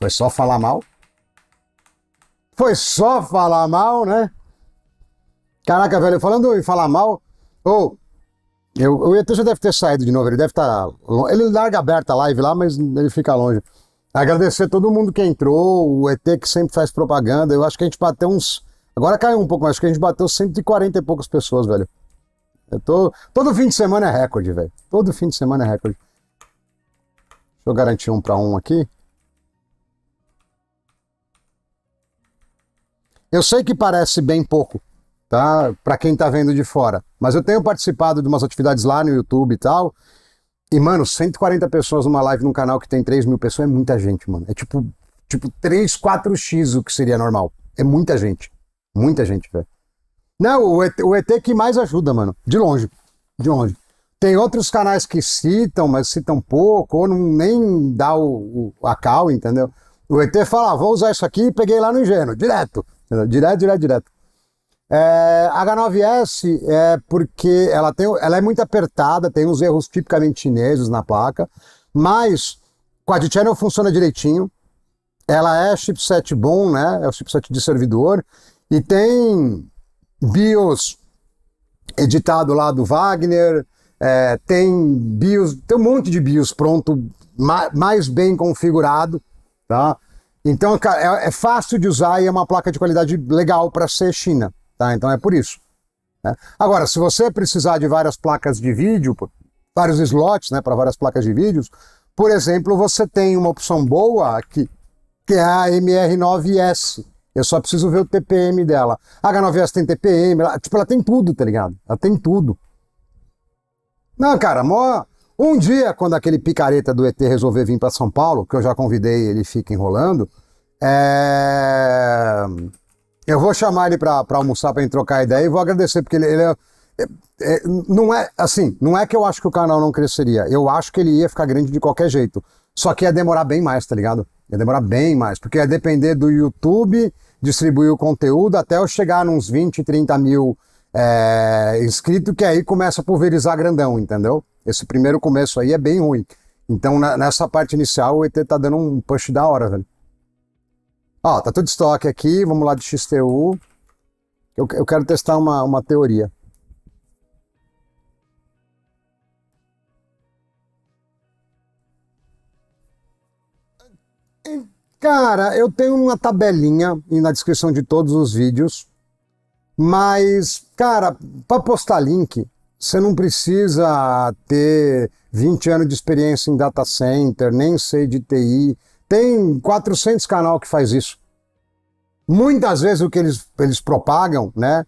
Foi só falar mal? Foi só falar mal, né? Caraca, velho, falando em falar mal, o ET já deve ter saído de novo, ele deve estar. Ele larga aberta a live lá, mas ele fica longe. Agradecer todo mundo que entrou, o ET que sempre faz propaganda. Eu acho que a gente bateu uns. Agora caiu um pouco, mas acho que a gente bateu 140 e poucas pessoas, velho. Todo fim de semana é recorde, velho. Todo fim de semana é recorde. Deixa eu garantir 1 para 1 aqui. Eu sei que parece bem pouco, tá? Para quem tá vendo de fora. Mas eu tenho participado de umas atividades lá no YouTube e tal. E, mano, 140 pessoas numa live num canal que tem 3.000 pessoas é muita gente, mano. É tipo tipo 3, 4x o que seria normal. É muita gente. Muita gente, velho. Não, o ET que mais ajuda, mano. De longe. De longe. Tem outros canais que citam, mas citam pouco, ou não, nem dá a cal, entendeu? O ET fala, vou usar isso aqui e peguei lá no Ingênuo, direto. Entendeu? Direto. H9S é porque ela é muito apertada, tem uns erros tipicamente chineses na placa, mas Quad Channel funciona direitinho, ela é chipset bom, né? É o chipset de servidor, e tem BIOS editado lá do Wagner, tem BIOS, tem um monte de BIOS pronto, mais bem configurado, tá? Então é fácil de usar e é uma placa de qualidade legal para ser China, tá? Então é por isso, né? Agora, se você precisar de várias placas de vídeo, vários slots, né, para várias placas de vídeos, por exemplo, você tem uma opção boa que é a MR9S. Eu só preciso ver o TPM dela. A H9S tem TPM, ela tem tudo, tá ligado? Ela tem tudo. Não, cara, um dia, quando aquele picareta do ET resolver vir para São Paulo, que eu já convidei, ele fica enrolando, eu vou chamar ele para almoçar, para trocar ideia, e vou agradecer, porque não é assim, não é que eu acho que o canal não cresceria, eu acho que ele ia ficar grande de qualquer jeito, só que ia demorar bem mais, tá ligado? Ia demorar bem mais, porque ia depender do YouTube distribuir o conteúdo até eu chegar nos 20, 30 mil inscritos, que aí começa a pulverizar grandão, entendeu? Esse primeiro começo aí é bem ruim. Então, nessa parte inicial, o ET tá dando um push da hora, velho. Ó, tá tudo estoque aqui, vamos lá de XTU. Eu quero testar uma teoria. Cara, eu tenho uma tabelinha na descrição de todos os vídeos, mas, cara, para postar link, você não precisa ter 20 anos de experiência em data center, nem sei de TI. Tem 400 canal que faz isso. Muitas vezes o que eles propagam, né,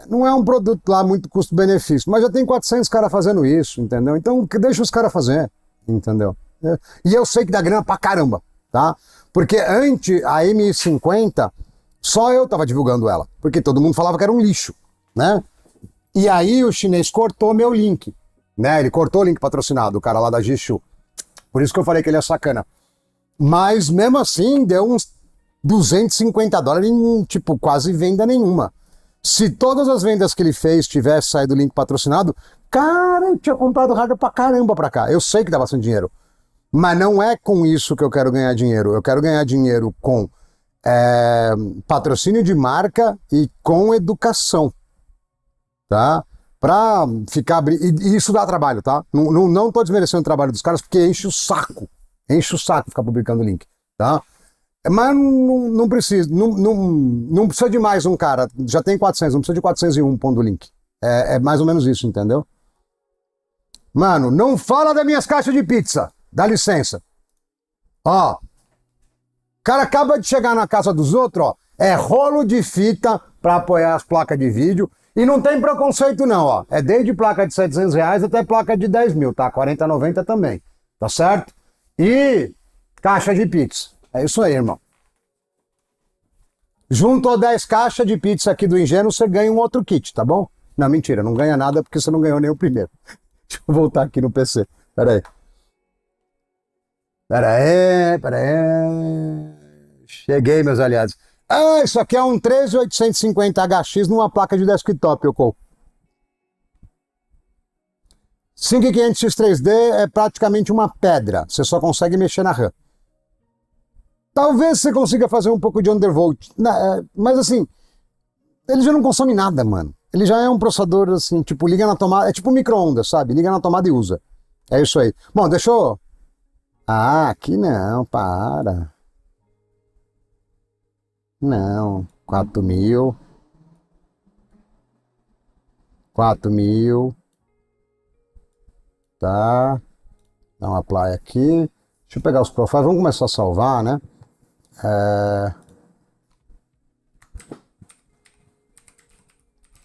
não é um produto lá muito custo-benefício, mas já tem 400 caras fazendo isso, entendeu? Então deixa os caras fazer, entendeu? E eu sei que dá grana pra caramba, tá? Porque antes, a M50, só eu tava divulgando ela, porque todo mundo falava que era um lixo, né? E aí o chinês cortou meu link, né? Ele cortou o link patrocinado, o cara lá da Jishu. Por isso que eu falei que ele é sacana. Mas mesmo assim, deu uns $250 em, tipo, quase venda nenhuma. Se todas as vendas que ele fez tivesse saído o link patrocinado, cara, eu tinha comprado hardware pra caramba pra cá. Eu sei que dá bastante dinheiro. Mas não é com isso que eu quero ganhar dinheiro. Eu quero ganhar dinheiro com patrocínio de marca e com educação, tá? Pra ficar... E isso dá trabalho, tá? Não tô desmerecendo o trabalho dos caras, porque enche o saco. Enche o saco ficar publicando link, tá? Mas não precisa, não precisa de mais um cara. Já tem 400, não precisa de 401 pondo link. É mais ou menos isso, entendeu? Mano, não fala das minhas caixas de pizza. Dá licença. Ó, o cara acaba de chegar na casa dos outros, ó. É rolo de fita para apoiar as placas de vídeo. E não tem preconceito não, ó. É desde placa de R$700 até placa de 10 mil, tá? 40,90 também, tá certo? E caixa de pizza. É isso aí, irmão. Junto a 10 caixas de pizza aqui do Ingênuo, você ganha um outro kit, tá bom? Não, mentira, não ganha nada porque você não ganhou nem o primeiro. Deixa eu voltar aqui no PC. Pera aí. Cheguei, meus aliados. Ah, isso aqui é um 13850HX numa placa de desktop, Yoko. 5500X3D é praticamente uma pedra. Você só consegue mexer na RAM. Talvez você consiga fazer um pouco de undervolt. Mas assim, ele já não consome nada, mano. Ele já é um processador assim, tipo, liga na tomada. É tipo um micro-ondas, sabe? Liga na tomada e usa. É isso aí. Bom, deixa eu... Ah, aqui não, para. Não, 4.000. 4.000. Tá. Dá um apply aqui. Deixa eu pegar os profiles. Vamos começar a salvar, né?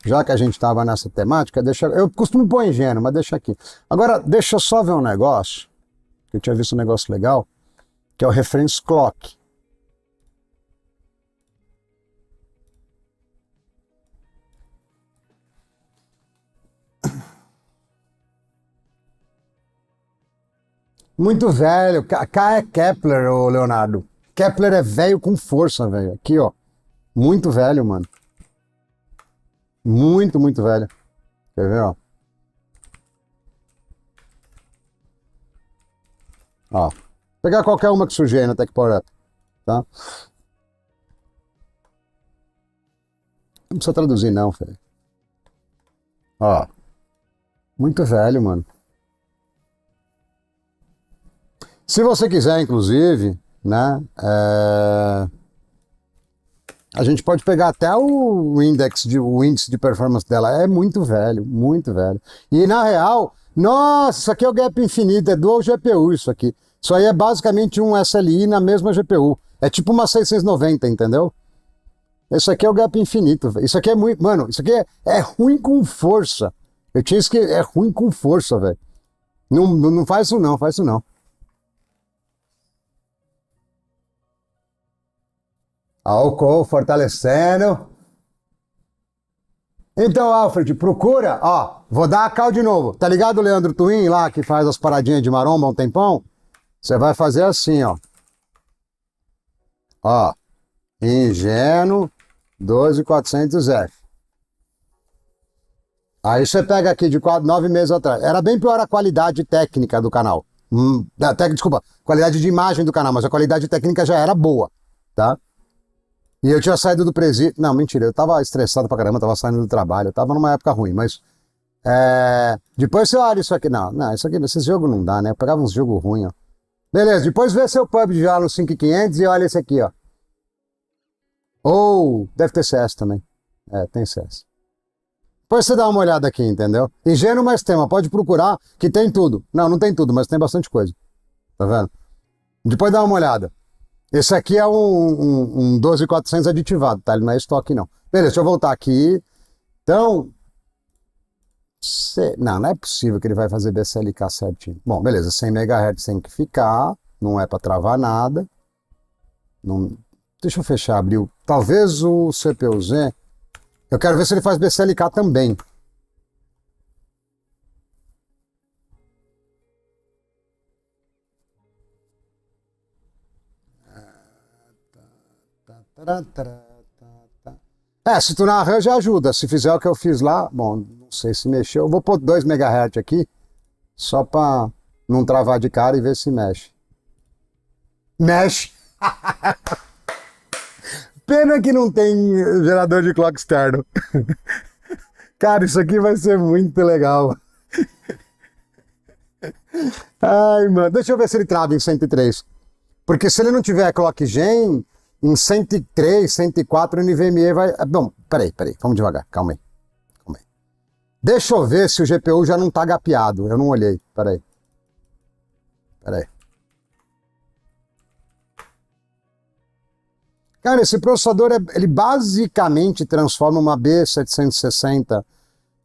Já que a gente estava nessa temática, eu costumo pôr Ingênuo, mas deixa aqui. Agora, deixa eu só ver um negócio, que eu tinha visto um negócio legal, que é o reference clock. Muito velho. K é Kepler, ô Leonardo. Kepler é velho com força, velho. Aqui, ó. Muito velho, mano. Muito, muito velho. Quer ver, ó? Ó. Vou pegar qualquer uma que surgir aí no Tech Power Up, tá? Não precisa traduzir, não, velho. Ó. Muito velho, mano. Se você quiser, inclusive, né? A gente pode pegar até o índice de performance dela. É muito velho, muito velho. E na real, nossa, isso aqui é o gap infinito, é dual GPU isso aqui. Isso aí é basicamente um SLI na mesma GPU. É tipo uma 690, entendeu? Isso aqui é o gap infinito. Isso aqui é muito. Mano, isso aqui é ruim com força. Eu tinha isso que é ruim com força, velho. Não faz isso não, faz isso não. Álcool fortalecendo. Então, Alfred, procura, ó, vou dar a cal de novo. Tá ligado o Leandro Twin lá, que faz as paradinhas de maromba há um tempão? Você vai fazer assim, ó. Ó, ingênuo 12400F. Aí você pega aqui de 9 meses atrás. Era bem pior a qualidade técnica do canal. Desculpa, qualidade de imagem do canal, mas a qualidade técnica já era boa, tá? E eu tinha saído do presídio. Não, mentira, eu tava estressado pra caramba, tava saindo do trabalho, eu tava numa época ruim, mas. Depois você olha isso aqui. Não, isso aqui, esse jogo não dá, né? Eu pegava uns jogos ruins, ó. Beleza, depois vê seu PUBG já no 5500 e olha esse aqui, ó. Ou, deve ter CS também. Tem CS. Depois você dá uma olhada aqui, entendeu? Ingênuo mais tema, pode procurar que tem tudo. Não tem tudo, mas tem bastante coisa. Tá vendo? Depois dá uma olhada. Esse aqui é um 12400 aditivado, tá? Ele não é estoque, não. Beleza, deixa eu voltar aqui. Então, não é possível que ele vai fazer BSLK certinho. Bom, beleza, 100 MHz tem que ficar, não é para travar nada. Não... Deixa eu fechar, abriu. Talvez o CPU-Z, eu quero ver se ele faz BSLK também. Se tu na RAM já ajuda. Se fizer o que eu fiz lá, bom, não sei se mexeu. Eu vou pôr 2 MHz aqui, só para não travar de cara e ver se mexe. Mexe! Pena que não tem gerador de clock externo. Cara, isso aqui vai ser muito legal. Ai, mano, deixa eu ver se ele trava em 103. Porque se ele não tiver clock gen, em 103, 104, o NVMe vai... Bom, peraí, vamos devagar, calma aí. Deixa eu ver se o GPU já não tá gapeado, eu não olhei, peraí. Cara, esse processador, ele basicamente transforma uma B760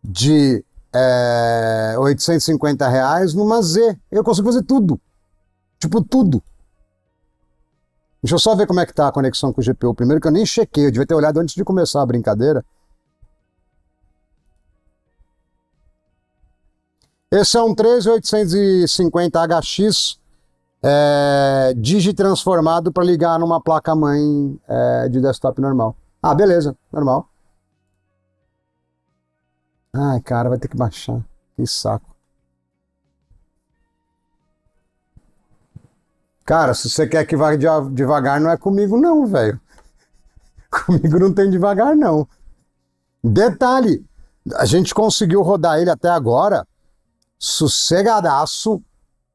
de R$ 850 numa Z. Eu consigo fazer tudo. Tipo, tudo. Deixa eu só ver como é que tá a conexão com o GPU. Primeiro que eu nem chequei, eu devia ter olhado antes de começar a brincadeira. Esse é um 13850HX digitransformado para ligar numa placa-mãe de desktop normal. Ah, beleza, normal. Ai, cara, vai ter que baixar. Que saco. Cara, se você quer que vá devagar, não é comigo não, velho. Comigo não tem devagar, não. Detalhe, a gente conseguiu rodar ele até agora sossegadaço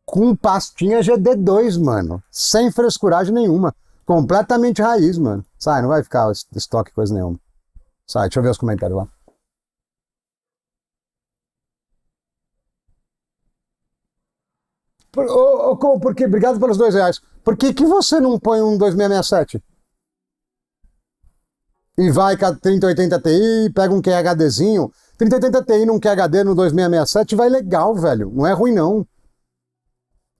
com pastinha GD2, mano. Sem frescuragem nenhuma. Completamente raiz, mano. Sai, não vai ficar estoque coisa nenhuma. Sai, deixa eu ver os comentários lá. Porque, obrigado pelos R$ 2. Por que você não põe um 2667? E vai com a 3080 Ti, pega um QHDzinho. 3080 Ti num QHD no 2667 vai legal, velho. Não é ruim, não.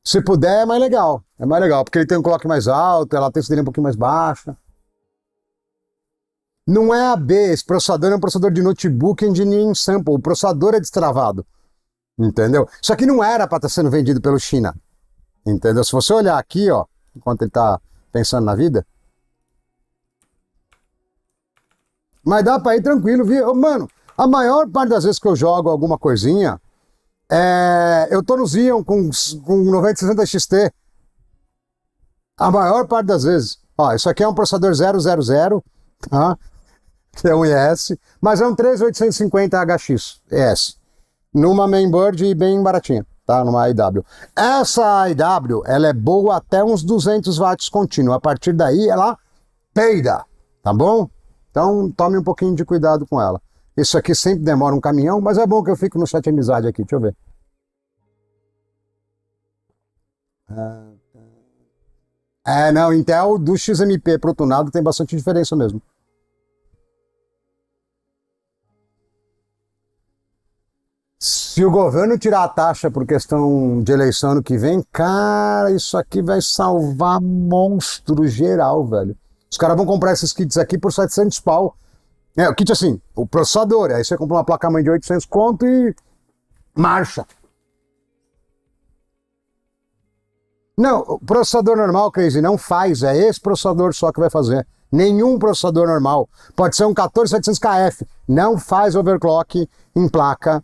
Se puder, é mais legal. É mais legal, porque ele tem um clock mais alto, a latência dele é um pouquinho mais baixa. Não é AB, esse processador é um processador de notebook engineering sample. O processador é destravado. Entendeu? Isso aqui não era para estar sendo vendido pelo China. Entendeu? Se você olhar aqui, ó, enquanto ele tá pensando na vida. Mas dá pra ir tranquilo, viu? Mano, a maior parte das vezes que eu jogo alguma coisinha, eu tô no Xeon com 9060 XT. A maior parte das vezes. Ó, isso aqui é um processador 000, tá? Que é um ES, mas é um 3850HX ES. Numa mainboard bem baratinha, tá? Numa IW. Essa IW, ela é boa até uns 200 watts contínuo. A partir daí, ela peida, tá bom? Então, tome um pouquinho de cuidado com ela. Isso aqui sempre demora um caminhão, mas é bom que eu fico no chat amizade aqui. Deixa eu ver. Não, Intel do XMP pro tunado tem bastante diferença mesmo. Se o governo tirar a taxa por questão de eleição ano que vem, cara, isso aqui vai salvar monstro geral, velho. Os caras vão comprar esses kits aqui por 700 pau. O kit assim, o processador, aí você compra uma placa-mãe de 800 conto e marcha. Não, o processador normal, Crazy, não faz, é esse processador só que vai fazer. Nenhum processador normal. Pode ser um 14700KF, não faz overclock em placa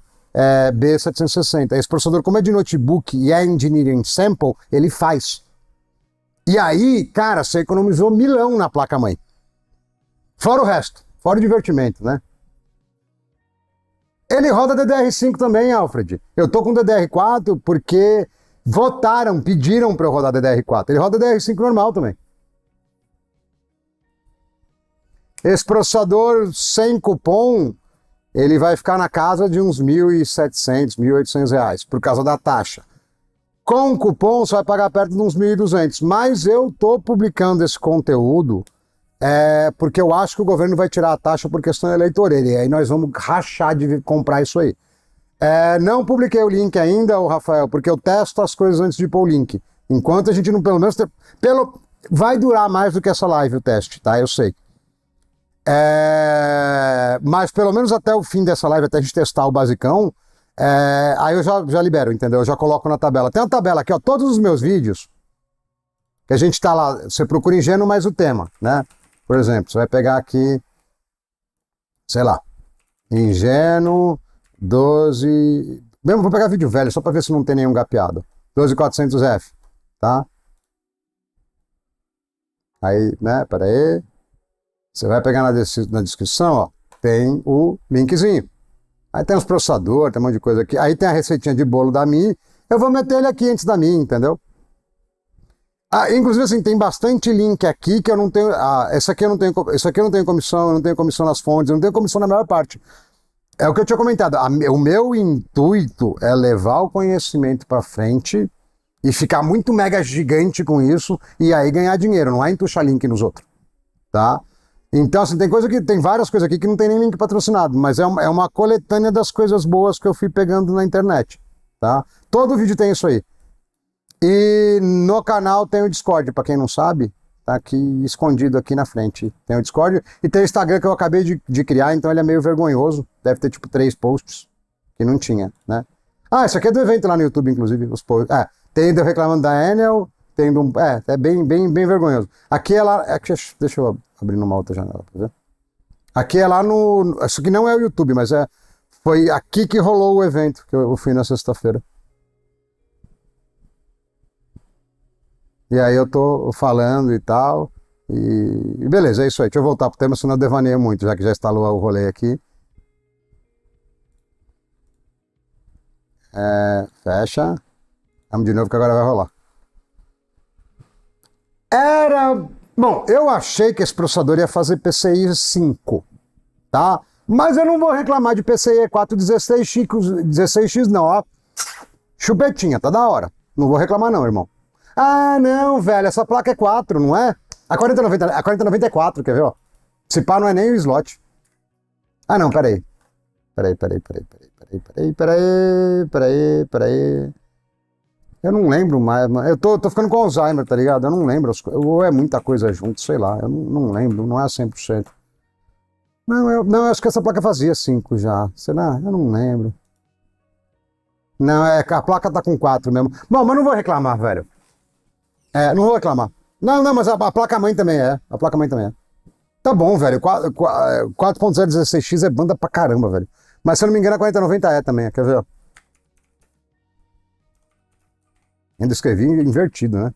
B760. Esse processador, como é de notebook e é engineering sample, ele faz. E aí, cara, você economizou milão na placa-mãe. Fora o resto, fora o divertimento, né? Ele roda DDR5 também, Alfred. Eu tô com DDR4 porque votaram, pediram para eu rodar DDR4. Ele roda DDR5 normal também. Esse processador sem cupom, ele vai ficar na casa de uns 1.700, 1.800 reais, por causa da taxa. Com cupom, você vai pagar perto de uns 1.200. Mas eu tô publicando esse conteúdo porque eu acho que o governo vai tirar a taxa por questão eleitoreira. E aí nós vamos rachar de comprar isso aí. Não publiquei o link ainda, Rafael, porque eu testo as coisas antes de pôr o link. Enquanto a gente não, pelo menos, vai durar mais do que essa live o teste, tá? Eu sei. Mas pelo menos até o fim dessa live, até a gente testar o basicão, aí eu já libero, entendeu? Eu já coloco na tabela. Tem uma tabela aqui, ó, todos os meus vídeos, que a gente tá lá, você procura Ingênuo mais o tema, né? Por exemplo, você vai pegar aqui, sei lá, Ingênuo 12... Mesmo vou pegar vídeo velho, só para ver se não tem nenhum gapeado. 12400F, tá? Aí, né, pera aí. Você vai pegar na descrição, ó, tem o linkzinho. Aí tem os processadores, tem um monte de coisa aqui. Aí tem a receitinha de bolo da Mi. Eu vou meter ele aqui antes da Mi, entendeu? Inclusive, assim, tem bastante link aqui que eu não tenho... esse aqui eu não tenho comissão, eu não tenho comissão nas fontes, eu não tenho comissão na maior parte. É o que eu tinha comentado. O meu intuito é levar o conhecimento para frente e ficar muito mega gigante com isso e aí ganhar dinheiro, não é entuchar link nos outros, tá? Então, assim, tem várias coisas aqui que não tem nem link patrocinado, mas é uma coletânea das coisas boas que eu fui pegando na internet, tá? Todo vídeo tem isso aí. E no canal tem o Discord, para quem não sabe, tá aqui escondido aqui na frente. Tem o Discord e tem o Instagram que eu acabei de criar, então ele é meio vergonhoso. Deve ter tipo 3 posts que não tinha, né? Isso aqui é do evento lá no YouTube, inclusive, os posts. Tem do reclamando da Enel, tem do... é bem vergonhoso. Aqui é lá... deixa eu abrir numa outra janela pra ver. Aqui é lá no... Isso aqui não é o YouTube, mas foi aqui que rolou o evento, que eu fui na sexta-feira. E aí eu tô falando e tal. E beleza, é isso aí. Deixa eu voltar pro tema, senão eu devaneio muito, já que já instalou o rolê aqui. Fecha. Vamos de novo que agora vai rolar. Bom, eu achei que esse processador ia fazer PCI 5, tá? Mas eu não vou reclamar de PCI 4 16X não, ó. Chupetinha, tá da hora. Não vou reclamar não, irmão. Não, velho, essa placa é 4, não é? A 4090 é 4, quer ver, ó? Se pá, não é nem o slot. Não, peraí. Peraí. Eu não lembro mais, mano. Eu tô ficando com Alzheimer, tá ligado? Eu não lembro. Ou é muita coisa junto, sei lá. Eu não lembro, não é 100%. Eu acho que essa placa fazia 5 já. Será? Eu não lembro. Não, a placa tá com 4 mesmo. Bom, mas não vou reclamar, velho. É, não vou reclamar. Não, não, mas a placa-mãe também é. A placa-mãe também é. Tá bom, velho. 4.016X é banda pra caramba, velho. Mas se eu não me engano, a 4090 é também. Quer ver? Ainda escrevi invertido, né?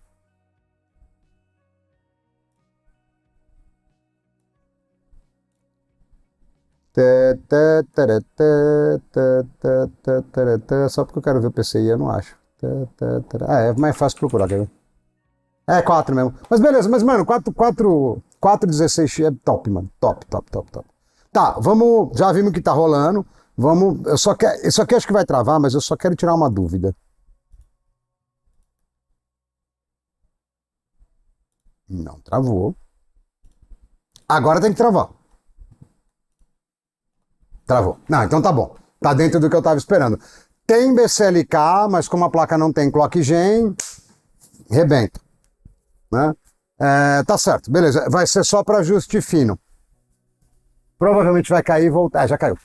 Só porque eu quero ver o PCI, eu não acho. Ah, é mais fácil procurar, quer ver? É 4 mesmo. Mas beleza, mas mano, 416X é top, mano. Top, top, top, top. Tá, vamos. Já vimos que tá rolando. Vamos. Isso aqui acho que vai travar, mas eu só quero tirar uma dúvida. Não travou. Agora tem que travar. Travou. Não, então tá bom. Tá dentro do que eu tava esperando. Tem BCLK, mas como a placa não tem clock gen, rebenta. Né? É, tá certo, beleza. Vai ser só para ajuste fino. Provavelmente vai cair e voltar. Já caiu.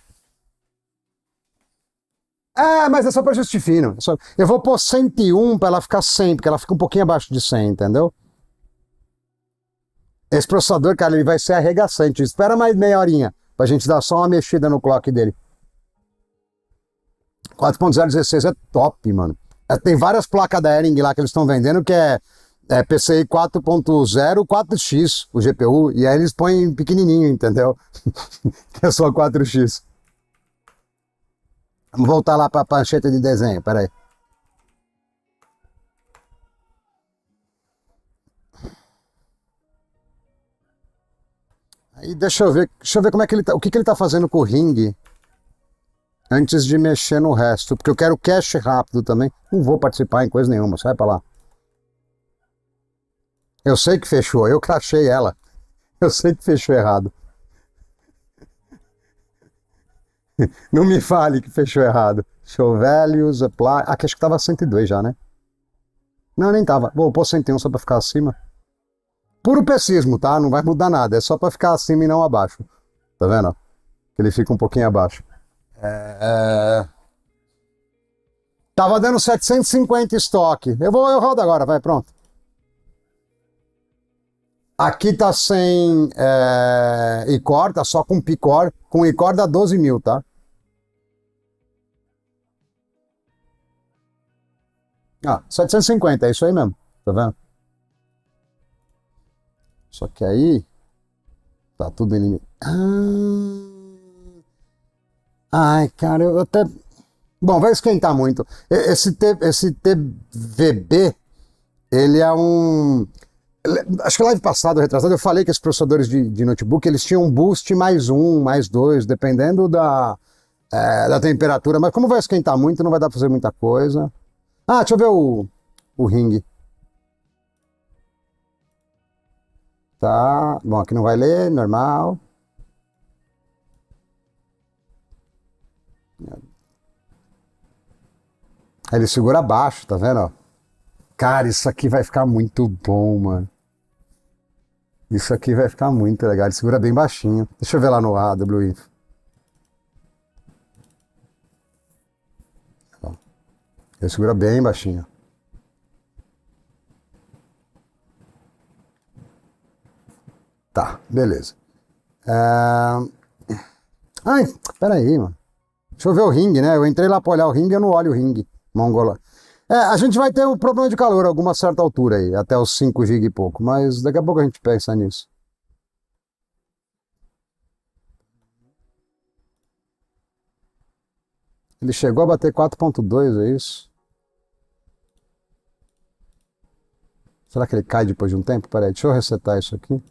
É, mas é só para ajuste fino. Eu vou pôr 101 para ela ficar 100, porque ela fica um pouquinho abaixo de 100, entendeu? Esse processador, cara, ele vai ser arregaçante. Espera mais meia horinha pra gente dar só uma mexida no clock dele. 4.016 é top, mano. Tem várias placas da Ering lá que eles estão vendendo que é PCI 4.0 4x o GPU, e aí eles põem pequenininho, entendeu? Que é só 4x. Vamos voltar lá para a prancheta de desenho, peraí. Aí deixa eu ver como é que ele tá, o que ele tá fazendo com o ring antes de mexer no resto, porque eu quero cache rápido também. Não vou participar em coisa nenhuma, sai para lá. Eu sei que fechou, eu crachei ela. Eu sei que fechou errado. Não me fale que fechou errado. Show values, apply. Aqui acho que tava 102 já, né? Não, nem tava. Vou pôr 101 só pra ficar acima. Puro pessimos, tá? Não vai mudar nada. É só pra ficar acima e não abaixo. Tá vendo? Que ele fica um pouquinho abaixo. Tava dando 750 estoque. Eu rodo agora, vai, pronto. Aqui tá sem e-core, tá só com P-core. Com e-core dá 12 mil, tá? Ah, 750, é isso aí mesmo. Tá vendo? Só que aí tá tudo em Ai, cara, eu até. Bom, vai esquentar muito. Esse TVB, ele é um. Acho que live passado, retrasado, eu falei que esses processadores de notebook, eles tinham um boost mais um, mais dois, dependendo da temperatura. Mas como vai esquentar muito, não vai dar pra fazer muita coisa. Ah, deixa eu ver o ring. Tá, bom, aqui não vai ler, normal. Aí ele segura abaixo, tá vendo? Cara, isso aqui vai ficar muito bom, mano. Isso aqui vai ficar muito legal. Ele segura bem baixinho. Deixa eu ver lá no AWI. Ele segura bem baixinho. Tá, beleza. Ai, peraí, mano. Deixa eu ver o ringue, né? Eu entrei lá pra olhar o ringue, eu não olho o ringue. Mongola. A gente vai ter um problema de calor a alguma certa altura aí, até os 5 GB e pouco, mas daqui a pouco a gente pensa nisso. Ele chegou a bater 4.2, é isso? Será que ele cai depois de um tempo? Peraí, deixa eu resetar isso aqui.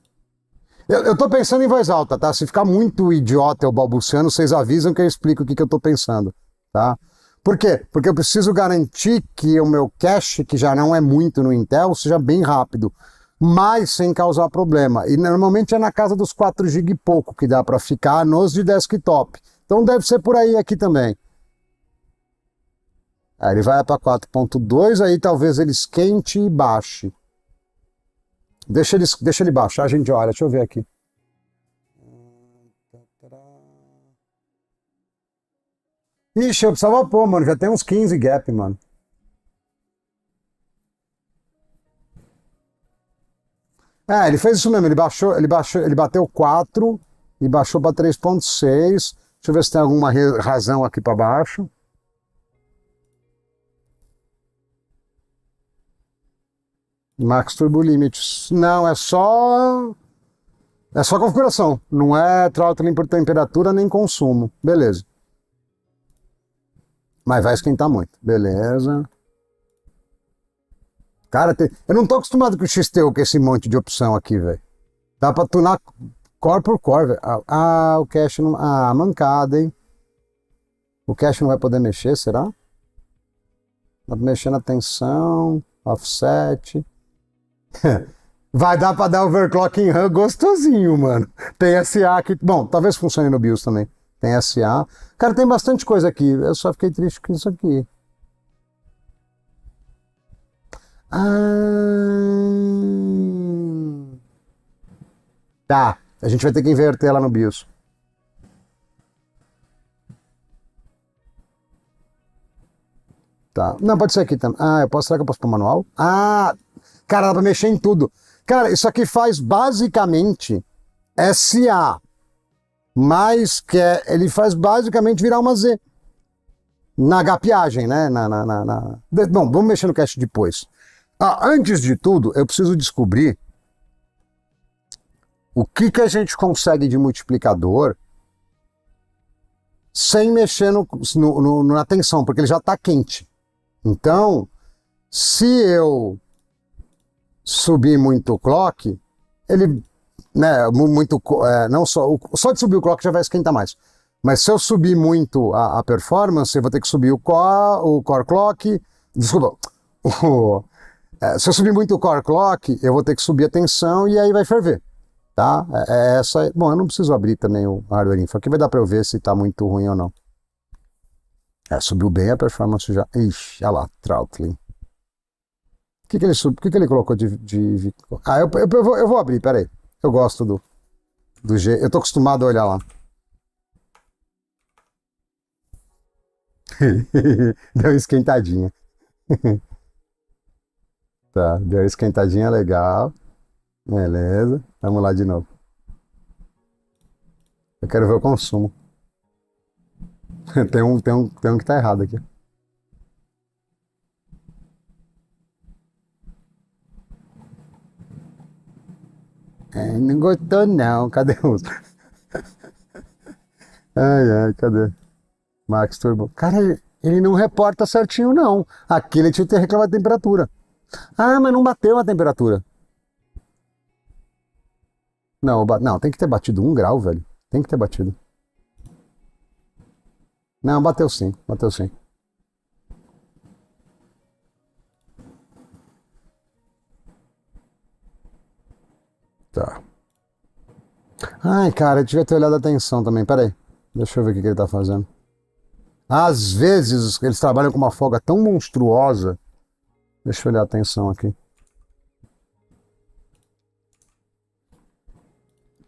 Eu tô pensando em voz alta, tá? Se ficar muito idiota ou balbuciando, vocês avisam que eu explico o que eu tô pensando, tá? Por quê? Porque eu preciso garantir que o meu cache, que já não é muito no Intel, seja bem rápido, mas sem causar problema. E normalmente é na casa dos 4 GB e pouco que dá para ficar nos de desktop. Então deve ser por aí aqui também. Aí ele vai para 4.2, aí talvez ele esquente e baixe. Deixa ele baixar, a gente olha. Deixa eu ver aqui. Ixi, eu precisava pôr, mano. Já tem uns 15 gap, mano. É, ele fez isso mesmo, ele bateu 4 e baixou para 3,6. Deixa eu ver se tem alguma razão aqui para baixo. Max Turbo Limits. Não, é só configuração. Não é throttling por temperatura nem consumo. Beleza. Mas vai esquentar muito. Beleza. Cara, eu não tô acostumado com o XTU, com esse monte de opção aqui, velho. Dá pra tunar core por core, velho. O cache não... mancada, hein? O cache não vai poder mexer, será? Dá pra mexer na tensão, offset. Vai dar pra dar overclock em RAM gostosinho, mano. Tem SA aqui. Bom, talvez funcione no BIOS também. Tem SA. Cara, tem bastante coisa aqui. Eu só fiquei triste com isso aqui. Tá. A gente vai ter que inverter lá no BIOS. Tá. Não, pode ser aqui também. Será que eu posso pôr manual? Cara, dá pra mexer em tudo. Cara, isso aqui faz basicamente SA. Mas ele faz basicamente virar uma Z. Na gapiagem, né? Bom, vamos mexer no cache depois. Antes de tudo, eu preciso descobrir o que a gente consegue de multiplicador sem mexer na tensão, porque ele já está quente. Então, se eu subir muito o clock, ele, né, não só de subir o clock já vai esquentar mais. Mas se eu subir muito a performance, eu vou ter que subir o core clock, desculpa, se eu subir muito o core clock, eu vou ter que subir a tensão e aí vai ferver, tá? Bom, eu não preciso abrir também o hardware info, aqui vai dar para eu ver se tá muito ruim ou não. Subiu bem a performance já. Ixi, olha lá, throttling. O que que ele colocou de... eu vou abrir, peraí. Eu gosto do G. Eu tô acostumado a olhar lá. Deu uma esquentadinha. Tá, deu uma esquentadinha legal. Beleza. Vamos lá de novo. Eu quero ver o consumo. Tem um que tá errado aqui. Não gostou não. Cadê os? Ai, cadê? Max Turbo. Cara, ele não reporta certinho, não. Aqui ele tinha que ter reclamado da temperatura. Mas não bateu a temperatura. Não, tem que ter batido 1 grau, velho. Tem que ter batido. Não, bateu sim, bateu sim. Tá. Ai, cara, eu devia ter olhado a tensão também. Pera aí. Deixa eu ver o que ele tá fazendo. Às vezes eles trabalham com uma folga tão monstruosa. Deixa eu olhar a tensão aqui.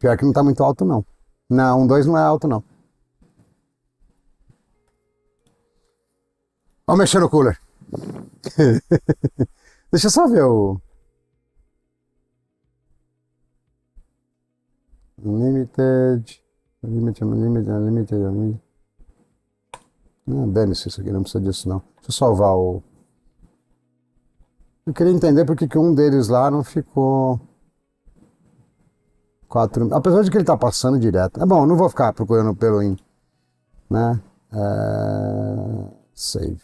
Pior que não tá muito alto, não. Não, 2 não é alto, não. Vamos mexer no cooler. Deixa eu só ver o... Limited... Dane-se isso aqui, não precisa disso, não. Deixa eu salvar o... Eu queria entender porque que um deles lá não ficou... 4... Apesar de que ele tá passando direto. Bom, não vou ficar procurando pelo in, né? Save.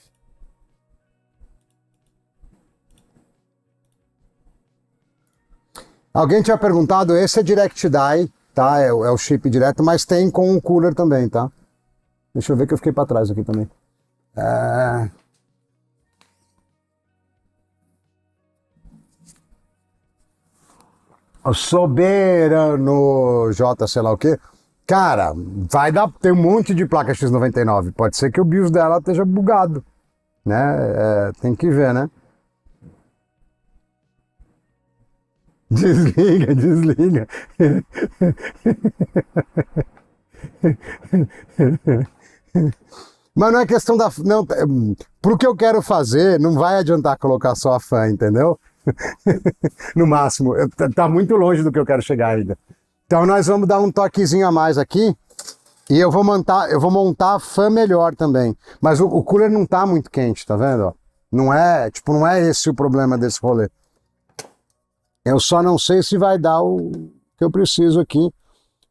Alguém tinha perguntado, esse é Direct Die, tá? É o chip direto, mas tem com o cooler também, tá? Deixa eu ver que eu fiquei para trás aqui também. O soberano J, sei lá o quê. Cara, tem um monte de placa X99. Pode ser que o BIOS dela esteja bugado, né? Tem que ver, né? Desliga. Mas não é questão da... Não, pro que eu quero fazer, não vai adiantar colocar só a fan, entendeu? No máximo. Tá muito longe do que eu quero chegar ainda. Então nós vamos dar um toquezinho a mais aqui. E eu vou montar a fã melhor também. Mas o cooler não tá muito quente, tá vendo? Ó? Não é esse o problema desse rolê. Eu só não sei se vai dar o que eu preciso aqui.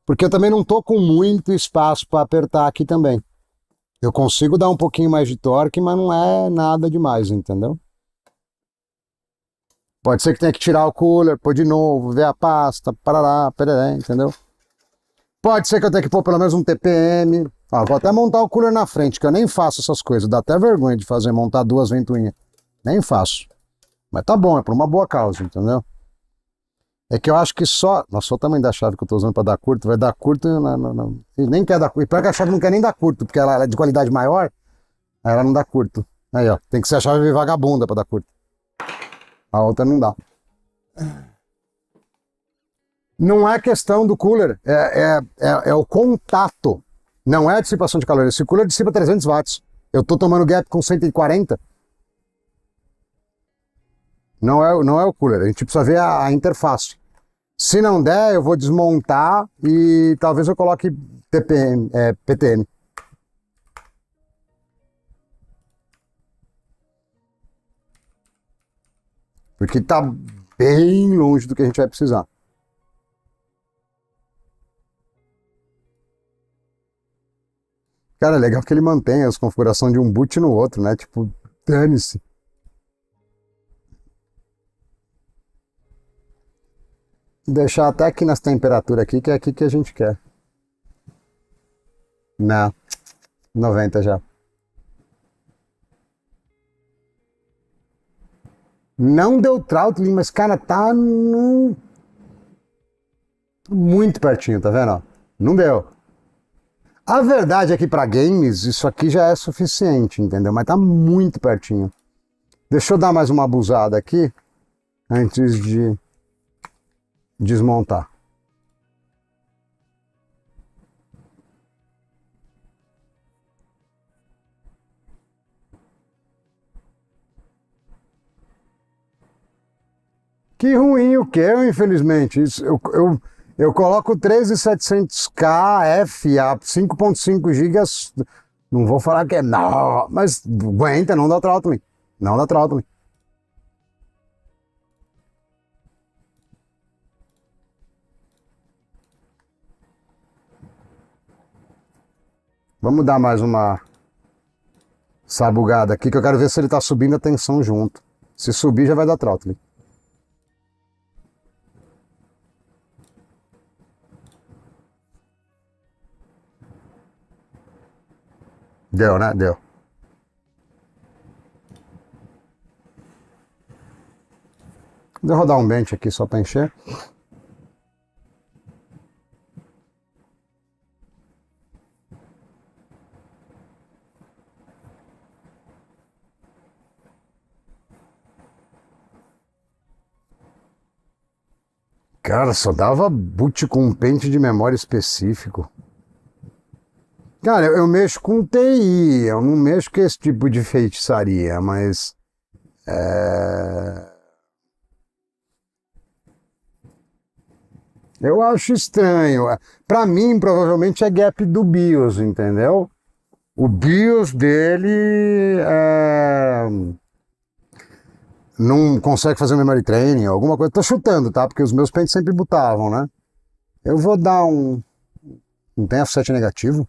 Porque eu também não tô com muito espaço para apertar aqui também. Eu consigo dar um pouquinho mais de torque, mas não é nada demais, entendeu? Pode ser que tenha que tirar o cooler, pôr de novo, ver a pasta, parará, pereré, entendeu? Pode ser que eu tenha que pôr pelo menos um TPM. Ó, vou até montar o cooler na frente, que eu nem faço essas coisas. Dá até vergonha de fazer, montar duas ventoinhas. Nem faço. Mas tá bom, é por uma boa causa, entendeu? É que eu acho que só... Nossa, olha o tamanho da chave que eu tô usando pra dar curto. Vai dar curto... E nem quer dar curto. E pior que a chave não quer nem dar curto, porque ela é de qualidade maior, aí ela não dá curto. Aí, ó. Tem que ser a chave vagabunda pra dar curto. A outra não dá. Não é questão do cooler, é o contato. Não é a dissipação de calor. Esse cooler dissipa 300 watts. Eu tô tomando gap com 140. Não é o cooler. A gente precisa ver a interface. Se não der, eu vou desmontar e talvez eu coloque PTM. Porque tá bem longe do que a gente vai precisar. Cara, é legal que ele mantém as configurações de um boot no outro, né? Tipo, dane-se. Deixar até aqui nas temperaturas aqui, que é aqui que a gente quer. Não, 90 já. Não deu throttling, mas cara, tá muito pertinho, tá vendo? Ó? Não deu. A verdade é que para games isso aqui já é suficiente, entendeu? Mas tá muito pertinho. Deixa eu dar mais uma abusada aqui antes de desmontar. Que ruim o que, infelizmente. Eu coloco 13700K F a 5.5 GB. Não vou falar que é não, mas aguenta, não dá throttling. Não dá throttling. Vamos dar mais uma sabugada aqui, que eu quero ver se ele tá subindo a tensão junto. Se subir, já vai dar throttling. Deu, né? Deu. Vou rodar um bench aqui só para encher. Cara, só dava boot com um pente de memória específico. Cara, eu mexo com TI, eu não mexo com esse tipo de feitiçaria, mas... Eu acho estranho. Pra mim, provavelmente é gap do BIOS, entendeu? O BIOS dele não consegue fazer memory training, alguma coisa. Tô chutando, tá? Porque os meus pentes sempre botavam, né? Eu vou dar um... Não tem offset negativo?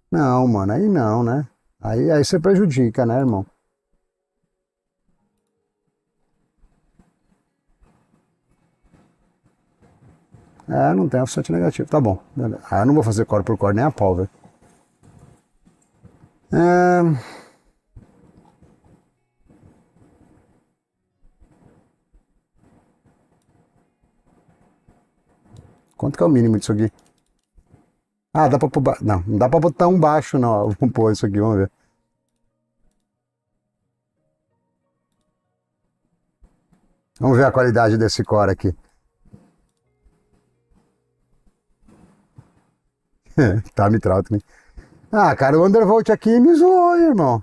Não, mano, aí não, né? Aí você prejudica, né, irmão? Não tem offset negativo, tá bom. Eu não vou fazer core por core nem a pau, velho. Quanto que é o mínimo disso aqui? Ah, dá pra pôr... Não dá pra botar um baixo, não. Vamos pôr isso aqui, vamos ver. Vamos ver a qualidade desse core aqui. Tá, me trauta, né? Ah, cara, o undervolt aqui me zoou, irmão.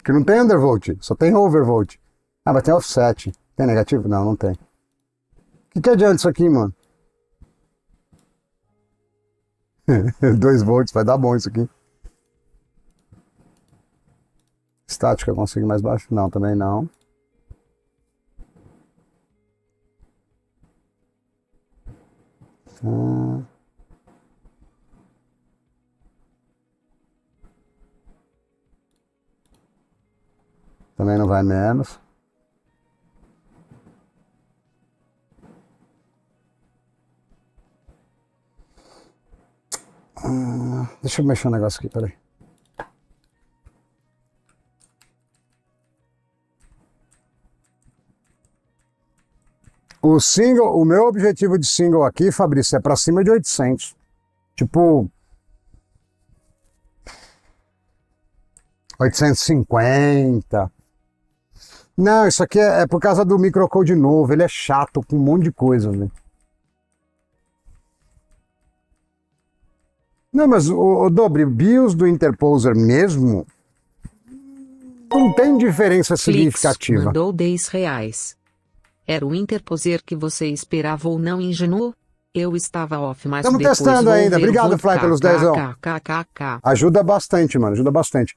Que não tem undervolt, só tem overvolt. Ah, mas tem offset. Tem negativo? Não, não tem. O que adianta isso aqui, mano? 2 volts, vai dar bom isso aqui. Estática, consigo mais baixo? Não, também não. Também não vai menos. Deixa eu mexer um negócio aqui, peraí. O single, o meu objetivo de single aqui, Fabrício, é pra cima de 800. Tipo, 850. Não, isso aqui é por causa do microcode novo. Ele é chato com um monte de coisa, velho. Não, mas o Dobre, BIOS do Interposer mesmo não tem diferença Flix significativa. mandou R$10. Era o Interposer que você esperava ou não, ingênuo? Eu estava off, mas Estamos depois testando vou ainda. ver Obrigado, o Fly, pelos 10. KKKK. Ajuda bastante, mano. Ajuda bastante.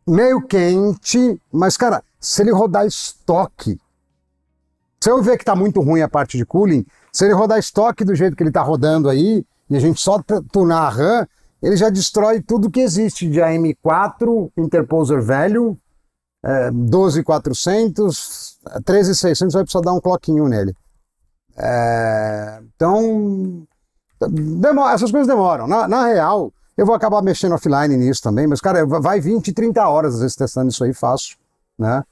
Meio quente, mas, cara, se ele rodar estoque, se eu ver que tá muito ruim a parte de cooling, se ele rodar estoque do jeito que ele tá rodando aí, e a gente só tunar a RAM, ele já destrói tudo que existe de AM4, Interposer velho, 12400, 13600, vai precisar dar um cloquinho nele. Então, essas coisas demoram. Na real, eu vou acabar mexendo offline nisso também, mas, cara, vai 20, 30 horas às vezes testando isso aí fácil, né?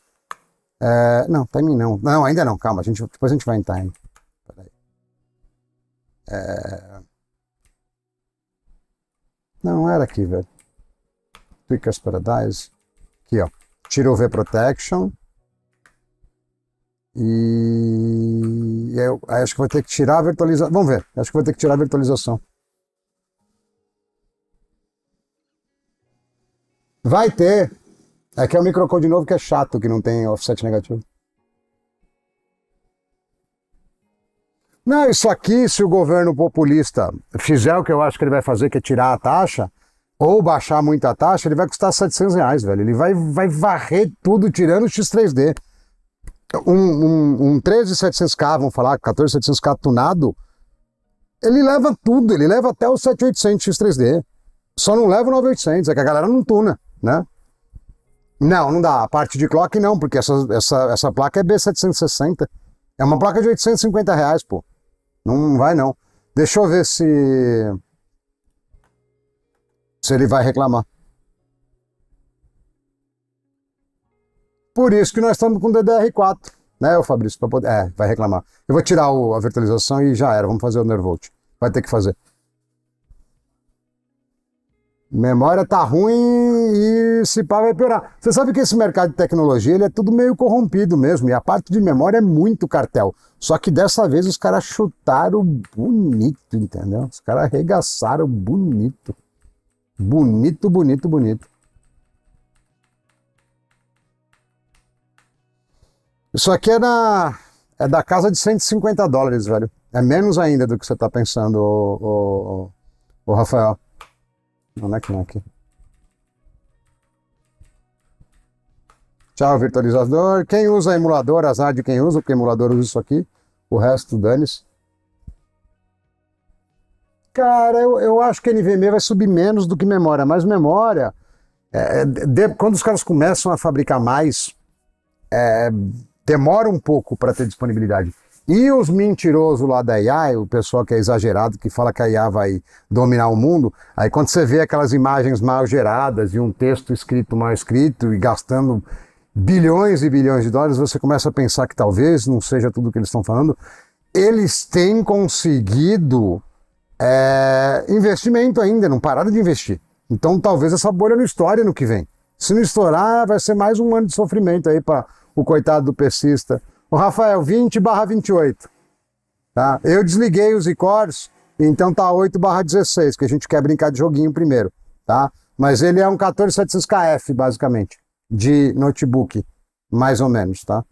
Não, timing não. Não, ainda não, calma, depois a gente vai em time. Peraí. Não, era aqui, velho. Tweakers Paradise. Aqui, ó. Tira o V-Protection. E eu acho que vou ter que tirar a virtualização. Vamos ver, acho que vou ter que tirar a virtualização. Vai ter. É que é o microcode novo que é chato, que não tem offset negativo. Não, isso aqui, se o governo populista fizer o que eu acho que ele vai fazer, que é tirar a taxa, ou baixar muito a taxa, ele vai custar R$700, velho. Ele vai varrer tudo tirando o X3D. Um 13700K, vamos falar, 14700K tunado, ele leva tudo, ele leva até o 7800 X3D. Só não leva o 9800, é que a galera não tuna, né? Não dá. A parte de clock não, porque essa placa é B760. É uma placa de R$850, pô. Não vai não. Deixa eu ver se ele vai reclamar. Por isso que nós estamos com DDR4, né, o Fabrício? Pra poder... vai reclamar. Eu vou tirar a virtualização e já era. Vamos fazer o Nervolt. Vai ter que fazer. Memória tá ruim e se pá vai piorar. Você sabe que esse mercado de tecnologia ele é tudo meio corrompido mesmo. E a parte de memória é muito cartel. Só que dessa vez os caras chutaram bonito, entendeu? Os caras arregaçaram bonito. Bonito, bonito, bonito. Isso aqui é da casa de $150, velho. É menos ainda do que você tá pensando, o Rafael. Onde é que não é aqui? Tchau, virtualizador. Quem usa emulador, azar de quem usa, porque emulador usa isso aqui. O resto, dane-se. Cara, eu acho que a NVMe vai subir menos do que memória, mas memória, quando os caras começam a fabricar mais, demora um pouco para ter disponibilidade. E os mentirosos lá da IA, o pessoal que é exagerado, que fala que a IA vai dominar o mundo, aí quando você vê aquelas imagens mal geradas e um texto escrito mal escrito e gastando bilhões e bilhões de dólares, você começa a pensar que talvez não seja tudo o que eles estão falando. Eles têm conseguido investimento ainda, não pararam de investir. Então talvez essa bolha não estoure no que vem. Se não estourar, vai ser mais um ano de sofrimento aí para o coitado do PCista. O Rafael, 20/28. Tá? Eu desliguei os icores, então tá 8/16, que a gente quer brincar de joguinho primeiro. Tá? Mas ele é um 14700KF, basicamente. de notebook, mais ou menos, tá?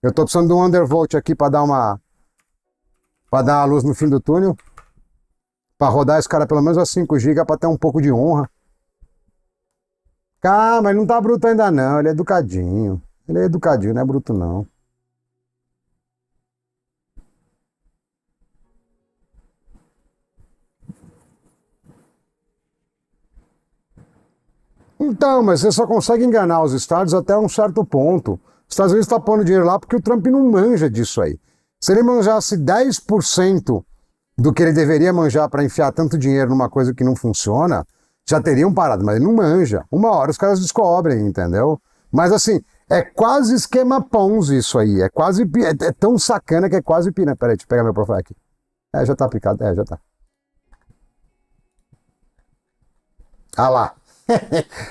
Eu tô precisando de um undervolt aqui para dar uma luz no fim do túnel, para rodar esse cara pelo menos a 5 GB para ter um pouco de honra. Calma, ele não tá bruto ainda não, ele é educadinho. Ele é educadinho, não é bruto não. Então, mas você só consegue enganar os Estados até um certo ponto. Os Estados Unidos está pondo dinheiro lá porque o Trump não manja disso aí. Se ele manjasse 10% do que ele deveria manjar para enfiar tanto dinheiro numa coisa que não funciona, já teriam parado, mas ele não manja. Uma hora os caras descobrem, entendeu? Mas assim, é quase esquema Ponzi isso aí. É quase. É tão sacana que é quase pina. Peraí, deixa eu pegar meu profile aqui. É, já tá aplicado. É, já tá. Ah lá.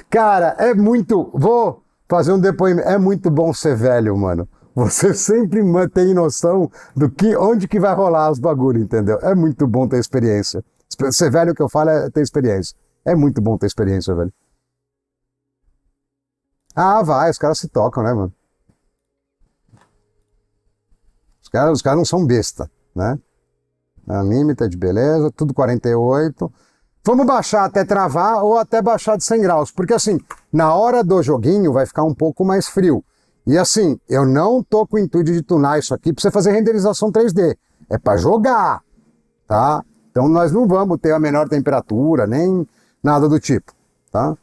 Cara, é muito. Vou fazer um depoimento. É muito bom ser velho, mano. Você sempre mantém noção do que, onde que vai rolar os bagulho, entendeu? É muito bom ter experiência. Ser velho, o que eu falo é ter experiência. É muito bom ter experiência, velho. Ah, vai, os caras se tocam, né, mano? Os caras não são besta, né? Unlimited, beleza, tudo 48. Vamos baixar até travar ou até baixar de 100 graus, porque assim, na hora do joguinho vai ficar um pouco mais frio. E assim, eu não tô com o intuito de tunar isso aqui pra você fazer renderização 3D. É pra jogar, tá? Então nós não vamos ter a menor temperatura, nem nada do tipo, tá?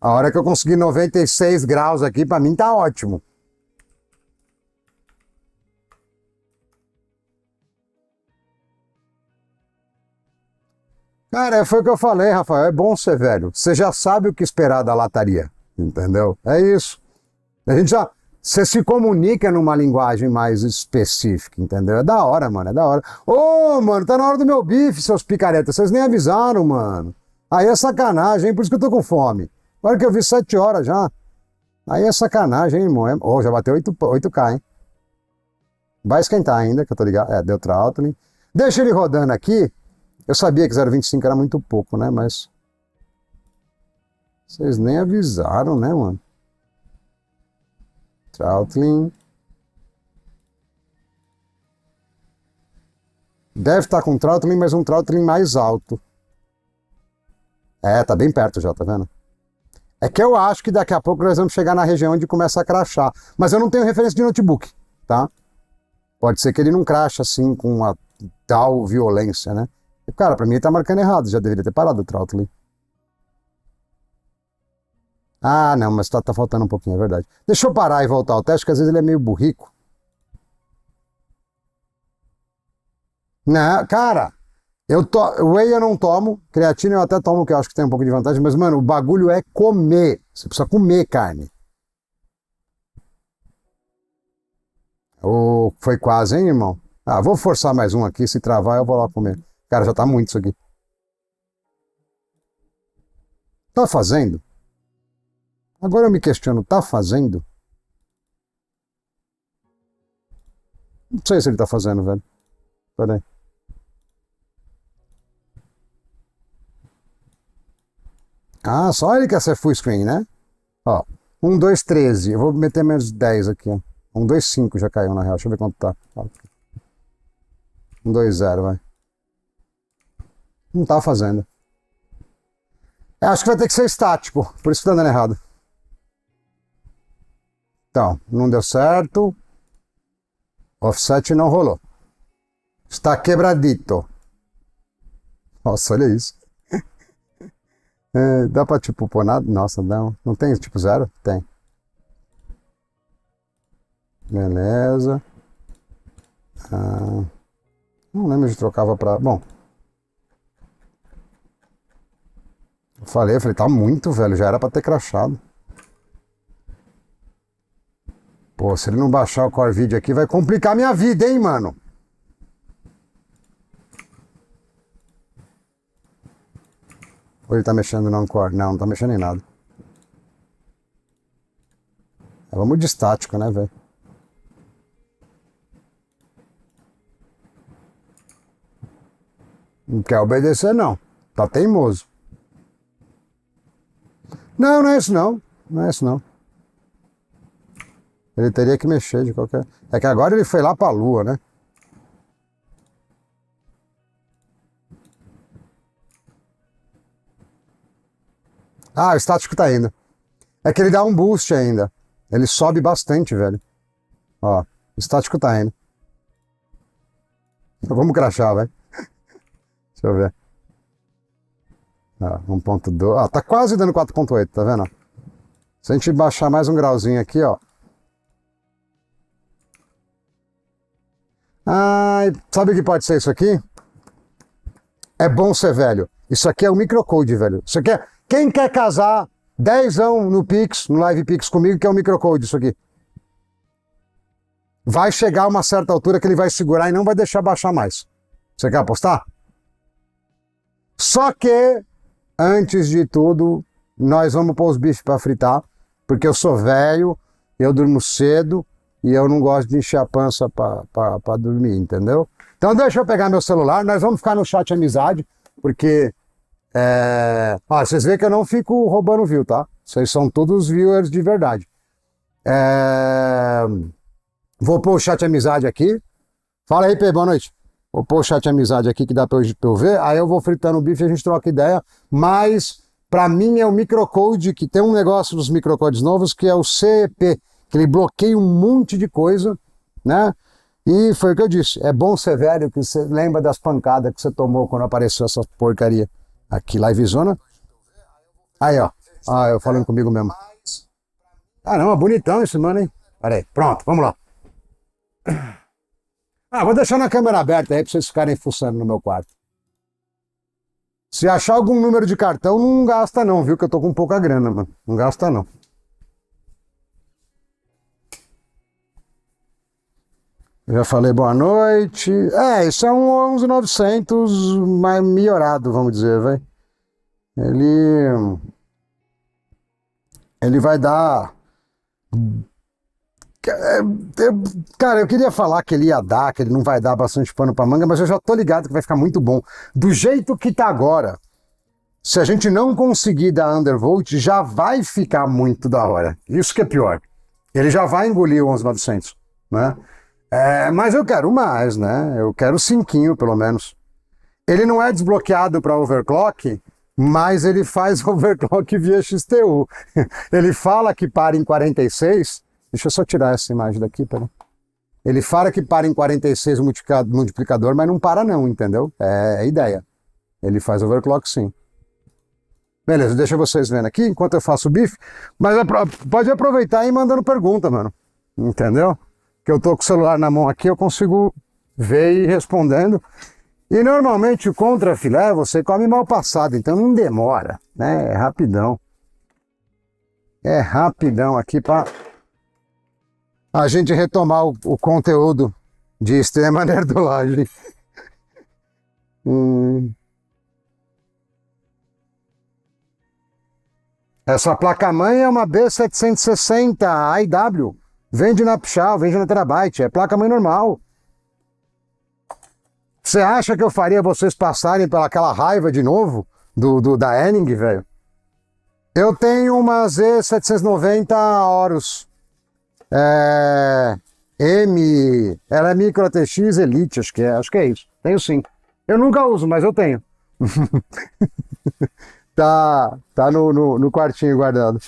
A hora que eu conseguir 96 graus aqui, pra mim tá ótimo. Cara, foi o que eu falei, Rafael. É bom ser velho. Você já sabe o que esperar da lataria, entendeu? É isso. A gente já. Você se comunica numa linguagem mais específica, entendeu? É da hora, mano. É da hora. Ô, mano, tá na hora do meu bife, seus picaretas. Vocês nem avisaram, mano. Aí é sacanagem, hein? Por isso que eu tô com fome. Agora que eu vi 7 horas já. Aí é sacanagem, hein, irmão? Ô, já bateu 8K, hein? Vai esquentar ainda, que eu tô ligado. É, deu throttling. Deixa ele rodando aqui. Eu sabia que 0,25 era muito pouco, né? Mas. Vocês nem avisaram, né, mano? Throttling. Deve estar com throttling, mas um throttling mais alto. É, tá bem perto já, tá vendo? É que eu acho que daqui a pouco nós vamos chegar na região onde começa a crashar. Mas eu não tenho referência de notebook, tá? Pode ser que ele não crache assim com uma tal violência, né? E, cara, pra mim ele tá marcando errado, já deveria ter parado o throttling. Ah, não, mas tá faltando um pouquinho, é verdade. Deixa eu parar e voltar ao teste, que às vezes ele é meio burrico. Não, cara, whey eu não tomo, creatina eu até tomo, que eu acho que tem um pouco de vantagem, mas, mano, o bagulho é comer. Você precisa comer carne. Oh, foi quase, hein, irmão? Ah, vou forçar mais um aqui, se travar eu vou lá comer. Cara, já tá muito isso aqui. Tá fazendo? Agora eu me questiono, tá fazendo? Não sei se ele tá fazendo, velho. Pera aí. Ah, só ele quer ser full screen, né? Ó, 1, 2, 13. Eu vou meter menos 10 aqui, ó. 1, 2, 5 já caiu na real. Deixa eu ver quanto tá. 1, 2, 0, vai. Não tá fazendo. Acho que vai ter que ser estático, por isso que tá dando errado. Então, não deu certo. Offset não rolou. Está quebradito. Nossa, olha isso. É, dá pra tipo pôr nada? Nossa, não. Não tem tipo 0? Tem. Beleza. Ah, não lembro de trocava pra. Bom. Eu falei, tá muito velho, já era pra ter crashado. Pô, se ele não baixar o Core Video aqui, vai complicar minha vida, hein, mano? Ou ele tá mexendo no Core? Não, não tá mexendo em nada. Vamos de estático, né, velho? Não quer obedecer, não. Tá teimoso. Não, não é isso não. Não é isso não. Ele teria que mexer de qualquer... É que agora ele foi lá pra Lua, né? Ah, o estático tá indo. É que ele dá um boost ainda. Ele sobe bastante, velho. Ó, o estático tá indo. Vamos crachar, vai. Deixa eu ver. Ó, 1.2. Ó, tá quase dando 4.8, tá vendo? Se a gente baixar mais um grauzinho aqui, ó. Ah, sabe o que pode ser isso aqui? É bom ser velho. Isso aqui é o microcode, velho. Isso aqui é... Quem quer casar 10ão no Pix, no Live Pix comigo, que é o microcode isso aqui. Vai chegar a uma certa altura que ele vai segurar e não vai deixar baixar mais. Você quer apostar? Só que, antes de tudo, nós vamos pôr os bifes para fritar, porque eu sou velho, eu durmo cedo e eu não gosto de encher a pança para dormir, entendeu? Então deixa eu pegar meu celular, nós vamos ficar no chat amizade, porque... Ó, vocês veem que eu não fico roubando view, tá? Vocês são todos viewers de verdade. Vou pôr o chat amizade aqui. Fala aí, P, boa noite. Vou pôr o chat amizade aqui que dá pra eu ver. Aí eu vou fritando o bife e a gente troca ideia. Mas, pra mim, é o microcode, que tem um negócio dos microcodes novos, que é o CEP, que ele bloqueia um monte de coisa, né? E foi o que eu disse. É bom ser velho, que você lembra das pancadas que você tomou quando apareceu essa porcaria. Aqui, livezona. Aí, ó. Ah, eu falando comigo mesmo. Caramba, bonitão esse mano, hein? Pera aí, pronto, vamos lá. Ah, vou deixar na câmera aberta aí pra vocês ficarem fuçando no meu quarto. Se achar algum número de cartão, não gasta não, viu? Que eu tô com pouca grana, mano. Não gasta não. Já falei boa noite. Isso é um 11.900 mais melhorado, vamos dizer, vai. Ele vai dar... Cara, eu queria falar que ele ia dar, que ele não vai dar bastante pano pra manga, mas eu já tô ligado que vai ficar muito bom. Do jeito que tá agora, se a gente não conseguir dar undervolt, já vai ficar muito da hora. Isso que é pior. Ele já vai engolir o 11.900, né? Mas eu quero mais, né? Eu quero 5, pelo menos. Ele não é desbloqueado para overclock, mas ele faz overclock via XTU. Ele fala que para em 46. Deixa eu só tirar essa imagem daqui, peraí. Ele fala que para em 46 o multiplicador, mas não para não, entendeu? É a ideia. Ele faz overclock sim. Beleza, deixa vocês vendo aqui enquanto eu faço o bife. Mas pode aproveitar e ir mandando pergunta, mano. Entendeu? Que eu tô com o celular na mão aqui, eu consigo ver e ir respondendo. E normalmente o contrafilé você come mal passado, então não demora, né? É rapidão. É rapidão aqui para a gente retomar o conteúdo de extrema nerdolagem. Essa placa-mãe é uma B760 AIW. Vende na Pichal, vende na Terabyte, é placa-mãe normal. Você acha que eu faria vocês passarem pelaquela raiva de novo da Henning, velho? Eu tenho uma Z790 Horus. Ela é Micro ATX Elite, acho que é isso. Tenho sim. Eu nunca uso, mas eu tenho. Tá no quartinho guardado.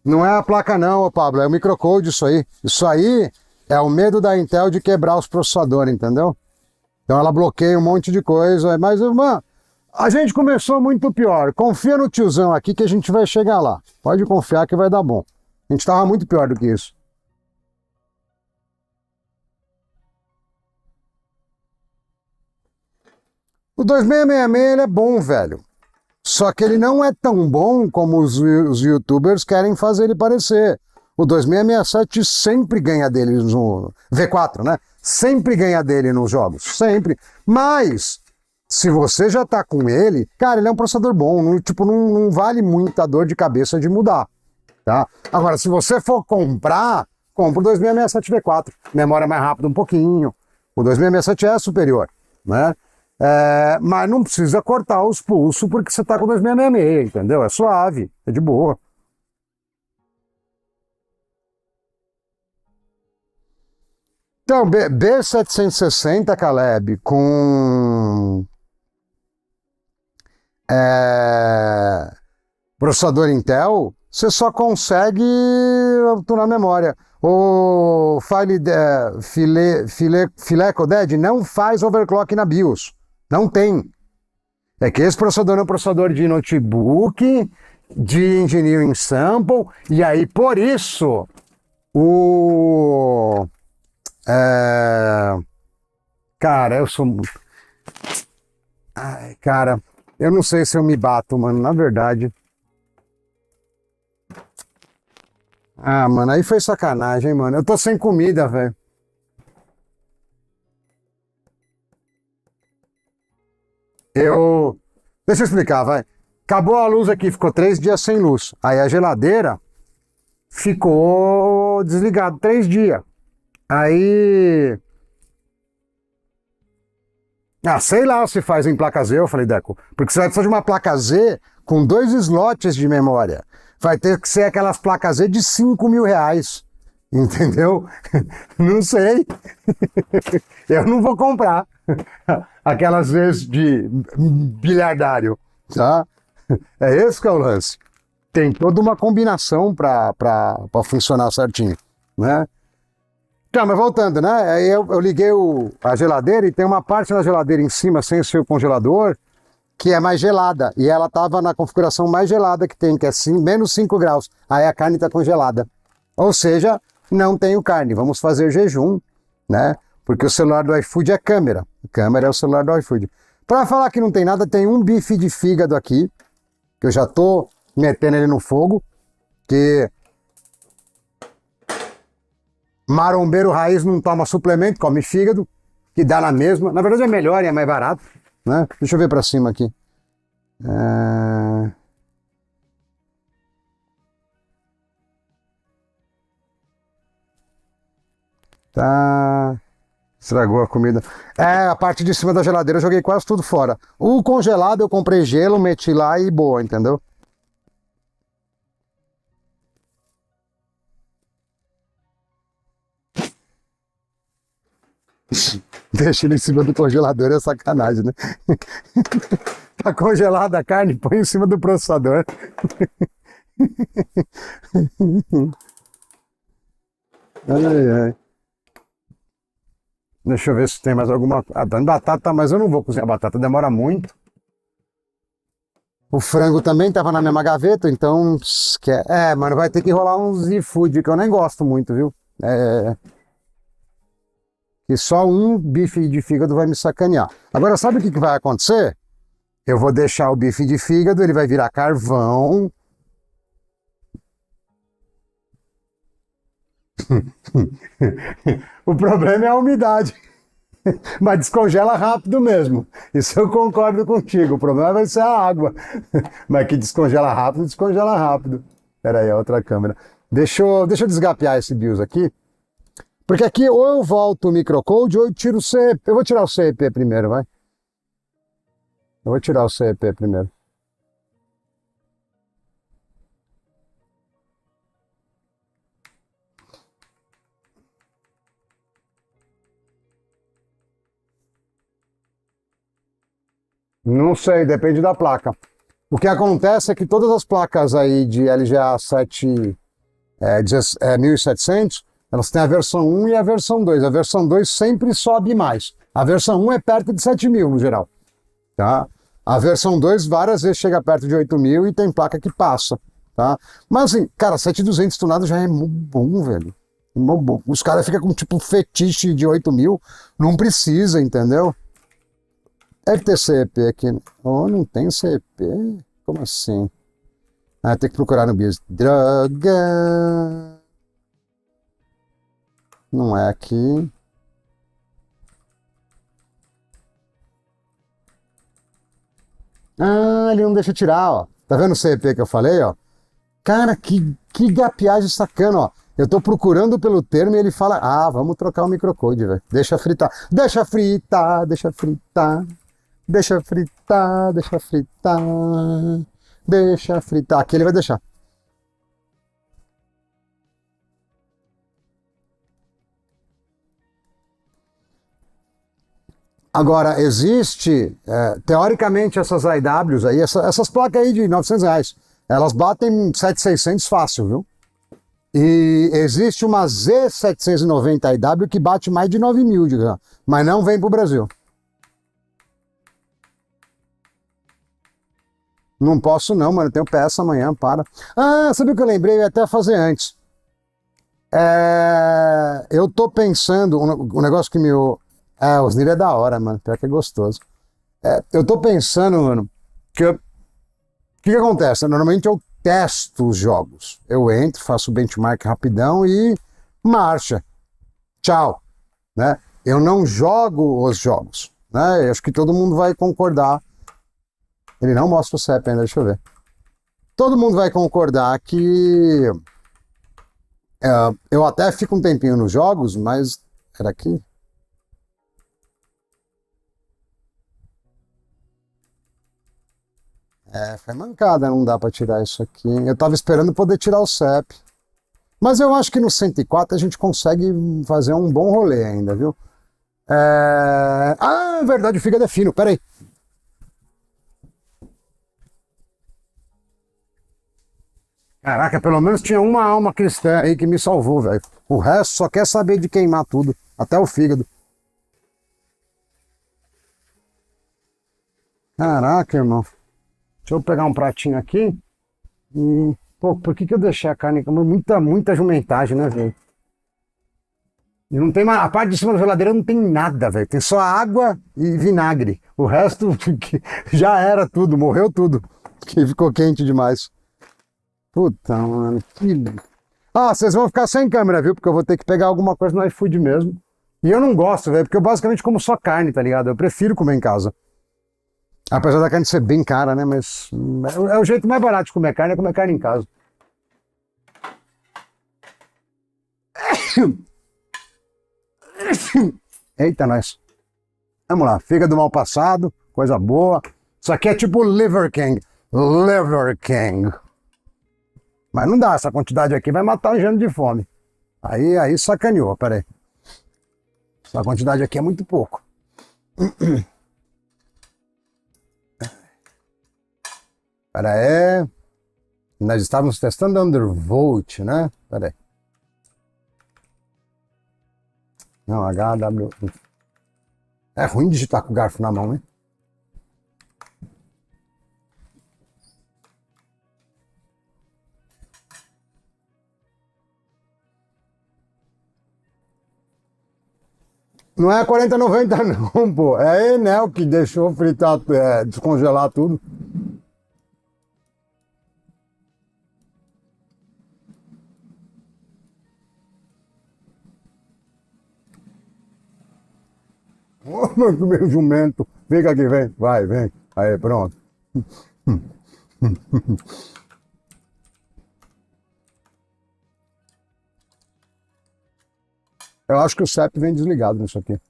Não é a placa não, ô Pablo, é o microcode isso aí. Isso aí é o medo da Intel de quebrar os processadores, entendeu? Então ela bloqueia um monte de coisa, mas, mano, a gente começou muito pior. Confia no tiozão aqui que a gente vai chegar lá. Pode confiar que vai dar bom. A gente tava muito pior do que isso. O 2666 ele é bom, velho. Só que ele não é tão bom como os youtubers querem fazer ele parecer. O 2667 sempre ganha dele no V4, né? Sempre ganha dele nos jogos, sempre. Mas, se você já tá com ele, cara, ele é um processador bom, não vale muita dor de cabeça de mudar, tá? Agora, se você for comprar, compra o 2667V4. Memória mais rápida um pouquinho. O 2667 é superior, né? Mas não precisa cortar os pulsos porque você está com o 2666, entendeu? É suave, é de boa. Então, B760, Caleb, com processador Intel, você só consegue tunar a memória. O Fileco Dead não faz overclock na BIOS. Não tem. É que esse processador é um processador de notebook, de engineering sample, e aí, por isso, cara, eu sou... Ai, cara, eu não sei se eu me bato, mano, na verdade. Ah, mano, aí foi sacanagem, mano. Eu tô sem comida, velho. Deixa eu explicar, vai. Acabou a luz aqui, ficou 3 dias sem luz. Aí a geladeira ficou desligada 3 dias. Aí... sei lá se faz em placa Z, eu falei, Deco. Porque você vai precisar de uma placa Z com 2 slots de memória. Vai ter que ser aquelas placas Z de 5 mil reais. Entendeu? Não sei. Eu não vou comprar aquelas Zs de bilhardário, tá? É esse que é o lance. Tem toda uma combinação para funcionar certinho, né? Tá, mas voltando, né? Aí eu liguei a geladeira e tem uma parte da geladeira em cima, sem ser o congelador, que é mais gelada. E ela estava na configuração mais gelada que tem, que é menos 5 graus. Aí a carne está congelada. Ou seja, não tenho carne. Vamos fazer jejum, né? Porque o celular do iFood é câmera. A câmera é o celular do iFood. Para falar que não tem nada, tem um bife de fígado aqui, que eu já tô metendo ele no fogo, que... marombeiro raiz não toma suplemento, come fígado, que dá na mesma. Na verdade é melhor e é mais barato, né? Deixa eu ver para cima aqui. Tá... Estragou a comida. A parte de cima da geladeira eu joguei quase tudo fora. O congelado eu comprei gelo, meti lá e boa, entendeu? Deixa ele em cima do congelador, é sacanagem, né? Tá congelada a carne, põe em cima do processador. Ai, ai. Deixa eu ver se tem mais alguma coisa. Tem batata, mas eu não vou cozinhar batata, demora muito. O frango também tava na mesma gaveta, então... mano, vai ter que rolar uns iFood, que eu nem gosto muito, viu? E só um bife de fígado vai me sacanear. Agora, sabe o que vai acontecer? Eu vou deixar o bife de fígado, ele vai virar carvão. O problema é a umidade. Mas descongela rápido mesmo. Isso eu concordo contigo. O problema vai ser a água. Mas que descongela rápido, descongela rápido. Pera aí, a outra câmera. Deixa eu desgapear esse BIOS aqui. Porque aqui ou eu volto o microcode ou eu tiro o CEP. Eu vou tirar o CEP primeiro, vai. Eu vou tirar o CEP primeiro. Não sei, depende da placa. O que acontece é que todas as placas aí de LGA 1700, elas têm a versão 1 e a versão 2. A versão 2 sempre sobe mais. A versão 1 é perto de 7.000 no geral. Tá? A versão 2 várias vezes chega perto de 8.000 e tem placa que passa. Tá? Mas assim, cara, 7200 tunado já é muito bom, velho. Muito bom. Os caras ficam com tipo fetiche de 8.000. Não precisa, entendeu? Deve ter CEP aqui. Oh, não tem CEP? Como assim? Tem que procurar no BIOS. Droga. Não é aqui. Ele não deixa tirar, ó. Tá vendo o CEP que eu falei, ó? Cara, que gapiagem sacana, ó. Eu tô procurando pelo termo e ele fala, vamos trocar o microcode, velho. Deixa fritar. Deixa fritar, deixa fritar. Deixa fritar, deixa fritar. Deixa fritar. Aqui ele vai deixar. Agora, existe, teoricamente, essas IWs aí, essas placas aí de R$ 900, elas batem 7.600 fácil, viu? E existe uma Z790 IW que bate mais de 9.000, digamos, mas não vem para o Brasil. Não posso não, mano, eu tenho peça amanhã, para. Sabe o que eu lembrei? Eu ia até fazer antes. Eu tô pensando, um negócio que me... os NIR é da hora, mano, pior que é gostoso. Eu tô pensando, mano, o que acontece? Normalmente eu testo os jogos. Eu entro, faço o benchmark rapidão e marcha. Tchau. Né? Eu não jogo os jogos. Né? Eu acho que todo mundo vai concordar. Ele não mostra o CEP ainda, deixa eu ver. Todo mundo vai concordar que eu até fico um tempinho nos jogos, mas era aqui? Foi mancada, não dá pra tirar isso aqui. Eu tava esperando poder tirar o CEP. Mas eu acho que no 104 a gente consegue fazer um bom rolê ainda, viu? É verdade, o fígado é fino, peraí. Caraca, pelo menos tinha uma alma cristã aí que me salvou, velho. O resto só quer saber de queimar tudo, até o fígado. Caraca, irmão. Deixa eu pegar um pratinho aqui. Pô, por que eu deixei a carne? Muita jumentagem, né, velho? E não tem mais. A parte de cima da geladeira não tem nada, velho. Tem só água e vinagre. O resto já era tudo, morreu tudo. Que ficou quente demais. Puta, mano, que. Vocês vão ficar sem câmera, viu? Porque eu vou ter que pegar alguma coisa no iFood mesmo. E eu não gosto, velho, porque eu basicamente como só carne, tá ligado? Eu prefiro comer em casa. Apesar da carne ser bem cara, né? Mas é o jeito mais barato de comer carne, é comer carne em casa. Eita, nós. Vamos lá, fígado mal passado, coisa boa. Isso aqui é tipo Liver King. Liver King. Mas não dá, essa quantidade aqui vai matar o Jano de fome. Aí sacaneou, peraí. Essa quantidade aqui é muito pouco. Pera aí. Nós estávamos testando Undervolt, né? Pera aí. Não, HW. É ruim digitar com o garfo na mão, né? Não é 40,90 não, pô. É a Enel que deixou fritar, descongelar tudo. Ô, meu jumento. Fica aqui, vem. Vai, vem. Aí, pronto. Eu acho que o CEP vem desligado nisso aqui.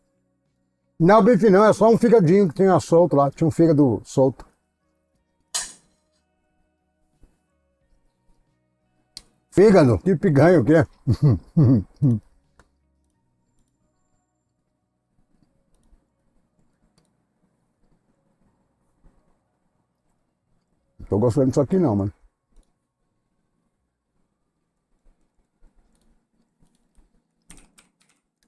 Não, bife não, é só um figadinho que tinha solto lá. Tinha um fígado solto. Fígado? Que piganho que é? Tô gostando disso aqui não, mano.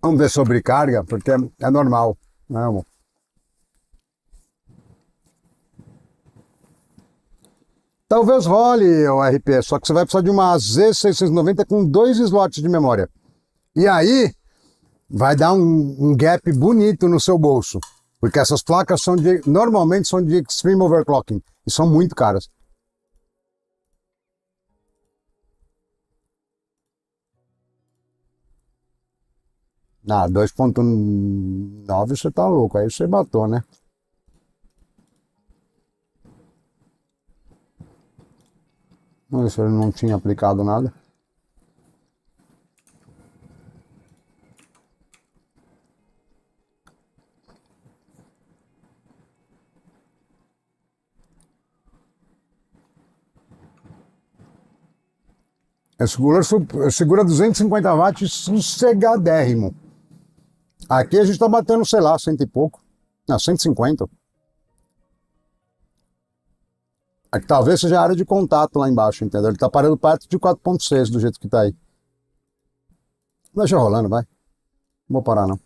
Vamos ver sobrecarga, porque é normal. Não. Talvez role o RP, só que você vai precisar de uma Z690 com 2 slots de memória. E aí vai dar um gap bonito no seu bolso. Porque essas placas normalmente são de Extreme Overclocking e são muito caras. Ah, 2.9 você tá louco, aí você matou, né? Vamos ver se ele não tinha aplicado nada. Esse cooler segura 250 watts sossegadérrimo. Aqui a gente tá batendo, sei lá, cento e pouco. Não, 150. Aqui talvez seja a área de contato lá embaixo, entendeu? Ele tá parando perto de 4.6 do jeito que tá aí. Deixa rolando, vai. Não vou parar, não.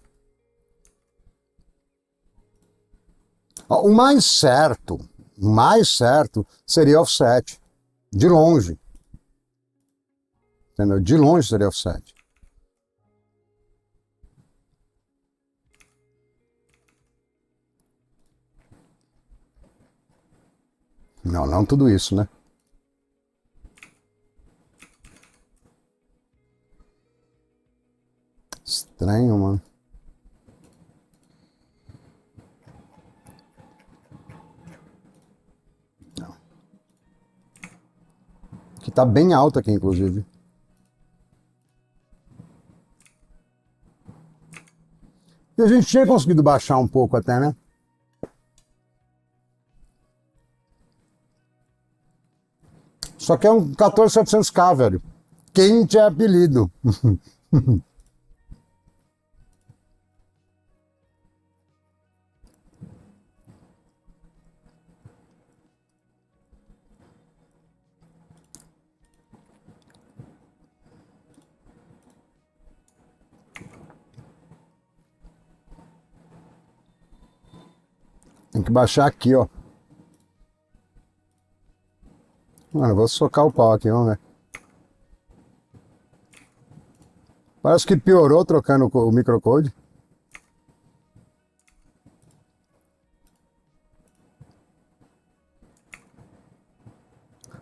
Ó, o mais certo seria offset. De longe. Entendeu? De longe seria offset. Não, não tudo isso, né? Estranho, mano. Não. Que tá bem alto aqui, inclusive. E a gente tinha conseguido baixar um pouco até, né? Só que é um 14700K, velho. Quente é apelido. Tem que baixar aqui, ó. Mano, eu vou socar o pau aqui, vamos ver. Parece que piorou trocando o microcode.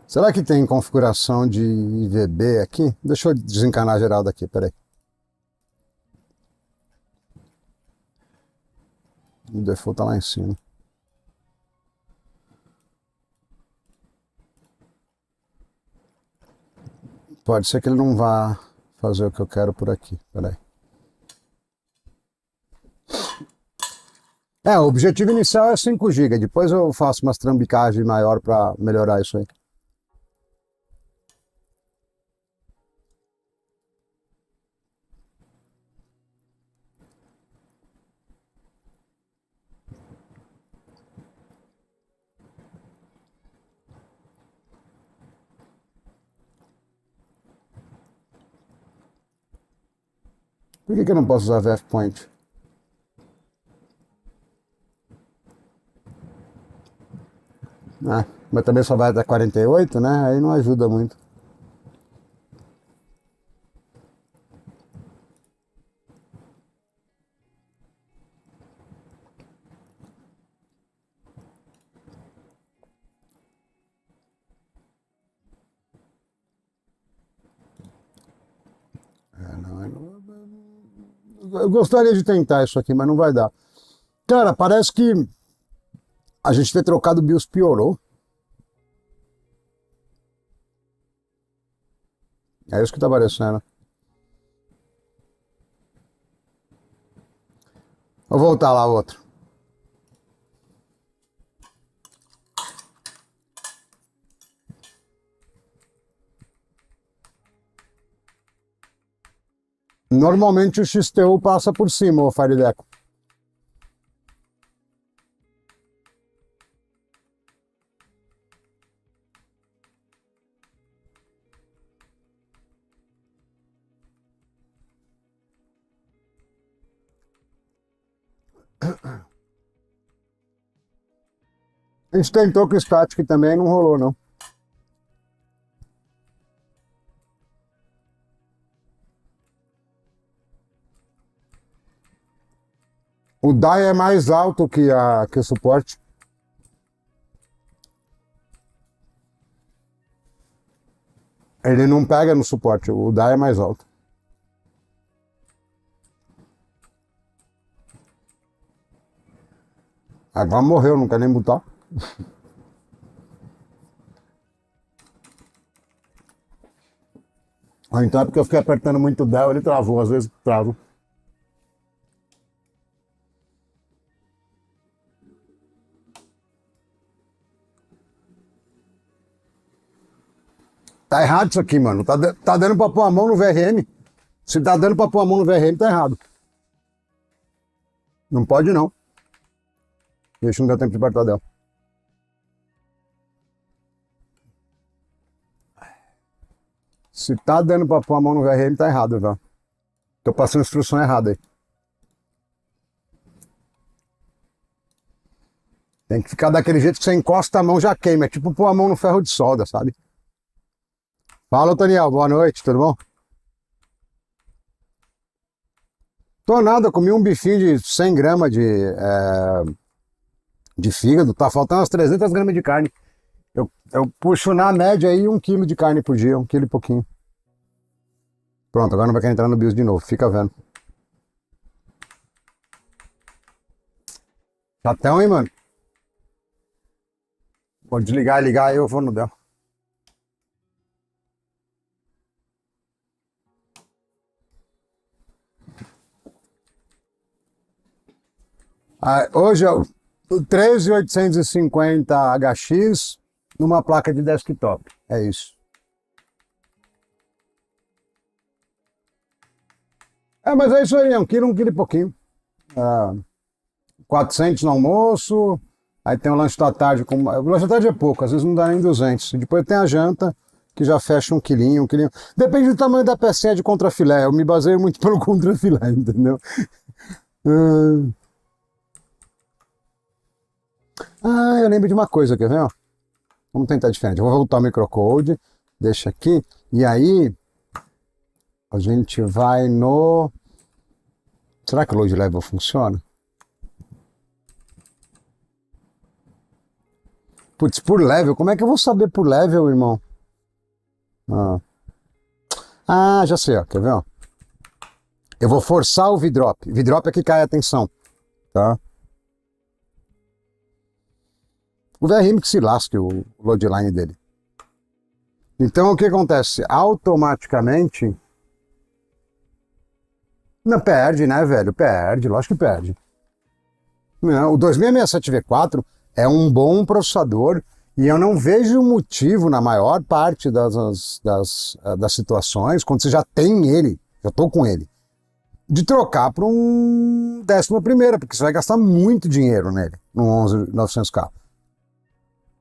Será que tem configuração de IVB aqui? Deixa eu desencanar geral daqui, peraí. O default tá lá em cima. Pode ser que ele não vá fazer o que eu quero por aqui, peraí. É, o objetivo inicial é 5 GB, depois eu faço umas trambicagens maior para melhorar isso aí. Por que eu não posso usar VF Point? Ah, mas também só vai até 48, né? Aí não ajuda muito. É, eu gostaria de tentar isso aqui, mas não vai dar. Cara, parece que a gente ter trocado o BIOS piorou. É isso que tá parecendo. Vou voltar lá outro. Normalmente o XTU passa por cima, o Firedeco. A gente tentou com o Static também, não rolou não. O DAI é mais alto que o suporte. Ele não pega no suporte, o DAI é mais alto. Agora morreu, não quer nem botar. Ou então é porque eu fiquei apertando muito o Del, ele travou, às vezes trava. Tá errado isso aqui, mano. Tá dando pra pôr a mão no VRM. Se tá dando pra pôr a mão no VRM, tá errado. Não pode, não. Deixa não dar tempo de apertar dela. Se tá dando pra pôr a mão no VRM, tá errado, velho. Tô passando a instrução errada aí. Tem que ficar daquele jeito que você encosta a mão já queima. É tipo pôr a mão no ferro de solda, sabe? Fala, Daniel. Boa noite, tudo bom? Tô nada, comi um bifinho de 100 gramas de fígado. Tá faltando umas 300 gramas de carne. Eu puxo na média aí 1 quilo de carne por dia, 1 quilo e pouquinho. Pronto, agora não vai querer entrar no BIOS de novo, fica vendo. Chatão, hein, mano? Vou desligar e ligar aí, eu vou no dela. Hoje é o 13850HX numa placa de desktop. É isso. Mas é isso aí, é 1 quilo e pouquinho. 400 no almoço, aí tem o lanche da tarde. O lanche da tarde é pouco, às vezes não dá nem 200. Depois tem a janta, que já fecha 1 quilinho. Depende do tamanho da pecinha de contrafilé. Eu me baseio muito pelo contrafilé, entendeu? Eu lembro de uma coisa, quer ver? Ó? Vamos tentar diferente. Eu vou voltar o microcode, deixa aqui, e aí a gente vai no... Será que o load level funciona? Putz, por level? Como é que eu vou saber por level, irmão? Já sei, ó. Quer ver, ó? Eu vou forçar o V-drop. V-drop é que cai a tensão, tá? O VRM que se lasque o load line dele. Então, o que acontece? Automaticamente... Não, perde, né, velho? Perde, lógico que perde. Não, o 2667V4 é um bom processador e eu não vejo motivo, na maior parte das situações, quando você já tem ele, já estou com ele, de trocar para um 11ª, porque você vai gastar muito dinheiro nele, no 11900K.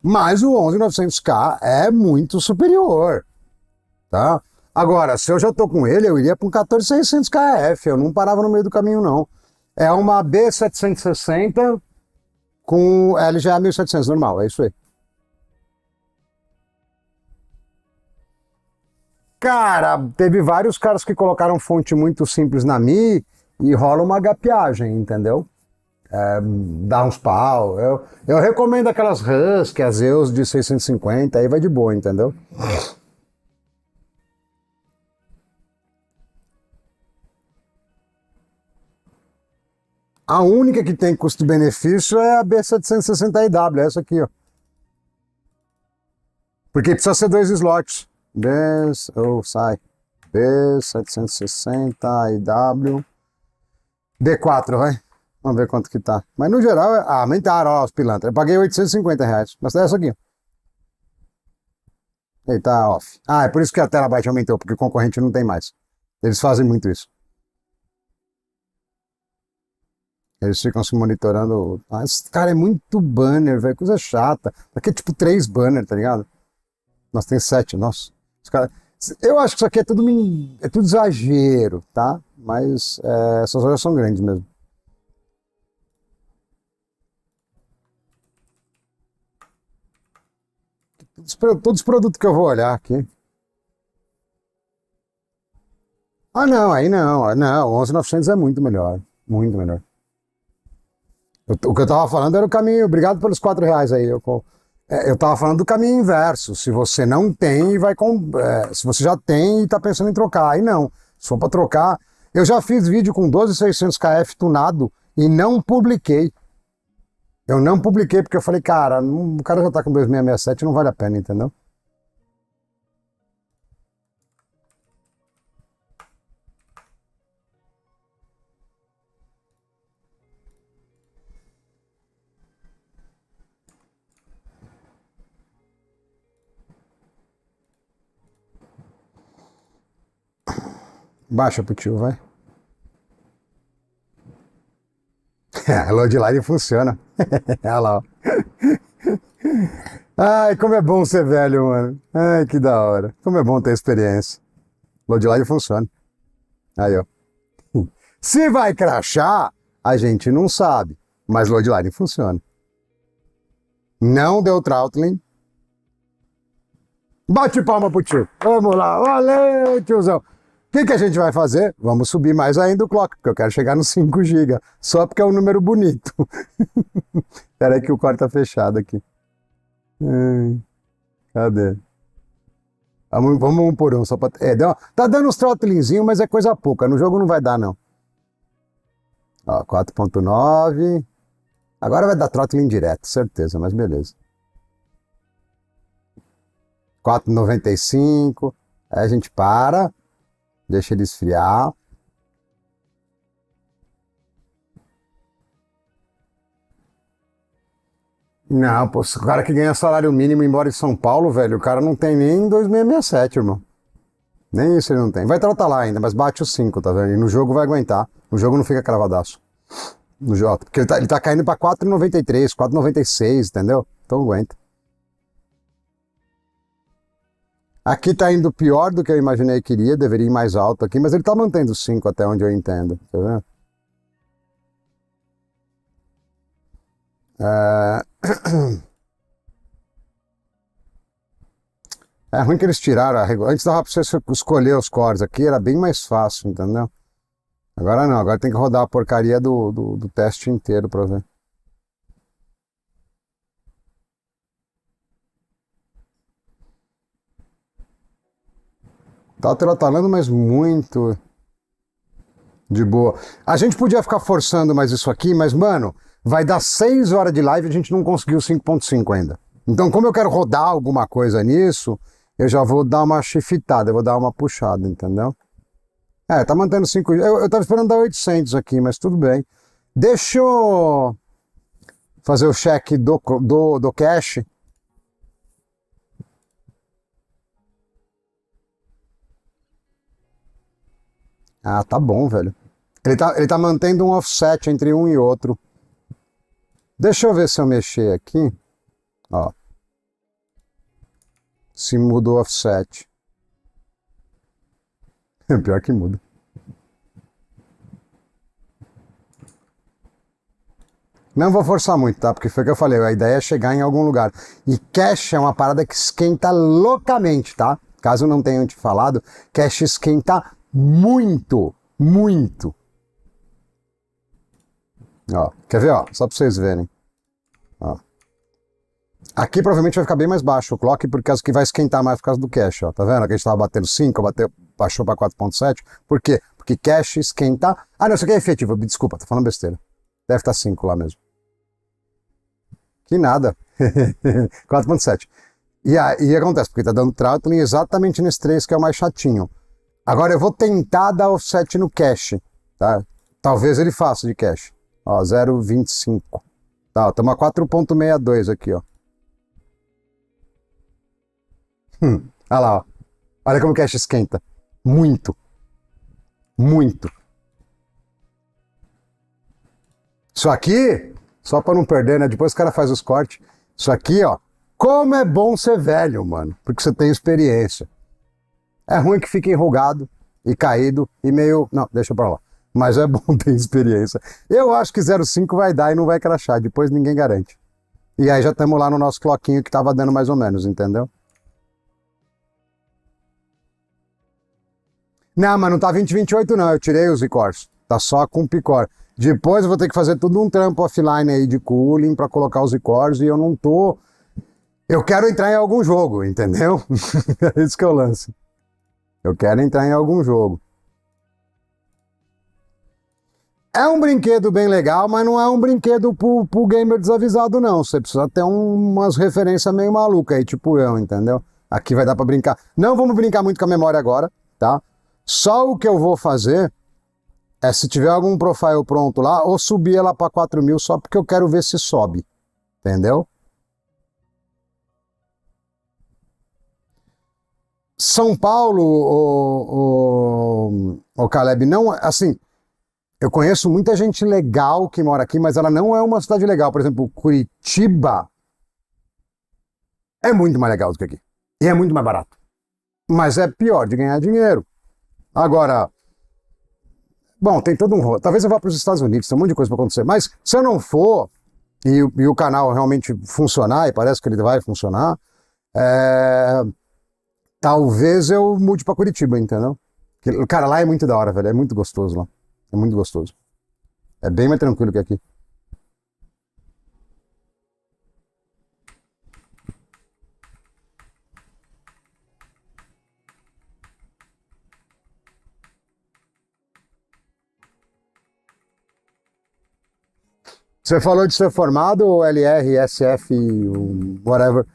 Mas o 11900K é muito superior, tá? Agora, se eu já estou com ele, eu iria para um 14600KF, eu não parava no meio do caminho, não. É uma B760 com LGA 1700 normal, é isso aí. Cara, teve vários caras que colocaram fonte muito simples na Mi e rola uma gapiagem, entendeu? Dá uns pau. Eu recomendo aquelas Husky, as Zeus de 650, aí vai de boa, entendeu? A única que tem custo-benefício é a B760IW, essa aqui, ó. Porque precisa ser 2 slots. Sai. B760IW. D4, vai. Vamos ver quanto que tá. Mas no geral, aumentaram, ó, os pilantras. Eu paguei R$850. Mas é essa aqui. Ele tá off. É por isso que a terabyte aumentou, porque o concorrente não tem mais. Eles fazem muito isso. Eles ficam se monitorando. Esse cara é muito banner, velho. Coisa chata. Aqui é tipo 3 banners, tá ligado? Nós tem 7, nossa. Cara... Eu acho que isso aqui é tudo exagero, tá? Mas essas lojas são grandes mesmo. Todos os produtos que eu vou olhar aqui. Não, aí não. Não, o 11900 é muito melhor. Muito melhor. O que eu tava falando era o caminho. Obrigado pelos R$4 aí. Eu tava falando do caminho inverso. Se você não tem, se você já tem e tá pensando em trocar, aí não. Se for para trocar, eu já fiz vídeo com 12600KF tunado e não publiquei. Eu não publiquei porque eu falei, cara, o cara já tá com 2667, não vale a pena, entendeu? Baixa pro tio, vai. A Loadline funciona. Olha lá, ó. Ai, como é bom ser velho, mano. Ai, que da hora. Como é bom ter experiência. Loadline funciona. Aí, ó. Se vai crashar, a gente não sabe. Mas Loadline funciona. Não deu throttling. Bate palma pro tio. Vamos lá. Valeu, tiozão. O que a gente vai fazer? Vamos subir mais ainda o clock, porque eu quero chegar nos 5 GB. Só porque é um número bonito. Espera aí que o quarto tá fechado aqui. Cadê? Vamos um por um, só pra... tá dando uns throttlingzinhos, mas é coisa pouca. No jogo não vai dar, não. Ó, 4.9. Agora vai dar throttling direto, certeza, mas beleza. 4.95. Aí a gente para. Deixa ele esfriar. Não, pô, o cara que ganha salário mínimo e mora em São Paulo, velho, o cara não tem nem 2.667, irmão. Nem isso ele não tem. Vai trotar lá ainda, mas bate os 5, tá vendo? E no jogo vai aguentar. No jogo não fica cravadaço. No jogo, porque ele tá caindo pra 4.93, 4.96, entendeu? Então aguenta. Aqui tá indo pior do que eu imaginei que iria, deveria ir mais alto aqui, mas ele tá mantendo 5 até onde eu entendo, tá vendo? É ruim que eles tiraram a regulação. Antes dava pra você escolher os cores aqui, era bem mais fácil, entendeu? Agora não, agora tem que rodar a porcaria do teste inteiro pra ver. Tá trotalando, mas muito de boa. A gente podia ficar forçando mais isso aqui, mas, mano, vai dar 6 horas de live e a gente não conseguiu 5.5 ainda. Então, como eu quero rodar alguma coisa nisso, eu já vou dar uma shiftada, eu vou dar uma puxada, entendeu? Tá mantendo 5. Eu tava esperando dar 800 aqui, mas tudo bem. Deixa eu fazer o check do cache. Ah, tá bom, velho. Ele tá mantendo um offset entre um e outro. Deixa eu ver se eu mexer aqui. Ó. Se muda o offset. Pior que muda. Não vou forçar muito, tá? Porque foi o que eu falei, a ideia é chegar em algum lugar. E cache é uma parada que esquenta loucamente, tá? Caso não tenham te falado, cache esquenta muito, muito. Ó, quer ver, ó? Só pra vocês verem. Ó. Aqui provavelmente vai ficar bem mais baixo o clock, por causa que vai esquentar mais por causa do cache, ó. Tá vendo? Aqui a gente tava batendo 5, baixou pra 4.7. Por quê? Porque cache esquenta... Ah, não, isso aqui é efetivo, desculpa, tô falando besteira. Deve estar 5 lá mesmo. Que nada. 4.7. E aí acontece, porque tá dando throttling exatamente nesse 3 que é o mais chatinho. Agora eu vou tentar dar offset no cache, tá? Talvez ele faça de cache. Ó, 0.25. Tá, estamos a 4.62 aqui, ó. Olha lá, ó. Olha como o cache esquenta. Muito. Muito. Isso aqui, só para não perder, né? Depois o cara faz os cortes. Isso aqui, ó. Como é bom ser velho, mano. Porque você tem experiência. É ruim que fique enrugado e caído e meio... Não, deixa pra lá. Mas é bom ter experiência. Eu acho que 0.5 vai dar e não vai crashar. Depois ninguém garante. E aí já estamos lá no nosso cloquinho que tava dando mais ou menos, entendeu? Não, mas não tá 2028 não. Eu tirei os icors. Tá só com picor. Depois eu vou ter que fazer tudo um trampo offline aí de cooling para colocar os icors e eu não tô... Eu quero entrar em algum jogo, entendeu? É isso que eu lanço. Eu quero entrar em algum jogo. É um brinquedo bem legal, mas não é um brinquedo pro gamer desavisado, não. Você precisa ter umas referências meio malucas aí, tipo eu, entendeu? Aqui vai dar pra brincar. Não vamos brincar muito com a memória agora, tá? Só o que eu vou fazer é, se tiver algum profile pronto lá, ou subir ela pra 4.000 só porque eu quero ver se sobe. Entendeu? São Paulo, o Caleb, não, assim, eu conheço muita gente legal que mora aqui, mas ela não é uma cidade legal. Por exemplo, Curitiba é muito mais legal do que aqui. E é muito mais barato. Mas é pior de ganhar dinheiro. Agora, bom, tem todo um rolo. Talvez eu vá para os Estados Unidos, tem um monte de coisa para acontecer. Mas se eu não for, e o canal realmente funcionar, e parece que ele vai funcionar, é, talvez eu mude para Curitiba, entendeu? Cara, lá é muito da hora, velho. É muito gostoso lá. É muito gostoso. É bem mais tranquilo que aqui. Você falou de ser formado, ou LR, SF, whatever.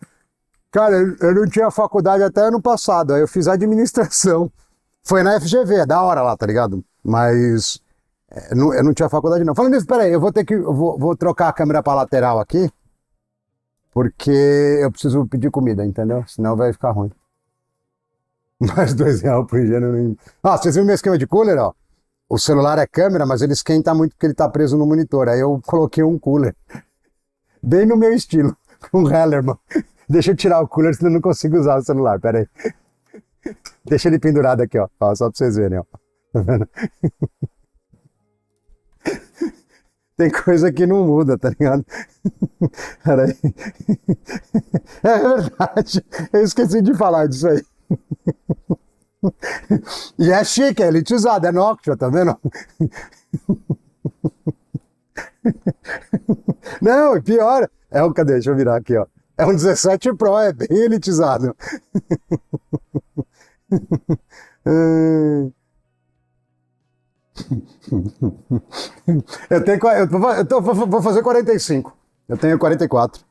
Cara, eu não tinha faculdade até ano passado, aí eu fiz administração. Foi na FGV, é da hora lá, tá ligado? Mas eu não tinha faculdade não. Falando nisso, peraí, eu vou ter que, vou trocar a câmera pra lateral aqui, porque eu preciso pedir comida, entendeu? Senão vai ficar ruim. Mais R$ 2 por higiene. Ah, vocês viram meu esquema de cooler, ó? O celular é câmera, mas ele esquenta muito porque ele tá preso no monitor. Aí eu coloquei um cooler, bem no meu estilo, com um Hellerman. Deixa eu tirar o cooler, senão eu não consigo usar o celular, pera aí. Deixa ele pendurado aqui, ó, só pra vocês verem, ó. Tá vendo? Tem coisa que não muda, tá ligado? Peraí. É verdade, eu esqueci de falar disso aí. E é chique, é elitizado, é Noctua, tá vendo? Não, e pior, cadê? Deixa eu virar aqui, ó. É um 17 Pro, é bem elitizado. Vou fazer 45. Eu tenho 44.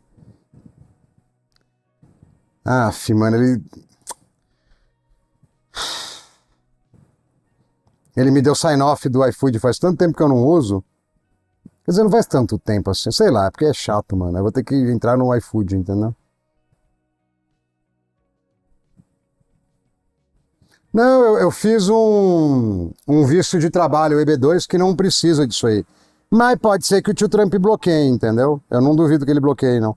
Ah, mano, ele me deu sign-off do iFood faz tanto tempo que eu não uso. Quer dizer, não faz tanto tempo assim. Sei lá, é porque é chato, mano. Eu vou ter que entrar no iFood, entendeu? Não, eu fiz um visto de trabalho, o EB2, que não precisa disso aí. Mas pode ser que o tio Trump bloqueie, entendeu? Eu não duvido que ele bloqueie, não.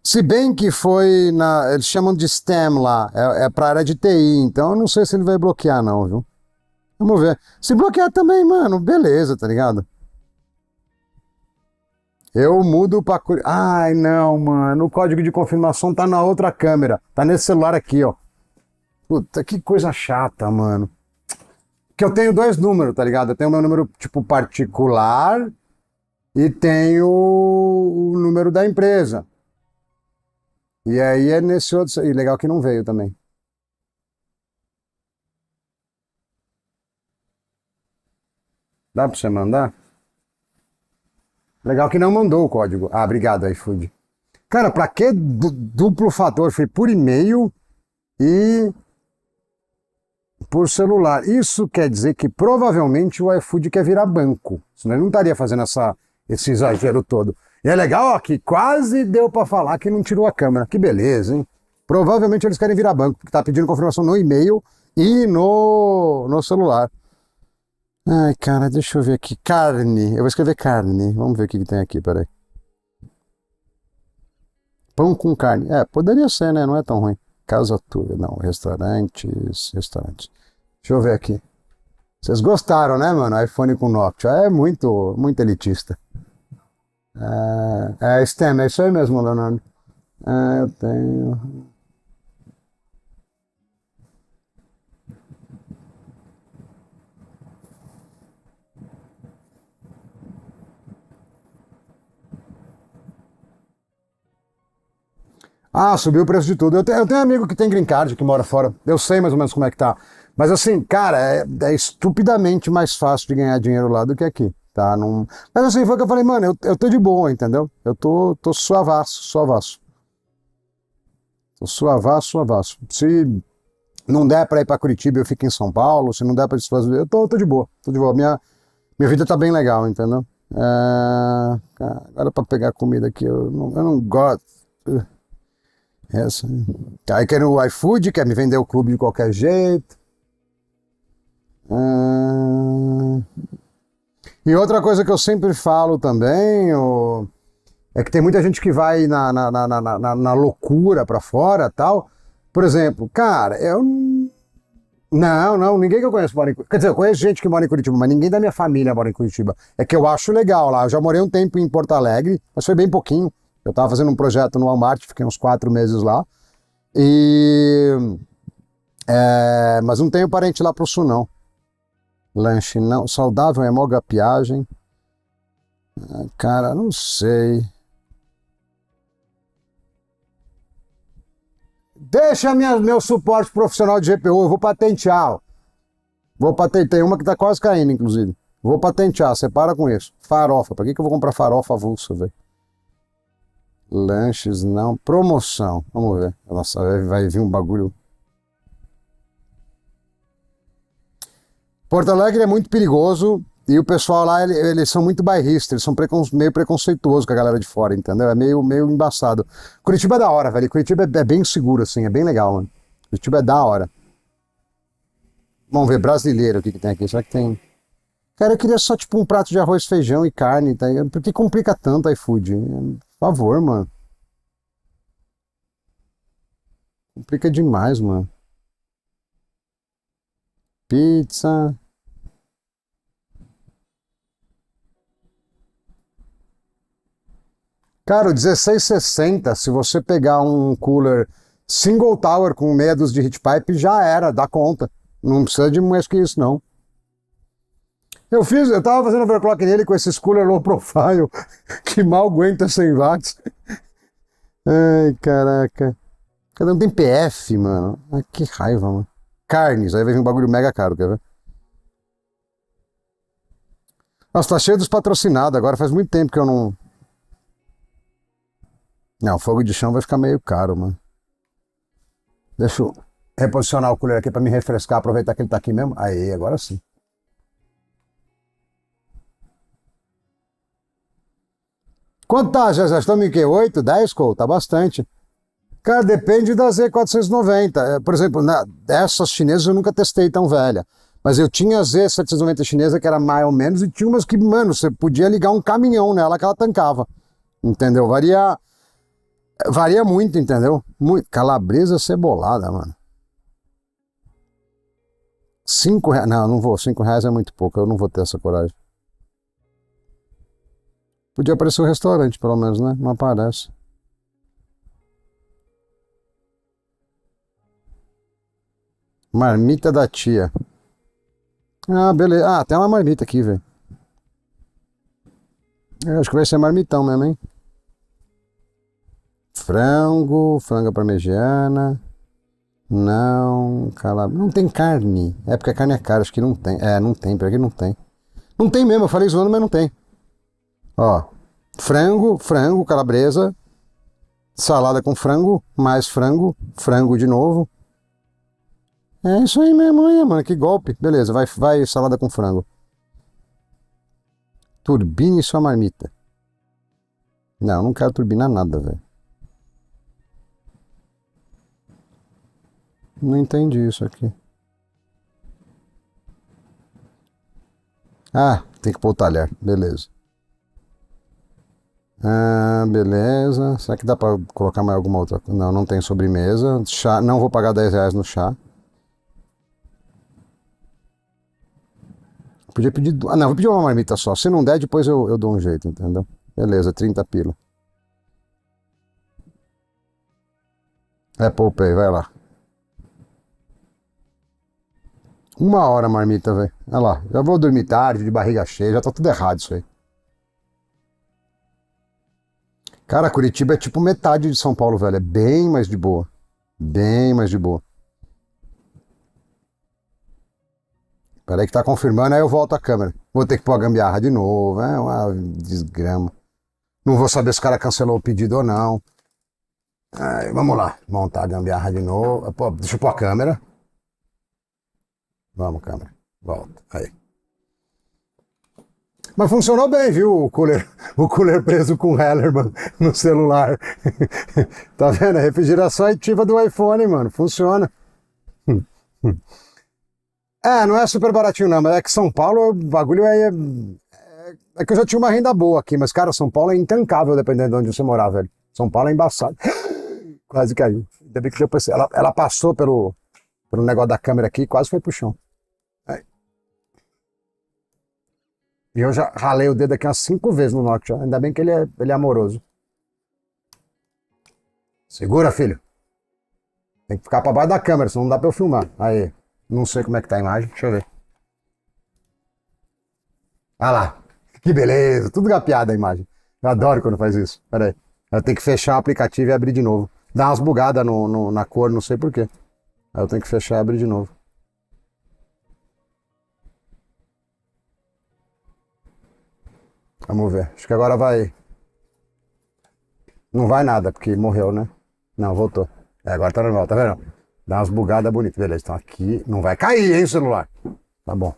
Se bem que foi eles chamam de STEM lá, é pra área de TI, então eu não sei se ele vai bloquear, não, viu? Vamos ver. Se bloquear também, mano, beleza, tá ligado? Eu mudo pra... Ai, não, mano, o código de confirmação tá na outra câmera. Tá nesse celular aqui, ó. Puta, que coisa chata, mano. Que eu tenho dois números, tá ligado? Eu tenho o meu número, tipo, particular e tenho o número da empresa. E aí é nesse outro... E legal que não veio também. Dá pra você mandar? Legal que não mandou o código. Ah, obrigado, iFood. Cara, pra que duplo fator? Foi por e-mail e por celular. Isso quer dizer que provavelmente o iFood quer virar banco. Senão ele não estaria fazendo esse exagero todo. E é legal, ó, que quase deu pra falar que não tirou a câmera. Que beleza, hein? Provavelmente eles querem virar banco, porque tá pedindo confirmação no e-mail e no celular. Ai, cara, deixa eu ver aqui. Carne. Eu vou escrever carne. Vamos ver o que tem aqui, peraí. Pão com carne. Poderia ser, né? Não é tão ruim. Casa Tua, não. Restaurantes. Deixa eu ver aqui. Vocês gostaram, né, mano? iPhone com Noctua. É muito, muito elitista. STEM, é isso aí mesmo, Leonardo. Eu tenho... Ah, subiu o preço de tudo. Eu tenho um amigo que tem green card, que mora fora. Eu sei mais ou menos como é que tá. Mas assim, cara, é estupidamente mais fácil de ganhar dinheiro lá do que aqui, tá? Não... Mas assim, foi o que eu falei, mano, eu tô de boa, entendeu? Eu tô suavaço. Tô suavaço. Se não der pra ir pra Curitiba, eu fico em São Paulo. Se não der pra ir fazer, eu tô de boa. Minha vida tá bem legal, entendeu? Cara, agora pra pegar comida aqui, eu não gosto. Essa. Aí quer o iFood, quer me vender o clube de qualquer jeito. E outra coisa que eu sempre falo também, é que tem muita gente que vai na loucura pra fora tal. Por exemplo, cara, eu. Não, ninguém que eu conheço mora em Curitiba. Quer dizer, eu conheço gente que mora em Curitiba, mas ninguém da minha família mora em Curitiba. É que eu acho legal lá. Eu já morei um tempo em Porto Alegre, mas foi bem pouquinho. Eu tava fazendo um projeto no Walmart, fiquei uns 4 meses lá. Mas não tenho parente lá pro sul, não. Lanche não. Saudável é mó gapiagem. Cara, não sei. Deixa meu suporte profissional de GPU, eu vou patentear. Vou patentear. Tem uma que tá quase caindo, inclusive. Vou patentear, você para com isso. Farofa, pra que eu vou comprar farofa avulsa, velho? Lanches não. Promoção. Vamos ver. Nossa, vai vir um bagulho. Porto Alegre é muito perigoso e o pessoal lá, eles são muito bairristas, eles são meio preconceituosos com a galera de fora, entendeu? É meio embaçado. Curitiba é da hora, velho. Curitiba é bem seguro, assim, é bem legal, mano. Curitiba é da hora. Vamos ver, brasileiro, o que tem aqui? Será que tem... Cara, eu queria só, tipo, um prato de arroz, feijão e carne, tá? Por que complica tanto iFood? Por favor, mano. Complica demais, mano. Pizza... Cara, o 1660, se você pegar um cooler single tower com meia dúzia de heat pipe, já era, dá conta. Não precisa de mais que isso, não. Eu tava fazendo overclock nele com esses cooler low profile, que mal aguenta 100 watts. Ai, caraca. Cada um tem PF, mano. Ai, que raiva, mano. Carnes, aí vai vir um bagulho mega caro, quer ver? Nossa, tá cheio dos patrocinados agora, faz muito tempo que eu não... Não, fogo de chão vai ficar meio caro, mano. Deixa eu reposicionar o cooler aqui pra me refrescar, aproveitar que ele tá aqui mesmo. Aí, agora sim. Quanto tá? Já estamos em que? 8, 10, Cole? Tá bastante. Cara, depende da Z490. Por exemplo, dessas chinesas eu nunca testei tão velha. Mas eu tinha a Z790 chinesa que era mais ou menos e tinha umas que, mano, você podia ligar um caminhão nela que ela tancava. Entendeu? Varia muito, entendeu? Muito. Calabresa cebolada, mano. R$ 5? Não, não vou. R$ 5 é muito pouco. Eu não vou ter essa coragem. Podia aparecer um restaurante, pelo menos, né? Não aparece. Marmita da tia. Ah, beleza. Ah, tem uma marmita aqui, velho. Eu acho que vai ser marmitão mesmo, hein? Frango parmegiana. Não, não tem carne. É porque a carne é cara, acho que não tem. Não tem, por aqui não tem. Não tem mesmo, eu falei zoando, mas não tem. Ó, frango, calabresa, salada com frango, mais frango, frango de novo. É isso aí mesmo, aí, mano, que golpe. Beleza, vai salada com frango. Turbine sua marmita. Não quero turbinar nada, velho. Não entendi isso aqui. Ah, tem que pôr o talher, beleza. Ah, beleza. Será que dá pra colocar mais alguma outra coisa? Não tem sobremesa. Chá, não vou pagar R$ 10 no chá. Podia pedir. Não, vou pedir uma marmita só. Se não der, depois eu dou um jeito, entendeu? Beleza, 30 pila. Apple Pay, vai lá. 1 hora a marmita, velho. Olha lá, já vou dormir tarde, de barriga cheia, já tá tudo errado isso aí. Cara, Curitiba é tipo metade de São Paulo, velho. É bem mais de boa. Bem mais de boa. Peraí que tá confirmando, aí eu volto a câmera. Vou ter que pôr a gambiarra de novo. É uma desgrama. Não vou saber se o cara cancelou o pedido ou não. Aí, vamos lá. Montar a gambiarra de novo. Pô, deixa eu pôr a câmera. Vamos, câmera. Volta. Aí. Mas funcionou bem, viu? O cooler preso com Hellerman no celular. Tá vendo? A refrigeração ativa do iPhone, mano. Funciona. Não é super baratinho não, mas é que São Paulo, o bagulho é que eu já tinha uma renda boa aqui, mas, cara, São Paulo é intancável dependendo de onde você morar, velho. São Paulo é embaçado. Quase caiu. Ainda bem que depois ela passou pelo negócio da câmera aqui e quase foi pro chão. Aí. E eu já ralei o dedo aqui umas 5 vezes no Nokia. Ainda bem que ele é amoroso. Segura, filho. Tem que ficar pra baixo da câmera, senão não dá pra eu filmar. Aí. Não sei como é que tá a imagem. Deixa eu ver. Olha lá. Que beleza. Tudo gapeado a imagem. Eu adoro quando faz isso. Pera aí. Eu tenho que fechar o aplicativo e abrir de novo. Dá umas bugadas na cor, não sei porquê. Aí eu tenho que fechar e abrir de novo. Vamos ver. Acho que agora vai... Não vai nada, porque morreu, né? Não, voltou. Agora tá normal, tá vendo? Dá umas bugadas bonitas. Beleza, então aqui não vai cair, hein, o celular. Tá bom.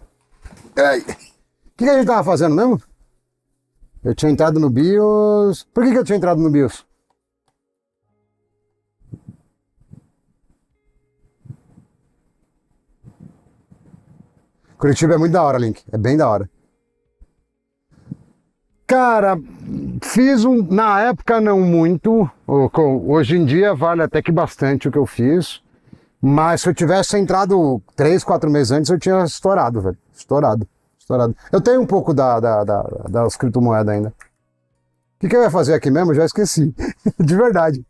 Ai. O que a gente tava fazendo mesmo? Eu tinha entrado no BIOS... Por que eu tinha entrado no BIOS? Curitiba é muito da hora, Link. É bem da hora. Cara, fiz na época não muito. Hoje em dia vale até que bastante o que eu fiz. Mas se eu tivesse entrado 3, 4 meses antes, eu tinha estourado, velho. Estourado. Eu tenho um pouco das criptomoedas ainda. O que eu ia fazer aqui mesmo? Já esqueci. De verdade.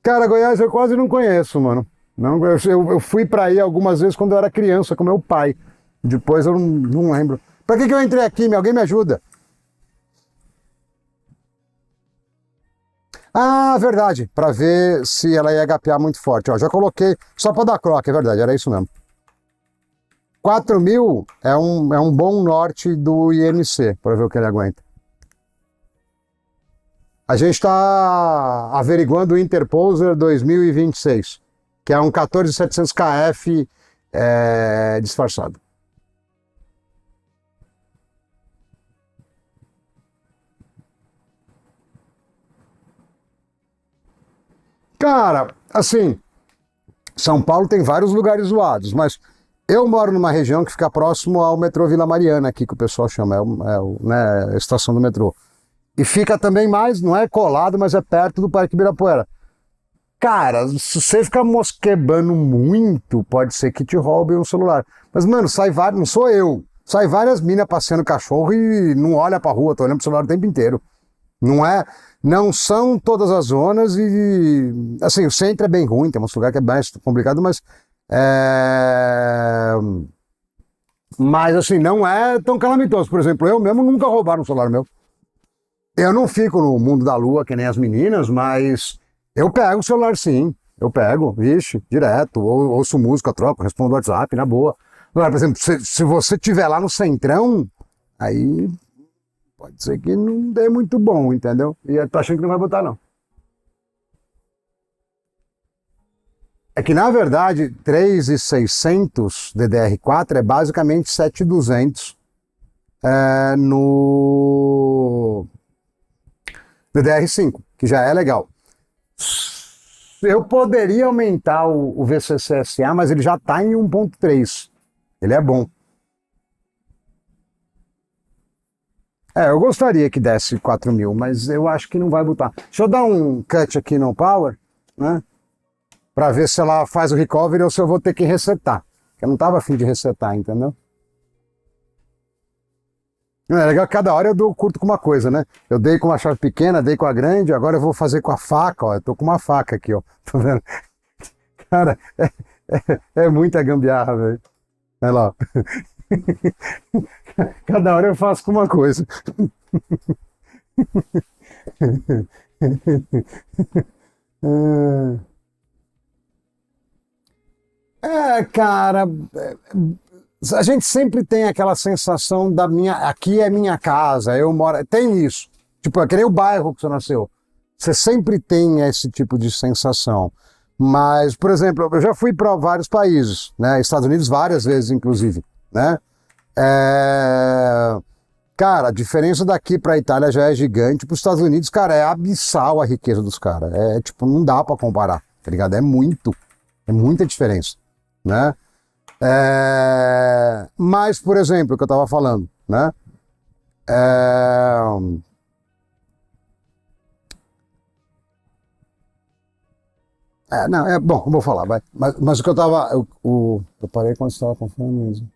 Cara, Goiás eu quase não conheço, mano. Não, eu fui pra aí algumas vezes quando eu era criança com meu pai. Depois eu não lembro. Pra que eu entrei aqui? Alguém me ajuda? Ah, verdade. Pra ver se ela ia gapear muito forte. Ó, já coloquei só pra dar croque, é verdade. Era isso mesmo. 4.000 é um bom norte do IMC, para ver o que ele aguenta. A gente está averiguando o Interposer 2026, que é um 14700 KF disfarçado. Cara, assim, São Paulo tem vários lugares zoados, mas eu moro numa região que fica próximo ao metrô Vila Mariana, aqui que o pessoal chama, né, a estação do metrô. E fica também mais, não é colado, mas é perto do Parque Ibirapuera. Cara, se você ficar mosquebando muito, pode ser que te roubem um celular. Mas, mano, não sou eu. Sai várias minas passeando cachorro e não olha pra rua, tô olhando pro celular o tempo inteiro. Não são todas as zonas e, assim, o centro é bem ruim, tem uns lugares que é mais complicado, mas assim, não é tão calamitoso. Por exemplo, eu mesmo nunca roubaram um celular meu. Eu não fico no mundo da lua que nem as meninas, mas eu pego o celular sim. Eu pego, vixe, direto, ouço música, troco, respondo WhatsApp, na boa. Agora, por exemplo, se você estiver lá no centrão, aí pode ser que não dê muito bom, entendeu? E eu tô achando que não vai botar, não. É que, na verdade, 3.600 DDR4 é basicamente 7.200 no DDR5, que já é legal. Eu poderia aumentar o VCCSA, mas ele já está em 1.3. Ele é bom. Eu gostaria que desse 4.000, mas eu acho que não vai botar. Deixa eu dar um cut aqui no Power, né? Para ver se ela faz o recovery ou se eu vou ter que resetar. Eu não estava afim de resetar, entendeu? É legal que cada hora eu curto com uma coisa, né? Eu dei com uma chave pequena, dei com a grande, agora eu vou fazer com a faca, ó. Eu tô com uma faca aqui, ó. Tá vendo? Cara, é muita gambiarra, velho. Olha lá. Cada hora eu faço com uma coisa. Cara, a gente sempre tem aquela sensação aqui é minha casa, eu moro, tem isso. Tipo, é que nem o bairro que você nasceu. Você sempre tem esse tipo de sensação. Mas, por exemplo, eu já fui para vários países, né? Estados Unidos várias vezes, inclusive, né? É... Cara, a diferença daqui para a Itália já é gigante. Para os Estados Unidos, cara, é abissal a riqueza dos caras. É tipo, não dá para comparar, tá ligado? É muita diferença, né? Mas, por exemplo, o que eu tava falando, né? É... não, bom, vou falar, vai. Mas o que eu tava. Eu parei quando você tava com fome mesmo.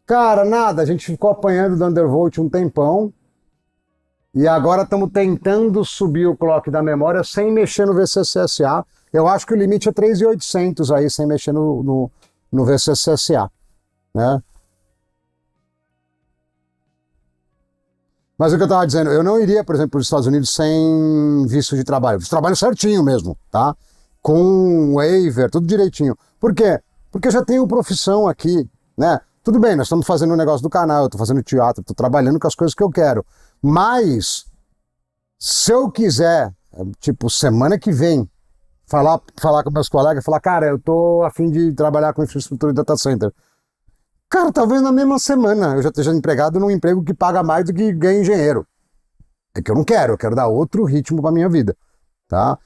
Cara, nada, a gente ficou apanhando do Undervolt um tempão. E agora estamos tentando subir o clock da memória sem mexer no VCCSA. Eu acho que o limite é 3.800 aí, sem mexer no VCCSA, né? Mas o que eu estava dizendo, eu não iria, por exemplo, para os Estados Unidos sem visto de trabalho. Trabalho certinho mesmo, tá? Com waiver, tudo direitinho. Por quê? Porque eu já tenho profissão aqui, né? Tudo bem, nós estamos fazendo um negócio do canal, eu estou fazendo teatro, estou trabalhando com as coisas que eu quero. Mas, se eu quiser, tipo, semana que vem, falar com meus colegas, falar, cara, eu tô a fim de trabalhar com infraestrutura de data center. Cara, talvez na mesma semana eu já esteja empregado num emprego que paga mais do que ganha engenheiro. É que eu não quero, eu quero dar outro ritmo para minha vida, tá?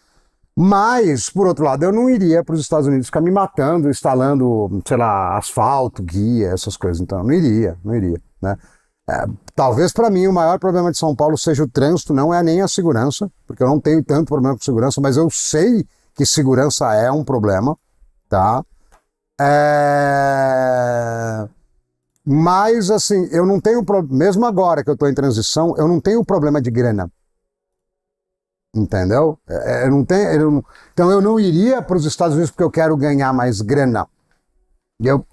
Mas, por outro lado, eu não iria para os Estados Unidos ficar me matando, instalando, sei lá, asfalto, guia, essas coisas. Então, eu não iria, né? Talvez para mim o maior problema de São Paulo seja o trânsito, não é nem a segurança, porque eu não tenho tanto problema com segurança, mas eu sei que segurança é um problema, tá? Mas, assim, eu não tenho mesmo agora que eu estou em transição, eu não tenho problema de grana. Entendeu? Então eu não iria para os Estados Unidos porque eu quero ganhar mais grana. Eu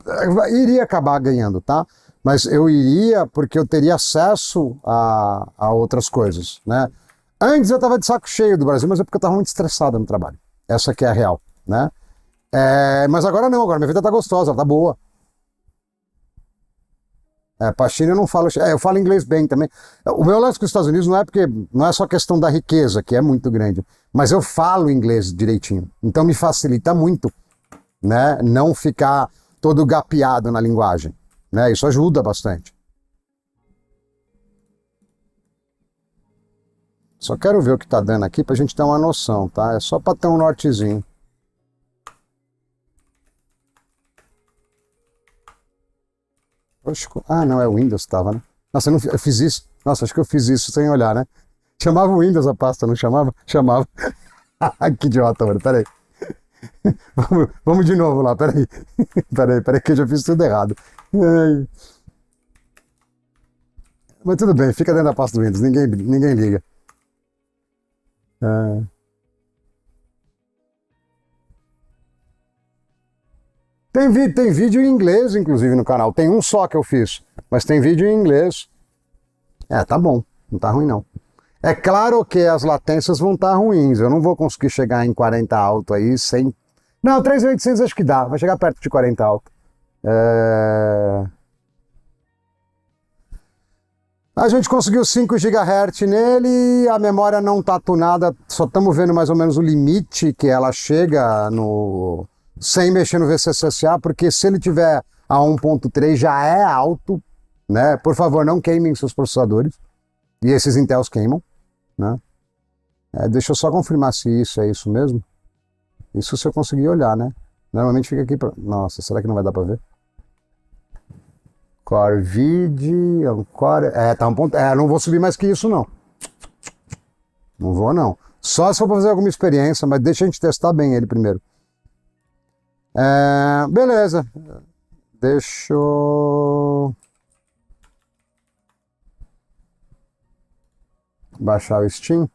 iria acabar ganhando, tá? Mas eu iria porque eu teria acesso a outras coisas, né? Antes eu estava de saco cheio do Brasil, mas é porque eu estava muito estressado no trabalho. Essa que é a real, né? Mas agora não, agora minha vida tá gostosa, tá boa. Pra China eu não falo. Eu falo inglês bem também. O meu lance com os Estados Unidos não é porque não é só questão da riqueza, que é muito grande, mas eu falo inglês direitinho. Então me facilita muito, né? Não ficar todo gapeado na linguagem, né? Isso ajuda bastante. Só quero ver o que tá dando aqui pra gente ter uma noção, tá? É só pra ter um nortezinho. Não, é o Windows que tava, né? Nossa, eu fiz isso. Nossa, acho que eu fiz isso sem olhar, né? Chamava o Windows a pasta, não chamava? Chamava. Que idiota, mano, peraí. Vamos de novo lá, peraí. Peraí, que eu já fiz tudo errado. Mas tudo bem, fica dentro da pasta do Windows, ninguém liga. Tem vídeo em inglês, inclusive, no canal. Tem um só que eu fiz, mas tem vídeo em inglês. Tá bom, não tá ruim não. É claro que as latências vão estar ruins, eu não vou conseguir chegar em 40 alto aí sem... Não, 3.800 acho que dá, vai chegar perto de 40 alto. A gente conseguiu 5 GHz nele, a memória não tá tunada, só estamos vendo mais ou menos o limite que ela chega no... sem mexer no VCCSA, porque se ele tiver a 1.3 já é alto, né? Por favor, não queimem seus processadores. E esses Intels queimam, né? Deixa eu só confirmar se isso é isso mesmo. Isso se eu conseguir olhar, né? Normalmente fica aqui pra... Nossa, será que não vai dar pra ver? Corvid, Core... tá 1. Não vou subir mais que isso, não. Não vou, não. Só se for fazer alguma experiência, mas deixa a gente testar bem ele primeiro. Beleza. Deixa eu baixar o Steam.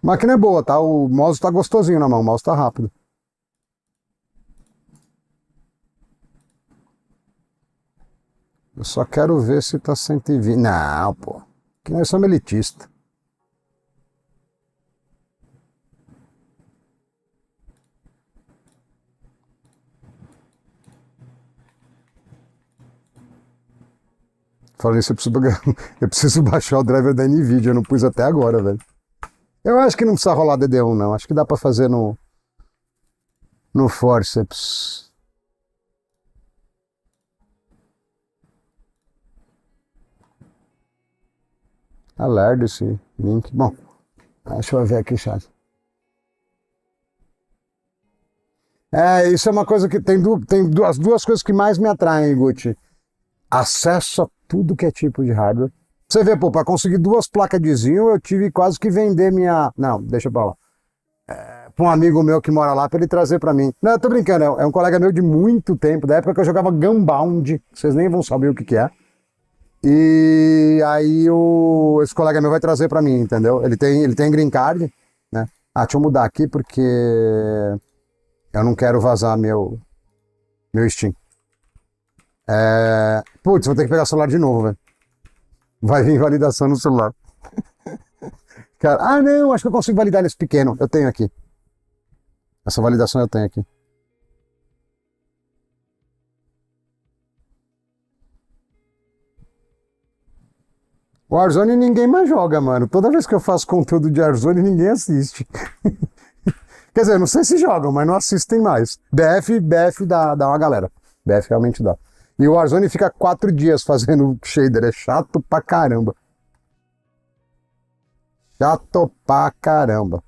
A máquina é boa, tá? O mouse tá gostosinho na mão, o mouse tá rápido. Eu só quero ver se tá 120. Não, pô. Que nós somos elitistas. Falei isso, eu preciso baixar o driver da NVIDIA, eu não pus até agora, velho. Eu acho que não precisa rolar DD1, não. Acho que dá pra fazer no no forceps. Tá lerdo esse link. Bom, deixa eu ver aqui, chat. Isso é uma coisa que as duas coisas que mais me atraem, Gucci. Acesso a tudo que é tipo de hardware. Você vê, pô, para conseguir 2 placas de Zinho, eu tive quase que vender minha... Não, deixa pra lá. Pra um amigo meu que mora lá, pra ele trazer pra mim. Não, eu tô brincando, é um colega meu de muito tempo, da época que eu jogava Gunbound, vocês nem vão saber o que que é. E aí esse colega meu vai trazer pra mim, entendeu? Ele tem green card, né? Deixa eu mudar aqui porque eu não quero vazar meu Steam. Putz, vou ter que pegar o celular de novo, velho. Vai vir validação no celular. Cara, não, acho que eu consigo validar nesse pequeno. Eu tenho aqui. Essa validação eu tenho aqui. O Warzone ninguém mais joga, mano. Toda vez que eu faço conteúdo de Warzone, ninguém assiste. Quer dizer, não sei se jogam, mas não assistem mais. BF dá uma galera. BF realmente dá. E o Warzone fica 4 dias fazendo shader. É chato pra caramba. Chato pra caramba.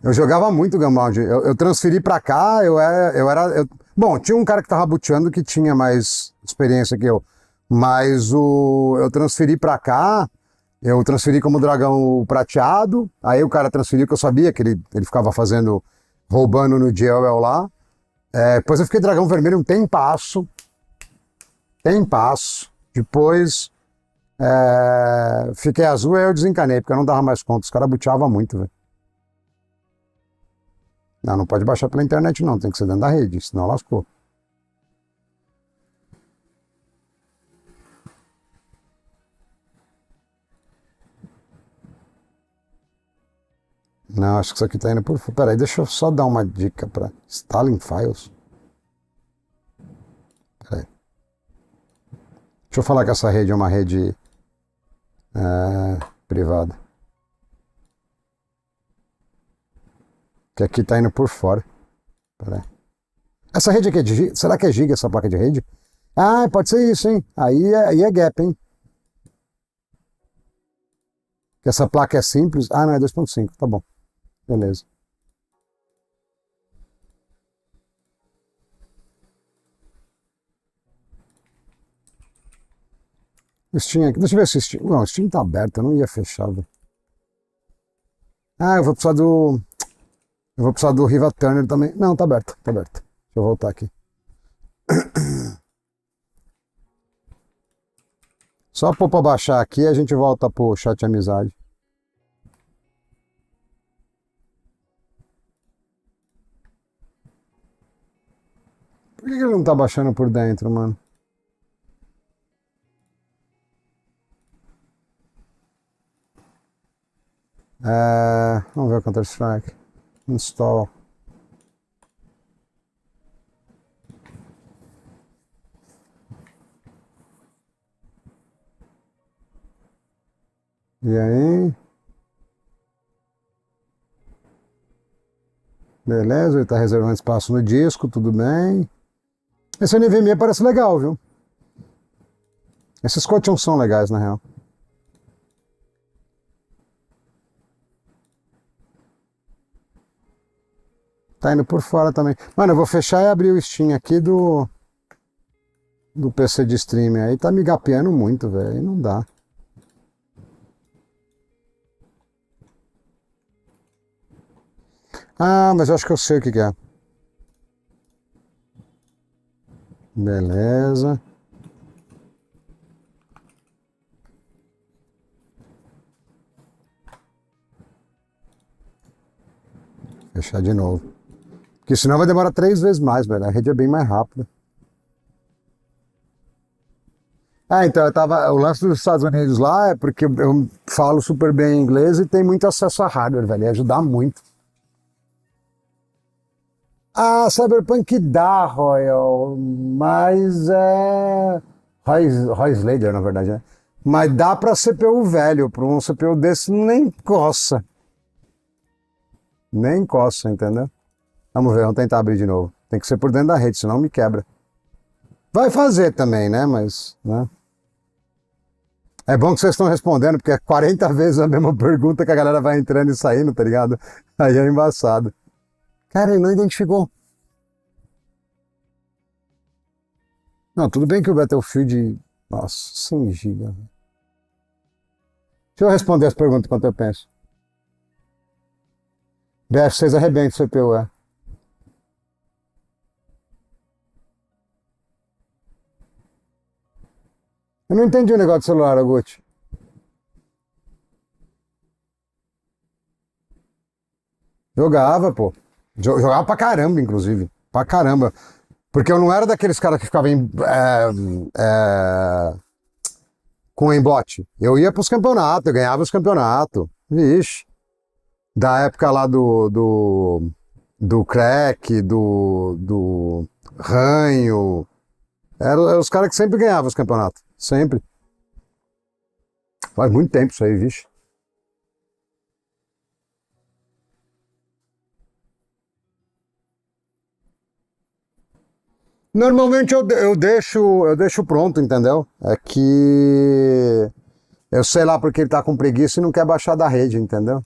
Eu jogava muito Gunbound. Eu transferi pra cá, bom, tinha um cara que tava boteando que tinha mais experiência que eu. Mas eu transferi pra cá, eu transferi como dragão prateado, aí o cara transferiu que eu sabia que ele ficava roubando no Jewel lá. Depois eu fiquei dragão vermelho um tempasso. Depois fiquei azul e aí eu desencanei, porque eu não dava mais conta. Os caras buteavam muito, velho. Não pode baixar pela internet não, tem que ser dentro da rede, senão lascou. Não, acho que isso aqui tá indo por... Peraí, deixa eu só dar uma dica para Stalin Files. Peraí. Deixa eu falar que essa rede é uma rede privada. Que aqui tá indo por fora. Peraí. Essa rede aqui é de giga? Será que é giga essa placa de rede? Pode ser isso, hein? Aí é gap, hein? Que essa placa é simples. Não, é 2.5, tá bom. Beleza. O Steam aqui. Deixa eu ver se o Steam... Não, o Steam tá aberto, eu não ia fechar, velho. Eu vou precisar do... Eu vou precisar do Riva Turner também. Não, tá aberto, tá aberto. Deixa eu voltar aqui. Só pôr pra baixar aqui e a gente volta pro chat amizade. Por que ele não tá baixando por dentro, mano? Vamos ver o Counter-Strike. Install. E aí? Beleza, ele tá reservando espaço no disco, tudo bem. Esse NVMe parece legal, viu? Esses cotions são legais, na real. Tá indo por fora também. Mano, eu vou fechar e abrir o Steam aqui do PC de streaming. Aí tá me gapeando muito, velho. Aí não dá. Mas eu acho que eu sei o que é. Beleza. Fechar de novo. Porque senão vai demorar 3 vezes mais, velho. A rede é bem mais rápida. Então, o lance dos Estados Unidos lá é porque eu falo super bem inglês e tem muito acesso a hardware, velho. Ia ajudar muito. Cyberpunk dá, Royal, mas Roy Slater, na verdade, né? Mas dá pra CPU velho, pra um CPU desse nem coça. Nem coça, entendeu? Vamos ver, vamos tentar abrir de novo. Tem que ser por dentro da rede, senão me quebra. Vai fazer também, né? Mas, né? É bom que vocês estão respondendo, porque é 40 vezes a mesma pergunta que a galera vai entrando e saindo, tá ligado? Aí é embaçado. Cara, ele não identificou. Não, tudo bem que o Battlefield... Nossa, 100 GB. Deixa eu responder as perguntas enquanto eu penso. BF6 arrebenta o CPU, é. Eu não entendi o negócio do celular, Aguti. Jogava, pô. Jogava pra caramba, inclusive. Pra caramba. Porque eu não era daqueles caras que ficavam com embote. Eu ia pros campeonatos, eu ganhava os campeonatos. Vixe. Da época lá do crack, do ranho. Eram os caras que sempre ganhavam os campeonatos. Sempre. Faz muito tempo isso aí, vixe. Normalmente eu deixo pronto, entendeu? É que eu sei lá porque ele tá com preguiça e não quer baixar da rede, entendeu?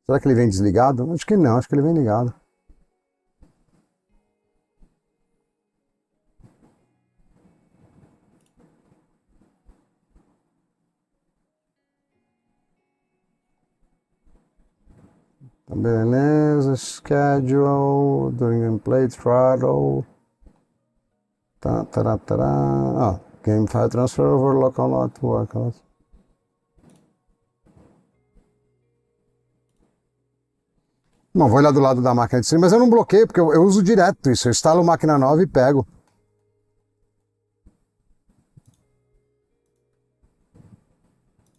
Será que ele vem desligado? Acho que não, acho que ele vem ligado. Tá, beleza, schedule, doing gameplay, throttle. Tá, tará, tará. Ah, game file transfer over local network. Não, vou olhar do lado da máquina de stream, mas eu não bloqueio, porque eu uso direto isso. Eu instalo máquina nova e pego.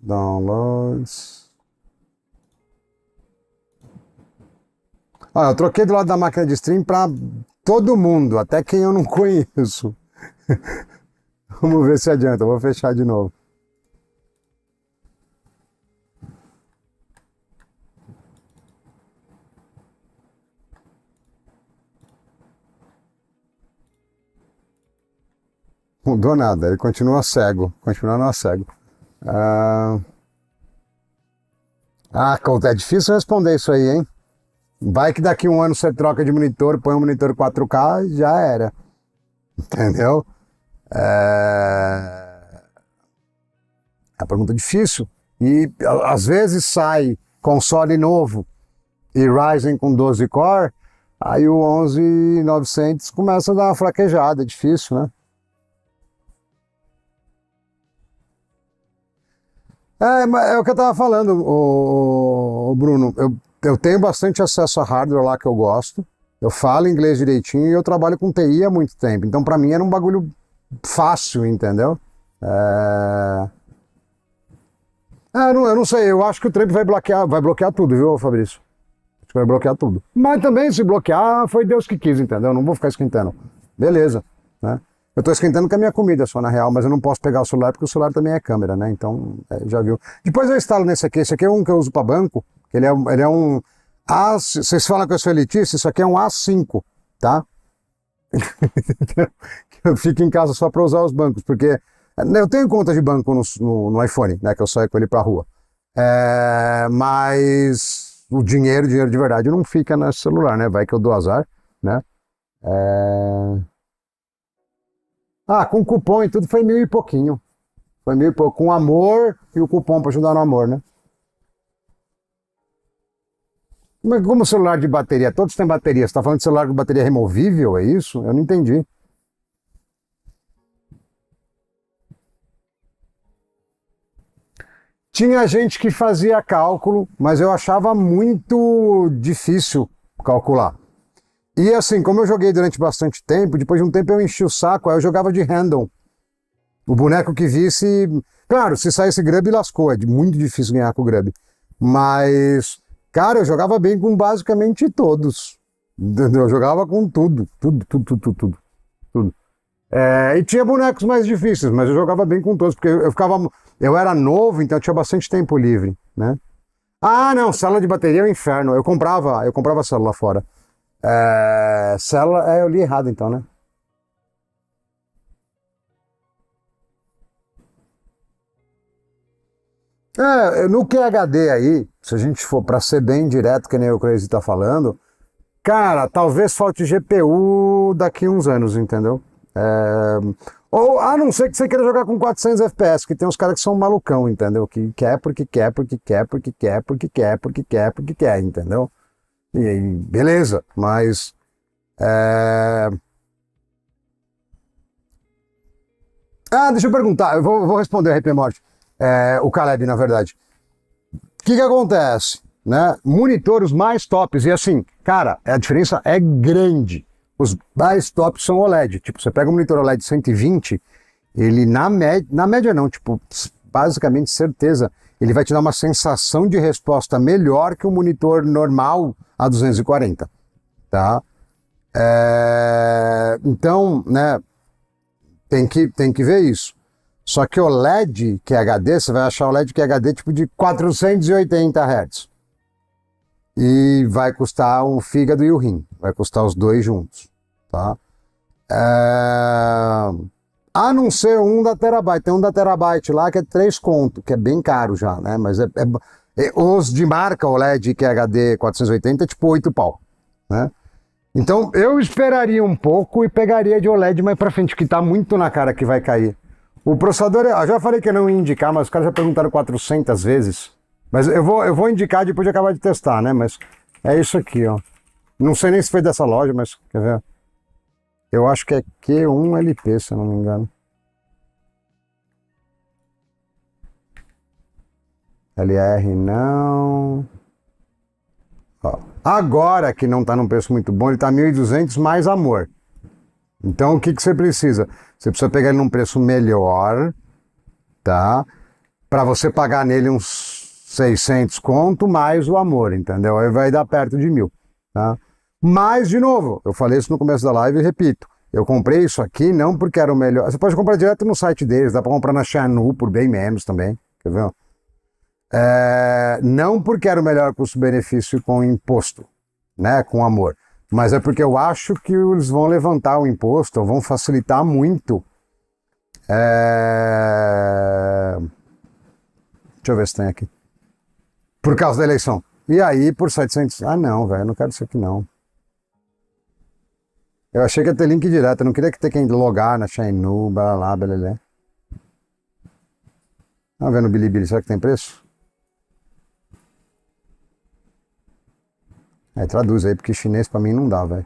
Downloads. Ah, eu troquei do lado da máquina de stream para todo mundo, até quem eu não conheço. Vamos ver se adianta, eu vou fechar de novo. Mudou nada, ele continua cego, continuando cego. É difícil responder isso aí, hein? Vai que daqui um ano você troca de monitor, põe um monitor 4K, já era. Entendeu? É uma pergunta difícil. E às vezes sai console novo e Ryzen com 12 core, aí o 11900 começa a dar uma fraquejada, é difícil, né? Mas é o que eu tava falando, o Bruno. Eu tenho bastante acesso a hardware lá que eu gosto. Eu falo inglês direitinho e eu trabalho com TI há muito tempo. Então, pra mim, era um bagulho fácil, entendeu? Eu não sei. Eu acho que o Trump vai bloquear tudo, viu, Fabrício? Acho que vai bloquear tudo. Mas também, se bloquear, foi Deus que quis, entendeu? Eu não vou ficar esquentando. Beleza, né? Eu tô esquentando com a minha comida só, na real, mas eu não posso pegar o celular porque o celular também é câmera, né? Então, já viu. Depois eu instalo nesse aqui. Esse aqui é um que eu uso para banco. Ele é um vocês falam que eu sou elitista, isso aqui é um A5, tá? Eu fico em casa só para usar os bancos, porque eu tenho conta de banco no iPhone, né? Que eu saio com ele pra rua. Mas o dinheiro de verdade não fica no celular, né? Vai que eu dou azar, né? Com cupom e tudo foi 1.000 e pouquinho. Foi 1.000 e pouco. Com amor e o cupom para ajudar no amor, né? Mas como celular de bateria, todos têm bateria. Você tá falando de celular com bateria removível, é isso? Eu não entendi. Tinha gente que fazia cálculo, mas eu achava muito difícil calcular. E assim, como eu joguei durante bastante tempo, depois de um tempo eu enchi o saco, aí eu jogava de random. O boneco que visse... Claro, se saísse grub, lascou. É muito difícil ganhar com o grub. Mas, cara, eu jogava bem com basicamente todos. Eu jogava com tudo. Tudo. E tinha bonecos mais difíceis, mas eu jogava bem com todos, porque eu era novo, então eu tinha bastante tempo livre, né? Ah, não, célula de bateria é o inferno. Eu comprava célula lá fora. Eu li errado então, né? No QHD aí, se a gente for para ser bem direto, que nem o Crazy tá falando, cara, talvez falte GPU daqui uns anos, entendeu? Ou a não ser que você queira jogar com 400 FPS, que tem uns caras que são malucão, entendeu? Que quer porque quer, porque quer, porque quer, porque quer, porque quer, porque quer, entendeu? E aí, beleza, mas. é, deixa eu perguntar, eu vou responder o RP Morte. O Caleb, na verdade. O que acontece? Né? Monitor os mais tops, e assim, cara, a diferença é grande. Os mais tops são OLED. Tipo, você pega um monitor OLED 120, ele na média não, tipo, basicamente certeza, ele vai te dar uma sensação de resposta melhor que um monitor normal a 240, tá? Então, né, tem que ver isso. Só que o LED QHD, você vai achar o LED QHD tipo de 480 Hz. E vai custar o fígado e o rim. Vai custar os dois juntos. Tá? A não ser um da Terabyte. Tem um da Terabyte lá que é 3 conto, que é bem caro já, né? Mas os de marca OLED QHD 480 é tipo 8 pau, né? Então eu esperaria um pouco e pegaria de OLED mais pra frente, que tá muito na cara que vai cair. O processador, eu já falei que eu não ia indicar, mas os caras já perguntaram 400 vezes. Mas eu vou indicar depois de acabar de testar, né? Mas é isso aqui, ó. Não sei nem se foi dessa loja, mas quer ver? Eu acho que é Q1LP, se eu não me engano. LR não. Ó. Agora que não tá num preço muito bom, ele tá 1.200 mais amor. Então o que você precisa? Você precisa pegar ele num preço melhor, tá? Para você pagar nele uns 600 conto mais o amor, entendeu? Aí vai dar perto de 1.000, tá? Mas, de novo, eu falei isso no começo da live e repito, eu comprei isso aqui não porque era o melhor. Você pode comprar direto no site deles, dá para comprar na Xiaomi por bem menos também, quer ver? Não porque era o melhor custo-benefício com imposto, né? Com amor. Mas é porque eu acho que eles vão levantar o imposto, ou vão facilitar muito. Deixa eu ver se tem aqui. Por causa da eleição. E aí, por 700... Ah, não, velho, eu não quero isso aqui, não. Eu achei que ia ter link direto, eu não queria ter que logar na Xiaomi, blá, blá, blá, blá. Tá vendo o Bilibili, será que tem preço? Traduz aí, porque chinês pra mim não dá, velho.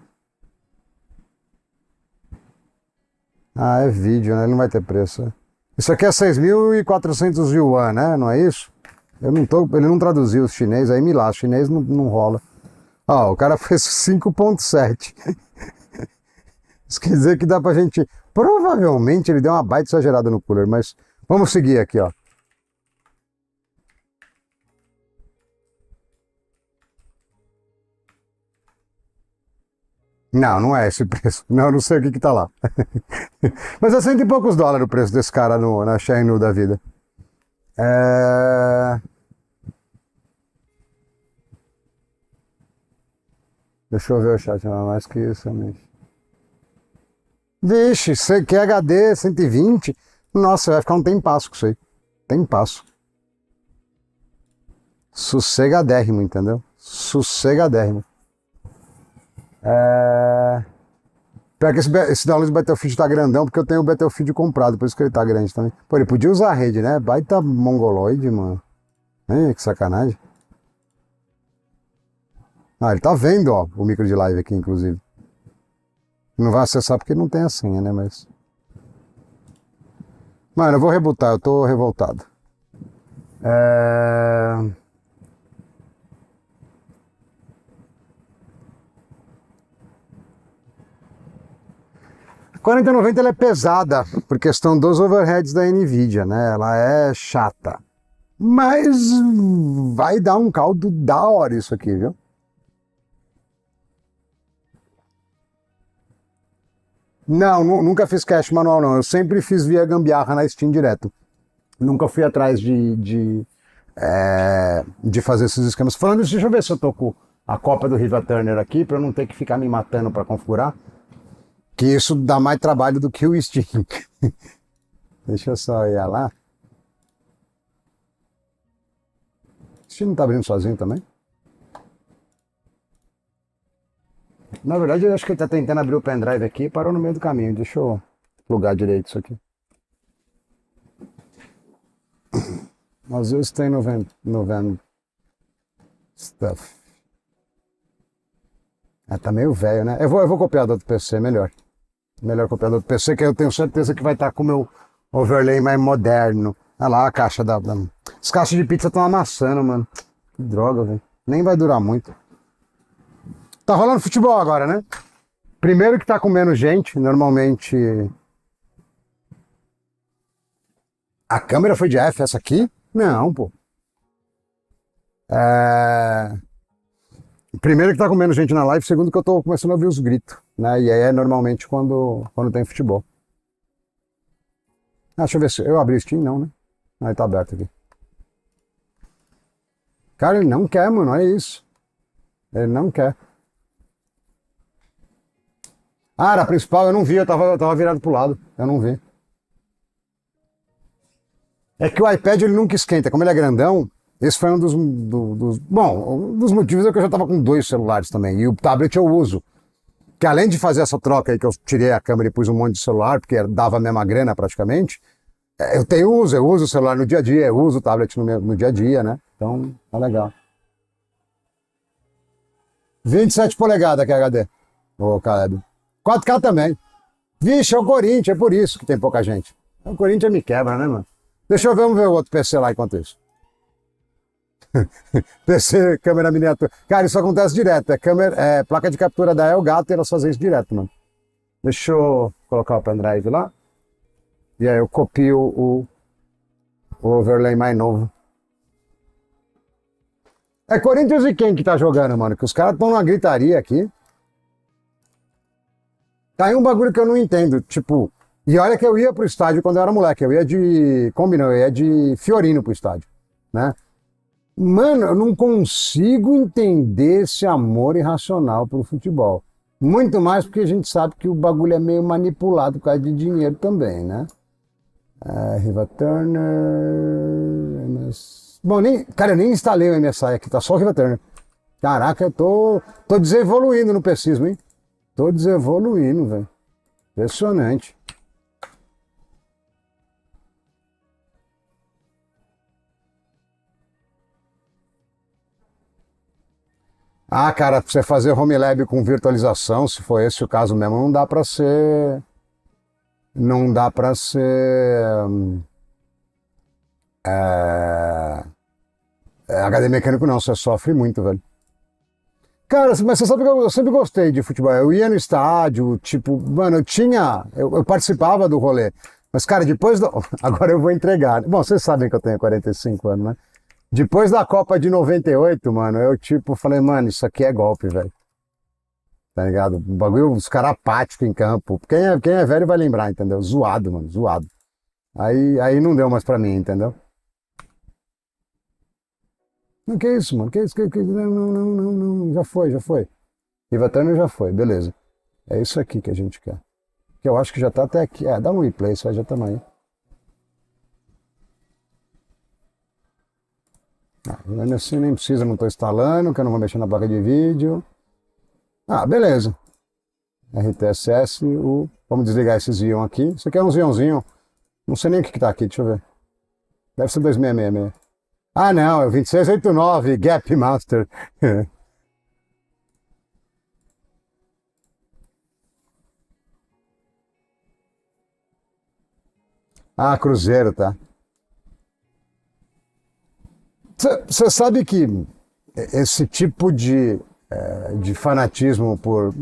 É vídeo, né? Ele não vai ter preço. Isso aqui é 6.400 yuan, né? Não é isso? Ele não traduziu os chinês, aí me lá, chinês não rola. O cara fez 5.7. Isso quer dizer que dá pra gente... Provavelmente ele deu uma baita exagerada no cooler, mas vamos seguir aqui, ó. Não é esse preço. Não sei o que tá lá. Mas é cento e poucos dólares o preço desse cara na Xiaomi da vida. Deixa eu ver o chat, não é mais que isso, amigo. Vixe, você quer HD 120? Nossa, vai ficar um tempasso com isso aí. Tempasso. Sossegadérrimo, entendeu? Sossegadérrimo. Pior que esse download do Battlefield tá grandão, porque eu tenho o Battlefield comprado, por isso que ele tá grande também. Pô, ele podia usar a rede, né? Baita mongoloide, mano. Que sacanagem. Ele tá vendo, ó, o micro de live aqui, inclusive. Não vai acessar porque não tem a senha, né? Mas. Mano, eu vou rebutar, eu tô revoltado. 4090 ela é pesada por questão dos overheads da Nvidia, né? Ela é chata. Mas vai dar um caldo da hora isso aqui, viu? Não, nunca fiz cash manual, não. Eu sempre fiz via gambiarra na Steam direto. Nunca fui atrás de fazer esses esquemas. Falando isso, deixa eu ver se eu tô com a cópia do Riva Turner aqui, para eu não ter que ficar me matando para configurar. Que isso dá mais trabalho do que o Steam. Deixa eu só ir lá. O Steam não tá abrindo sozinho também? Na verdade, eu acho que ele tá tentando abrir o pendrive aqui e parou no meio do caminho. Deixa eu plugar direito isso aqui. Às vezes tem no vend stuff. Tá meio velho, né? Eu vou copiar do outro PC, melhor. Melhor copiar do outro PC, que eu tenho certeza que vai estar com o meu overlay mais moderno. Olha lá a caixa As caixas de pizza estão amassando, mano. Que droga, velho. Nem vai durar muito. Tá rolando futebol agora, né? Primeiro que tá com menos gente, normalmente... A câmera foi de F, essa aqui? Não, pô. Primeiro que tá com menos gente na live, segundo que eu tô começando a ouvir os gritos, né? E aí é normalmente quando tem futebol. Deixa eu ver se... Eu abri o Steam, não, né? Aí tá aberto aqui. Cara, ele não quer, mano, é isso. Ele não quer. Era a principal, eu não vi, eu tava virado pro lado, eu não vi. É que o iPad ele nunca esquenta, como ele é grandão, esse foi um dos motivos é que eu já tava com 2 celulares também, e o tablet eu uso. Que além de fazer essa troca aí, que eu tirei a câmera e pus um monte de celular, porque dava a mesma grana praticamente, eu uso o celular no dia a dia, eu uso o tablet no dia a dia, né? Então, tá legal. 27 polegadas que é HD, ô Caleb. 4K também. Vixe, é o Corinthians, é por isso que tem pouca gente. O Corinthians me quebra, né, mano? Deixa eu ver, vamos ver o outro PC lá enquanto isso. PC, câmera miniatura. Cara, isso acontece direto. Placa de captura da Elgato e elas fazem isso direto, mano. Deixa eu colocar o pendrive lá. E aí eu copio o overlay mais novo. É Corinthians e quem que tá jogando, mano? Que os caras estão numa gritaria aqui. Tá aí um bagulho que eu não entendo, tipo... E olha que eu ia pro estádio quando eu era moleque, eu ia de... Combinou, eu ia de Fiorino pro estádio, né? Mano, eu não consigo entender esse amor irracional pro futebol. Muito mais porque a gente sabe que o bagulho é meio manipulado por causa de dinheiro também, né? Riva Turner... Bom, cara, eu nem instalei o MSI aqui, tá só o Riva Turner. Caraca, eu tô desevoluindo no PCismo, hein? Tô desevoluindo, velho. Impressionante. Cara, pra você fazer home lab com virtualização, se for esse o caso mesmo, não dá pra ser... Não dá pra ser... HD mecânico não, você sofre muito, velho. Cara, mas você sabe que eu sempre gostei de futebol. Eu ia no estádio, tipo, mano, eu participava do rolê. Mas, cara, agora eu vou entregar. Bom, vocês sabem que eu tenho 45 anos, né? Depois da Copa de 98, mano, eu tipo, falei, mano, isso aqui é golpe, velho. Tá ligado? O bagulho, os caras apáticos em campo. Quem é velho vai lembrar, entendeu? Zoado, mano, zoado. Aí não deu mais pra mim, entendeu? Não, que isso, mano? Que isso? Não. Já foi. Riva Turner já foi, beleza. É isso aqui que a gente quer. Que eu acho que já tá até aqui. Dá um replay, isso aí já tamo aí. Assim nem precisa, não tô instalando, que eu não vou mexer na placa de vídeo. Beleza. RTSS, vamos desligar esses íon aqui. Isso aqui é um íonzinho. Não sei nem o que tá aqui, deixa eu ver. Deve ser 2666. Não, é o 2689, Gap Master. Cruzeiro, tá. Você sabe que esse tipo de fanatismo por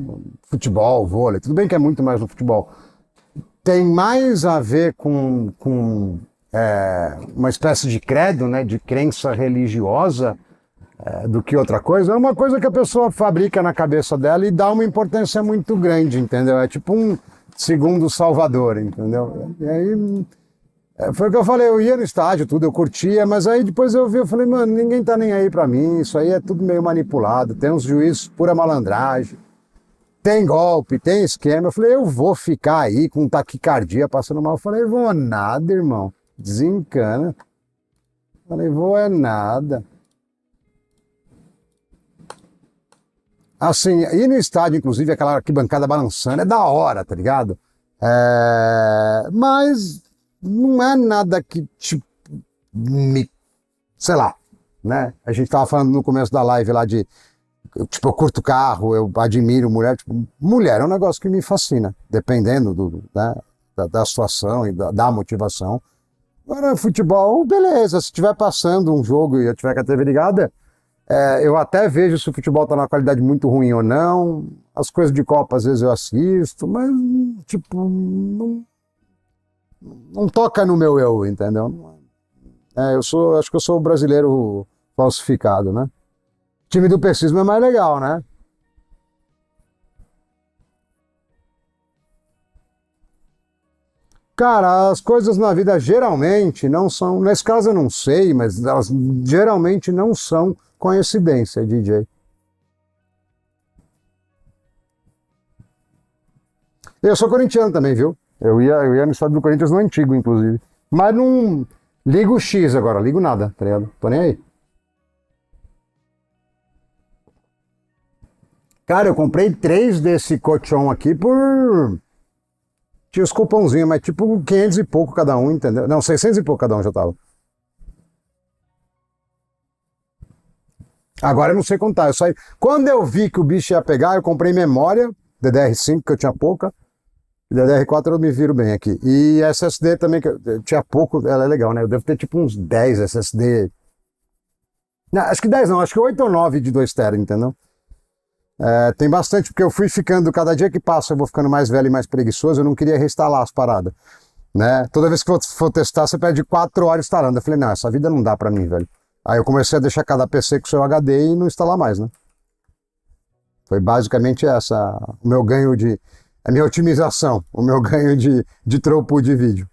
futebol, vôlei, tudo bem que é muito mais no futebol, tem mais a ver com uma espécie de credo, né, de crença religiosa, do que outra coisa. É uma coisa que a pessoa fabrica na cabeça dela e dá uma importância muito grande, entendeu? É tipo segundo Salvador, entendeu? E aí, foi o que eu falei, eu ia no estádio, tudo, eu curtia, mas aí depois eu vi, eu falei, mano, ninguém tá nem aí pra mim, isso aí é tudo meio manipulado, tem uns juízes pura malandragem, tem golpe, tem esquema. Eu falei, eu vou ficar aí com taquicardia passando mal. Eu falei, vou nada, irmão, desencana. Eu falei, vou é nada. Assim, ir no estádio, inclusive, aquela arquibancada balançando, é da hora, tá ligado? Mas não é nada que, tipo, sei lá, né? A gente tava falando no começo da live lá de, tipo, eu curto carro, eu admiro mulher. Tipo, mulher é um negócio que me fascina, dependendo né, da situação e da motivação. Agora, futebol, beleza, se estiver passando um jogo e eu tiver com a TV ligada, eu até vejo se o futebol tá numa qualidade muito ruim ou não. As coisas de Copa, às vezes eu assisto, mas, tipo, não toca no meu eu, entendeu? Acho que eu sou o brasileiro falsificado, né? O time do pescismo é mais legal, né? Cara, as coisas na vida geralmente não são, nesse caso eu não sei, mas elas geralmente não são coincidência, DJ. Eu sou corintiano também, viu? Eu ia no estádio do Corinthians no antigo, inclusive. Mas não ligo o X agora, ligo nada, tá ligado? Tô nem aí. Cara, eu comprei 3 desse colchão aqui por... Tinha os cupomzinhos, mas tipo 500 e pouco cada um, entendeu? Não, 600 e pouco cada um já tava. Agora eu não sei contar. Eu saí... Quando eu vi que o bicho ia pegar, eu comprei memória, DDR5, que eu tinha pouca. DDR4 eu me viro bem aqui. E SSD também, que eu tinha pouco, ela é legal, né? Eu devo ter tipo uns 10 SSD. Não, acho que 10 não, acho que 8 ou 9 de 2 TB, entendeu? Tem bastante, porque eu fui ficando, cada dia que passa eu vou ficando mais velho e mais preguiçoso, eu não queria reinstalar as paradas, né? Toda vez que for testar, você perde 4 horas instalando. Eu falei, não, essa vida não dá pra mim, velho. Aí eu comecei a deixar cada PC com seu HD e não instalar mais, né? Foi basicamente o meu ganho de... A minha otimização, o meu ganho de throughput de vídeo.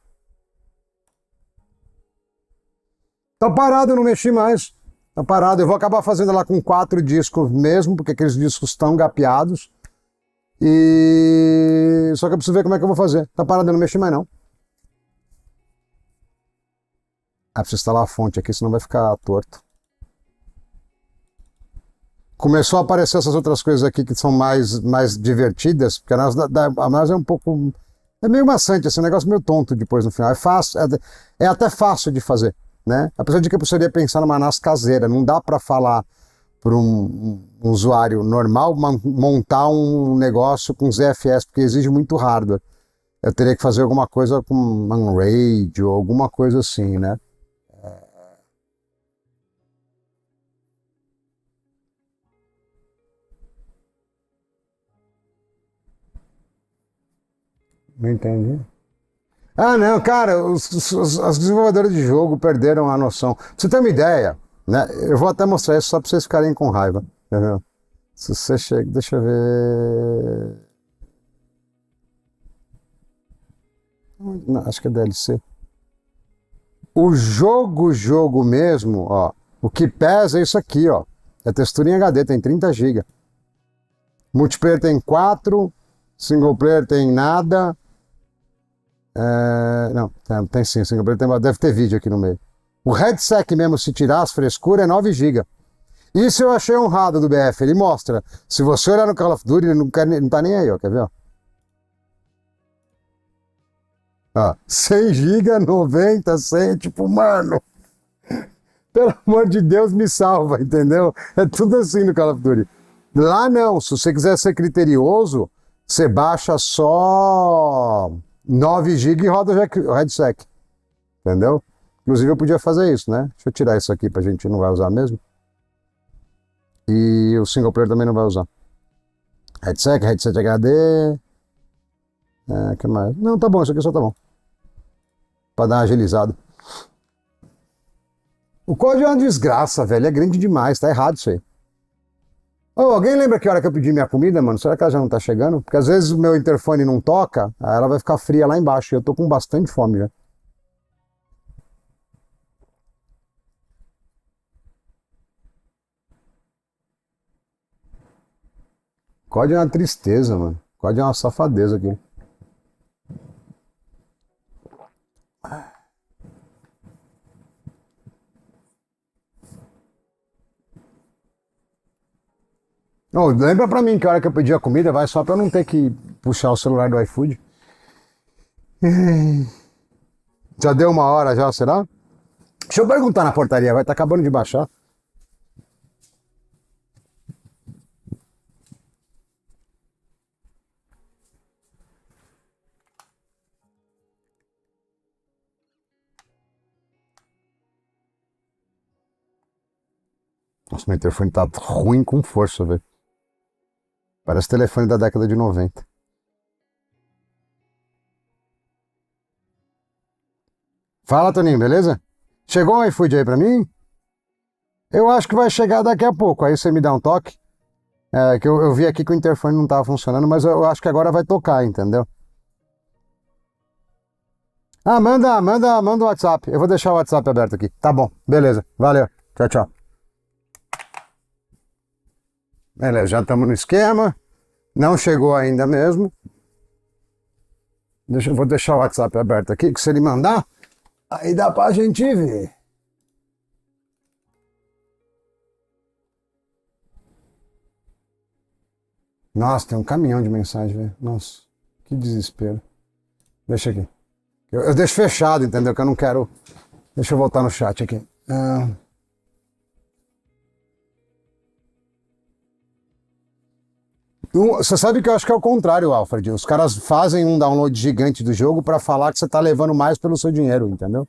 Tá parado, eu não mexi mais. Tá parado. Eu vou acabar fazendo ela com 4 discos mesmo, porque aqueles discos estão gapeados. Só que eu preciso ver como é que eu vou fazer. Tá parado, eu não mexi mais não. Preciso instalar a fonte aqui, senão vai ficar torto. Começou a aparecer essas outras coisas aqui que são mais divertidas, porque a nós é um pouco... É meio maçante, esse negócio meio tonto depois no final. É fácil, é até fácil de fazer, né? Apesar de que eu precisaria pensar numa NAS caseira, não dá para falar para um usuário normal montar um negócio com ZFS, porque exige muito hardware. Eu teria que fazer alguma coisa com Unraid ou alguma coisa assim, né? Não entendi. Ah, não, cara, as desenvolvedoras de jogo perderam a noção. Pra você ter uma ideia, né? Eu vou até mostrar isso só pra vocês ficarem com raiva, entendeu? Se você chega, deixa eu ver. Não, acho que é DLC. O jogo mesmo, ó. O que pesa é isso aqui, ó. É textura em HD, tem 30 GB. Multiplayer tem 4, single player tem nada. Não, tem sim, single player tem, deve ter vídeo aqui no meio. O headset mesmo, se tirar as frescuras, é 9 GB. Isso eu achei honrado do BF, ele mostra. Se você olhar no Call of Duty, ele não tá nem aí, ó, quer ver, ó? 100 GB, 90, 100, tipo, mano, pelo amor de Deus, me salva, entendeu? É tudo assim no Call of Duty. Lá não, se você quiser ser criterioso, você baixa só 9 GB e roda o headset, entendeu? Inclusive eu podia fazer isso, né? Deixa eu tirar isso aqui pra gente não vai usar mesmo. E o single player também não vai usar. Headset HD. Que mais? Não, tá bom, isso aqui só tá bom. Pra dar uma agilizada. O código é uma desgraça, velho. É grande demais, tá errado isso aí. Ô, alguém lembra que hora que eu pedi minha comida, mano? Será que ela já não tá chegando? Porque às vezes o meu interfone não toca, aí ela vai ficar fria lá embaixo. E eu tô com bastante fome já. COD é uma tristeza, mano. COD é uma safadeza aqui. Ô, lembra pra mim que a hora que eu pedi a comida, vai só pra eu não ter que puxar o celular do iFood. Já deu uma hora já, será? Deixa eu perguntar na portaria, vai estar acabando de baixar. Nossa, meu telefone tá ruim com força, velho. Parece telefone da década de 90. Fala, Toninho, beleza? Chegou o iFood aí pra mim? Eu acho que vai chegar daqui a pouco, aí você me dá um toque. É, que eu vi aqui que o interfone não tava funcionando, mas eu acho que agora vai tocar, entendeu? Ah, manda o WhatsApp. Eu vou deixar o WhatsApp aberto aqui. Tá bom, beleza. Valeu. Tchau, tchau. Beleza, já estamos no esquema. Não chegou ainda mesmo. Eu vou deixar o WhatsApp aberto aqui, que se ele mandar, aí dá pra gente ver. Nossa, tem um caminhão de mensagem, velho. Nossa, que desespero. Deixa aqui. Eu deixo fechado, entendeu? Que eu não quero. Deixa eu voltar no chat aqui. Você sabe que eu acho que é o contrário, Alfred. Os caras fazem um download gigante do jogo pra falar que você tá levando mais pelo seu dinheiro, entendeu?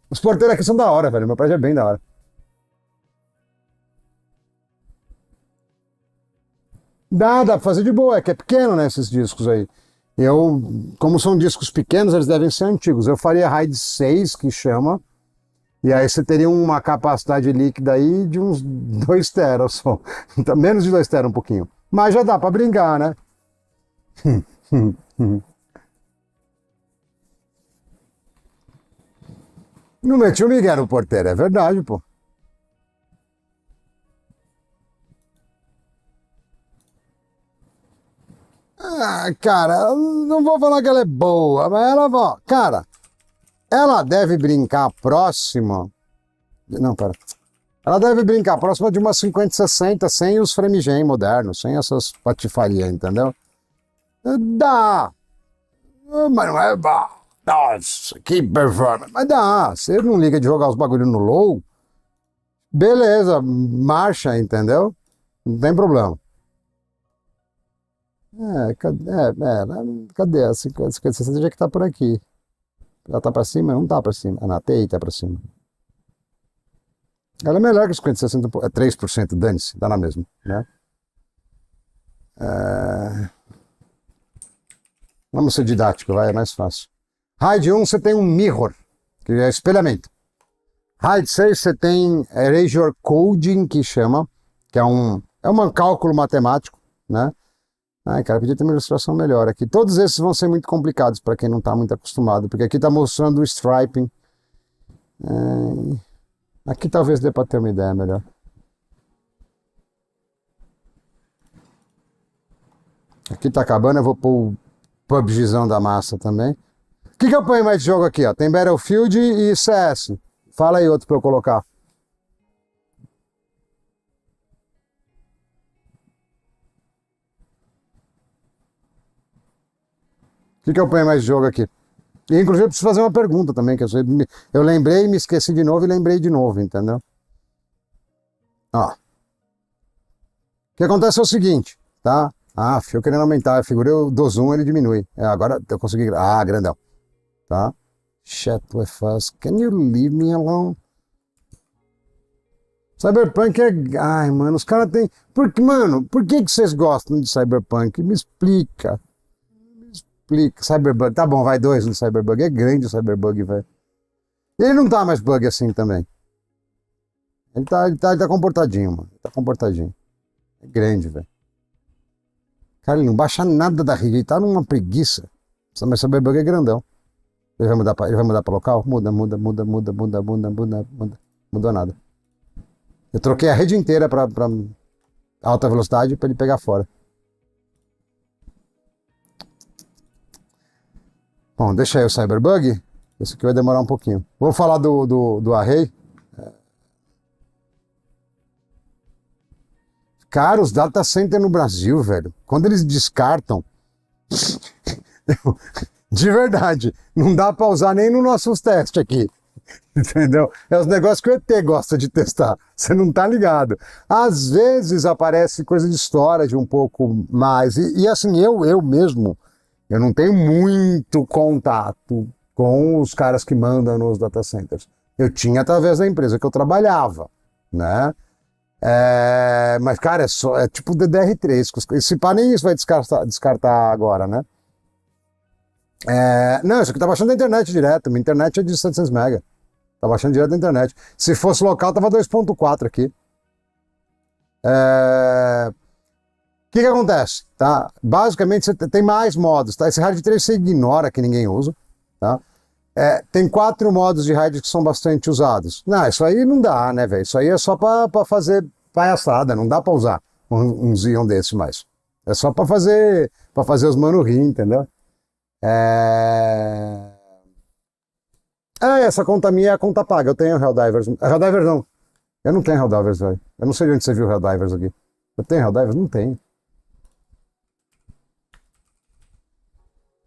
Os porteiros aqui são da hora, velho. Meu prédio é bem da hora. Dá pra fazer de boa. É que é pequeno, né, esses discos aí. Eu, como são discos pequenos, eles devem ser antigos. Eu faria RAID 6, que chama, e aí você teria uma capacidade líquida aí de uns 2 teras só. Então, menos de 2 teras um pouquinho. Mas já dá pra brincar, né? Não meti o Miguel no porteiro, é verdade, pô. Ah, cara, eu não vou falar que ela é boa, mas ela, ó, cara, ela deve brincar próxima. Não, pera. Ela deve brincar próxima de uma 5060 sem os frame gen modernos, sem essas patifarias, entendeu? Dá, mas não é. Nossa, que performance. Mas dá, você não liga de jogar os bagulho no low, beleza, marcha, entendeu? Não tem problema. Cadê? A 5060 já que tá por aqui. Ela tá pra cima? Não tá pra cima. A na TI tá pra cima. Ela é melhor que 5060, é 3%, dane-se, dá na mesma, né? Vamos ser didático, vai, é mais fácil. RAID 1 você tem um mirror, que é espelhamento. RAID 6 você tem erasure coding, que chama, que é um cálculo matemático, né? Ai, cara, podia ter uma ilustração melhor aqui. Todos esses vão ser muito complicados para quem não está muito acostumado, porque aqui está mostrando o striping. Aqui talvez dê para ter uma ideia melhor. Aqui está acabando, eu vou pôr o PUBGzão da massa também. O que eu ponho mais de jogo aqui? Ó? Tem Battlefield e CS. Fala aí outro para eu colocar. O que eu ponho mais de jogo aqui? E, inclusive, eu preciso fazer uma pergunta também, que eu lembrei, me esqueci de novo e lembrei de novo, entendeu? Ó. O que acontece é o seguinte, tá? Ah, eu querendo aumentar a figura, eu dou zoom, ele diminui. Agora eu consegui. Ah, grandão. Tá? Chat with us. Can you leave me alone? Cyberpunk é. Ai, mano, os caras têm. Mano, por que vocês gostam de Cyberpunk? Me explica. Cyberbug, tá bom, vai 2 no Cyberbug, é grande o Cyberbug, velho. Ele não tá mais bug assim também. Ele tá comportadinho, mano. Ele tá comportadinho. É grande, velho. Cara, ele não baixa nada da rede. Ele tá numa preguiça. Mas esse bug é grandão. Ele vai mudar pra local? Muda. Mudou nada. Eu troquei a rede inteira pra alta velocidade pra ele pegar fora. Bom, deixa aí o Cyberbug. Esse aqui vai demorar um pouquinho. Vou falar do Array. Cara, os data center no Brasil, velho, quando eles descartam, de verdade, não dá pra usar nem nos nossos testes aqui. Entendeu? É os negócios que o ET gosta de testar. Você não tá ligado. Às vezes aparece coisa de storage um pouco mais. E assim, eu mesmo, eu não tenho muito contato com os caras que mandam nos data centers. Eu tinha através da empresa que eu trabalhava, né? Mas, cara, é tipo DDR3. Esse pá nem isso vai descartar agora, né? Não, isso aqui tá baixando da internet direto. Minha internet é de 700 MB. Tá baixando direto da internet. Se fosse local, tava 2.4 aqui. O que acontece? Tá? Basicamente, você tem mais modos. Tá? Esse RAID 3 você ignora, que ninguém usa. Tá? Tem 4 modos de RAID que são bastante usados. Não, isso aí não dá, né, velho? Isso aí é só pra fazer palhaçada. Não dá pra usar um Xeon desse mais. É só pra fazer os mano rir, entendeu? Essa conta minha é a conta paga. Eu tenho Helldivers. Helldivers não. Eu não tenho Helldivers, velho. Eu não sei de onde você viu Helldivers aqui. Eu tenho Helldivers? Não tenho.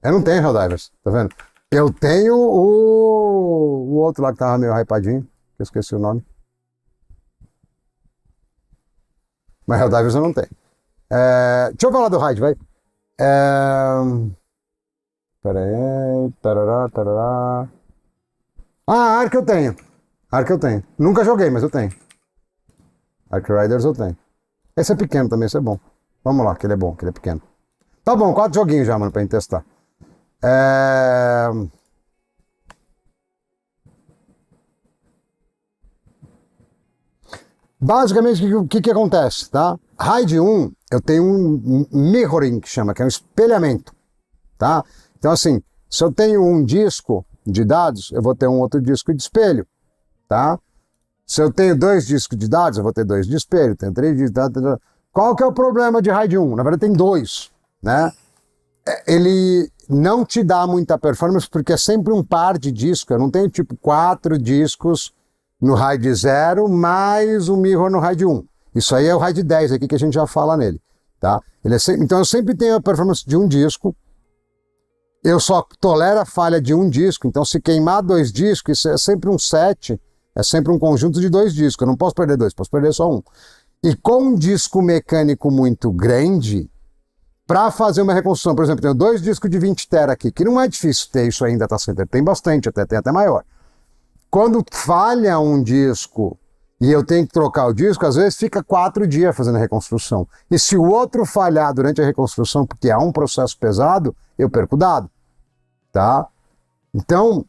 Eu não tenho Helldivers, tá vendo? Eu tenho o outro lá que tava meio hypadinho, que eu esqueci o nome. Mas Helldivers eu não tenho. Deixa eu falar do RAID, vai. Pera aí. Tarará. Ark eu tenho. Ark eu tenho. Nunca joguei, mas eu tenho. Ark Riders eu tenho. Esse é pequeno também, esse é bom. Vamos lá, que ele é bom, que ele é pequeno. Tá bom, 4 joguinhos já, mano, pra gente testar. Basicamente, o que acontece, tá? RAID 1, eu tenho um mirroring, que chama, que é um espelhamento, tá? Então, assim, se eu tenho um disco de dados, eu vou ter um outro disco de espelho, tá? Se eu tenho 2 discos de dados, eu vou ter 2 de espelho, tenho 3 de dados. Qual que é o problema de RAID 1? Na verdade, tem 2, né? Ele não te dá muita performance porque é sempre um par de discos. Eu não tenho tipo 4 discos no RAID 0 mais o mirror no RAID 1. Isso aí é o RAID 10 aqui que a gente já fala nele, tá? Então eu sempre tenho a performance de um disco. Eu só tolero a falha de um disco, então se queimar 2 discos, isso é sempre um set, é sempre um conjunto de 2 discos. Eu não posso perder 2, posso perder só um. E com um disco mecânico muito grande, para fazer uma reconstrução, por exemplo, eu tenho 2 discos de 20 TB aqui, que não é difícil ter isso aí em data center, tem bastante, tem até maior. Quando falha um disco e eu tenho que trocar o disco, às vezes fica 4 dias fazendo a reconstrução. E se o outro falhar durante a reconstrução, porque há um processo pesado, eu perco o dado, tá? Então,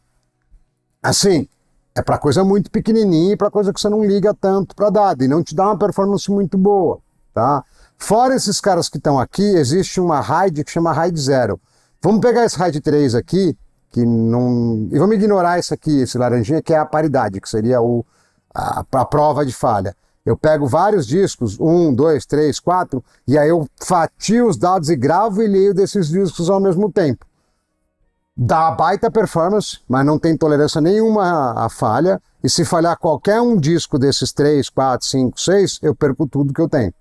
assim, é para coisa muito pequenininha e para coisa que você não liga tanto para dado e não te dá uma performance muito boa, tá? Fora esses caras que estão aqui, existe uma RAID que chama RAID 0. Vamos pegar esse RAID 3 aqui, que não... e vamos ignorar esse aqui, esse laranjinha, que é a paridade, que seria a prova de falha. Eu pego vários discos, 1, 2, 3, 4, e aí eu fatio os dados e gravo e leio desses discos ao mesmo tempo. Dá baita performance, mas não tem tolerância nenhuma à falha, e se falhar qualquer um disco desses 3, 4, 5, 6, eu perco tudo que eu tenho.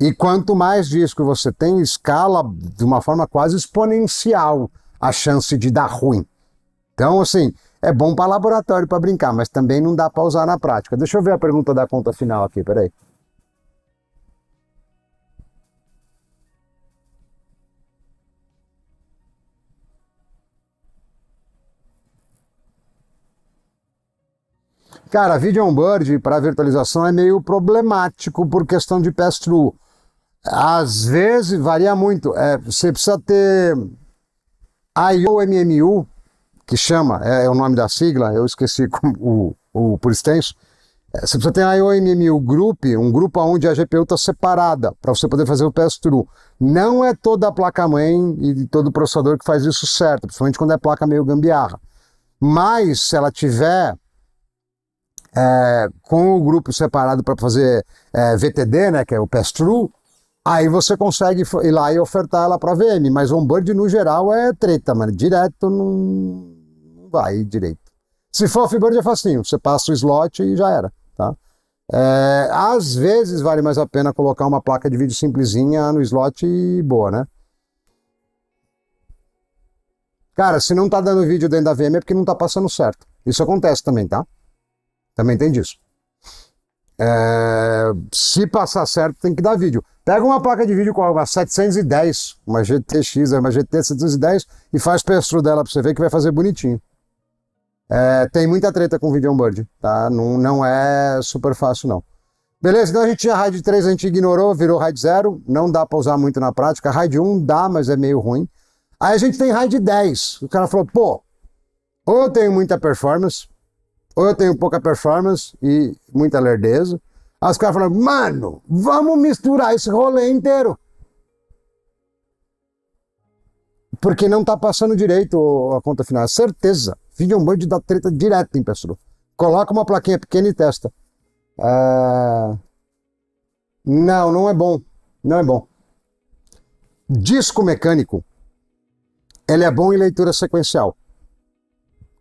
E quanto mais disco você tem, escala de uma forma quase exponencial a chance de dar ruim. Então, assim, é bom para laboratório, para brincar, mas também não dá para usar na prática. Deixa eu ver a pergunta da conta final aqui, peraí. Cara, vídeo on-board para virtualização é meio problemático por questão de pass-through. Às vezes varia muito. Você precisa ter IOMMU, que chama, é o nome da sigla, eu esqueci o por extenso. Você precisa ter IOMMU Group, um grupo onde a GPU está separada, para você poder fazer o pass-through. Não é toda a placa-mãe e todo processador que faz isso certo, principalmente quando é placa meio gambiarra. Mas, se ela tiver com o grupo separado para fazer VTD, né, que é o pass-through, aí você consegue ir lá e ofertar ela para VM. Mas onboard, no geral, é treta, mano. Direto não vai direito. Se for offboard é facinho, você passa o slot e já era, tá? Às vezes vale mais a pena colocar uma placa de vídeo simplesinha no slot e boa, né? Cara, se não tá dando vídeo dentro da VM é porque não tá passando certo. Isso acontece também, tá? Também tem disso. Se passar certo, tem que dar vídeo. Pega uma placa de vídeo com uma 710, uma GTX, uma GT 710 e faz pass-through dela pra você ver que vai fazer bonitinho. Tem muita treta com vídeo onboard, tá? Não é super fácil, não. Beleza, então a gente tinha RAID 3, a gente ignorou, virou RAID 0, não dá pra usar muito na prática. RAID 1 dá, mas é meio ruim. Aí a gente tem RAID 10. O cara falou, pô, ou eu tenho muita performance, ou eu tenho pouca performance e muita lerdeza. Aí os caras falaram, mano, vamos misturar esse rolê inteiro. Porque não tá passando direito a conta final. Certeza. Vídeo onboard dá treta direto em pessoa. Coloca uma plaquinha pequena e testa. Não é bom. Não é bom. Disco mecânico, ele é bom em leitura sequencial.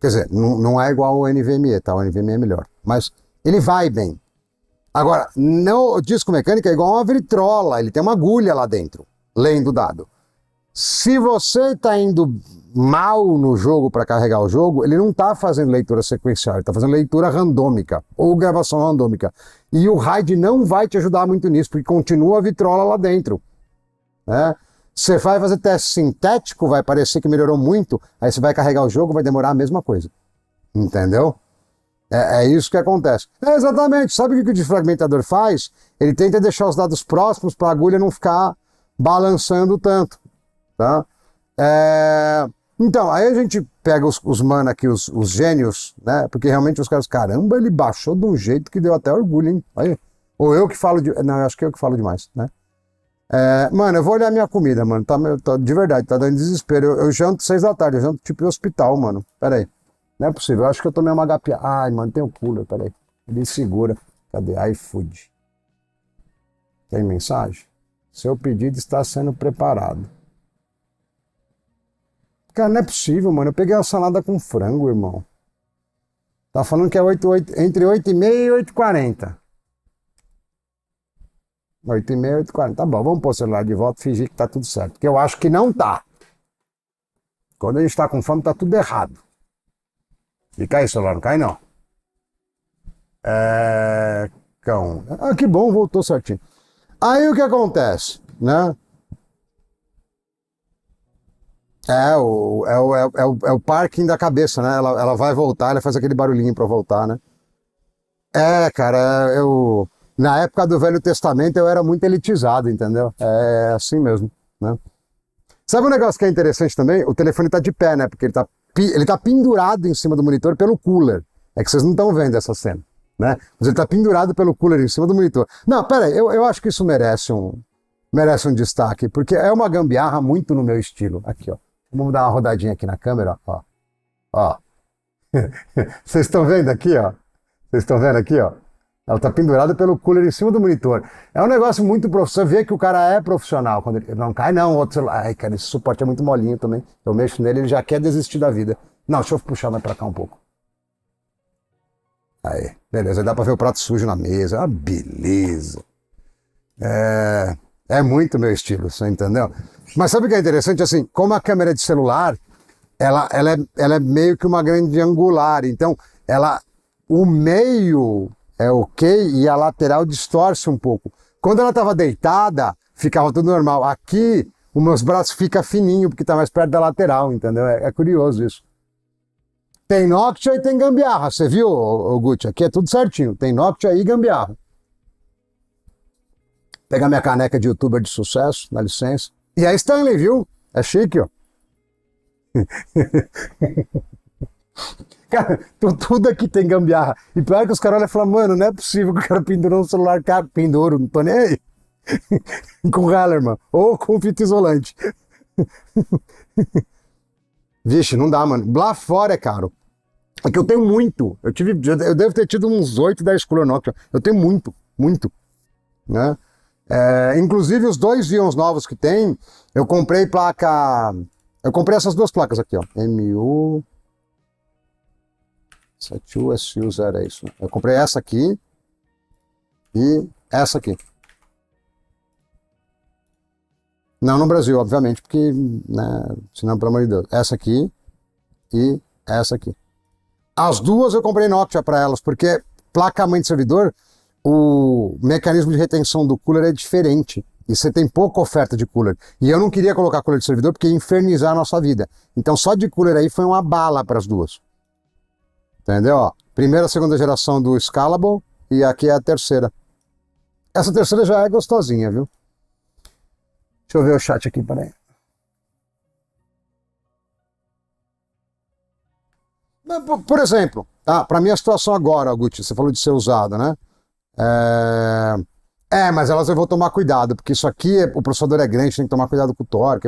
Quer dizer, não é igual ao NVMe, tá? O NVMe é melhor. Mas ele vai bem. Agora, o disco mecânico é igual uma vitrola, ele tem uma agulha lá dentro, lendo o dado. Se você está indo mal no jogo para carregar o jogo, ele não está fazendo leitura sequencial, ele está fazendo leitura randômica ou gravação randômica. E o RAID não vai te ajudar muito nisso, porque continua a vitrola lá dentro, né? Você vai fazer teste sintético, vai parecer que melhorou muito, aí você vai carregar o jogo, vai demorar a mesma coisa. Entendeu? É isso que acontece. Exatamente. Sabe o que o desfragmentador faz? Ele tenta deixar os dados próximos para a agulha não ficar balançando tanto. Tá? Então, aí a gente pega os mano aqui, os gênios, né? Porque realmente os caras, caramba, ele baixou de um jeito que deu até orgulho, hein? Aí, ou eu que falo de... Não, eu acho que eu que falo demais, né? Mano, eu vou olhar minha comida, mano. De verdade, tá dando desespero. Eu janto 6 da tarde, eu janto tipo em hospital, mano. Pera aí. Não é possível. Eu acho que eu tomei uma HP. Ai, mano, tem o cooler, pera aí. Ele segura. Cadê? iFood. Tem mensagem? Seu pedido está sendo preparado. Cara, não é possível, mano. Eu peguei uma salada com frango, irmão. Tá falando que é entre 8h30 e 8h40. 8h30 e 8h40. Tá bom, vamos pôr o celular de volta e fingir que tá tudo certo. Porque eu acho que não tá. Quando a gente tá com fome, tá tudo errado. Fica aí, celular, não cai não. Cão. Que bom, voltou certinho. Aí o que acontece, né? É o parking da cabeça, né? Ela vai voltar, ela faz aquele barulhinho pra voltar, né? Cara, na época do Velho Testamento eu era muito elitizado, entendeu? É assim mesmo, né? Sabe um negócio que é interessante também? O telefone tá de pé, né? Porque ele tá pendurado em cima do monitor pelo cooler. É que vocês não estão vendo essa cena, né? Mas ele tá pendurado pelo cooler em cima do monitor. Não, pera aí, eu acho que isso merece um destaque, porque é uma gambiarra muito no meu estilo. Aqui, ó. Vamos dar uma rodadinha aqui na câmera, ó. Ó. Vocês estão vendo aqui, ó? Vocês estão vendo aqui, ó? Ela está pendurada pelo cooler em cima do monitor. É um negócio muito profissional. Você vê que o cara é profissional. Quando ele não cai, não. Outro celular. Ai, cara, esse suporte é muito molinho também. Eu mexo nele, ele já quer desistir da vida. Não, deixa eu puxar mais pra cá um pouco. Aí, beleza. Aí dá pra ver o prato sujo na mesa. Ah, beleza. É muito meu estilo, você entendeu? Mas sabe o que é interessante? Assim, como a câmera de celular, ela é meio que uma grande angular. Então, o meio é ok e a lateral distorce um pouco. Quando ela estava deitada, ficava tudo normal. Aqui, os meus braços ficam fininho, porque está mais perto da lateral, entendeu? É curioso isso. Tem Noctua e tem gambiarra, você viu, Gucci? Aqui é tudo certinho. Tem Noctua e gambiarra. Pegar minha caneca de youtuber de sucesso, dá licença. E a Stanley, viu? É chique, ó. Cara, tudo aqui tem gambiarra. E pior que os caras olham e falam, mano, não é possível que o cara pendurou um celular, cara, penduro, não tô nem aí. Com Hallerman, ou com fita isolante. Vixe, não dá, mano. Lá fora é caro. É que eu tenho muito. Eu devo ter tido uns 8, 10 cooler Nokia. Eu tenho muito, muito. Né? Inclusive os 2 íons novos que tem, eu comprei placa. Eu comprei essas 2 placas aqui, ó. MU 7U SU0, é isso. Eu comprei essa aqui e essa aqui. Não no Brasil, obviamente, porque, né, senão, pelo amor de Deus. Essa aqui e essa aqui. As 2 eu comprei Nokia para elas, porque placa-mãe de servidor, o mecanismo de retenção do cooler é diferente. E você tem pouca oferta de cooler. E eu não queria colocar cooler de servidor porque ia infernizar a nossa vida. Então só de cooler aí foi uma bala para as 2. Entendeu? Ó, primeira, segunda geração do Scalable e aqui é a terceira. Essa terceira já é gostosinha, viu? Deixa eu ver o chat aqui, peraí. Por exemplo, tá? Para minha situação agora, Guti, você falou de ser usado, né? Mas elas eu vou tomar cuidado, porque isso aqui, o processador é grande, tem que tomar cuidado com o torque.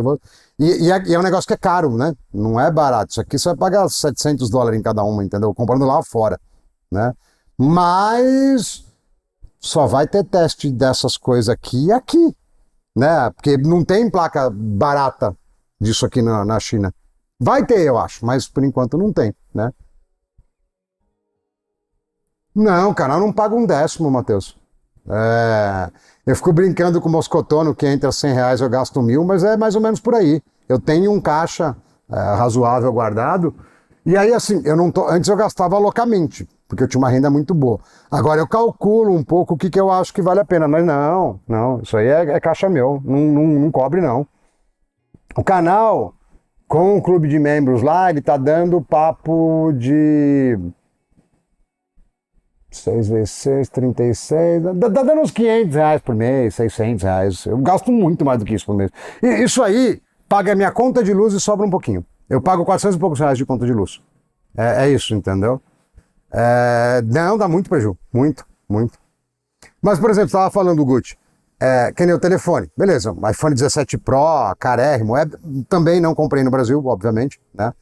E é um negócio que é caro, né? Não é barato. Isso aqui você vai pagar $700 em cada uma, entendeu? Comprando lá fora, né? Mas só vai ter teste dessas coisas aqui e aqui, né? Porque não tem placa barata disso aqui na China. Vai ter, eu acho, mas por enquanto não tem, né? Não, o canal não paga um décimo, Matheus. Eu fico brincando com o Moscotono que entre R$100 eu gasto 1.000, mas é mais ou menos por aí. Eu tenho um caixa razoável guardado, e aí assim, antes eu gastava loucamente, porque eu tinha uma renda muito boa. Agora eu calculo um pouco o que eu acho que vale a pena, mas não, isso aí é caixa meu, não cobre não. O canal, com o clube de membros lá, ele tá dando papo de 6 vezes 6, 36, tá dando uns R$500 por mês, R$600. Eu gasto muito mais do que isso por mês. E isso aí paga a minha conta de luz e sobra um pouquinho. Eu pago 400 e poucos reais de conta de luz. É isso, entendeu? Não, dá muito prejuízo. Muito, muito. Mas, por exemplo, você estava falando, Gucci, que nem o telefone. Beleza, iPhone 17 Pro, carérrimo. Também não comprei no Brasil, obviamente, né?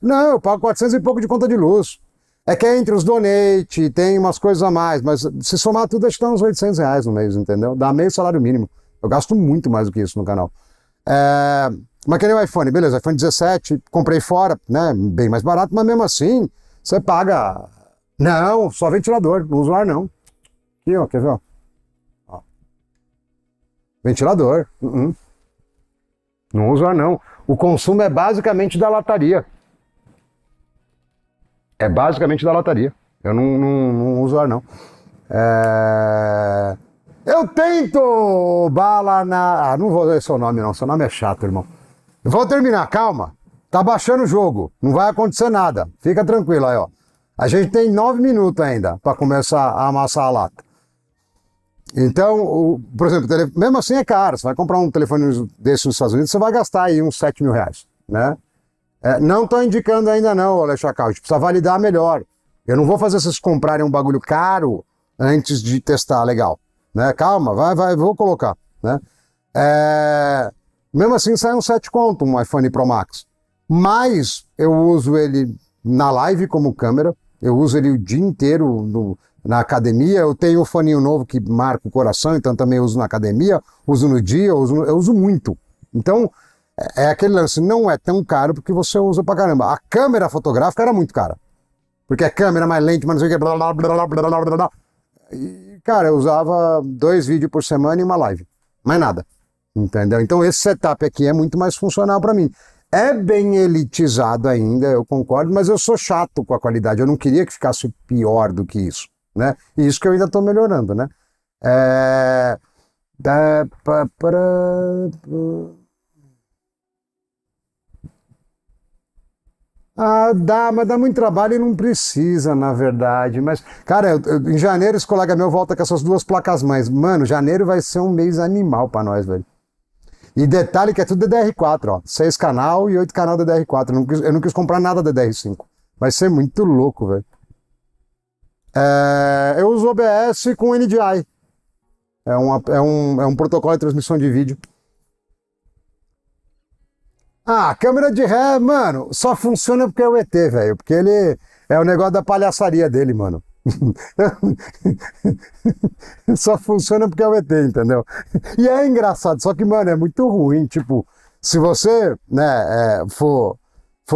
Não, eu pago 400 e pouco de conta de luz. É que é entre os donate, tem umas coisas a mais, mas se somar tudo, acho que dá uns R$800 no mês, entendeu? Dá meio salário mínimo. Eu gasto muito mais do que isso no canal. Mas que nem o iPhone, beleza, iPhone 17, comprei fora, né? Bem mais barato, mas mesmo assim, você paga. Não, só ventilador, não uso ar não. Aqui, ó, quer ver? Ó. Ventilador. Não uso ar não. O consumo é basicamente da lataria. É basicamente da lataria. Eu não uso ar, não. Eu tento bala na... não vou dizer seu nome, não. Seu nome é chato, irmão. Eu vou terminar, calma. Tá baixando o jogo. Não vai acontecer nada. Fica tranquilo aí, ó. A gente tem 9 minutos ainda para começar a amassar a lata. Então, por exemplo, mesmo assim é caro. Você vai comprar um telefone desse nos Estados Unidos, você vai gastar aí uns R$7.000, né? Não estou indicando ainda não, Alexandre, a gente precisa validar melhor. Eu não vou fazer vocês comprarem um bagulho caro antes de testar legal, né? Calma, vai, vou colocar, né? Mesmo assim sai um 7 conto, um iPhone Pro Max. Mas eu uso ele na live como câmera, eu uso ele o dia inteiro na academia, eu tenho um foninho novo que marca o coração, então também uso na academia, uso no dia, eu uso muito. Então, é aquele lance, não é tão caro porque você usa pra caramba. A câmera fotográfica era muito cara. Porque é câmera mais lenta, mas não sei o que, blá, blá, blá, blá, blá, blá, blá. E, cara, eu usava 2 vídeos por semana e uma live. Mais nada. Entendeu? Então esse setup aqui é muito mais funcional pra mim. É bem elitizado ainda, eu concordo, mas eu sou chato com a qualidade. Eu não queria que ficasse pior do que isso, né? E isso que eu ainda tô melhorando, né? Dá, mas dá muito trabalho e não precisa, na verdade. Mas, cara, em janeiro esse colega meu volta com essas 2 placas mães. Mano, janeiro vai ser um mês animal pra nós, velho. E detalhe que é tudo DDR4, ó. 6 canal e 8 canal DDR4. Eu não quis comprar nada DDR5. Vai ser muito louco, velho. Eu uso OBS com NDI. É um protocolo de transmissão de vídeo. Ah, câmera de ré, mano, só funciona porque é o ET, velho. Porque ele é o negócio da palhaçaria dele, mano. Só funciona porque é o ET, entendeu? E é engraçado, só que, mano, é muito ruim. Tipo, se você, né, for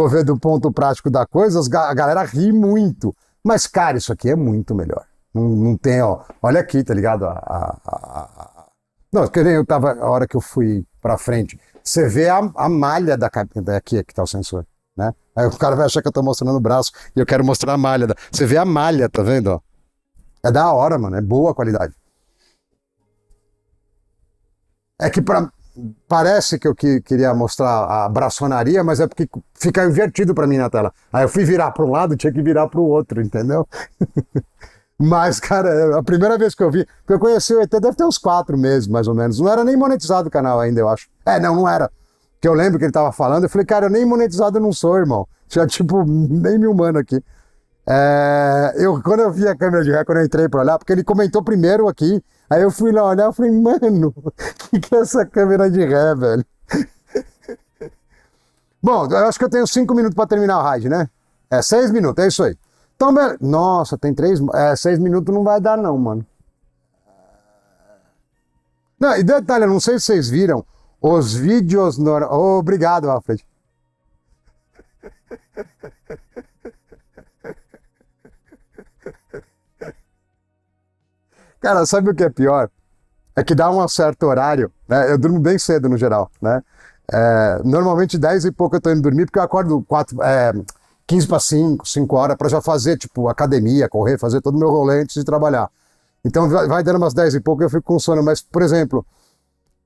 ver do ponto prático da coisa, a galera ri muito. Mas, cara, isso aqui é muito melhor. Não tem, ó. Olha aqui, tá ligado? Não, que nem eu tava, a hora que eu fui pra frente, você vê a malha daqui que tá o sensor, né? Aí o cara vai achar que eu tô mostrando o braço e eu quero mostrar a malha. Você vê a malha, tá vendo, ó? É da hora, mano, é boa a qualidade. É que parece que eu queria mostrar a braçonaria, mas é porque fica invertido pra mim na tela. Aí eu fui virar para um lado, tinha que virar pro outro, entendeu? Mas, cara, a primeira vez que eu vi, porque eu conheci o ET deve ter uns 4 meses, mais ou menos. Não era nem monetizado o canal ainda, eu acho. Não era. Que eu lembro que ele tava falando, eu falei, cara, eu nem monetizado eu não sou, irmão. Já, tipo, nem me humano aqui. Quando eu vi a câmera de ré, quando eu entrei pra olhar, porque ele comentou primeiro aqui, aí eu fui lá olhar, eu falei, mano, que é essa câmera de ré, velho? Bom, eu acho que eu tenho 5 minutos pra terminar o raid, né? 6 minutos, é isso aí. Então, nossa, tem 6 minutos não vai dar não, mano. Não, e detalhe, eu não sei se vocês viram os vídeos... obrigado, Alfred. Cara, sabe o que é pior? É que dá um certo horário, né? Eu durmo bem cedo no geral, né? Normalmente 10 e pouco eu tô indo dormir, porque eu acordo 15 para 5 horas, para já fazer, tipo, academia, correr, fazer todo o meu rolê antes de trabalhar. Então vai dando umas 10 e pouco eu fico com sono. Mas, por exemplo,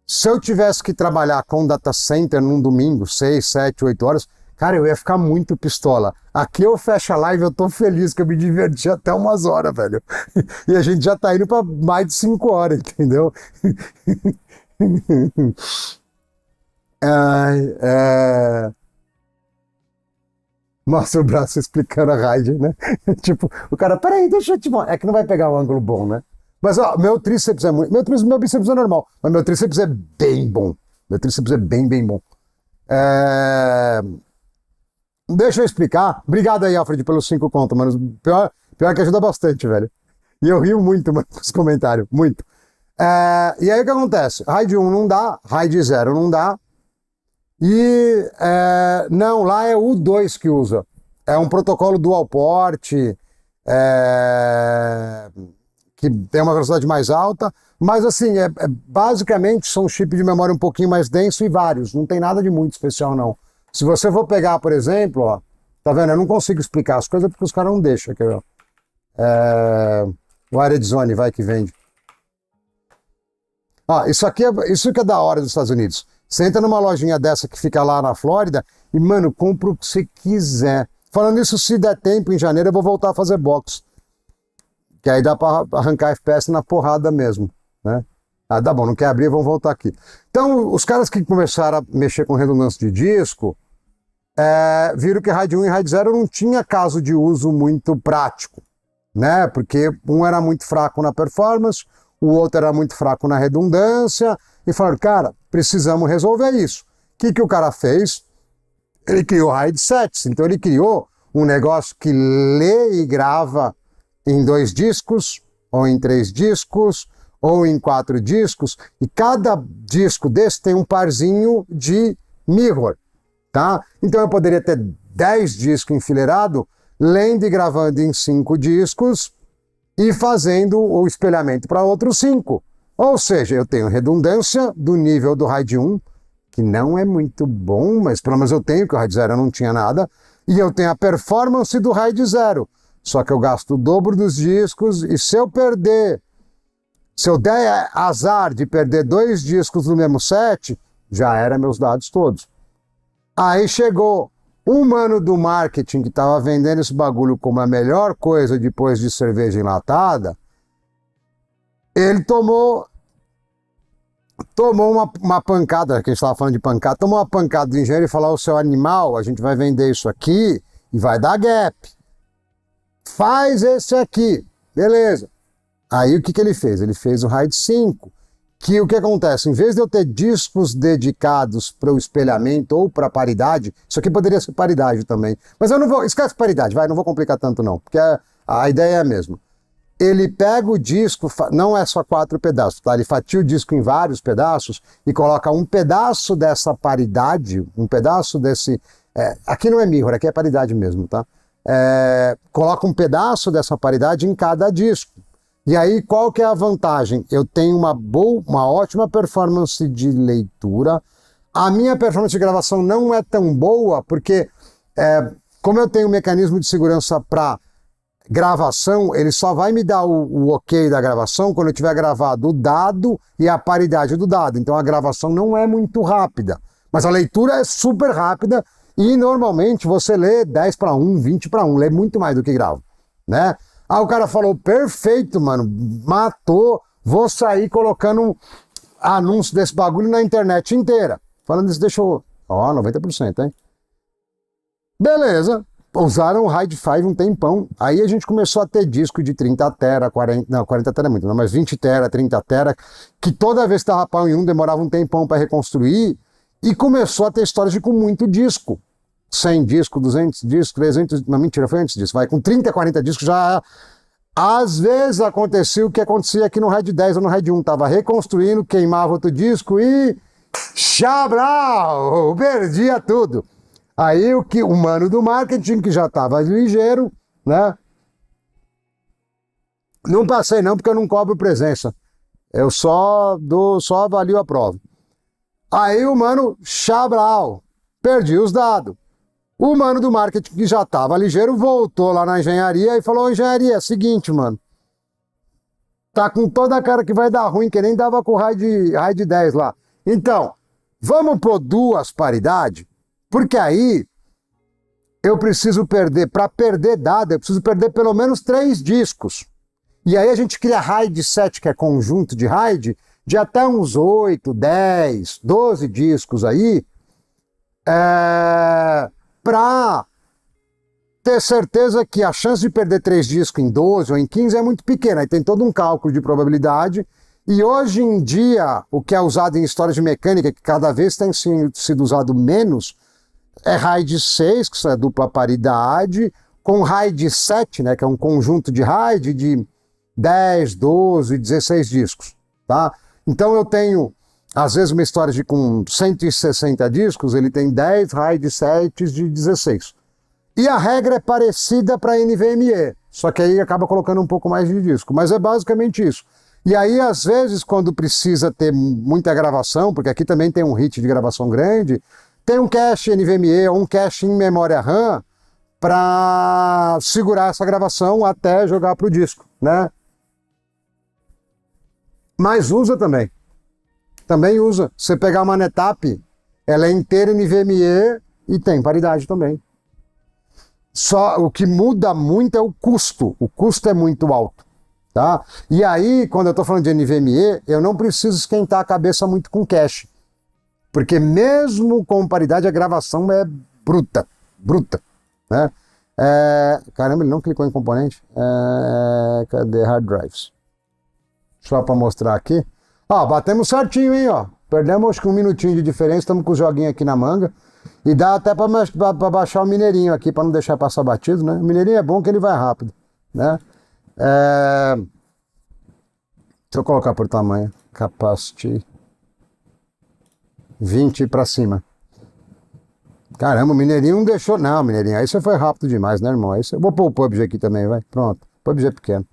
se eu tivesse que trabalhar com data center num domingo, 6, 7, 8 horas, cara, eu ia ficar muito pistola. Aqui eu fecho a live, eu tô feliz que eu me diverti até umas horas, velho. E a gente já tá indo para mais de 5 horas, entendeu? Mostra o braço explicando a raid, né? Tipo, o cara, peraí, deixa eu te mostrar. É que não vai pegar um ângulo bom, né? Mas, ó, meu tríceps é muito... Meu bíceps é normal, mas meu tríceps é bem bom. Meu tríceps é bem, bem bom. Deixa eu explicar. Obrigado aí, Alfred, pelos 5 contos, mano. Pior que ajuda bastante, velho. E eu rio muito, mano, com os comentários. Muito. E aí o que acontece? RAID 1 não dá, RAID 0 não dá. E não, lá é o 2 que usa. É um protocolo dual port, que tem uma velocidade mais alta, mas assim, basicamente são chips de memória um pouquinho mais denso e vários, não tem nada de muito especial não. Se você for pegar, por exemplo, ó, tá vendo? Eu não consigo explicar as coisas porque os caras não deixam. Aqui, ó. O Wired Zone, vai que vende. Ó, isso que é da hora dos Estados Unidos. Você entra numa lojinha dessa que fica lá na Flórida e, mano, compra o que você quiser. Falando isso, se der tempo, em janeiro eu vou voltar a fazer box. Que aí dá pra arrancar FPS na porrada mesmo, né? Ah, tá bom, não quer abrir, vamos voltar aqui. Então, os caras que começaram a mexer com redundância de disco, viram que RAID 1 e RAID 0 não tinha caso de uso muito prático, né? Porque um era muito fraco na performance, o outro era muito fraco na redundância, e falaram, cara, precisamos resolver isso. O que o cara fez? Ele criou RAID 7, então ele criou um negócio que lê e grava em 2 discos, ou em 3 discos, ou em 4 discos, e cada disco desse tem um parzinho de mirror, tá? Então eu poderia ter 10 discos enfileirados, lendo e gravando em 5 discos, e fazendo o espelhamento para outros 5. Ou seja, eu tenho redundância do nível do RAID 1, que não é muito bom, mas pelo menos eu tenho, que o RAID 0 não tinha nada, e eu tenho a performance do RAID 0, só que eu gasto o dobro dos discos, e se eu der azar de perder 2 discos no mesmo set, já era meus dados todos. Aí chegou um mano do marketing que estava vendendo esse bagulho como a melhor coisa depois de cerveja enlatada, ele tomou tomou uma pancada, que a gente estava falando de pancada, tomou uma pancada do engenheiro e falou: o seu animal, a gente vai vender isso aqui e vai dar gap. Faz esse aqui. Beleza. Aí o que ele fez? Ele fez o RAID 5. Que o que acontece? Em vez de eu ter discos dedicados para o espelhamento ou para paridade, isso aqui poderia ser paridade também. Mas eu não vou, esquece paridade, vai, não vou complicar tanto não, porque a ideia é a mesma. Ele pega o disco, não é só 4 pedaços, tá? Ele fatia o disco em vários pedaços e coloca um pedaço dessa paridade, um pedaço desse... aqui não é mirror, aqui é paridade mesmo, tá? Coloca um pedaço dessa paridade em cada disco. E aí, qual que é a vantagem? Eu tenho uma ótima performance de leitura. A minha performance de gravação não é tão boa, porque como eu tenho um mecanismo de segurança para gravação, ele só vai me dar o ok da gravação quando eu tiver gravado o dado e a paridade do dado. Então a gravação não é muito rápida, mas a leitura é super rápida e normalmente você lê 10:1, 20:1, lê muito mais do que grava, né? O cara falou: perfeito, mano, matou, vou sair colocando anúncio desse bagulho na internet inteira. Falando isso, deixou, 90%, hein? Beleza, usaram o RAID 5 um tempão, aí a gente começou a ter disco de 30 tera, 40 tera é muito, não, mas 20 tera, 30 tera, que toda vez que estava pau em um demorava um tempão para reconstruir, e começou a ter histórias com muito disco. 100 discos, 200 discos, 300... Não, mentira, foi antes disso. Vai, com 30, 40 discos já... Às vezes acontecia o que acontecia aqui no RAID 10 ou no RAID 1. Tava reconstruindo, queimava outro disco e... Chablau! Perdia tudo. Aí o mano do marketing, que já tava ligeiro, né? Não passei não, porque eu não cobro presença. Eu só avalio a prova. Aí o mano, Chablau! Perdi os dados. O mano do marketing, que já estava ligeiro, voltou lá na engenharia e falou: engenharia, é o seguinte, mano, tá com toda a cara que vai dar ruim, que nem dava com o RAID 10 lá. Então, vamos pôr 2 paridades, porque aí eu preciso para perder dado, eu preciso perder pelo menos 3 discos. E aí a gente cria RAID 7, que é conjunto de RAID, de até uns 8, 10, 12 discos aí, para ter certeza que a chance de perder 3 discos em 12 ou em 15 é muito pequena. Aí tem todo um cálculo de probabilidade. E hoje em dia, o que é usado em história de mecânica, que cada vez tem sido usado menos, é RAID 6, que é dupla paridade, com RAID 7, né, que é um conjunto de RAID de 10, 12, 16 discos. Tá? Então eu tenho... Às vezes uma história com 160 discos, ele tem 10 RAID 7 de 16. E a regra é parecida para NVMe, só que aí acaba colocando um pouco mais de disco. Mas é basicamente isso. E aí, às vezes, quando precisa ter muita gravação, porque aqui também tem um hit de gravação grande, tem um cache NVMe ou um cache em memória RAM para segurar essa gravação até jogar para o disco, né? Mas usa também. Também usa. Você pegar uma NetApp, ela é inteira NVMe e tem paridade também. Só o que muda muito é o custo. O custo é muito alto, tá? E aí, quando eu estou falando de NVMe, eu não preciso esquentar a cabeça muito com cache. Porque mesmo com paridade, a gravação é bruta, né? Caramba, ele não clicou em componente. Cadê hard drives? Só para mostrar aqui. Batemos certinho, hein, ó. Perdemos acho que 1 minutinho de diferença, estamos com os joguinhos aqui na manga. E dá até para baixar o mineirinho aqui, para não deixar passar batido, né? O mineirinho é bom que ele vai rápido, né? Deixa eu colocar por tamanho. Capacity 20 para cima. Caramba, o mineirinho não deixou... Não, mineirinho, aí você foi rápido demais, né, irmão? Aí você... Vou pôr o PUBG aqui também, vai. Pronto. PUBG é pequeno.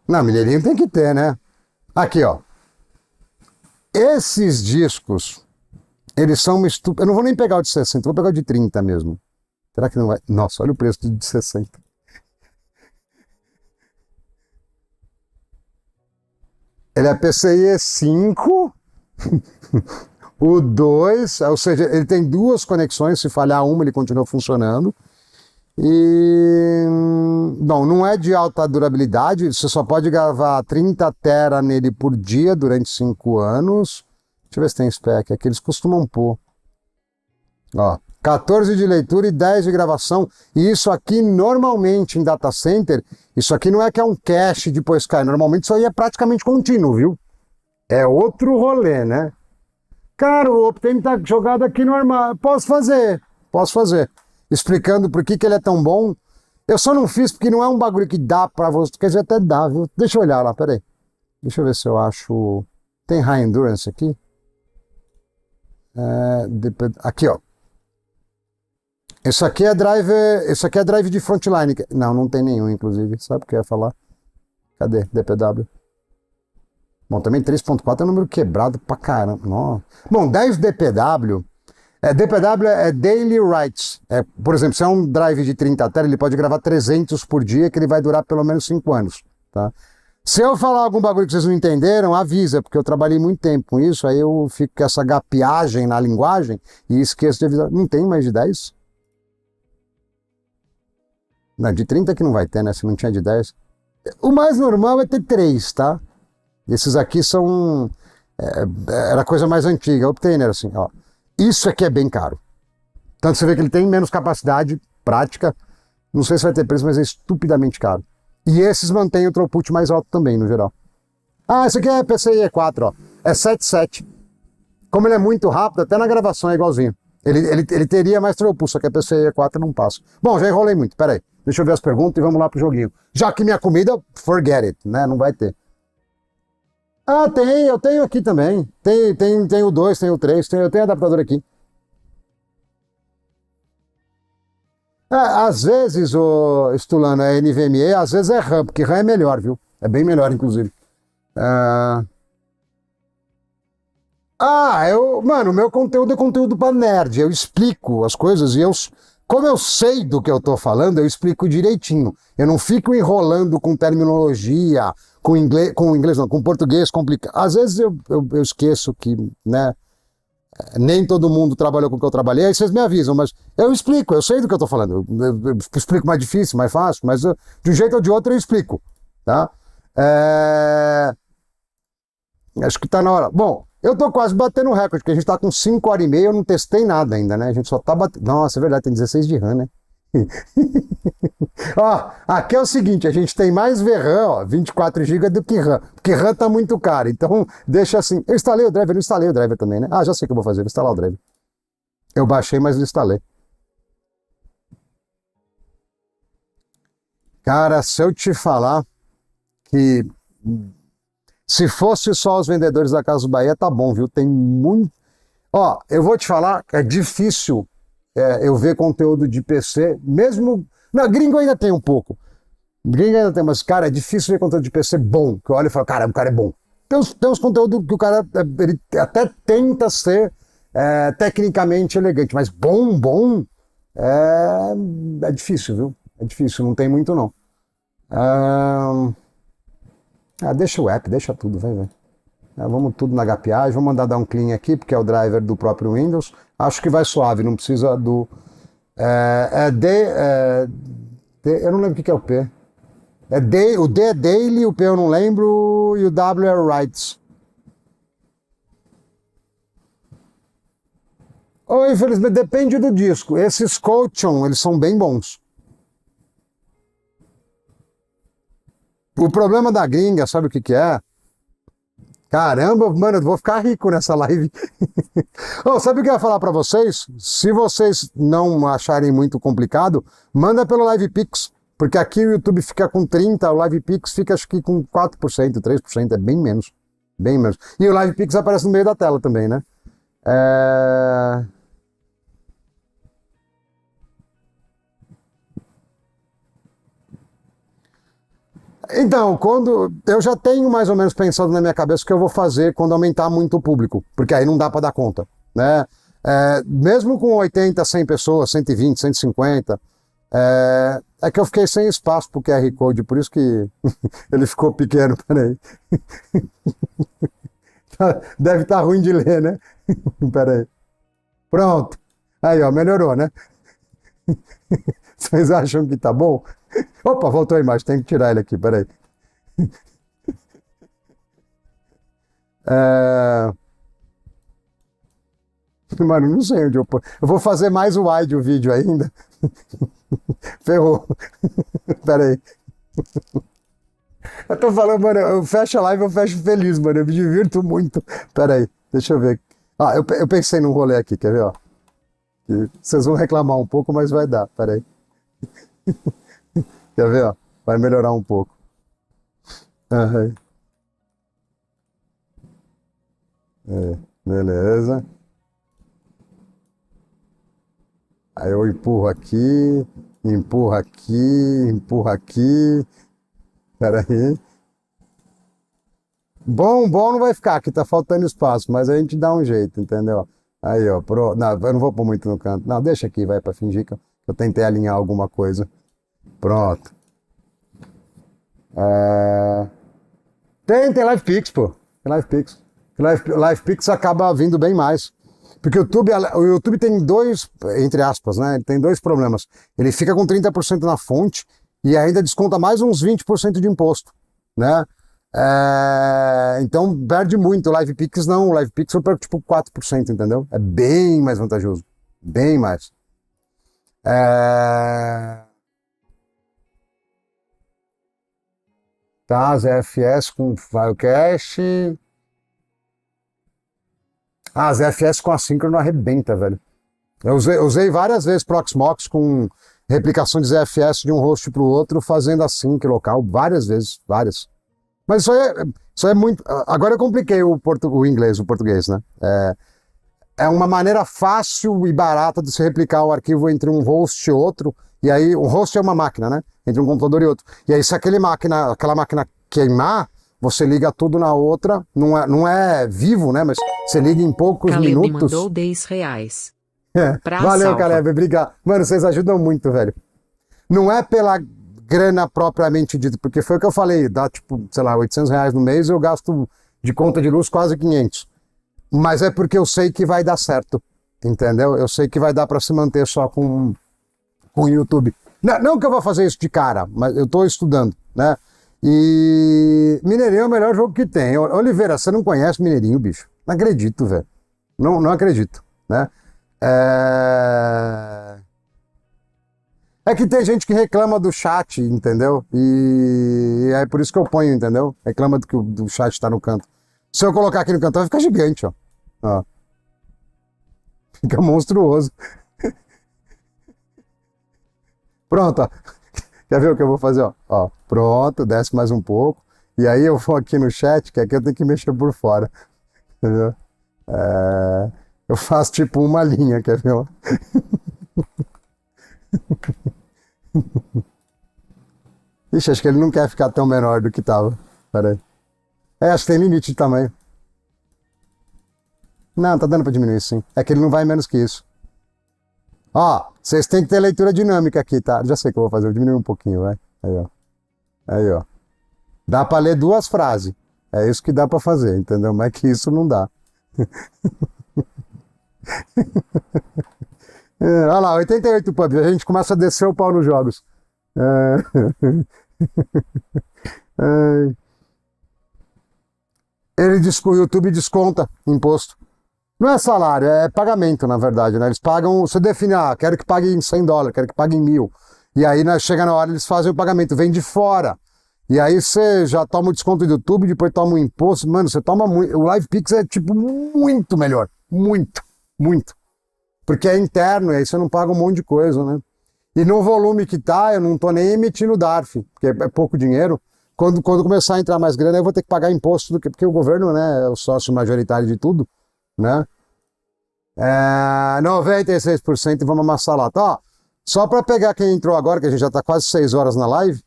Não, mineirinho tem que ter, né? Aqui, ó. Esses discos, eles são uma Eu não vou nem pegar o de 60, vou pegar o de 30 mesmo. Será que não vai? Nossa, olha o preço de 60. Ele é PCIe 5, o 2, ou seja, ele tem 2 conexões, se falhar uma ele continua funcionando. E bom, não é de alta durabilidade, você só pode gravar 30 tera nele por dia durante 5 anos. Deixa eu ver se tem spec aqui, eles costumam pôr. Ó, 14 de leitura e 10 de gravação. E isso aqui, normalmente, em data center, isso aqui não é que é um cache depois cai. Normalmente isso aí é praticamente contínuo, viu? É outro rolê, né? Cara, o Optane tá jogado aqui no armário. Posso fazer. Explicando por que ele é tão bom. Eu só não fiz porque não é um bagulho que dá pra você. Quer dizer, até dá, viu? Deixa eu olhar lá, peraí. Deixa eu ver se eu acho... Tem High Endurance aqui? Aqui, ó. Isso aqui é drive de frontline. Não, não tem nenhum, inclusive. Sabe o que eu ia falar? Cadê? DPW. Bom, também 3.4 é um número quebrado pra caramba. Nossa. Bom, 10 DPW. DPW é Daily Writes. Por exemplo, se é um drive de 30 TB, ele pode gravar 300 por dia, que ele vai durar pelo menos 5 anos. Tá? Se eu falar algum bagulho que vocês não entenderam, avisa, porque eu trabalhei muito tempo com isso, aí eu fico com essa gapiagem na linguagem e esqueço de avisar. Não tem mais de 10? Não, de 30 que não vai ter, né? Se não tinha de 10. O mais normal é ter 3, tá? Esses aqui são... era coisa mais antiga. Obtainer, assim, ó. Isso aqui é bem caro. Tanto você vê que ele tem menos capacidade prática. Não sei se vai ter preço, mas é estupidamente caro. E esses mantêm o throughput mais alto também, no geral. Ah, esse aqui é PCIe 4, ó. É 7.7. Como ele é muito rápido, até na gravação é igualzinho. Ele teria mais throughput, só que a PCIe 4 não passa. Bom, já enrolei muito, peraí. Deixa eu ver as perguntas e vamos lá pro joguinho. Já que minha comida, forget it, né? Não vai ter. Ah, eu tenho aqui também. Tem o 2, tem o 3, eu tenho adaptador aqui. Às vezes, o Stulano, é NVMe, às vezes é RAM, porque RAM é melhor, viu? É bem melhor, inclusive. Mano, o meu conteúdo é conteúdo pra nerd. Eu explico as coisas e como eu sei do que eu tô falando, eu explico direitinho. Eu não fico enrolando com terminologia, com português complicado. Às vezes eu esqueço que, né, nem todo mundo trabalhou com o que eu trabalhei, aí vocês me avisam, mas eu explico, eu sei do que eu tô falando. Eu explico mais difícil, mais fácil, mas de um jeito ou de outro eu explico, tá? Acho que tá na hora. Bom, eu tô quase batendo o recorde, porque a gente tá com 5 horas e meia, eu não testei nada ainda, né? A gente só tá batendo... Nossa, é verdade, tem 16 de RAM, né? Ó, aqui é o seguinte, a gente tem mais VRAM, ó, 24 GB do que RAM, porque RAM tá muito caro, então deixa assim. Eu instalei o driver, eu não instalei o driver também, né? Ah, já sei o que eu vou fazer, vou instalar o driver. Eu baixei, mas não instalei. Cara, se eu te falar que se fosse só os vendedores da Casa Bahia, tá bom, viu? Tem muito... Ó, eu vou te falar, é difícil eu ver conteúdo de PC, mesmo... Não, gringo ainda tem um pouco. Gringo ainda tem, mas, cara, é difícil ver conteúdo de PC bom, que eu olho e falo, cara, o cara é bom. Tem uns conteúdos que o cara, ele até tenta ser tecnicamente elegante, mas bom, é difícil, viu? É difícil, não tem muito, não. Deixa o app, deixa tudo, vai. Vamos tudo na HPA, vamos mandar dar um clean aqui, porque é o driver do próprio Windows. Acho que vai suave, não precisa do... eu não lembro o que é o P. O D é Daily, o P eu não lembro, e o W é Writes. Infelizmente, depende do disco. Esses Coachon, eles são bem bons. O problema da gringa, sabe o que é? Caramba, mano, eu vou ficar rico nessa live. Sabe o que eu ia falar para vocês? Se vocês não acharem muito complicado, manda pelo LivePix, porque aqui o YouTube fica com 30%, o LivePix fica acho que com 4%, 3%, é bem menos. Bem menos. E o LivePix aparece no meio da tela também, né? Então, quando eu já tenho mais ou menos pensado na minha cabeça o que eu vou fazer quando aumentar muito o público, porque aí não dá para dar conta, né? Mesmo com 80, 100 pessoas, 120, 150, é que eu fiquei sem espaço pro QR Code, por isso que ele ficou pequeno, peraí. Deve estar ruim de ler, né? Peraí. Pronto. Aí, ó, melhorou, né? Vocês acham que tá bom? Opa, voltou a imagem, tem que tirar ele aqui, peraí. É... Mano, não sei onde eu pôr. Eu vou fazer mais wide o vídeo ainda. Ferrou. Peraí. Eu tô falando, mano, eu fecho a live, eu fecho feliz, mano. Eu me divirto muito. Peraí, deixa eu ver. Ah, eu pensei num rolê aqui, quer ver, ó? Vocês vão reclamar um pouco, mas vai dar, peraí. Quer ver, ó? Vai melhorar um pouco. Aham. Beleza. Aí eu empurro aqui, empurro aqui, empurro aqui. Peraí. Bom não vai ficar, que tá faltando espaço, mas a gente dá um jeito, entendeu? Aí, ó, não, eu não vou pôr muito no canto. Não, deixa aqui, vai, pra fingir que eu tentei alinhar alguma coisa. Pronto. É... Tem LivePix, pô. Tem LivePix. LivePix acaba vindo bem mais. Porque o YouTube tem dois, entre aspas, né? Ele tem dois problemas. Ele fica com 30% na fonte e ainda desconta mais uns 20% de imposto, né? Então perde muito. O LivePix não. O LivePix eu perco tipo 4%, entendeu? É bem mais vantajoso. Bem mais. Tá, ZFS com Filecache. Ah, ZFS com assíncrono arrebenta, velho. Eu usei várias vezes Proxmox com replicação de ZFS de um host para o outro, fazendo async local, várias vezes, várias. Mas isso é muito... Agora eu compliquei o inglês, o português, né? É uma maneira fácil e barata de se replicar o arquivo entre um host e outro, e aí o host é uma máquina, né? Entre um computador e outro. E aí se aquela máquina queimar, você liga tudo na outra, não é vivo, né? Mas você liga em poucos Caleb minutos. mandou R$10. Valeu, salva. Caleb, obrigado. Mano, vocês ajudam muito, velho. Não é pela grana propriamente dita, porque foi o que eu falei, dá tipo, sei lá, R$800 no mês, eu gasto de conta de luz quase 500. Mas é porque eu sei que vai dar certo, entendeu? Eu sei que vai dar para se manter só com o YouTube. Não que eu vou fazer isso de cara, mas eu tô estudando, né? E Mineirinho é o melhor jogo que tem. Oliveira, você não conhece Mineirinho, bicho? Não acredito, velho. Não acredito, né? É que tem gente que reclama do chat, entendeu? E é por isso que eu ponho, entendeu? Reclama do chat tá no canto. Se eu colocar aqui no canto, vai ficar gigante, ó. Ó. Fica monstruoso. Pronto, ó. Quer ver o que eu vou fazer, ó? Ó, pronto, desce mais um pouco. E aí eu vou aqui no chat, que aqui eu tenho que mexer por fora. Entendeu? Eu faço tipo uma linha, quer ver? Ixi, acho que ele não quer ficar tão menor do que tava. Pera aí. Acho que tem limite de tamanho. Não, tá dando pra diminuir sim. É que ele não vai menos que isso. Ó, vocês têm que ter leitura dinâmica aqui, tá? Já sei o que eu vou fazer, eu diminuo um pouquinho, vai. Aí, ó. Aí, ó. Dá pra ler 2 frases. É isso que dá pra fazer, entendeu? Mas que isso não dá. Olha lá, 88 pubs. A gente começa a descer o pau nos jogos. O YouTube desconta imposto. Não é salário, é pagamento, na verdade, né? Eles pagam, você define, quero que pague em $100, quero que pague em 1.000. E aí, chega na hora, eles fazem o pagamento, vem de fora. E aí você já toma o desconto do YouTube, depois toma o imposto. Mano, você toma muito. O LivePix é, tipo, muito melhor. Muito, muito. Porque é interno, e aí você não paga um monte de coisa, né? E no volume que tá, eu não tô nem emitindo DARF, porque é pouco dinheiro. Quando começar a entrar mais grana, eu vou ter que pagar imposto, porque o governo, né, é o sócio majoritário de tudo, né? 96% e vamos amassar lá. Tá, ó, só para pegar quem entrou agora, que a gente já tá quase 6 horas na live,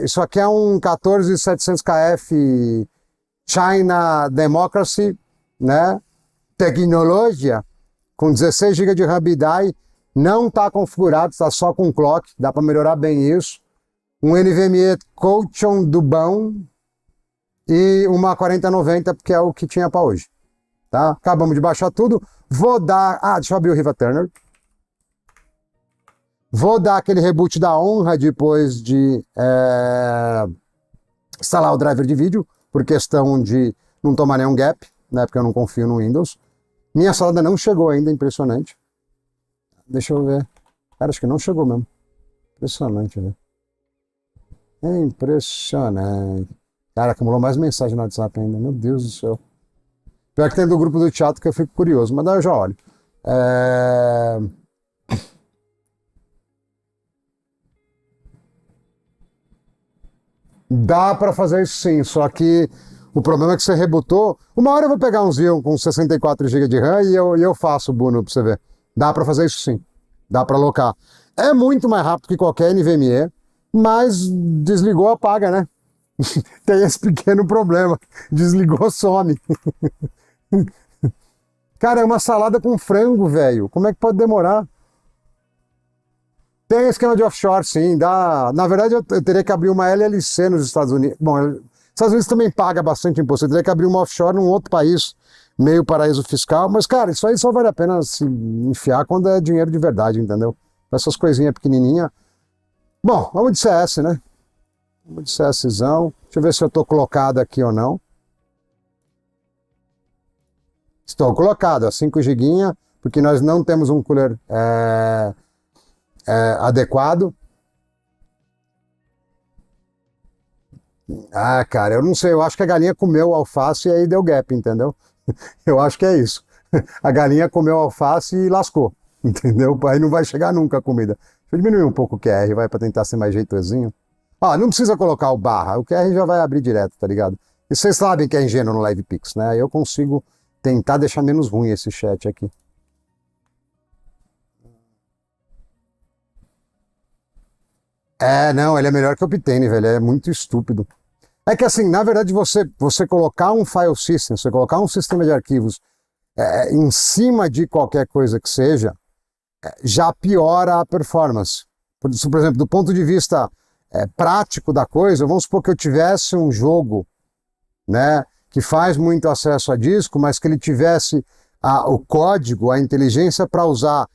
isso aqui é um 14700KF China Democracy, né? Tecnologia, com 16 GB de RAM BDI, não está configurado, está só com clock, dá para melhorar bem isso. Um NVMe Coachon do bom e uma 4090, porque é o que tinha para hoje. Tá? Acabamos de baixar tudo. Vou dar... deixa eu abrir o Riva Turner. Vou dar aquele reboot da honra depois de instalar o driver de vídeo, por questão de não tomar nenhum gap, né, porque eu não confio no Windows. Minha salada não chegou ainda, impressionante. Deixa eu ver. Cara, acho que não chegou mesmo. Impressionante, né? É impressionante. Cara, acumulou mais mensagem no WhatsApp ainda. Meu Deus do céu. Pior que tem do grupo do teatro que eu fico curioso, mas daí eu já olho. Dá pra fazer isso sim, só que o problema é que você rebootou. Uma hora eu vou pegar uns Xeon com 64 GB de RAM e eu faço, Bruno, pra você ver. Dá pra fazer isso sim. Dá pra alocar. É muito mais rápido que qualquer NVMe, mas desligou, apaga, né? Tem esse pequeno problema. Desligou, some. Cara, é uma salada com frango, velho. Como é que pode demorar? Tem esquema de offshore, sim. Dá... Na verdade, eu teria que abrir uma LLC nos Estados Unidos. Bom, os Estados Unidos também paga bastante imposto. Eu teria que abrir uma offshore num outro país, meio paraíso fiscal. Mas, cara, isso aí só vale a pena se enfiar quando é dinheiro de verdade, entendeu? Essas coisinhas pequenininhas. Bom, vamos de CS, né? Vamos de CSzão. Deixa eu ver se eu tô colocado aqui ou não. Estou colocado, a 5 GB, porque nós não temos um cooler adequado. Ah, cara, eu não sei, eu acho que a galinha comeu alface e aí deu gap, entendeu? Eu acho que é isso. A galinha comeu alface e lascou, entendeu? Aí não vai chegar nunca a comida. Deixa eu diminuir um pouco o QR, vai, para tentar ser mais jeitosinho. Ah, não precisa colocar o barra, o QR já vai abrir direto, tá ligado? E vocês sabem que é ingênuo no LivePix, né? Eu consigo tentar deixar menos ruim esse chat aqui. Não, ele é melhor que o Optane, velho, é muito estúpido. É que assim, na verdade, você colocar um file system, você colocar um sistema de arquivos em cima de qualquer coisa que seja, já piora a performance. Por exemplo, do ponto de vista prático da coisa, vamos supor que eu tivesse um jogo, né, que faz muito acesso a disco, mas que ele tivesse o código, a inteligência para usar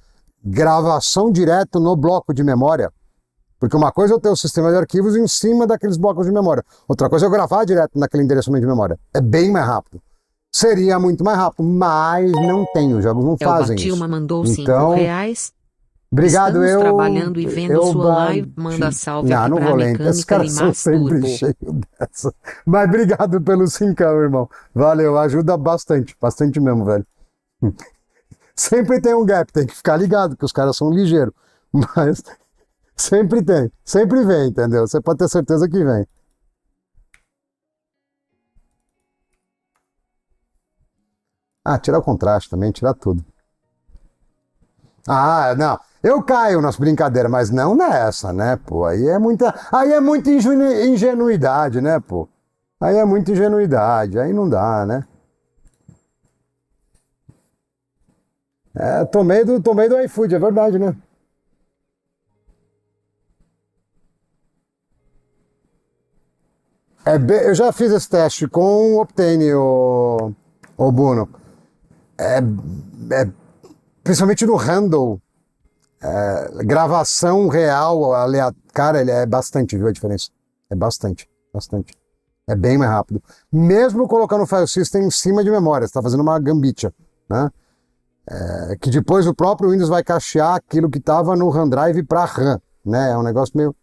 gravação direto no bloco de memória. Porque uma coisa é eu ter o sistema de arquivos em cima daqueles blocos de memória. Outra coisa é eu gravar direto naquele endereçamento de memória. É bem mais rápido. Seria muito mais rápido, mas não tem. Os jogos não fazem isso. Batilma mandou então, R$5. Obrigado, Estamos trabalhando e vendo sua live. Manda salve aqui não pra vou ler. Esses caras são sempre cheios dessa. Mas obrigado pelo 5, irmão. Valeu, ajuda bastante. Bastante mesmo, velho. Sempre tem um gap, tem que ficar ligado, que os caras são ligeiros. Mas sempre tem. Sempre vem, entendeu? Você pode ter certeza que vem. Ah, tirar o contraste também, tirar tudo. Ah, não. Eu caio nas brincadeiras, mas não nessa, né, pô? Aí é muita ingenuidade, né, pô? Aí é muita ingenuidade, aí não dá, né? Tomei do iFood, é verdade, né? Eu já fiz esse teste com o Optane, o Bruno. Principalmente no handle, gravação real, cara, ele é bastante, viu a diferença? É bastante, bastante. É bem mais rápido. Mesmo colocando o file system em cima de memória, você está fazendo uma gambicha, né? Que depois o próprio Windows vai cachear aquilo que estava no RAM Drive para RAM, né? É um negócio meio...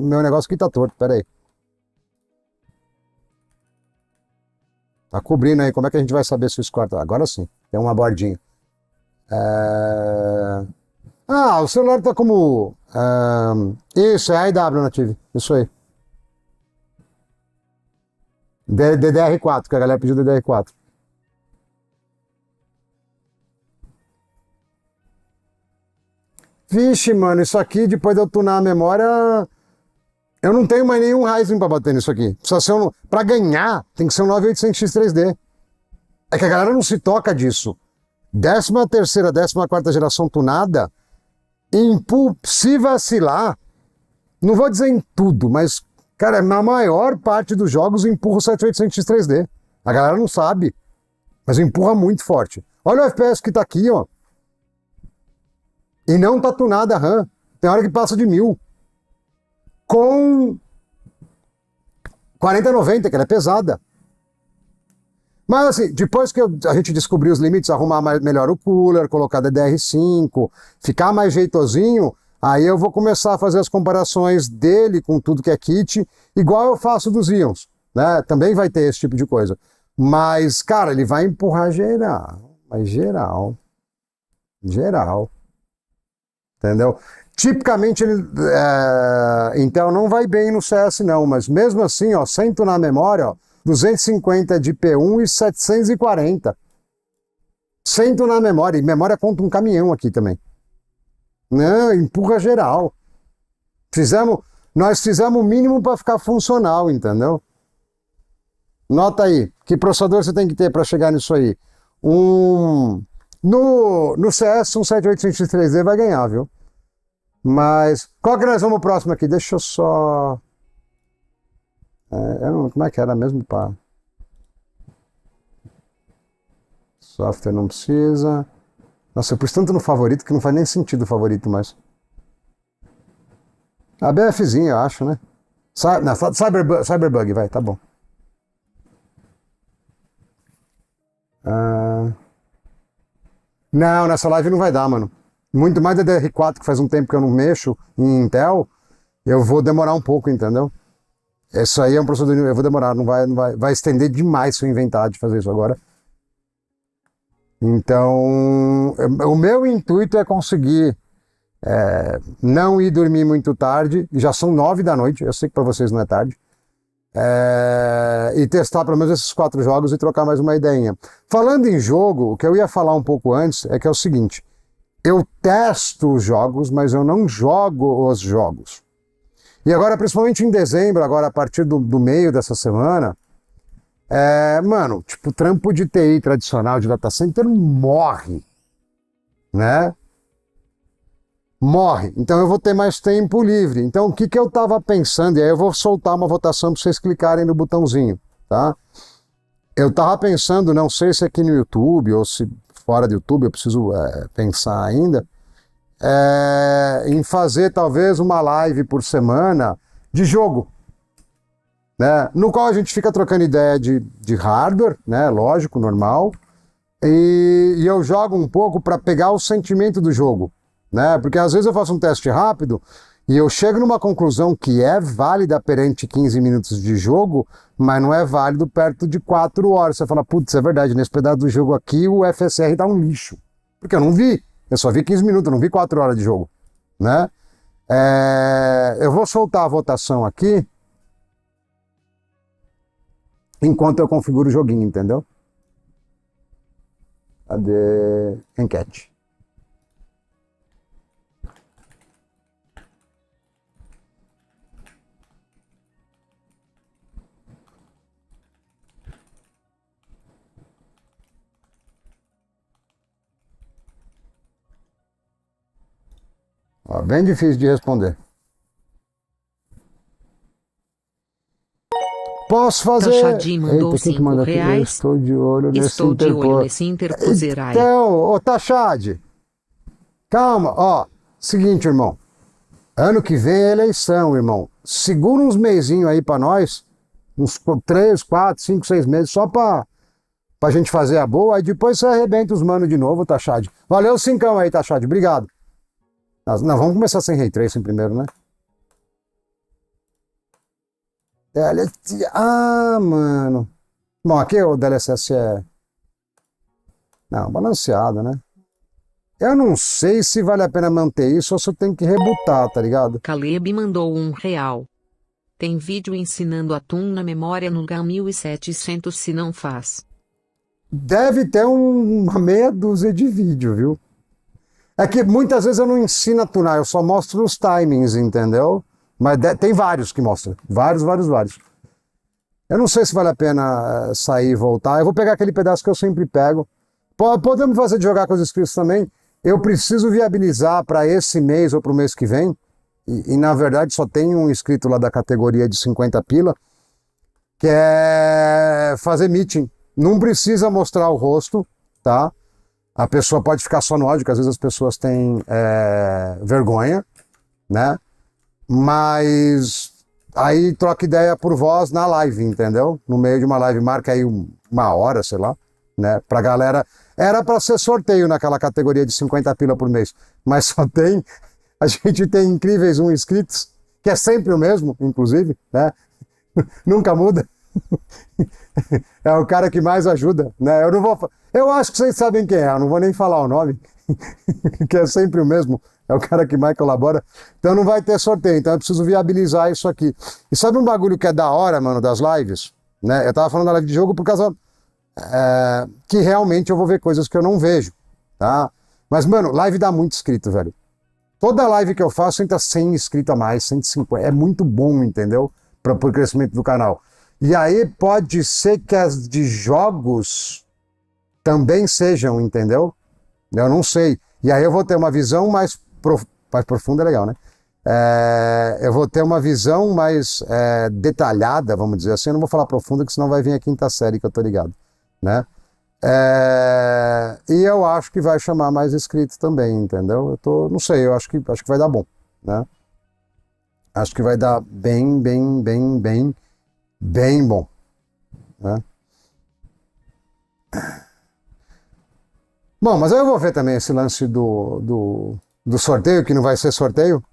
meu negócio aqui tá torto, peraí. Tá cobrindo aí, como é que a gente vai saber se o score tá? Agora sim, tem uma bordinha. O celular tá como... Isso, é AIW Native, isso aí. DDR4, que a galera pediu DDR4. Vixe, mano, isso aqui, depois de eu tunar a memória, eu não tenho mais nenhum Ryzen pra bater nisso aqui. Precisa ser pra ganhar, tem que ser um 9800X3D. É que a galera não se toca disso. 13ª, 14ª geração tunada, se vacilar, não vou dizer em tudo, mas, cara, na maior parte dos jogos empurra o 7800X3D. A galera não sabe, mas empurra muito forte. Olha o FPS que tá aqui, ó. E não tá tunada a RAM. Tem hora que passa de 1.000. Com 4090, que ela é pesada. Mas assim, depois que a gente descobrir os limites, arrumar melhor o cooler, colocar DDR5, ficar mais jeitosinho, aí eu vou começar a fazer as comparações dele com tudo que é kit, igual eu faço dos Ions, né? Também vai ter esse tipo de coisa. Mas, cara, ele vai empurrar geral. Mas geral. Geral. Entendeu? Tipicamente, Intel não vai bem no CS não, mas mesmo assim, ó, sento na memória, ó, 250 de P1 e 740. Sento na memória, e memória conta um caminhão aqui também. Não, empurra geral. Nós fizemos o mínimo para ficar funcional, entendeu? Nota aí, que processador você tem que ter para chegar nisso aí? No CS, um 7800X3D vai ganhar, viu? Mas, qual que nós vamos próximo aqui? Deixa eu só... como é que era mesmo, pá? Software não precisa. Nossa, eu pus tanto no favorito que não faz nem sentido o favorito mais. A BFzinha, eu acho, né? Cyberbug, vai, tá bom. Não, nessa live não vai dar, mano. Muito mais DDR4, que faz um tempo que eu não mexo em Intel, eu vou demorar um pouco, entendeu? Isso aí é um processador, eu vou demorar, vai estender demais se eu inventar de fazer isso agora. Então, o meu intuito é conseguir não ir dormir muito tarde, já são 9 da noite, eu sei que para vocês não é tarde, e testar pelo menos esses 4 jogos e trocar mais uma ideinha. Falando em jogo, o que eu ia falar um pouco antes é que é o seguinte, eu testo os jogos, mas eu não jogo os jogos. E agora, principalmente em dezembro, agora a partir do meio dessa semana, mano, tipo, trampo de TI tradicional, de data center, morre, né? Morre. Então eu vou ter mais tempo livre. Então o que eu tava pensando, e aí eu vou soltar uma votação para vocês clicarem no botãozinho, tá? Eu tava pensando, não sei se aqui no YouTube ou se fora do YouTube, eu preciso pensar ainda, em fazer talvez uma live por semana de jogo, né? No qual a gente fica trocando ideia de hardware, né? Lógico, normal, e eu jogo um pouco para pegar o sentimento do jogo, né? Porque às vezes eu faço um teste rápido e eu chego numa conclusão que é válida perante 15 minutos de jogo, mas não é válido perto de 4 horas. Você fala, putz, é verdade, nesse pedaço do jogo aqui o FSR tá um lixo. Porque eu não vi, eu só vi 15 minutos, eu não vi 4 horas de jogo, né? Eu vou soltar a votação aqui enquanto eu configuro o joguinho, entendeu? Cadê? Enquete. Ó, bem difícil de responder. Posso fazer... Tachadinho mandou Eita, quem que manda aqui? R$5. Eu estou de olho nesse Estou de olho interpor. nesse interposerai. Então, ô Tachad, calma, ó, seguinte, irmão, ano que vem é eleição, irmão, segura uns mesinhos aí pra nós, uns 3, 4, 5, 6 meses, só pra gente fazer a boa, aí depois você arrebenta os manos de novo, Tachad. Valeu 5 aí, Tachad, obrigado. Não, vamos começar sem Ray Tracing primeiro, né? Mano. Bom, aqui o DLSS é... Não, balanceado, né? Eu não sei se vale a pena manter isso ou se eu tenho que rebutar, tá ligado? Caleb mandou R$1. Tem vídeo ensinando atum na memória no GAN 1700 se não faz. Deve ter uma meia dúzia de vídeo, viu? É que muitas vezes eu não ensino a tunar, eu só mostro os timings, entendeu? Mas tem vários que mostram. Vários. Eu não sei se vale a pena sair e voltar. Eu vou pegar aquele pedaço que eu sempre pego. Podemos fazer de jogar com os inscritos também. Eu preciso viabilizar para esse mês ou para o mês que vem. E na verdade só tem um inscrito lá da categoria de 50 pila. Que é fazer meeting. Não precisa mostrar o rosto, tá? A pessoa pode ficar só no áudio, que às vezes as pessoas têm vergonha. né? Mas aí troca ideia por voz na live, entendeu? No meio de uma live, marca aí uma hora, sei lá, né? Pra galera. Era pra ser sorteio naquela categoria de 50 pila por mês, mas só tem. A gente tem incríveis 1 inscritos, que é sempre o mesmo, inclusive, né? Nunca muda. É o cara que mais ajuda, né? Eu acho que vocês sabem quem é, eu não vou nem falar o nome, que é sempre o mesmo. É o cara que mais colabora. Então não vai ter sorteio, então eu preciso viabilizar isso aqui. E sabe um bagulho que é da hora, mano, das lives? Né? Eu tava falando da live de jogo por causa que realmente eu vou ver coisas que eu não vejo, tá? Mas, mano, live dá muito inscrito, velho. Toda live que eu faço entra 100 inscritos a mais, 150. É muito bom, entendeu? Para o crescimento do canal. E aí pode ser que as de jogos também sejam, entendeu? Eu não sei. E aí eu vou ter uma visão mais profunda, é legal, né? Eu vou ter uma visão mais detalhada, vamos dizer assim. Eu não vou falar profunda, porque senão vai vir a quinta série, que eu tô ligado, né? E eu acho que vai chamar mais inscritos também, entendeu? Não sei, eu acho que vai dar bom, né? Acho que vai dar bem bom, né? Bom, mas eu vou ver também esse lance do sorteio, que não vai ser sorteio.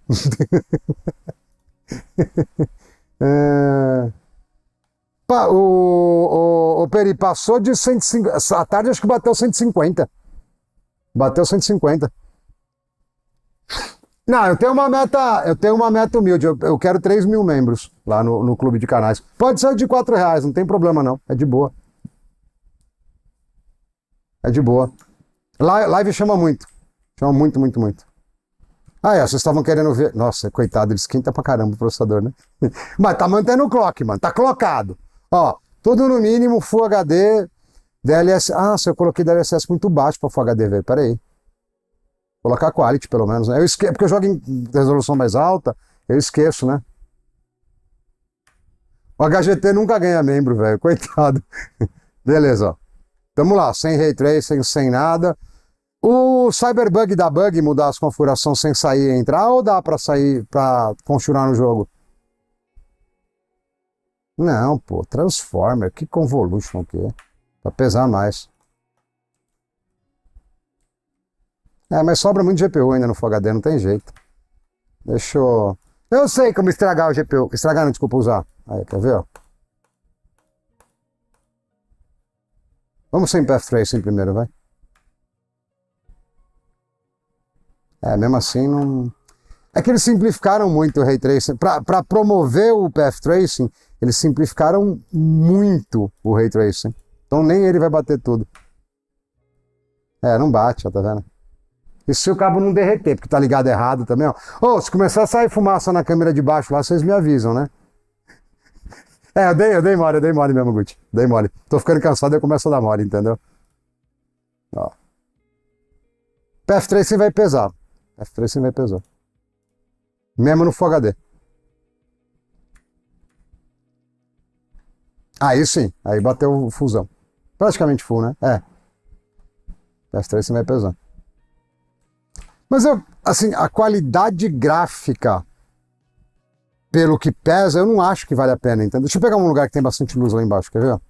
O Peri passou de 150. À tarde acho que bateu 150. Bateu 150. Não, eu tenho uma meta humilde. Eu quero 3 mil membros lá no clube de canais. Pode ser de R$4, não tem problema não. É de boa. É de boa. Live chama muito. Chama muito, muito, muito. Vocês estavam querendo ver. Nossa, coitado, ele esquenta pra caramba o processador, né? Mas tá mantendo o clock, mano. Tá clocado. Ó, tudo no mínimo, Full HD, DLSS. Se eu coloquei DLSS muito baixo pra Full HD, velho. Pera aí. Colocar Quality, pelo menos, né? Porque eu jogo em resolução mais alta, eu esqueço, né? O HGT nunca ganha membro, velho. Coitado. Beleza, ó. Tamo lá, sem Ray Tracing, sem nada. O Cyberbug dá bug mudar as configurações sem sair e entrar, ou dá pra sair, pra configurar no jogo? Não, pô, Transformer, que Convolution que é? Pra pesar mais. Mas sobra muito GPU ainda no Full HD, não tem jeito. Deixa eu... Eu sei como estragar o GPU. Estragar não, desculpa, usar. Aí, quer ver, ó? Vamos sem Path Tracing primeiro, vai. Mesmo assim não... É que eles simplificaram muito o Ray Tracing. Para promover o Path Tracing, eles simplificaram muito o Ray Tracing. Então nem ele vai bater tudo. Não bate, ó, tá vendo? E se o cabo não derreter, porque tá ligado errado também, ó. Se começar a sair fumaça na câmera de baixo lá, vocês me avisam, né? Eu dei mole mesmo, Gucci. Dei mole. Tô ficando cansado e eu começo a dar mole, entendeu? Ó. Path Tracing vai pesar. Path Tracing vai pesar. Mesmo no Full HD. Aí sim, aí bateu o fusão. Praticamente full, né? Path Tracing vai pesar. Mas assim, a qualidade gráfica, pelo que pesa, eu não acho que vale a pena, entendeu? Deixa eu pegar um lugar que tem bastante luz lá embaixo, quer ver?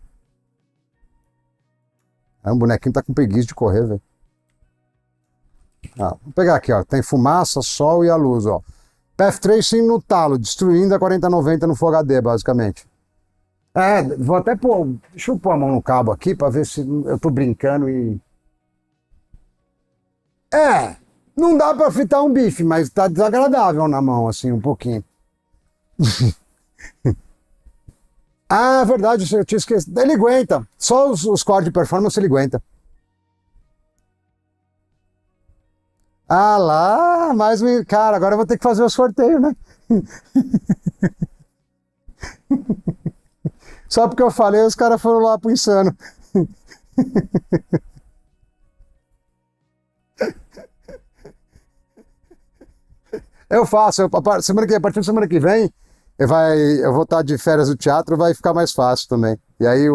O bonequinho tá com preguiça de correr, velho. Vou pegar aqui, ó. Tem fumaça, sol e a luz, ó. Path Tracing no talo, destruindo a 4090 no Full HD, basicamente. Vou até pôr... Deixa eu pôr a mão no cabo aqui pra ver se eu tô brincando e... Não dá pra fritar um bife, mas tá desagradável na mão, assim, um pouquinho. Verdade, eu tinha esquecido. Ele aguenta. Só os cores de performance ele aguenta. Lá, mais um... Cara, agora eu vou ter que fazer o sorteio, né? Só porque eu falei, os caras foram lá pro insano. Eu faço, a partir da semana que vem, eu vou estar de férias do teatro, vai ficar mais fácil também. E aí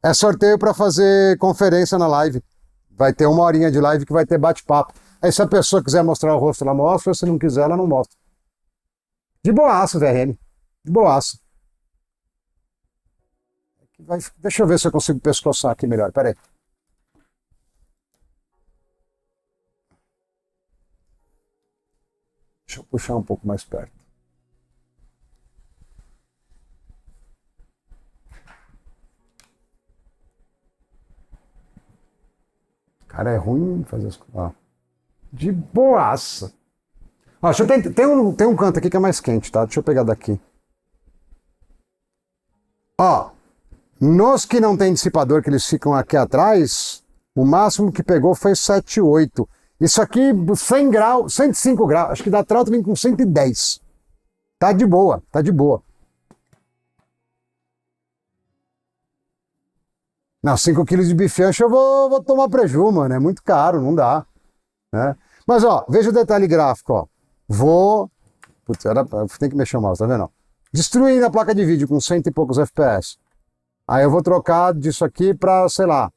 é sorteio para fazer conferência na live. Vai ter 1 horinha de live que vai ter bate-papo. Aí se a pessoa quiser mostrar o rosto, ela mostra, se não quiser, ela não mostra. De boaço, VRM. De boaço. Deixa eu ver se eu consigo pescoçar aqui melhor. Pera aí. Deixa eu puxar um pouco mais perto. Cara, é ruim fazer as coisas. De boaça. Ó, tem um canto aqui que é mais quente, tá? Deixa eu pegar daqui. Ó, nos que não tem dissipador, que eles ficam aqui atrás, o máximo que pegou foi 7,8. Isso aqui, 100 graus, 105 graus, acho que da Trauta vem com 110. Tá de boa, tá de boa. Não, 5 quilos de bife ancho eu vou tomar preju, mano, é muito caro, não dá. Né? Mas, ó, veja o detalhe gráfico, ó. Putz, tem que mexer o mouse, tá vendo? Destruindo a placa de vídeo com 100 e poucos FPS. Aí eu vou trocar disso aqui pra, sei lá,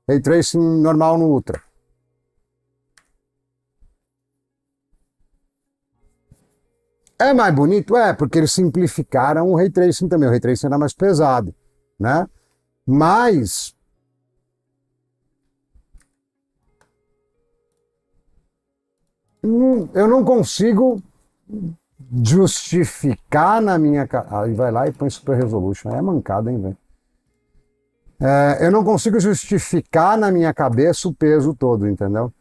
Ray Tracing normal no Ultra. É mais bonito? É, porque eles simplificaram o Ray Tracing também. O Ray Tracing era mais pesado, né? Mas eu não consigo justificar na minha... Aí vai lá e põe Super Resolution. É mancada, hein, velho? Eu não consigo justificar na minha cabeça o peso todo, entendeu?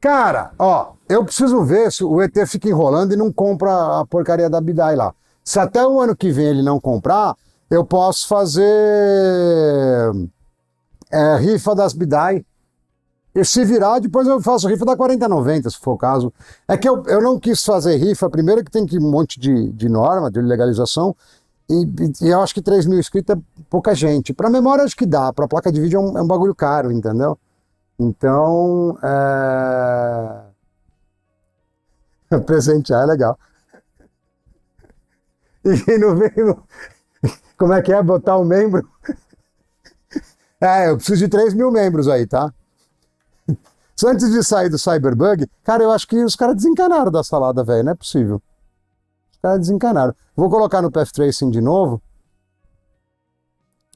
Cara, ó, eu preciso ver se o ET fica enrolando e não compra a porcaria da Bidai lá. Se até o ano que vem ele não comprar, eu posso fazer rifa das Bidai. E se virar, depois eu faço rifa da 4090, se for o caso. É que eu não quis fazer rifa, primeiro que tem que um monte de norma, de legalização, e eu acho que 3 mil inscritos é pouca gente. Para memória acho que dá, para placa de vídeo é um bagulho caro, entendeu? Então, presentear é legal. E não vem, como é que é, botar um membro? Eu preciso de 3 mil membros aí, tá? Só antes de sair do Cyberbug, cara, eu acho que os caras desencanaram da salada, velho, não é possível. Os caras desencanaram. Vou colocar no Path Tracing de novo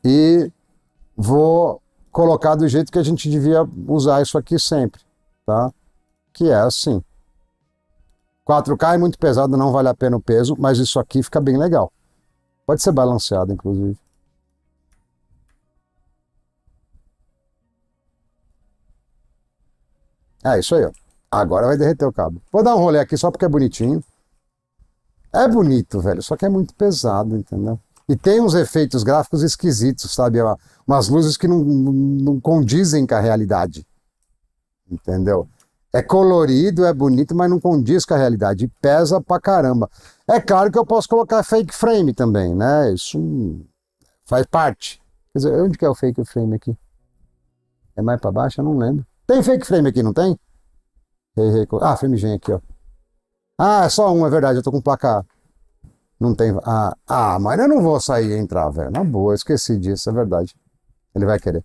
e vou colocar do jeito que a gente devia usar isso aqui sempre, tá? Que é assim. 4K é muito pesado, não vale a pena o peso, mas isso aqui fica bem legal. Pode ser balanceado, inclusive. É isso aí, ó. Agora vai derreter o cabo. Vou dar um rolê aqui só porque é bonitinho. É bonito, velho, só que é muito pesado, entendeu? E tem uns efeitos gráficos esquisitos, sabe? Umas luzes que não condizem com a realidade. Entendeu? É colorido, é bonito, mas não condiz com a realidade. E pesa pra caramba. É claro que eu posso colocar fake frame também, né? Isso faz parte. Quer dizer, onde que é o fake frame aqui? É mais pra baixo? Eu não lembro. Tem fake frame aqui, não tem? Frame gen aqui, ó. É só um, é verdade, eu tô com placa... Não tem... mas eu não vou sair e entrar, velho. Na boa, eu esqueci disso, é verdade. Ele vai querer.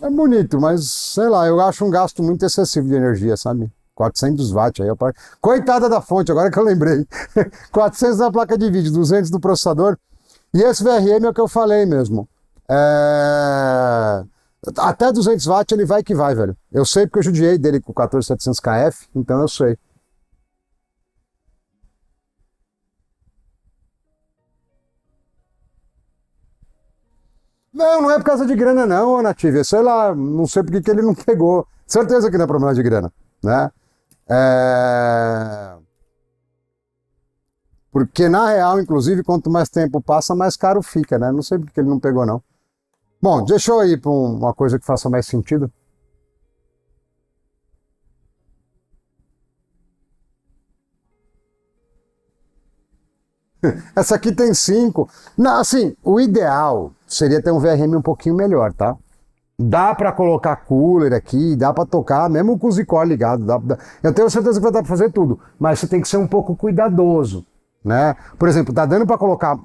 É bonito, mas, sei lá, eu acho um gasto muito excessivo de energia, sabe? 400 watts aí. Coitada da fonte, agora que eu lembrei. 400 na placa de vídeo, 200 do processador. E esse VRM é o que eu falei mesmo. Até 200 watts ele vai que vai, velho. Eu sei porque eu judiei dele com o 14700KF, então eu sei. Não é por causa de grana não, Native. Sei lá, não sei porque que ele não pegou. Certeza que não é problema de grana, né? Porque na real, inclusive, quanto mais tempo passa, mais caro fica, né? Não sei porque que ele não pegou não. Bom, deixa eu ir para uma coisa que faça mais sentido. Essa aqui tem 5. Não, assim, o ideal seria ter um VRM um pouquinho melhor, tá? Dá para colocar cooler aqui, dá para tocar, mesmo com o Z-Core ligado. Eu tenho certeza que vai dar para fazer tudo, mas você tem que ser um pouco cuidadoso, né? Por exemplo, tá dando para colocar,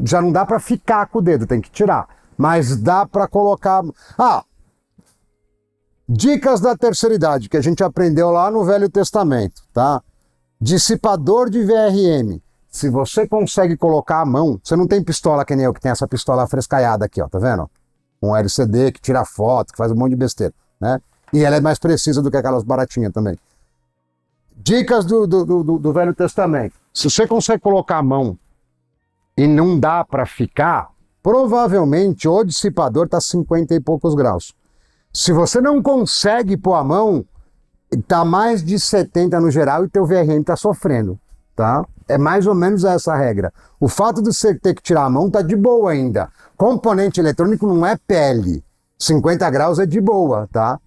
já não dá para ficar com o dedo, tem que tirar, mas dá para colocar. Dicas da terceira idade que a gente aprendeu lá no Velho Testamento, tá? Dissipador de VRM. Se você consegue colocar a mão, você não tem pistola que nem eu, que tem essa pistola frescaiada aqui, ó, tá vendo? Um LCD que tira foto, que faz um monte de besteira, né? E ela é mais precisa do que aquelas baratinhas também. Dicas do Velho Testamento. Se você consegue colocar a mão e não dá para ficar, provavelmente o dissipador tá 50 e poucos graus. Se você não consegue pôr a mão, tá mais de 70 no geral e teu VRM tá sofrendo, tá? É mais ou menos essa a regra. O fato de você ter que tirar a mão tá de boa ainda. Componente eletrônico não é pele. 50 graus é de boa, tá?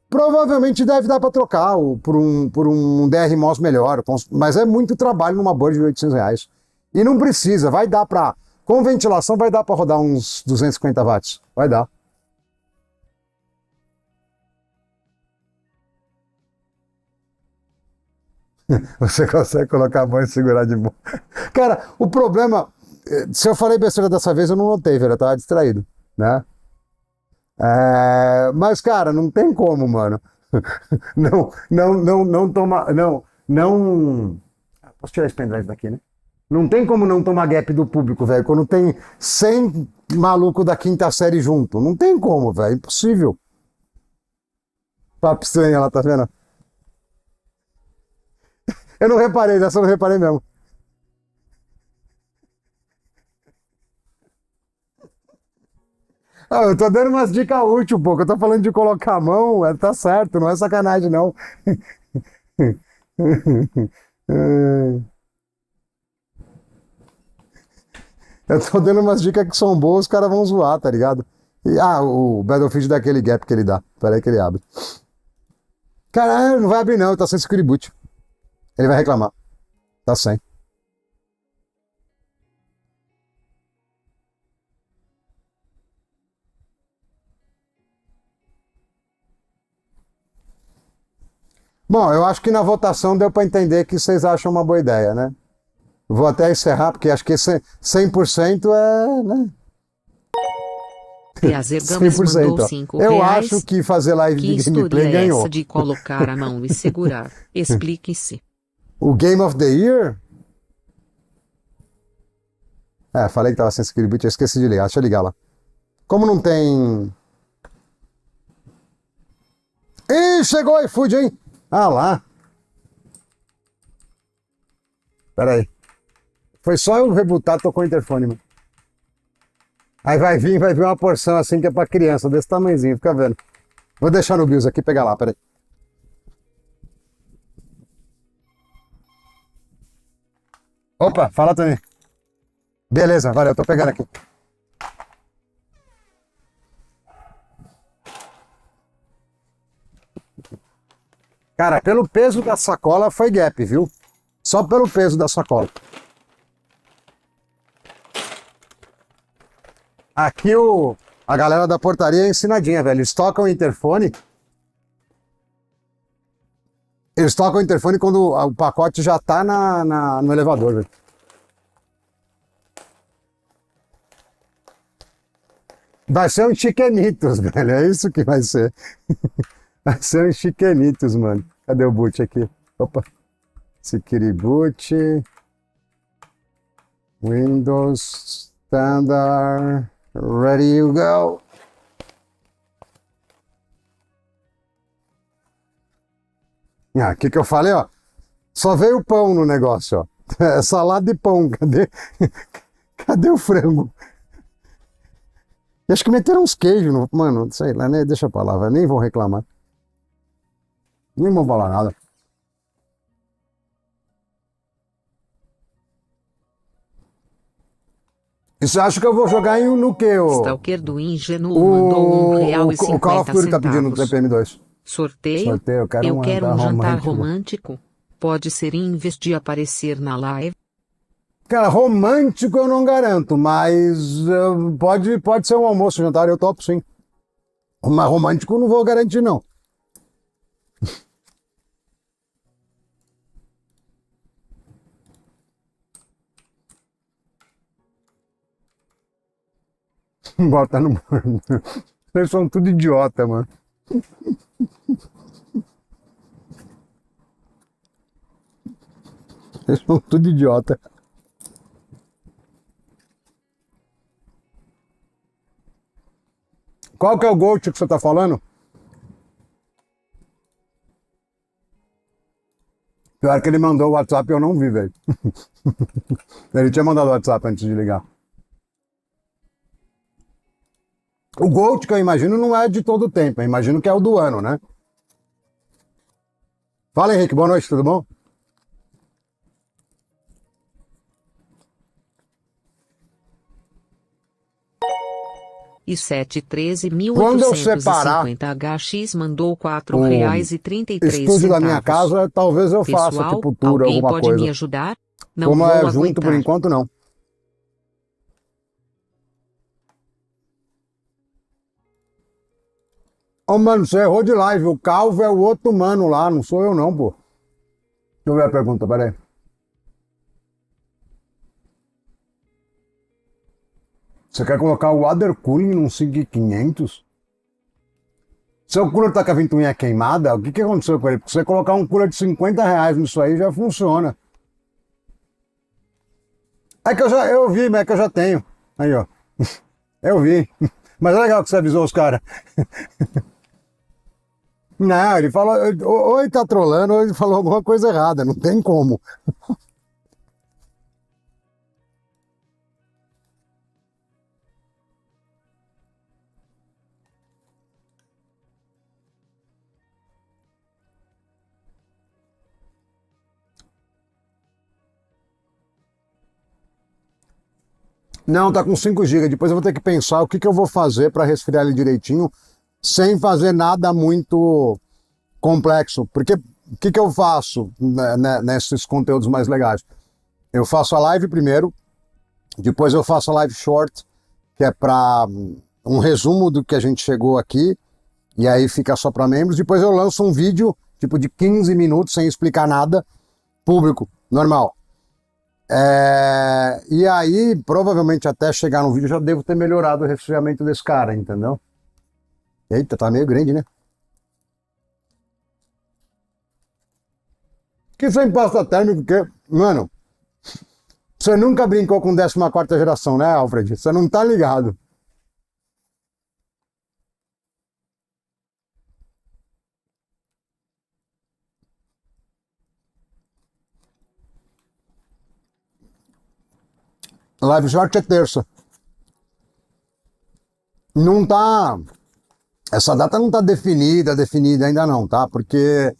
Provavelmente deve dar para trocar por um DRMOS melhor, mas é muito trabalho numa board de R$ 800. E não precisa, vai dar para... Com ventilação vai dar para rodar uns 250 watts. Vai dar. Você consegue colocar a mão e segurar de boa. Cara, o problema... Se eu falei besteira dessa vez, eu não notei, velho. Eu tava distraído, né? Mas, cara, não tem como, mano. Não toma... Não... Posso tirar esse pendrive daqui, né? Não tem como não tomar gap do público, velho, quando tem 100 maluco da quinta série junto. Não tem como, velho, impossível. Papo estranho, ela tá vendo? Eu não reparei, dessa eu não reparei mesmo. Eu tô dando umas dicas úteis, pô. Eu tô falando de colocar a mão, tá certo, não é sacanagem, não. Eu tô dando umas dicas que são boas, os caras vão zoar, tá ligado? O Battlefield dá aquele gap que ele dá. Pera aí que ele abre. Caralho, não vai abrir não, tá sem security boot. Ele vai reclamar. Tá sem. Bom, eu acho que na votação deu pra entender que vocês acham uma boa ideia, né? Vou até encerrar, porque acho que 100% é, né? Piazer Games mandou 100%. R$ Eu 5. acho que fazer live Que de gameplay história é ganhou. essa de colocar a mão e segurar? Explique-se. O Game of the Year? Falei que tava sem security boot, eu esqueci de ligar. Deixa eu ligar lá. Como não tem... Ih, chegou o iFood, hein? Ah lá. Pera aí. Foi só eu rebootar, tocou o interfone, mano. Aí vai vir uma porção assim que é pra criança, desse tamanhozinho, fica vendo. Vou deixar no BIOS aqui, pegar lá, peraí. Opa, fala também. Beleza, valeu, tô pegando aqui. Cara, pelo peso da sacola foi gap, viu? Só pelo peso da sacola. Aqui a galera da portaria é ensinadinha, velho. Eles tocam o interfone. Eles tocam o interfone quando o pacote já tá no elevador, velho. Vai ser um chiquenitos, velho. É isso que vai ser. Vai ser um chiquenitos, mano. Cadê o boot aqui? Opa. Security boot. Windows Standard. Ready to go. O que eu falei, ó? Só veio pão no negócio, ó. É salada de pão. Cadê o frango? E acho que meteram uns queijos, mano, sei lá, né? Deixa pra lá, nem vão reclamar. Nem vão falar nada. E você acha que eu vou jogar no que, ô? Stalker do Ingênuo mandou R$ O Call of Duty tá 1,50. pedindo no TPM2. Sorteio? Eu quero um jantar romântico. romântico. Pode ser em vez de aparecer na live. Cara, romântico eu não garanto, mas pode ser um almoço, jantar, eu topo sim. Mas romântico eu não vou garantir, não. Bota no... Vocês são tudo idiota, mano. Vocês são tudo idiota. Qual que é o Gold que você tá falando? Pior que ele mandou o WhatsApp e eu não vi, velho. Ele tinha mandado o WhatsApp antes de ligar. O Gold que eu imagino não é de todo o tempo, eu imagino que é o do ano, né? Fala, Henrique, boa noite, tudo bom? E 713.850 Quando eu separar HX mandou o R$4,33. estúdio da minha casa, talvez eu faça, Pessoal, tipo, tour, alguém alguma pode coisa. me ajudar? Não Como vou é junto, por aguentar. enquanto, não. Ô, mano, você errou de live. O Calvo é o outro mano lá, não sou eu não, pô. Deixa eu ver a pergunta, peraí. Você quer colocar o water cooling num SIG 500? Seu cooler tá com a ventoinha queimada? O que que aconteceu com ele? Porque você colocar um cooler de R$50 nisso aí já funciona. É que eu vi, mas é que eu já tenho. Aí, ó. Eu vi. Mas é legal que você avisou os caras. Não, ele falou, ou ele tá trolando, ou ele falou alguma coisa errada, não tem como. Não, tá com 5 GB. Depois eu vou ter que pensar o que que eu vou fazer para resfriar ele direitinho, sem fazer nada muito complexo. Porque o que que eu faço nesses conteúdos mais legais? Eu faço a live primeiro, depois eu faço a live short, que é para um resumo do que a gente chegou aqui, e aí fica só para membros. Depois eu lanço um vídeo, tipo de 15 minutos, sem explicar nada, público, normal. E aí, provavelmente até chegar no vídeo, eu já devo ter melhorado o resfriamento desse cara, entendeu? Eita, tá meio grande, né? Que sem pasta térmica, porque, mano, você nunca brincou com 14ª geração, né, Alfred? Você não tá ligado. Live short é terça. Não tá... Essa data não tá definida ainda não, tá? Porque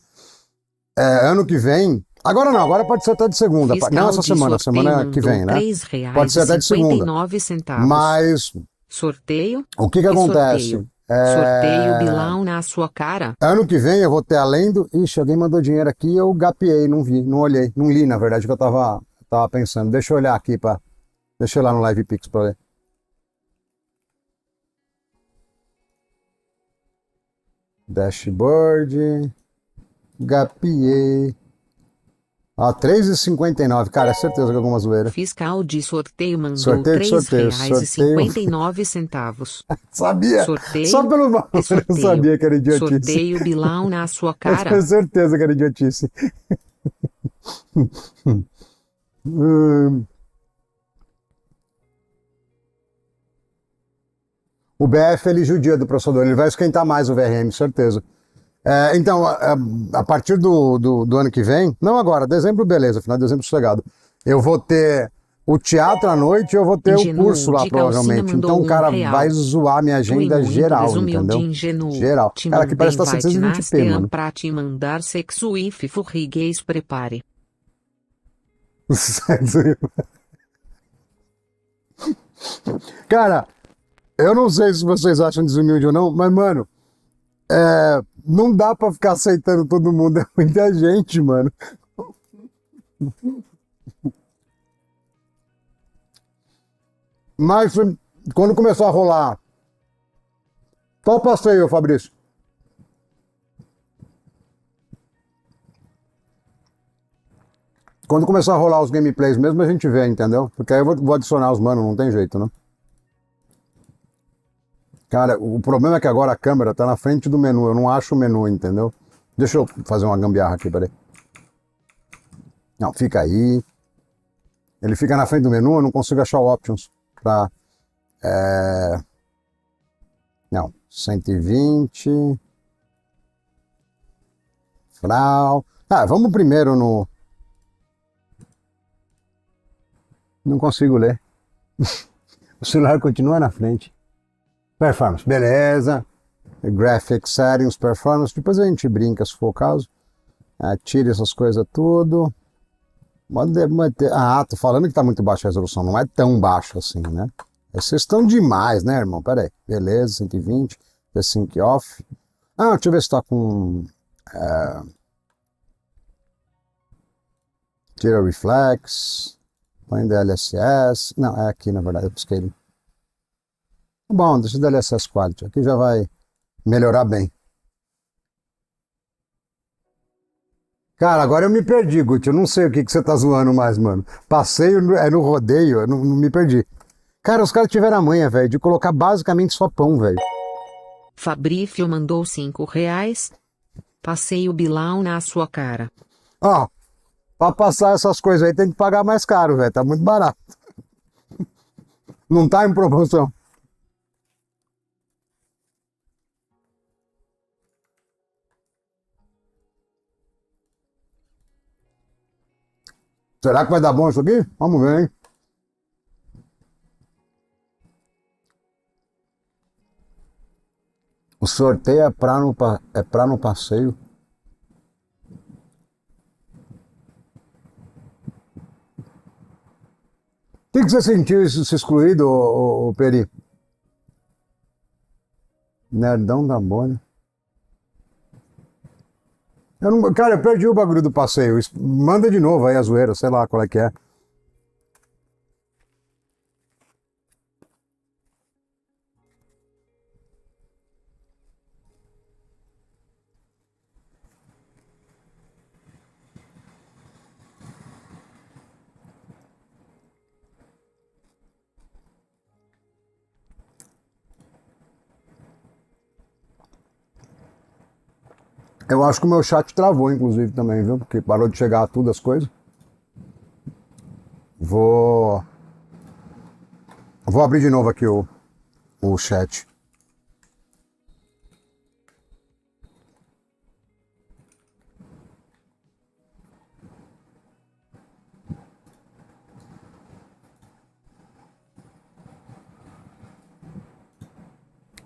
ano que vem... Agora não, agora pode ser até de segunda. Não essa semana, semana que vem, né? Pode ser até de segunda. Mas Sorteio. o que que acontece? Sorteio bilão na sua cara. Ano que vem eu vou ter além do... Ixi, alguém mandou dinheiro aqui, eu gapiei, não vi, não olhei, não li, na verdade, o que eu tava pensando. Deixa eu olhar aqui, deixa eu ir lá no Live Pix pra ler. Dashboard, gapiei. Ah, 3,59, cara, é certeza que é alguma zoeira. Fiscal de sorteio mandou Sorteio, R$3,59. Sabia? Sorteio. Só pelo valor eu Sorteio. sabia que era idiotice. Sorteio bilão na sua Eu cara. tenho certeza que era idiotice. O BF ele judia do processador, ele vai esquentar mais o VRM, certeza. Então, a partir do ano que vem, não agora, dezembro, beleza, final de dezembro sossegado, eu vou ter o teatro à noite e eu vou ter o curso lá, provavelmente. Então o cara vai zoar minha agenda geral, entendeu? Geral. Cara, que parece que tá 720p, mano. Pra te mandar sexo e fifurriguês, prepare. Cara, eu não sei se vocês acham desumilde ou não, mas, mano, não dá pra ficar aceitando todo mundo, é muita gente, mano. Mas quando começou a rolar, qual passeio, Fabrício? Quando começar a rolar os gameplays mesmo, a gente vê, entendeu? Porque aí eu vou adicionar os manos, não tem jeito, né? Cara, o problema é que agora a câmera tá na frente do menu. Eu não acho o menu, entendeu? Deixa eu fazer uma gambiarra aqui, peraí. Não, fica aí. Ele fica na frente do menu, eu não consigo achar o options pra... Não, 120. Frau. Ah, vamos primeiro no... Não consigo ler. O celular continua na frente. Performance, beleza. Graphics Settings, Performance. Depois a gente brinca se for o caso. Tire essas coisas tudo. Ah, tô falando que tá muito baixa a resolução. Não é tão baixo assim, né? Vocês estão demais, né, irmão? Pera aí. Beleza, 120. Sync off. Ah, deixa eu ver se tá com... Tira reflex. Põe DLSS. Não, é aqui, na verdade. Eu busquei ele. Bom, deixa o DLSS Quality. Aqui já vai melhorar bem. Cara, agora eu me perdi, Guti. Eu não sei o que você tá zoando mais, mano. Passeio no rodeio, eu não me perdi. Cara, os caras tiveram a manha, velho, de colocar basicamente só pão, velho. Fabrício mandou R$ 5. Passei o bilão na sua cara. Ó, pra passar essas coisas aí tem que pagar mais caro, velho. Tá muito barato. Não tá em promoção. Será que vai dar bom isso aqui? Vamos ver, hein? O sorteio é pra no passeio. O que você sentiu isso se excluído, ô Peri? Nerdão da bolha. Cara, eu perdi o bagulho do passeio. Manda de novo aí a zoeira, sei lá qual é que é. Eu acho que o meu chat travou, inclusive, também, viu? Porque parou de chegar tudo as coisas. Vou abrir de novo aqui o chat.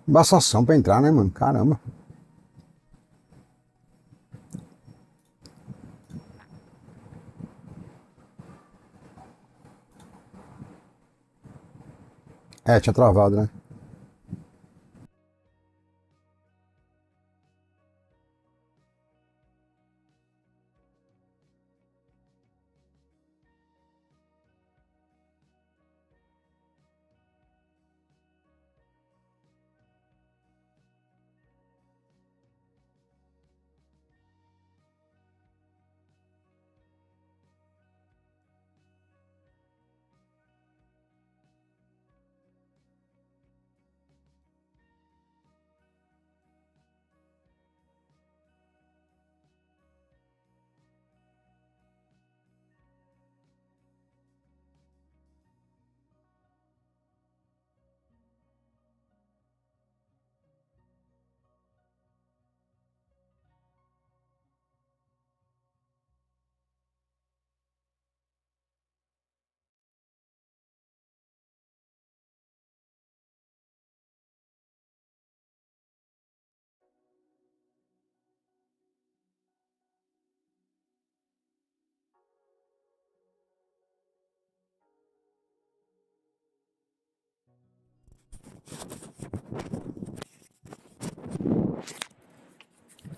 Embaçação pra entrar, né, mano? Caramba. Tinha travado, né?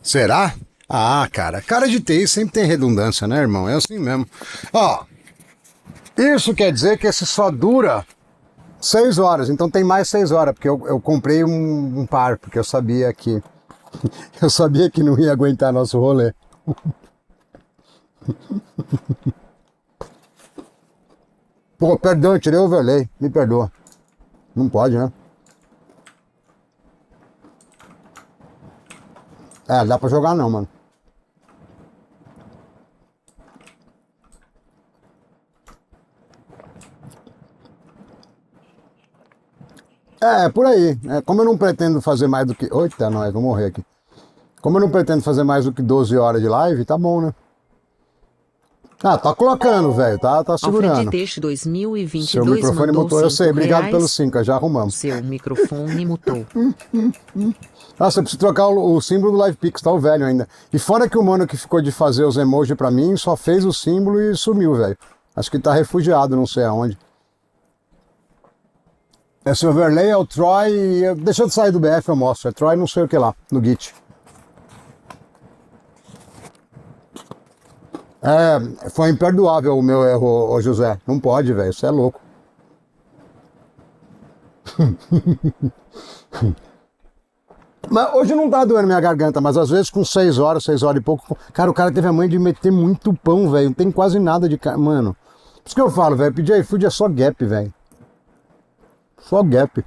Será? Ah, cara de TI sempre tem redundância, né, irmão? É assim mesmo. Ó, isso quer dizer que esse só dura 6 horas, então tem mais 6 horas, porque eu comprei um par, porque eu sabia que eu sabia que não ia aguentar nosso rolê. Pô, perdão, eu tirei o overlay, me perdoa. Não pode, né? É, dá pra jogar não, mano. É, por aí. É, como eu não pretendo fazer mais do que... Eita, nós, vou morrer aqui. Como eu não pretendo fazer mais do que 12 horas de live, tá bom, né? Ah, tá colocando, velho. Tá segurando. Alfrediteixe Seu 2022 microfone mandou mutou, eu sei. Obrigado R$5. pelo 5, já arrumamos. Seu microfone mutou. Nossa, eu preciso trocar o símbolo do LivePix, tá o velho ainda. E fora que o mano que ficou de fazer os emojis pra mim, só fez o símbolo e sumiu, velho. Acho que tá refugiado, não sei aonde. Esse overlay é o Troy... Deixa eu sair do BF, eu mostro. É Troy não sei o que lá, no Git. É, foi imperdoável o meu erro, ô José. Não pode, velho, você é louco. Mas hoje não tá doendo minha garganta, mas às vezes com 6 horas e pouco... Cara, o cara teve a mãe de meter muito pão, velho. Não tem quase nada de... Mano, por isso que eu falo, velho, pedir iFood é só gap, velho. Só gap.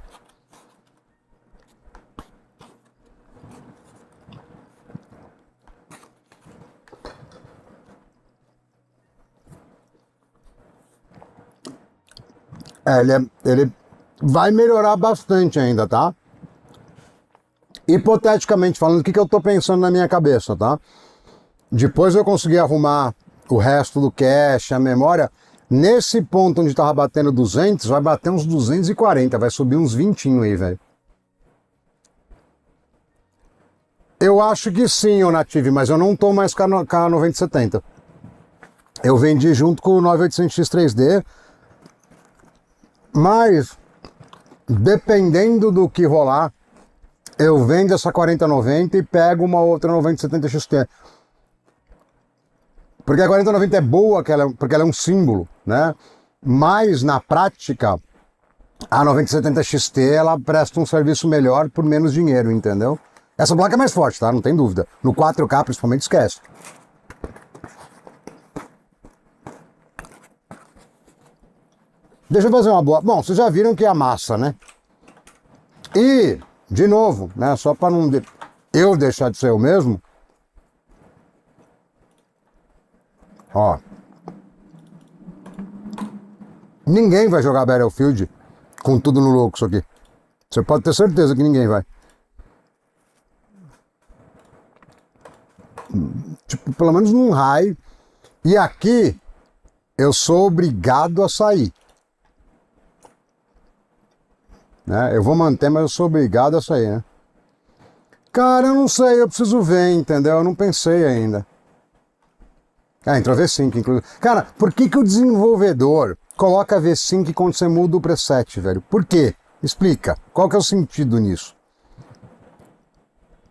É, ele vai melhorar bastante ainda, tá? Hipoteticamente falando, o que eu tô pensando na minha cabeça, tá? Depois eu conseguir arrumar o resto do cache, a memória, nesse ponto onde tava batendo 200, vai bater uns 240, vai subir uns 20 aí, velho. Eu acho que sim, ô Native, mas eu não tô mais com a 9070. Eu vendi junto com o 9800X 3D, mas dependendo do que rolar, eu vendo essa 4090 e pego uma outra 9070 XT. Porque a 4090 é boa, porque ela é um símbolo, né? Mas na prática, a 9070 XT ela presta um serviço melhor por menos dinheiro, entendeu? Essa placa é mais forte, tá? Não tem dúvida. No 4K principalmente esquece. Deixa eu fazer uma boa... Bom, vocês já viram que é a massa, né? E, de novo, né? Só para não eu deixar de ser eu mesmo. Ó. Ninguém vai jogar Battlefield com tudo no louco isso aqui. Você pode ter certeza que ninguém vai. Tipo, pelo menos num raio. E aqui, eu sou obrigado a sair. Né? Eu vou manter, mas eu sou obrigado a sair, né? Cara, eu não sei, eu preciso ver, entendeu? Eu não pensei ainda. Ah, entrou V-Sync, inclusive. Cara, por que o desenvolvedor coloca V-Sync quando você muda o preset, velho? Por quê? Explica. Qual que é o sentido nisso?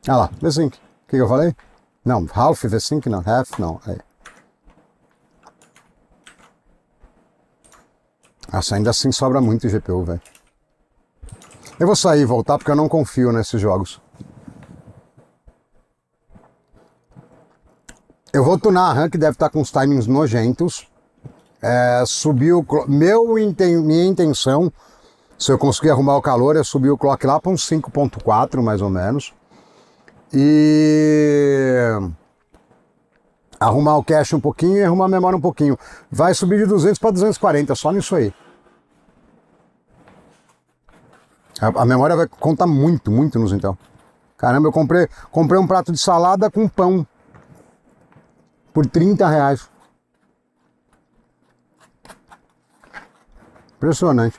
Ah lá, V-Sync. O que eu falei? Não, half V-Sync não, half não. Aí. Nossa, ainda assim sobra muito GPU, velho. Eu vou sair e voltar porque eu não confio nesses jogos. Eu vou tunar a RAM, que deve estar com os timings nojentos. Subiu minha intenção, se eu conseguir arrumar o calor, é subir o clock lá para uns 5.4 mais ou menos. E arrumar o cache um pouquinho e arrumar a memória um pouquinho. Vai subir de 200 para 240, só nisso aí. A memória vai contar muito, muito nos Intel. Caramba, eu comprei um prato de salada com pão. Por R$30. Impressionante.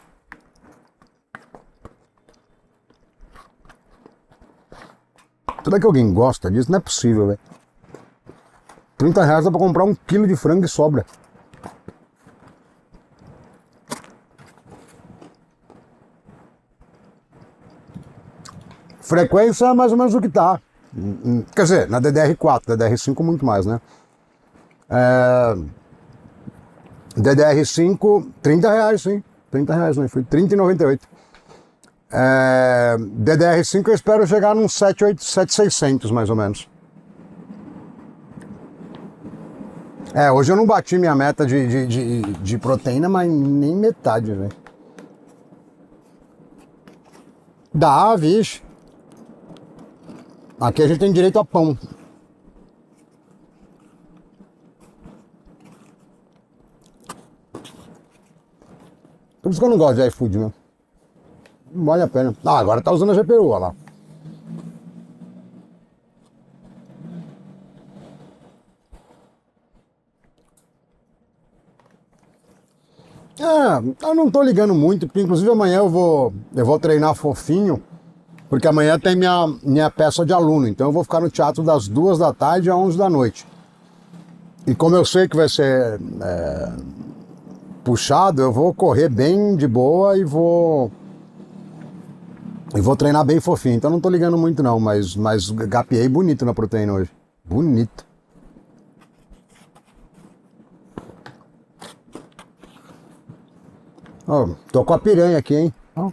Será que alguém gosta disso? Não é possível, velho. R$30 dá pra comprar 1 quilo de frango e sobra. Frequência é mais ou menos o que tá. Quer dizer, na DDR4, DDR5 muito mais, né? DDR5, R$30, sim. R$30, né? Foi R$30,98. DDR5 eu espero chegar num 7,600 mais ou menos. Hoje eu não bati minha meta de proteína, mas nem metade, velho. Dá, vixe. Aqui a gente tem direito a pão. Por isso que eu não gosto de iFood, né? Não vale a pena. Ah, agora tá usando a GPU, olha lá. Eu não tô ligando muito, porque inclusive amanhã eu vou treinar fofinho, porque amanhã tem minha peça de aluno, então eu vou ficar no teatro das 2 da tarde às 11 da noite. E como eu sei que vai ser puxado, eu vou correr bem de boa e vou treinar bem fofinho. Então não tô ligando muito não, mas gapiei bonito na proteína hoje. Bonito. Oh, tô com a piranha aqui, hein? Oh.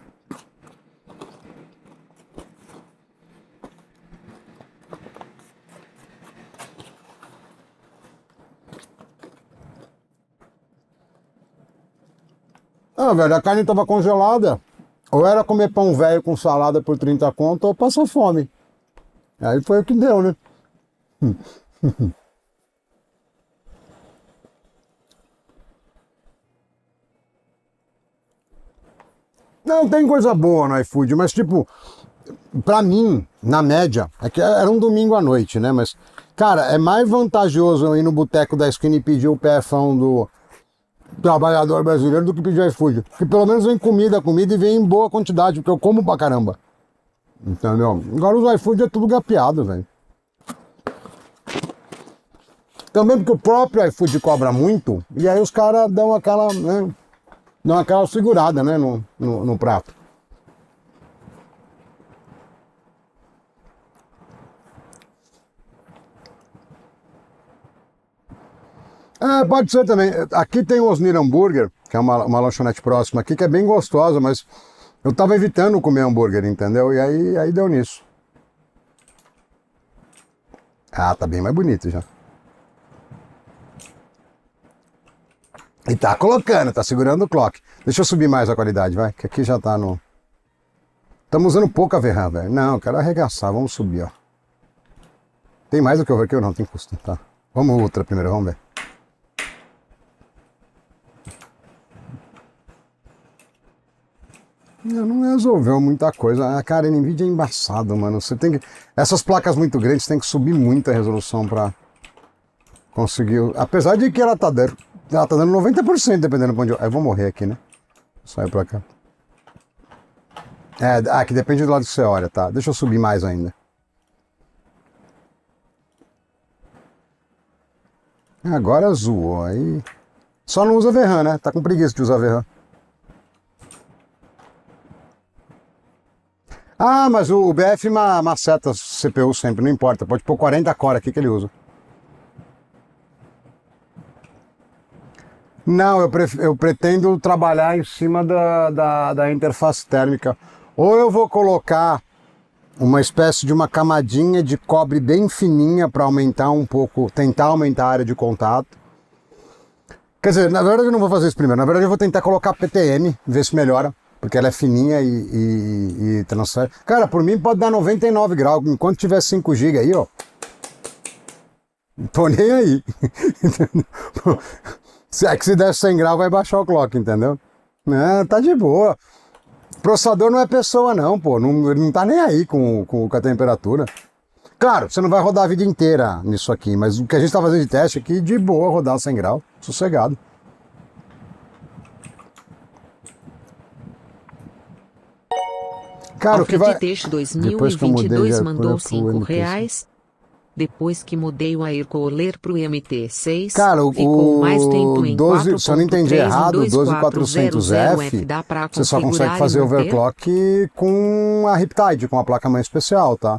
Ah, velho, a carne tava congelada. Ou era comer pão velho com salada por 30 conto, ou passar fome. Aí foi o que deu, né? Não, tem coisa boa no iFood, mas tipo, pra mim, na média, é que era um domingo à noite, né? Mas, cara, é mais vantajoso eu ir no boteco da esquina e pedir o PFão do trabalhador brasileiro do que pedir iFood. Porque pelo menos vem comida e vem em boa quantidade, porque eu como pra caramba. Entendeu? Agora os iFood é tudo gapeado, velho. Também porque o próprio iFood cobra muito, e aí os caras dão aquela, né? Dão aquela segurada, né, no prato. É, pode ser também. Aqui tem o Osnir Hambúrguer, que é uma lanchonete próxima aqui, que é bem gostosa, mas eu tava evitando comer hambúrguer, entendeu? E aí deu nisso. Ah, tá bem mais bonito já. E tá colocando, tá segurando o clock. Deixa eu subir mais a qualidade, vai, que aqui já tá no... Estamos usando pouca VRAM, velho. Não, quero arregaçar, vamos subir, ó. Tem mais do que overkill? Não, tem custo, tá. Vamos ultra primeiro, vamos ver. Não resolveu muita coisa. Cara, a NVIDIA é embaçado, mano. Você tem que... Essas placas muito grandes tem que subir muita resolução pra conseguir... Apesar de que ela tá dando 90%, dependendo de onde eu vou morrer aqui, né? Sai pra cá. Que depende do lado que você olha, tá? Deixa eu subir mais ainda. Agora zoou, aí... Só não usa VRAM, né? Tá com preguiça de usar VRAM. Ah, mas o BF maceta CPU sempre, não importa. Pode pôr 40 core aqui que ele usa. Não, eu pretendo trabalhar em cima da interface térmica. Ou eu vou colocar uma espécie de uma camadinha de cobre bem fininha para aumentar um pouco, tentar aumentar a área de contato. Quer dizer, na verdade eu não vou fazer isso primeiro. Na verdade eu vou tentar colocar PTM, ver se melhora. Porque ela é fininha e transfere. Cara, por mim pode dar 99 graus. Enquanto tiver 5 GB aí, ó. Tô nem aí. É que se der 100 graus vai baixar o clock, entendeu? Tá de boa. O processador não é pessoa não, pô. Não tá nem aí com a temperatura. Claro, você não vai rodar a vida inteira nisso aqui. Mas o que a gente tá fazendo de teste aqui, de boa rodar 100 graus. Sossegado. Cara, o que vai... Alfrediteixe 2022 mandou R$5. Depois que mudei o aircooler pro MT6, cara, ficou mais tempo em 12, se eu não entendi errado, o 12400F, dá pra você só consegue fazer overclock com a Riptide, com a placa-mãe especial, tá?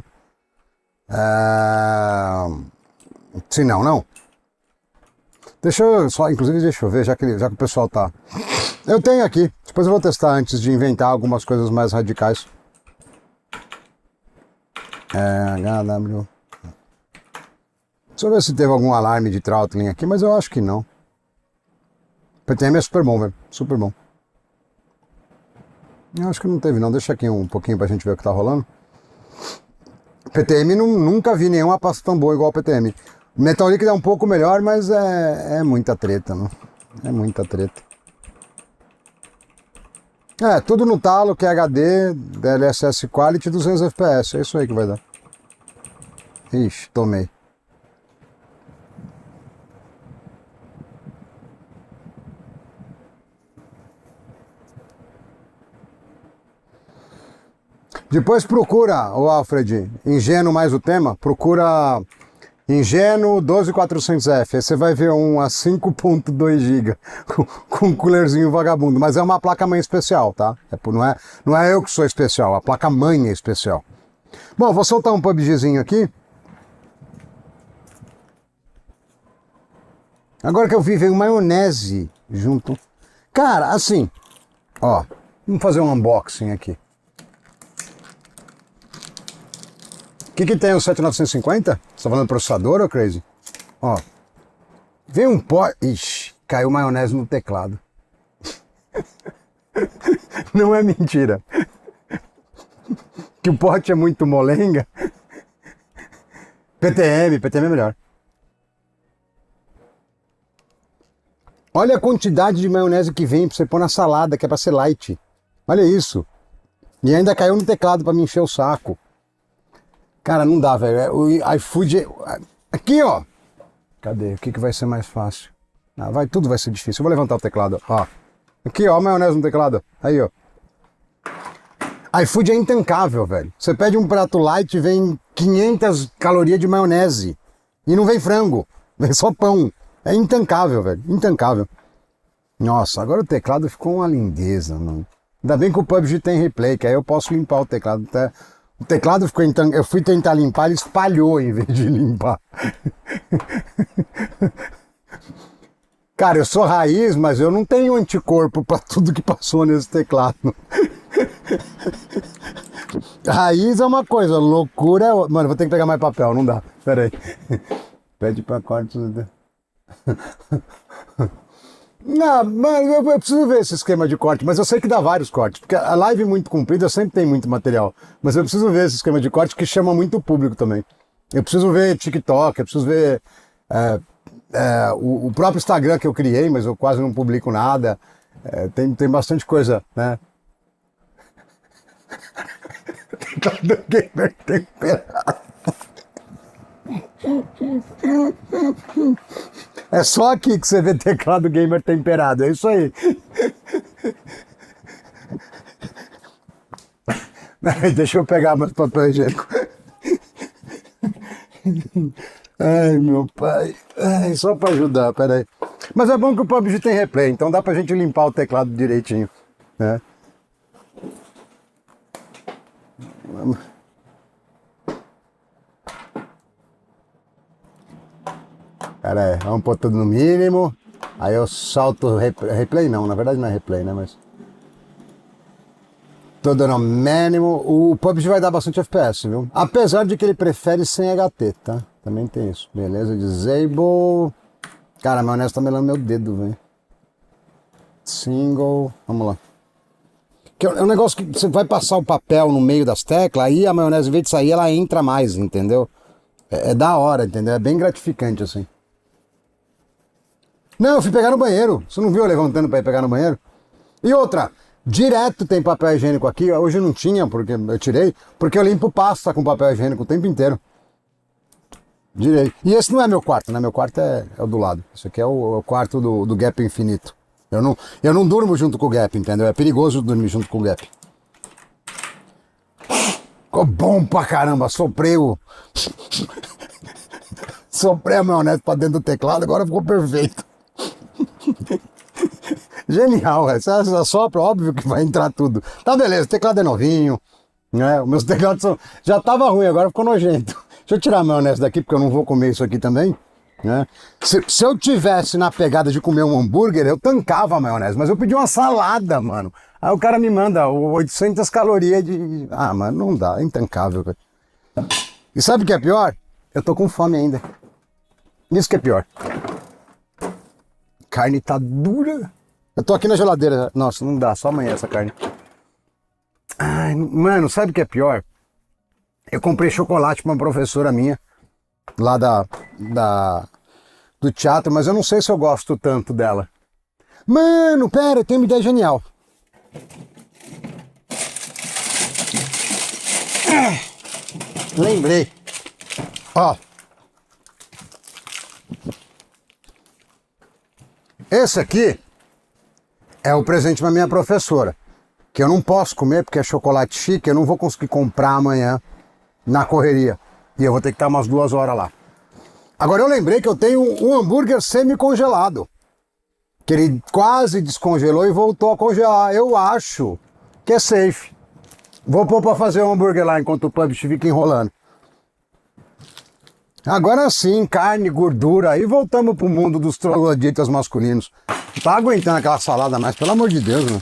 Se não. Inclusive deixa eu ver, já que o pessoal tá... Eu tenho aqui, depois eu vou testar antes de inventar algumas coisas mais radicais. HW... Deixa eu ver se teve algum alarme de throttling aqui, mas eu acho que não. PTM é super bom, velho. Super bom. Eu acho que não teve não. Deixa aqui um pouquinho pra gente ver o que tá rolando. PTM nunca vi nenhuma pasta tão boa igual a PTM. Metal líquido é um pouco melhor, mas é muita treta, não? É muita treta. Tudo no talo, que é HD, DLSS Quality, 200 FPS. É isso aí que vai dar. Ixi, tomei. Depois procura, o Alfred, Ingênuo mais o tema, procura Ingênuo 12400F, aí você vai ver um a 5.2 GB com um coolerzinho vagabundo, mas é uma placa-mãe especial, tá? Não é eu que sou especial, a placa-mãe é especial. Bom, vou soltar um PUBGzinho aqui. Agora que eu vi, veio maionese junto. Cara, assim, ó, vamos fazer um unboxing aqui. O que tem o 7950? Você tá falando do processador ou crazy? Ó, vem um pó... Ixi, caiu maionese no teclado. Não é mentira. Que o pote é muito molenga. PTM é melhor. Olha a quantidade de maionese que vem pra você pôr na salada, que é pra ser light. Olha isso. E ainda caiu no teclado pra me encher o saco. Cara, não dá, velho. O iFood... Aqui, ó. Cadê? O que vai ser mais fácil? Tudo vai ser difícil. Eu vou levantar o teclado, ó. Aqui, ó, a maionese no teclado. Aí, ó. iFood é intancável, velho. Você pede um prato light e vem 500 calorias de maionese. E não vem frango. Vem só pão. É intancável, velho. Intancável. Nossa, agora o teclado ficou uma lindeza, mano. Ainda bem que o PUBG tem replay, que aí eu posso limpar o teclado até... O teclado ficou eu fui tentar limpar, ele espalhou em vez de limpar. Cara, eu sou raiz, mas eu não tenho anticorpo para tudo que passou nesse teclado. Raiz é uma coisa, loucura é outra. Mano, vou ter que pegar mais papel, não dá. Pera aí. Pede pacote. Não, mano, eu preciso ver esse esquema de corte, mas eu sei que dá vários cortes, porque a live muito comprida sempre tem muito material, mas eu preciso ver esse esquema de corte que chama muito público também. Eu preciso ver TikTok, eu preciso ver o próprio Instagram que eu criei, mas eu quase não publico nada. Tem bastante coisa, né? Teclado gamer temperado. É só aqui que você vê teclado gamer temperado, é isso aí. Deixa eu pegar mais papel higiênico. Ai, meu pai. Ai, só pra ajudar, peraí. Mas é bom que o PUBG tem replay, então dá pra gente limpar o teclado direitinho, né? Pera aí, vamos pôr tudo no mínimo. Aí eu salto replay não, na verdade não é replay, né? Mas tudo no mínimo. O PUBG vai dar bastante FPS, viu? Apesar de que ele prefere sem HT, tá? Também tem isso. Beleza, disable. Cara, a maionese tá melando meu dedo, velho. Single. Vamos lá. Que é um negócio que você vai passar o papel no meio das teclas, aí a maionese, em vez de sair, ela entra mais, entendeu? É da hora, entendeu? É bem gratificante, assim. Não, eu fui pegar no banheiro. Você não viu eu levantando pra ir pegar no banheiro? E outra, direto tem papel higiênico aqui. Hoje não tinha, porque eu tirei, porque eu limpo pasta com papel higiênico o tempo inteiro. Direito. E esse não é meu quarto, né? Meu quarto é o do lado. Esse aqui é o quarto do Gap Infinito. Eu não durmo junto com o Gap, entendeu? É perigoso dormir junto com o Gap. Ficou bom pra caramba, soprei a maionese pra dentro do teclado, agora ficou perfeito. Genial, velho. Você sopra, óbvio que vai entrar tudo. Tá, beleza, o teclado é novinho, né? Os meus teclados já tava ruim, agora ficou nojento. Deixa eu tirar a maionese daqui, porque eu não vou comer isso aqui também, né? Se eu tivesse na pegada de comer um hambúrguer, eu tancava a maionese, mas eu pedi uma salada, mano. Aí o cara me manda 800 calorias de... Ah, mano, não dá, é intancável, velho. E sabe o que é pior? Eu tô com fome ainda. Isso que é pior. Carne tá dura. Eu tô aqui na geladeira. Nossa, não dá, só amanhã essa carne. Ai, mano, sabe o que é pior? Eu comprei chocolate pra uma professora minha, lá do teatro, mas eu não sei se eu gosto tanto dela. Mano, pera, eu tenho uma ideia genial. Lembrei. Ó. Esse aqui é o presente da minha professora, que eu não posso comer porque é chocolate chique, eu não vou conseguir comprar amanhã na correria. E eu vou ter que estar umas 2 horas lá. Agora eu lembrei que eu tenho um hambúrguer semi-congelado, que ele quase descongelou e voltou a congelar. Eu acho que é safe. Vou pôr pra fazer um hambúrguer lá enquanto o PUBG fica enrolando. Agora sim, carne, gordura, aí voltamos pro mundo dos trogloditas masculinos. Não tá aguentando aquela salada mais, pelo amor de Deus, né?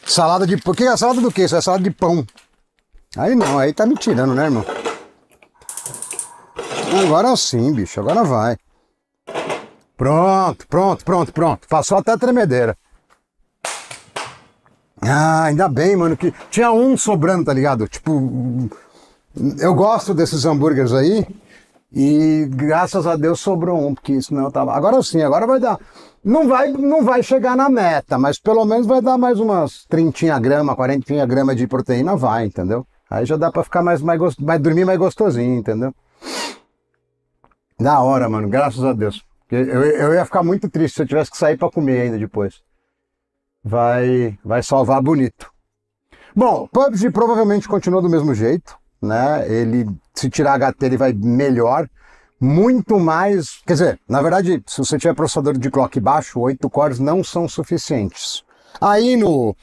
Salada de... Por que é salada do quê? Isso é salada de pão. Aí não, aí tá me tirando, né, irmão? Agora sim, bicho, agora vai. Pronto. Passou até a tremedeira. Ah, ainda bem, mano, que tinha um sobrando, tá ligado? Tipo, eu gosto desses hambúrgueres aí e graças a Deus sobrou um, porque senão eu tava... Agora sim, agora vai dar... Não vai chegar na meta, mas pelo menos vai dar mais umas 30 gramas, 40 gramas de proteína, vai, entendeu? Aí já dá pra ficar mais dormir mais gostosinho, entendeu? Da hora, mano, graças a Deus. Eu ia ficar muito triste se eu tivesse que sair pra comer ainda depois. Vai salvar bonito. Bom, PUBG provavelmente continua do mesmo jeito, né? Ele, se tirar HT, ele vai melhor. Muito mais... Quer dizer, na verdade, se você tiver processador de clock baixo, 8 cores não são suficientes. Aí no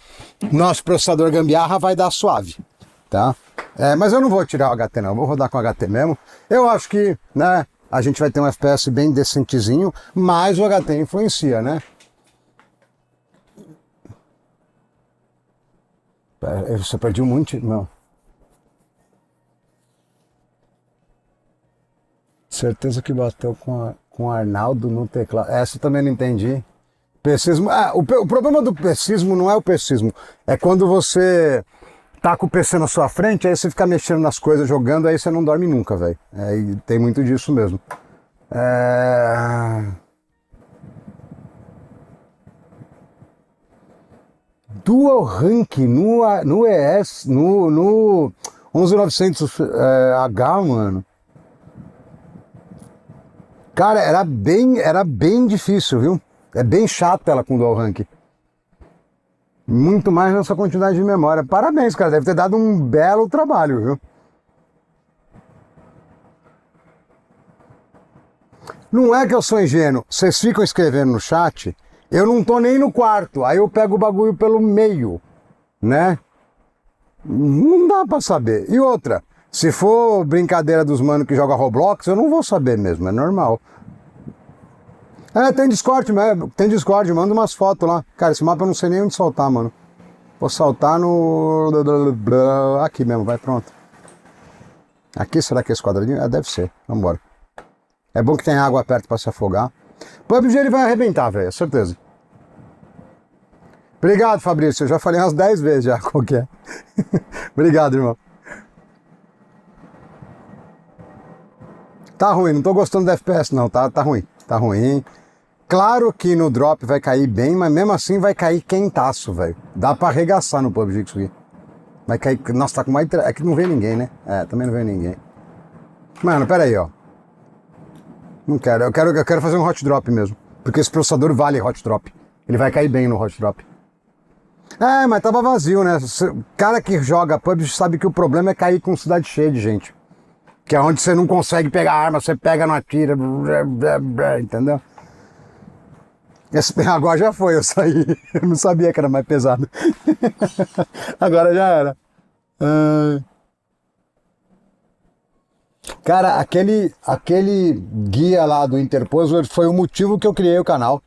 nosso processador gambiarra vai dar suave, tá? Mas eu não vou tirar o HT não, vou rodar com HT mesmo. Eu acho que, né, a gente vai ter um FPS bem decentezinho, mas o HT influencia, né? Eu só perdi um monte... Não. Certeza que bateu com o Arnaldo no teclado. Essa eu também não entendi. Pesismo... o problema do pesismo não é o pesismo. É quando você tá com o PC na sua frente, aí você fica mexendo nas coisas, jogando, aí você não dorme nunca, velho. E tem muito disso mesmo. Dual Rank no ES, no 11900H, mano. Cara, era bem difícil, viu? É bem chato ela com Dual Rank. Muito mais nessa quantidade de memória. Parabéns, cara, deve ter dado um belo trabalho, viu? Não é que eu sou ingênuo, vocês ficam escrevendo no chat, eu não tô nem no quarto, aí eu pego o bagulho pelo meio, né? Não dá pra saber. E outra, se for brincadeira dos manos que jogam Roblox, eu não vou saber mesmo, é normal. Tem Discord, manda umas fotos lá. Cara, esse mapa eu não sei nem onde soltar, mano. Vou saltar no... Aqui mesmo, vai, pronto. Aqui, será que é esse quadradinho? Deve ser, vambora. É bom que tem água perto pra se afogar. PUBG ele vai arrebentar, velho, certeza. Obrigado, Fabrício, eu já falei umas 10 vezes já, qual que é. Obrigado, irmão. Tá ruim, não tô gostando do FPS não, tá ruim, tá ruim. Claro que no drop vai cair bem, mas mesmo assim vai cair quentaço, velho. Dá pra arregaçar no PUBG isso aqui. Vai cair, nossa, tá com mais... É que não vem ninguém, né? Também não vem ninguém. Mano, pera aí, ó. Não quero, eu quero fazer um hot drop mesmo. Porque esse processador vale hot drop. Ele vai cair bem no hot drop. Mas tava vazio, né? O cara que joga PUBG sabe que o problema é cair com cidade cheia de gente. Que é onde você não consegue pegar arma, você pega, não atira, entendeu? Esse agora já foi, eu saí. Eu não sabia que era mais pesado. Agora já era. Cara, aquele guia lá do Interposer foi o motivo que eu criei o canal.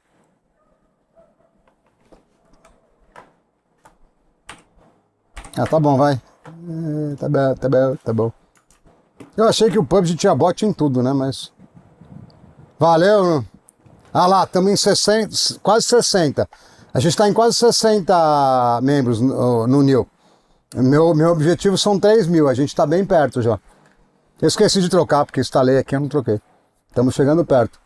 Tá bom, vai. Tá bom. Eu achei que o PUBG tinha bot em tudo, né, mas... Valeu. Lá, estamos em 60, quase 60. A gente está em quase 60 membros no New. Meu objetivo são 3.000, a gente tá bem perto já. Eu esqueci de trocar, porque instalei aqui, eu não troquei. Estamos chegando perto.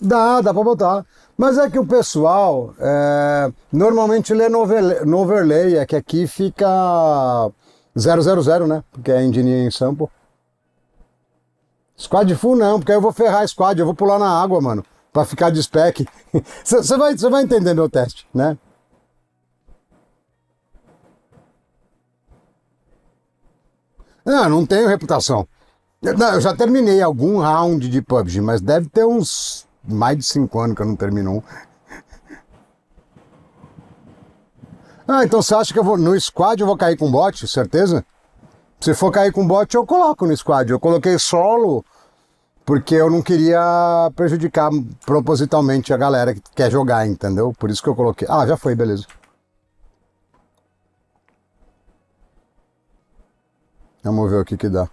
Dá pra botar. Mas é que o pessoal normalmente lê no overlay, é que aqui fica 000, né? Porque é engineering sample. Squad full não, porque aí eu vou ferrar a squad, eu vou pular na água, mano, pra ficar de spec. Você vai entender meu teste, né? Não tenho reputação. Não, eu já terminei algum round de PUBG, mas deve ter uns mais de 5 anos que eu não termino um. Então você acha que no squad eu vou cair com bot, certeza? Se for cair com bot, eu coloco no squad. Eu coloquei solo porque eu não queria prejudicar propositalmente a galera que quer jogar, entendeu? Por isso que eu coloquei. Ah, já foi, beleza. Vamos ver o que dá.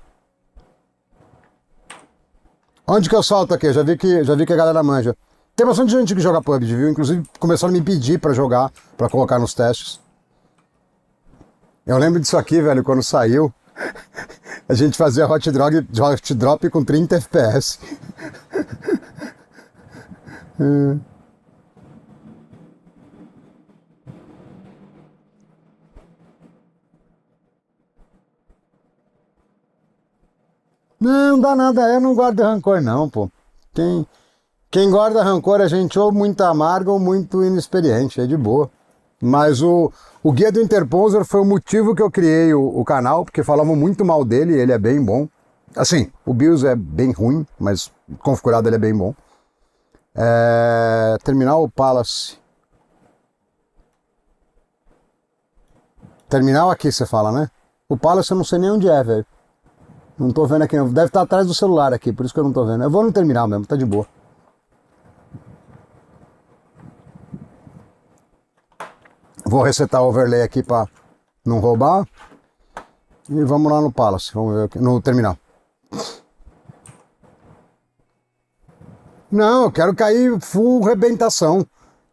Onde que eu solto aqui? Já vi que a galera manja. Tem bastante gente que joga PUBG, viu? Inclusive começaram a me pedir pra jogar, pra colocar nos testes. Eu lembro disso aqui, velho, quando saiu. A gente fazia hot drop com 30 FPS. Não dá nada, eu não guardo rancor não, pô. Quem guarda rancor é gente ou muito amarga ou muito inexperiente, é de boa. Mas o Guia do Interposer foi o motivo que eu criei o canal, porque falavam muito mal dele, ele é bem bom. Assim, o BIOS é bem ruim, mas configurado ele é bem bom. Terminal Palace. Terminal aqui você fala, né? O Palace eu não sei nem onde é, velho. Não tô vendo aqui, deve estar atrás do celular aqui, por isso que eu não tô vendo. Eu vou no terminal mesmo, tá de boa. Vou resetar o overlay aqui pra não roubar. E vamos lá no Palace, vamos ver aqui, no terminal. Não, eu quero cair full rebentação.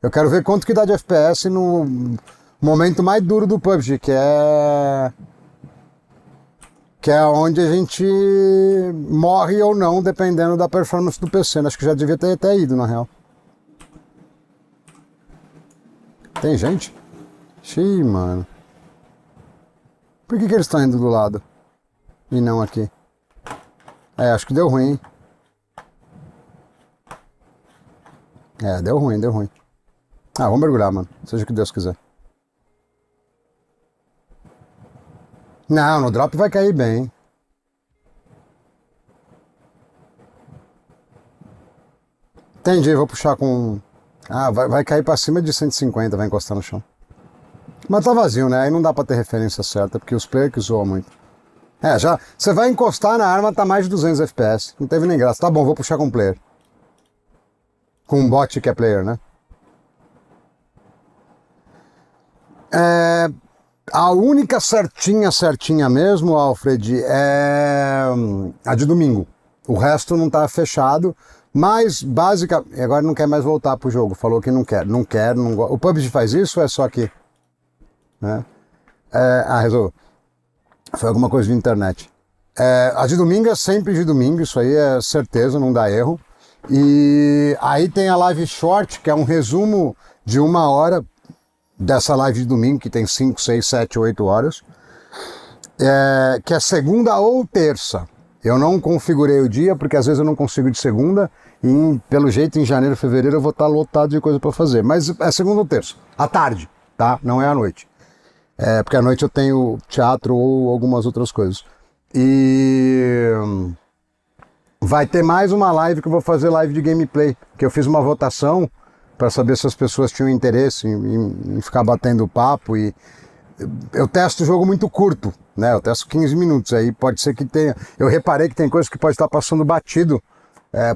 Eu quero ver quanto que dá de FPS no momento mais duro do PUBG, que é onde a gente morre ou não, dependendo da performance do PC. Acho que já devia ter até ido, na real. Tem gente? Xiii, mano. Por que eles estão indo do lado? E não aqui? Acho que deu ruim, hein? Deu ruim. Ah, vamos mergulhar, mano. Seja o que Deus quiser. Não, no drop vai cair bem. Entendi, vou puxar com... Ah, vai cair pra cima de 150, vai encostar no chão. Mas tá vazio, né? Aí não dá pra ter referência certa, porque os players que zoam muito. Já, você vai encostar na arma, tá mais de 200 FPS. Não teve nem graça. Tá bom, vou puxar com player. Com um bot que é player, né? A única certinha mesmo, Alfred, é a de domingo. O resto não tá fechado, mas basicamente... Agora não quer mais voltar pro jogo, falou que não quer. Não quer, não gosta. O PUBG faz isso ou é só aqui? Né? Resolveu. Foi alguma coisa de internet. A de domingo é sempre de domingo, isso aí é certeza, não dá erro. E aí tem a live short, que é um resumo de 1 hora dessa live de domingo, que tem 5, 6, 7, 8 horas, que é segunda ou terça. Eu não configurei o dia, porque às vezes eu não consigo de segunda, e pelo jeito em janeiro, fevereiro eu vou estar lotado de coisa para fazer. Mas é segunda ou terça, à tarde, tá? Não é à noite. Porque à noite eu tenho teatro ou algumas outras coisas. E vai ter mais uma live que eu vou fazer, live de gameplay, que eu fiz uma votação para saber se as pessoas tinham interesse em ficar batendo papo. E eu testo o jogo muito curto, né? Eu testo 15 minutos, aí pode ser que tenha... Eu reparei que tem coisas que pode estar passando batido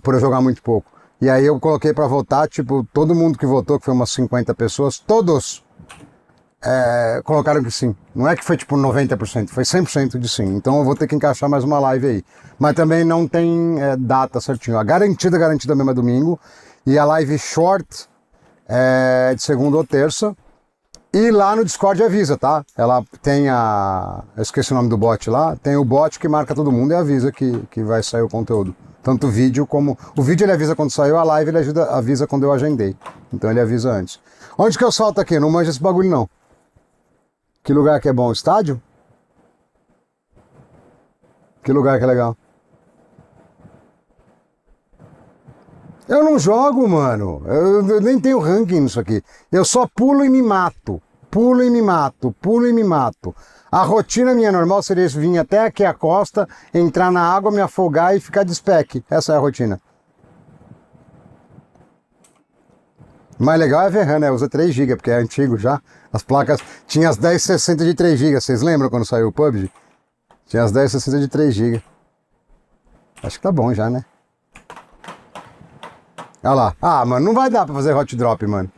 por eu jogar muito pouco. E aí eu coloquei para votar, tipo, todo mundo que votou, que foi umas 50 pessoas, todos colocaram que sim. Não é que foi tipo 90%, foi 100% de sim. Então eu vou ter que encaixar mais uma live aí. Mas também não tem data certinho. A garantida mesmo é domingo. E a live short é de segunda ou terça. E lá no Discord avisa, tá? Ela tem a... Eu esqueci o nome do bot lá. Tem o bot que marca todo mundo e avisa que vai sair o conteúdo. Tanto o vídeo como... O vídeo ele avisa quando saiu, a live ele avisa quando eu agendei. Então ele avisa antes. Onde que eu salto aqui? Não manjo esse bagulho não. Que lugar que é bom? Estádio? Que lugar que é legal? Eu não jogo, mano. Eu nem tenho ranking nisso aqui. Eu só pulo e me mato. Pulo e me mato. Pulo e me mato. A rotina minha normal seria vir até aqui a costa, entrar na água, me afogar e ficar de spec. Essa é a rotina. O mais legal é a Verran, né? Usa 3 GB, porque é antigo já. As placas... Tinha as 1060 de 3 GB. Vocês lembram quando saiu o PUBG? Tinha as 1060 de 3 GB. Acho que tá bom já, né? Olha lá. Ah, mano, não vai dar pra fazer hot drop, mano.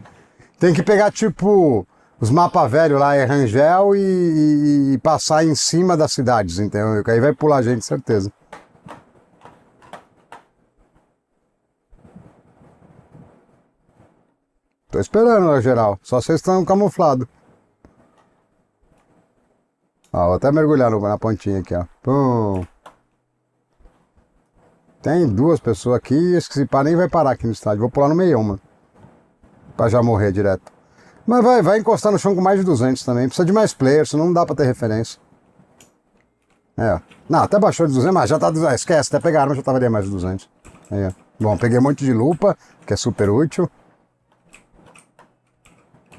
Tem que pegar, tipo, os mapas velhos lá, Rangel e passar em cima das cidades, entendeu? Aí vai pular gente, certeza. Tô esperando, na geral. Só vocês estão camuflados. Ó, vou até mergulhar na pontinha aqui, ó. Pum. Tem 2 pessoas aqui, acho que se pá nem vai parar aqui no estádio. Vou pular no meião, mano. Pra já morrer direto. Mas vai encostar no chão com mais de 200 também. Precisa de mais players, senão não dá pra ter referência. É, ó. Não, até baixou de 200, mas já tá... Esquece, até pegar arma já tava ali mais de 200. Aí, ó. Bom, peguei um monte de lupa, que é super útil.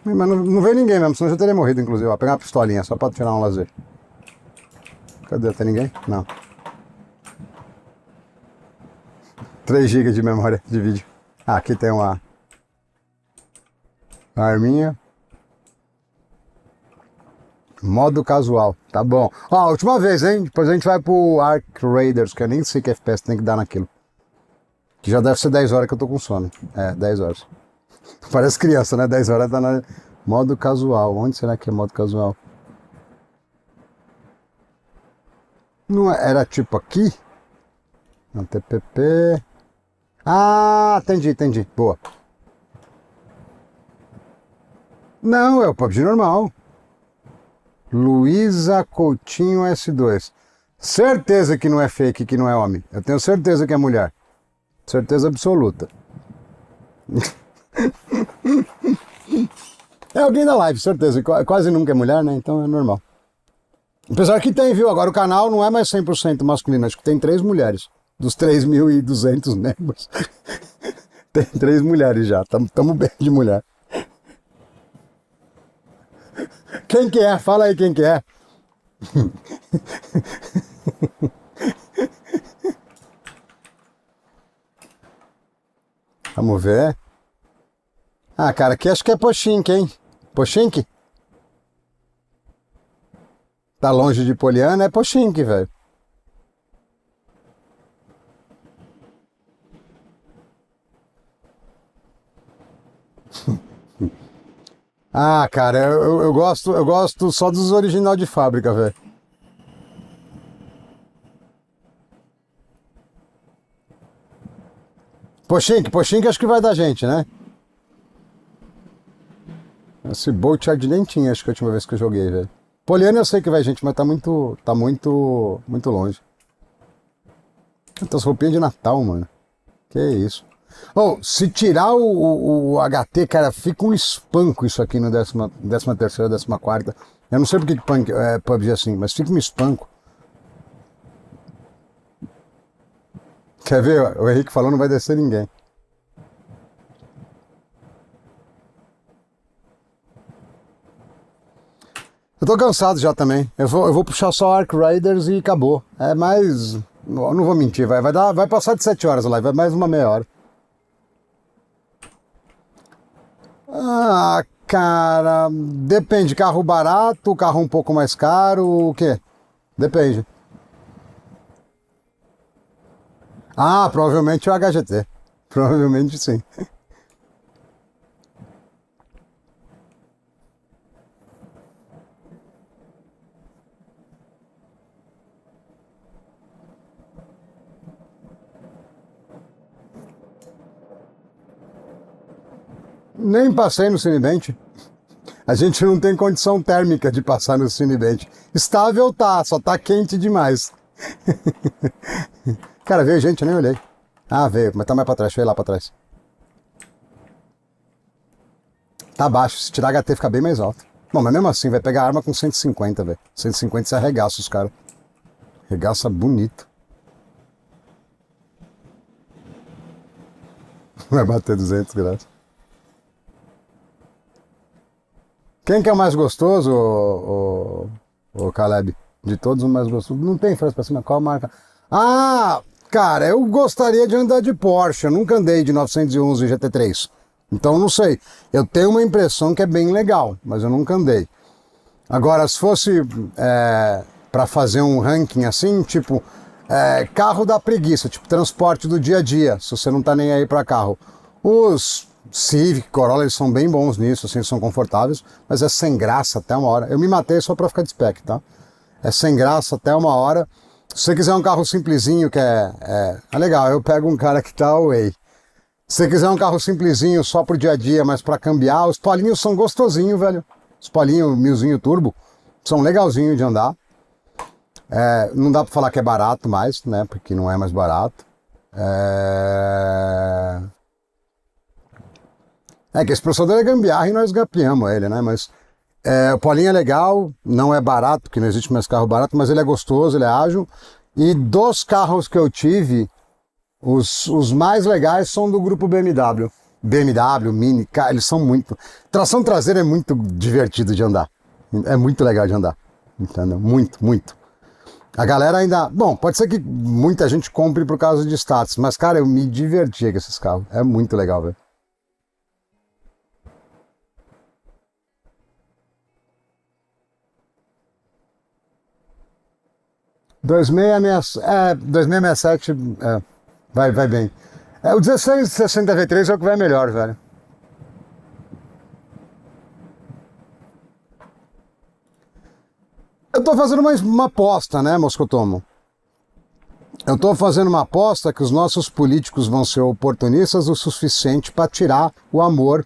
Mas não veio ninguém mesmo, senão eu já teria morrido, inclusive. Ó, pegar uma pistolinha, só pra tirar um lazer. Cadê? Tem ninguém? Não. 3 GB de memória de vídeo. Ah, aqui tem uma arminha. Modo casual, tá bom. Ó, última vez, hein? Depois a gente vai pro Ark Raiders, que eu nem sei que FPS tem que dar naquilo. Que já deve ser 10 horas que eu tô com sono. É, 10 horas. Parece criança, né? 10 horas tá na... Modo casual. Onde será que é modo casual? Não era tipo aqui? Não, TPP... Ah, entendi. Boa. Não, é o PUBG normal. Luísa Coutinho S2. Certeza que não é fake, que não é homem. Eu tenho certeza que é mulher. Certeza absoluta. É alguém da live, certeza. Quase nunca é mulher, né? Então é normal. Apesar que tem, viu? Agora o canal não é mais 100% masculino. Acho que tem 3 mulheres. Dos 3.200 membros. Tem 3 mulheres já. Tamo bem de mulher. Quem que é? Fala aí quem que é. Vamos ver. Ah, cara, aqui acho que é Pochink, hein? Pochink? Tá longe de Poliana, é Pochink, velho. Ah, cara, eu gosto só dos original de fábrica, velho. Pochink acho que vai dar gente, né? Esse Bolt Yard nem tinha, acho que a última vez que eu joguei, velho. Poliana eu sei que vai gente, mas muito longe. Essas roupinhas de Natal, mano. Que isso. Oh, se tirar o HT, cara, fica um espanco isso aqui no 13ª, 14ª. Eu não sei porque que PUBG é assim, mas fica um espanco. Quer ver? O Henrique falou, não vai descer ninguém. Eu tô cansado já também. Eu vou puxar só Ark Raiders e acabou. É mais... Não vou mentir, vai passar de 7 horas a live, vai mais uma meia hora. Ah, cara, depende. Carro barato, carro um pouco mais caro, o quê? Depende. Ah, provavelmente o HGT. Provavelmente sim. Nem passei no Cinebente. A gente não tem condição térmica de passar no Cinebente. Estável tá, só tá quente demais. Cara, veio gente, eu nem olhei. Ah, veio, mas tá mais pra trás, deixa eu ir lá pra trás. Tá baixo, se tirar HT fica bem mais alto. Bom, mas mesmo assim, vai pegar arma com 150, velho. 150 você arregaça os caras. Arregaça bonito. Vai bater 200, graças. Quem que é o mais gostoso, o Caleb? De todos, o mais gostoso? Não tem frase pra cima, qual marca? Ah, cara, eu gostaria de andar de Porsche. Eu nunca andei de 911 GT3. Então, não sei. Eu tenho uma impressão que é bem legal, mas eu nunca andei. Agora, se fosse para fazer um ranking assim, tipo, carro da preguiça, tipo transporte do dia a dia, se você não tá nem aí para carro. Os Civic, Corolla, eles são bem bons nisso, assim, são confortáveis, mas é sem graça até uma hora. Eu me matei só para ficar de spec, tá? É sem graça até uma hora. Se você quiser um carro simplesinho, que é legal, eu pego um cara que tá away. Se você quiser um carro simplesinho, só pro dia a dia, mas para cambiar, os polinhos são gostosinhos, velho. Os polinhos 1000 turbo são legalzinhos de andar. Não dá para falar que é barato mais, né? Porque não é mais barato. Que esse processador é gambiarra e nós gapiamos ele, né? Mas o polinho é legal, não é barato, porque não existe mais carro barato, mas ele é gostoso, ele é ágil. E dos carros que eu tive, os mais legais são do grupo BMW. BMW, Mini, eles são muito... Tração traseira é muito divertido de andar. É muito legal de andar. Entendeu? Muito, muito. A galera ainda... Bom, pode ser que muita gente compre por causa de status, mas, cara, eu me divertia com esses carros. É muito legal, velho. É, 2667, vai bem. O 1660 V3 é o que vai melhor, velho. Eu tô fazendo uma aposta, né, Moscotomo? Eu tô fazendo uma aposta que os nossos políticos vão ser oportunistas o suficiente para tirar o amor,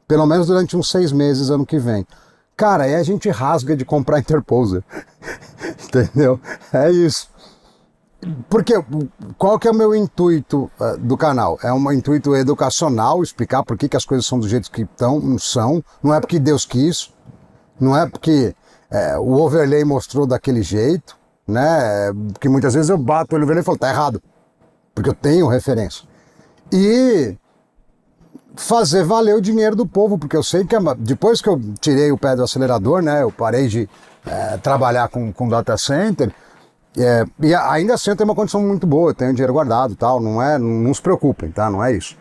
pelo menos durante uns 6 meses ano que vem. Cara, aí a gente rasga de comprar Interposer. Entendeu? É isso. Porque qual que é o meu intuito do canal? É um intuito educacional, explicar por que as coisas são do jeito que são. Não é porque Deus quis, não é porque o overlay mostrou daquele jeito, né? Porque muitas vezes eu bato o overlay e falo, tá errado, porque eu tenho referência. E fazer valer o dinheiro do povo, porque eu sei que depois que eu tirei o pé do acelerador, né? Eu parei de trabalhar com data center. E ainda assim eu tenho uma condição muito boa, eu tenho dinheiro guardado e tal, não se preocupem, tá? Não é isso.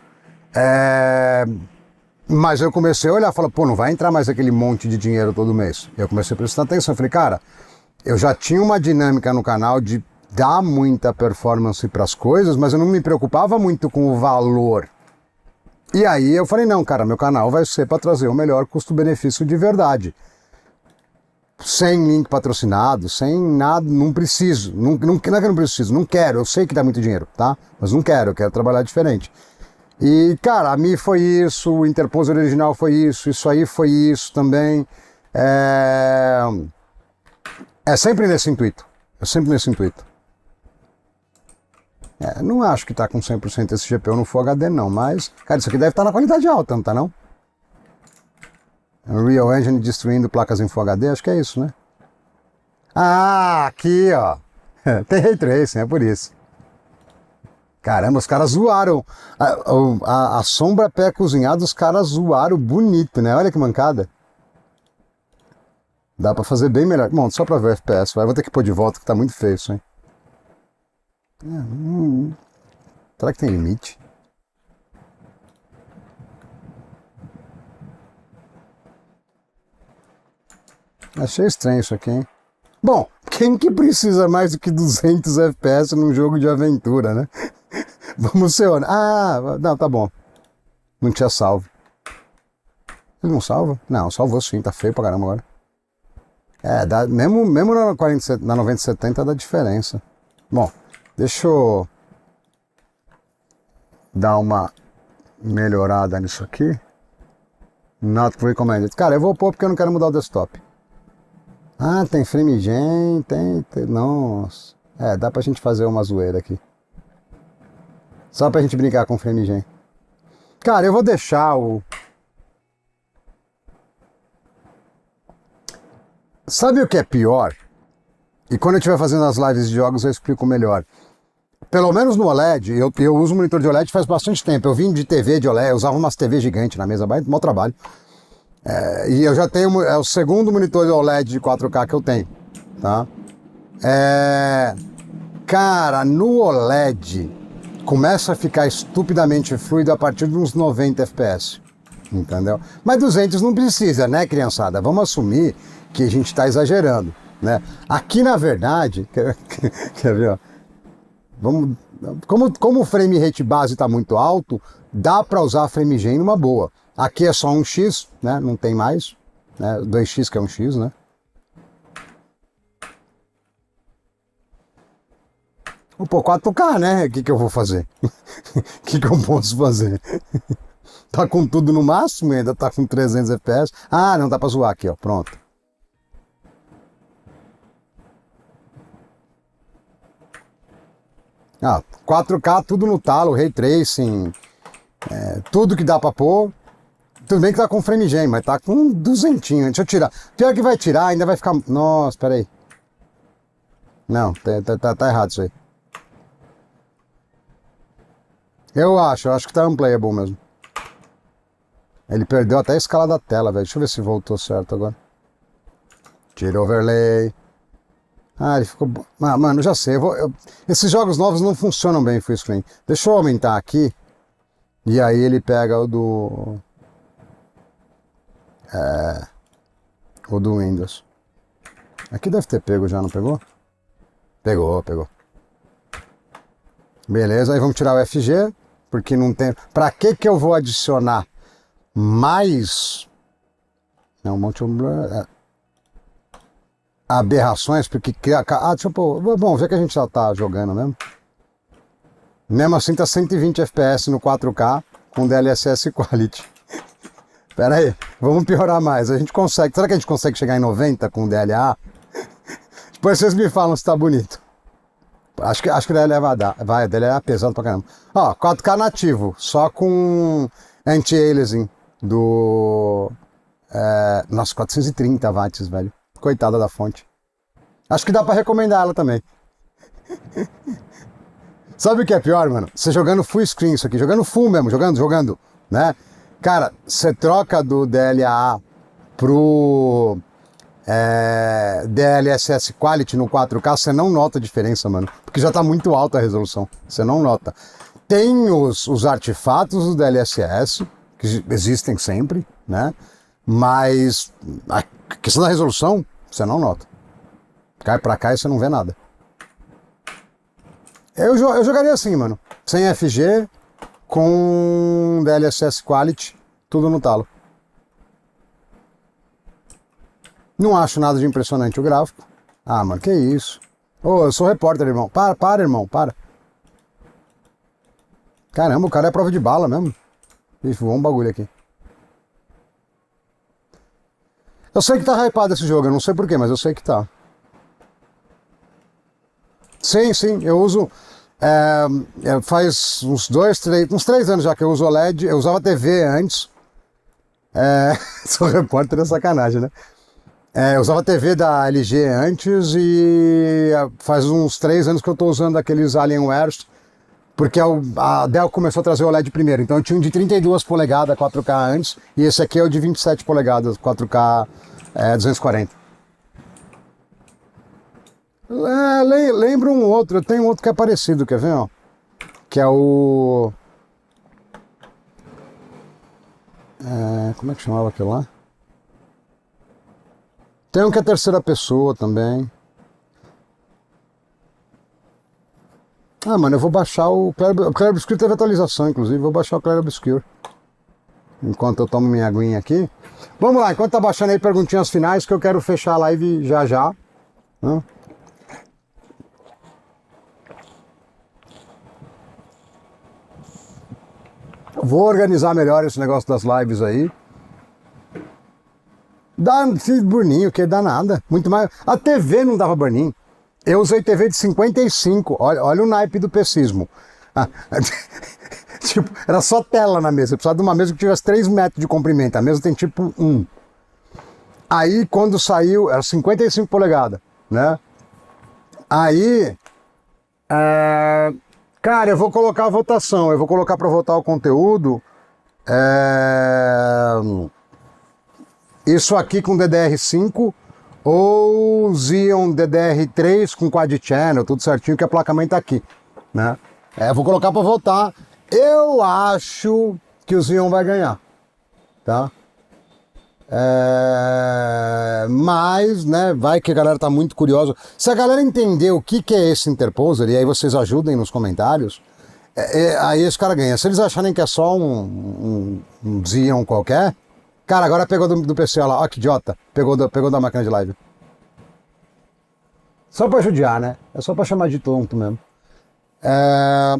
Mas eu comecei a olhar e falar, pô, não vai entrar mais aquele monte de dinheiro todo mês. Eu comecei a prestar atenção, eu falei, cara, eu já tinha uma dinâmica no canal de dar muita performance para as coisas, mas eu não me preocupava muito com o valor. E aí eu falei, não, cara, meu canal vai ser para trazer o melhor custo-benefício de verdade. Sem link patrocinado, sem nada, não preciso. Não é que eu não preciso, não quero. Eu sei que dá muito dinheiro, tá? Mas não quero, eu quero trabalhar diferente. E, cara, a Mi foi isso, o Interposer original foi isso aí foi isso também. É sempre nesse intuito. É sempre nesse intuito. Não acho que tá com 100% esse GPU no Full HD não, mas, cara, isso aqui deve estar na qualidade alta, não tá não? Unreal Engine destruindo placas em Full HD, acho que é isso, né? Ah, aqui, ó. Tem Ray Tracing, é por isso. Caramba, os caras zoaram. A sombra pé cozinhado, os caras zoaram bonito, né? Olha que mancada. Dá pra fazer bem melhor. Bom, só pra ver o FPS, vou ter que pôr de volta, que tá muito feio isso, hein? Será que tem limite? Achei estranho isso aqui, hein? Bom, quem que precisa mais do que 200 FPS num jogo de aventura, né? Vamos ser honestos. Ah, não, tá bom. Não tinha salvo. Ele não salva? Não, salvou sim, tá feio pra caramba agora. Mesmo na 9070 dá diferença. Bom, deixa eu dar uma melhorada nisso aqui. Not recommended. Cara, eu vou pôr porque eu não quero mudar o desktop. Ah, tem FrameGen, tem... Nossa. É, dá pra gente fazer uma zoeira aqui. Só pra gente brincar com o FrameGen. Cara, eu vou deixar o... Sabe o que é pior? E quando eu estiver fazendo as lives de jogos eu explico melhor. Pelo menos no OLED, eu uso monitor de OLED faz bastante tempo. Eu vim de TV de OLED, eu usava umas TV gigantes na mesa, mau trabalho. E eu já tenho, é o segundo monitor de OLED de 4K que eu tenho, tá? Cara, no OLED começa a ficar estupidamente fluido a partir de uns 90 FPS, entendeu? Mas 200 não precisa, né, criançada? Vamos assumir que a gente está exagerando, né? Aqui, na verdade, quer ver, ó? Vamos, como o frame rate base está muito alto, dá para usar FrameGen numa boa. Aqui é só 1x, né? Não tem mais, né? 2x que é 1x, né? Pô, 4K, né? O que eu vou fazer? O que eu posso fazer? Tá com tudo no máximo e ainda tá com 300 FPS. Ah, não dá para zoar aqui, ó. Pronto. Ah, 4K, tudo no talo, Ray Tracing, tudo que dá pra pôr. Tudo bem que tá com FrameGen, mas tá com 200. Deixa eu tirar. Pior que vai tirar, ainda vai ficar... Nossa, peraí. Não, tá errado isso aí. Eu acho que tá unplayable mesmo. Ele perdeu até a escala da tela, velho. Deixa eu ver se voltou certo agora. Tira overlay. Ah, ele ficou... Ah, mano, já sei. Esses jogos novos não funcionam bem em full screen. Deixa eu aumentar aqui. E aí ele pega o do... o do Windows. Aqui deve ter pego já, não pegou? Pegou. Beleza, aí vamos tirar o FG. Porque não tem... Pra que eu vou adicionar mais... Não, Multi Blur... aberrações, porque... deixa eu pôr... Bom, já que a gente já tá jogando mesmo. Mesmo assim tá 120 FPS no 4K com DLSS Quality. Pera aí, vamos piorar mais. A gente consegue... Será que a gente consegue chegar em 90 com DLA? Depois vocês me falam se tá bonito. Acho que o DLA vai dar. Vai, o DLA é pesado pra caramba. Ó, 4K nativo, só com anti-aliasing do... Nossa, 430 watts, velho. Coitada da fonte. Acho que dá pra recomendar ela também. Sabe o que é pior, mano? Você jogando full screen isso aqui, jogando full mesmo, jogando, né? Cara, você troca do DLA pro DLSS Quality no 4K, você não nota a diferença, mano. Porque já tá muito alta a resolução. Você não nota. Tem os artefatos do DLSS, que existem sempre, né? Mas a questão da resolução, você não nota. Cai pra cá e você não vê nada. Eu jogaria assim, mano. Sem FG, com DLSS Quality, tudo no talo. Não acho nada de impressionante o gráfico. Ah, mano, que isso? Ô, eu sou repórter, irmão. Para, irmão, para. Caramba, o cara é prova de bala mesmo. Ixi, voou um bagulho aqui. Eu sei que tá hypado esse jogo, eu não sei porquê, mas eu sei que tá. Sim, eu uso... faz uns 3 anos já que eu uso OLED. Eu usava TV antes. Sou repórter, é sacanagem, né? Eu usava TV da LG antes e faz uns 3 anos que eu tô usando aqueles Alienwares, porque a Dell começou a trazer o OLED primeiro. Então eu tinha um de 32 polegadas 4K antes, e esse aqui é o de 27 polegadas 4K 240. Lembra um outro, eu tenho outro que é parecido, quer ver? Ó? Que é o... como é que chamava aquele lá? Tem um que é terceira pessoa também. Ah, mano, eu vou baixar o Clair Obscure. Teve atualização, inclusive. Vou baixar o Clair Obscure enquanto eu tomo minha aguinha aqui. Vamos lá, enquanto tá baixando aí, perguntinhas finais, que eu quero fechar a live já. Né? Vou organizar melhor esse negócio das lives aí. Dá burn-in, que dá nada. Muito mais. A TV não dava burn-in. Eu usei TV de 55. Olha o naipe do pesismo. Tipo, era só tela na mesa. Eu precisava de uma mesa que tivesse 3 metros de comprimento. A mesa tem tipo 1. Aí quando saiu, era 55 polegadas, né? Aí, cara, eu vou colocar a votação. Eu vou colocar para votar o conteúdo. Isso aqui com DDR5 ou Xeon DDR3 com quad channel, tudo certinho, que a placa-mãe tá aqui, né? Vou colocar para votar. Eu acho que o Xeon vai ganhar, tá? Mas, né, vai que a galera tá muito curiosa. Se a galera entender o que é esse interposer, e aí vocês ajudem nos comentários, aí esse cara ganha. Se eles acharem que é só um Xeon qualquer, cara, agora pegou do PC, olha lá, ó que idiota, pegou da máquina de live. Só pra judiar, né? É só pra chamar de tonto mesmo.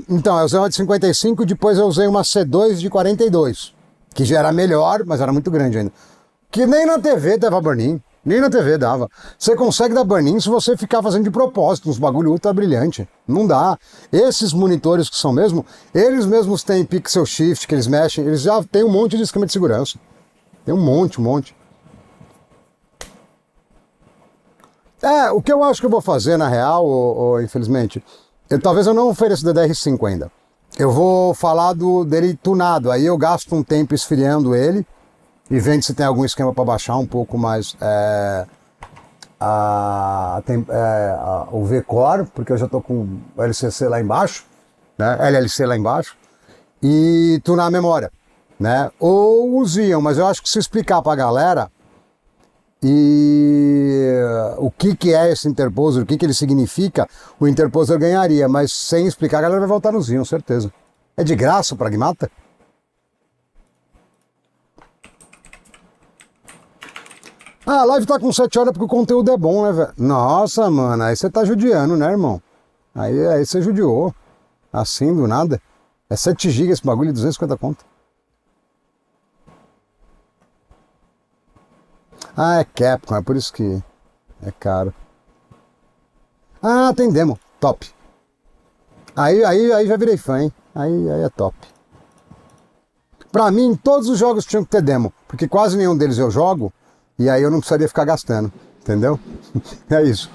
Então, eu usei uma de 55, depois eu usei uma C2 de 42, que já era melhor, mas era muito grande ainda. Que nem na TV dava burn-in, nem na TV dava. Você consegue dar burn-in se você ficar fazendo de propósito, uns bagulho ultra brilhante. Não dá. Esses monitores que são mesmo, eles mesmos têm pixel shift que eles mexem, eles já têm um monte de esquema de segurança. Tem um monte. O que eu acho que eu vou fazer, na real, infelizmente, talvez eu não ofereça o DDR5 ainda. Eu vou falar dele tunado, aí eu gasto um tempo esfriando ele e vendo se tem algum esquema para baixar um pouco mais o V-Core, porque eu já estou com o LCC lá embaixo, né? LLC lá embaixo, e tunar a memória, né? Ou o Xeon, mas eu acho que se explicar para a galera o que é esse interposer, o que ele significa, o interposer ganharia, mas sem explicar a galera vai voltar no Xeon, certeza. É de graça o Pragmata? A live tá com 7 horas porque o conteúdo é bom, né, velho? Nossa, mano, aí você tá judiando, né, irmão? Aí você judiou. Assim, do nada. É 7 GB esse bagulho, 250 conto. É Capcom, é por isso que é caro. Tem demo, top. Aí já virei fã, hein? Aí é top. Pra mim, todos os jogos tinham que ter demo, porque quase nenhum deles eu jogo, e aí eu não precisaria ficar gastando, entendeu? É isso.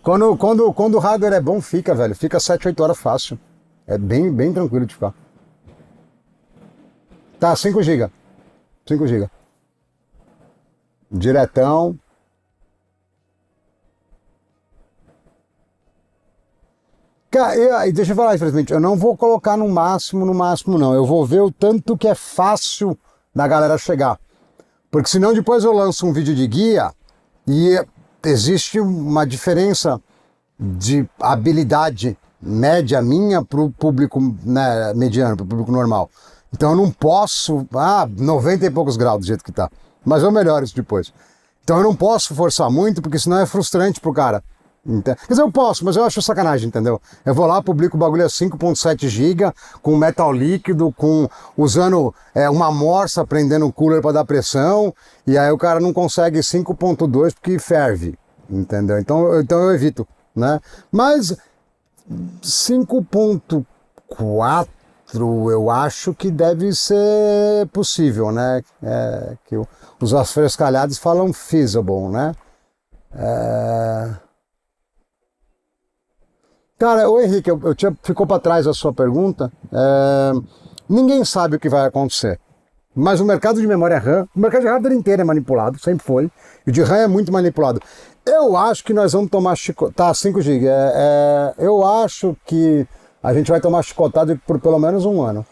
Quando o hardware é bom, fica, velho. Fica 7, 8 horas fácil. É bem tranquilo de ficar. Tá, 5 GB. 5 GB. Diretão. Cara, deixa eu falar, infelizmente, eu não vou colocar no máximo não. Eu vou ver o tanto que é fácil da galera chegar. Porque senão depois eu lanço um vídeo de guia e existe uma diferença de habilidade média minha pro público, né, mediano, pro público normal. Então eu não posso, 90 e poucos graus do jeito que tá. Mas eu melhoro isso depois. Então eu não posso forçar muito, porque senão é frustrante pro cara. Quer dizer, eu posso, mas eu acho sacanagem, entendeu? Eu vou lá, publico o bagulho a 5.7 GB, com metal líquido, usando uma morsa prendendo o cooler para dar pressão, e aí o cara não consegue 5.2 porque ferve, entendeu? Então eu evito, né? Mas 5.4 eu acho que deve ser possível, né? Que os afrescalhados falam feasible, né? Cara, o Henrique, ficou para trás a sua pergunta. Ninguém sabe o que vai acontecer. Mas o mercado de memória RAM, o mercado de hardware inteiro é manipulado, sempre foi. E o de RAM é muito manipulado. Eu acho que nós vamos tomar chicotada. Tá, 5 GB. Eu acho que a gente vai tomar chicotada por pelo menos um ano.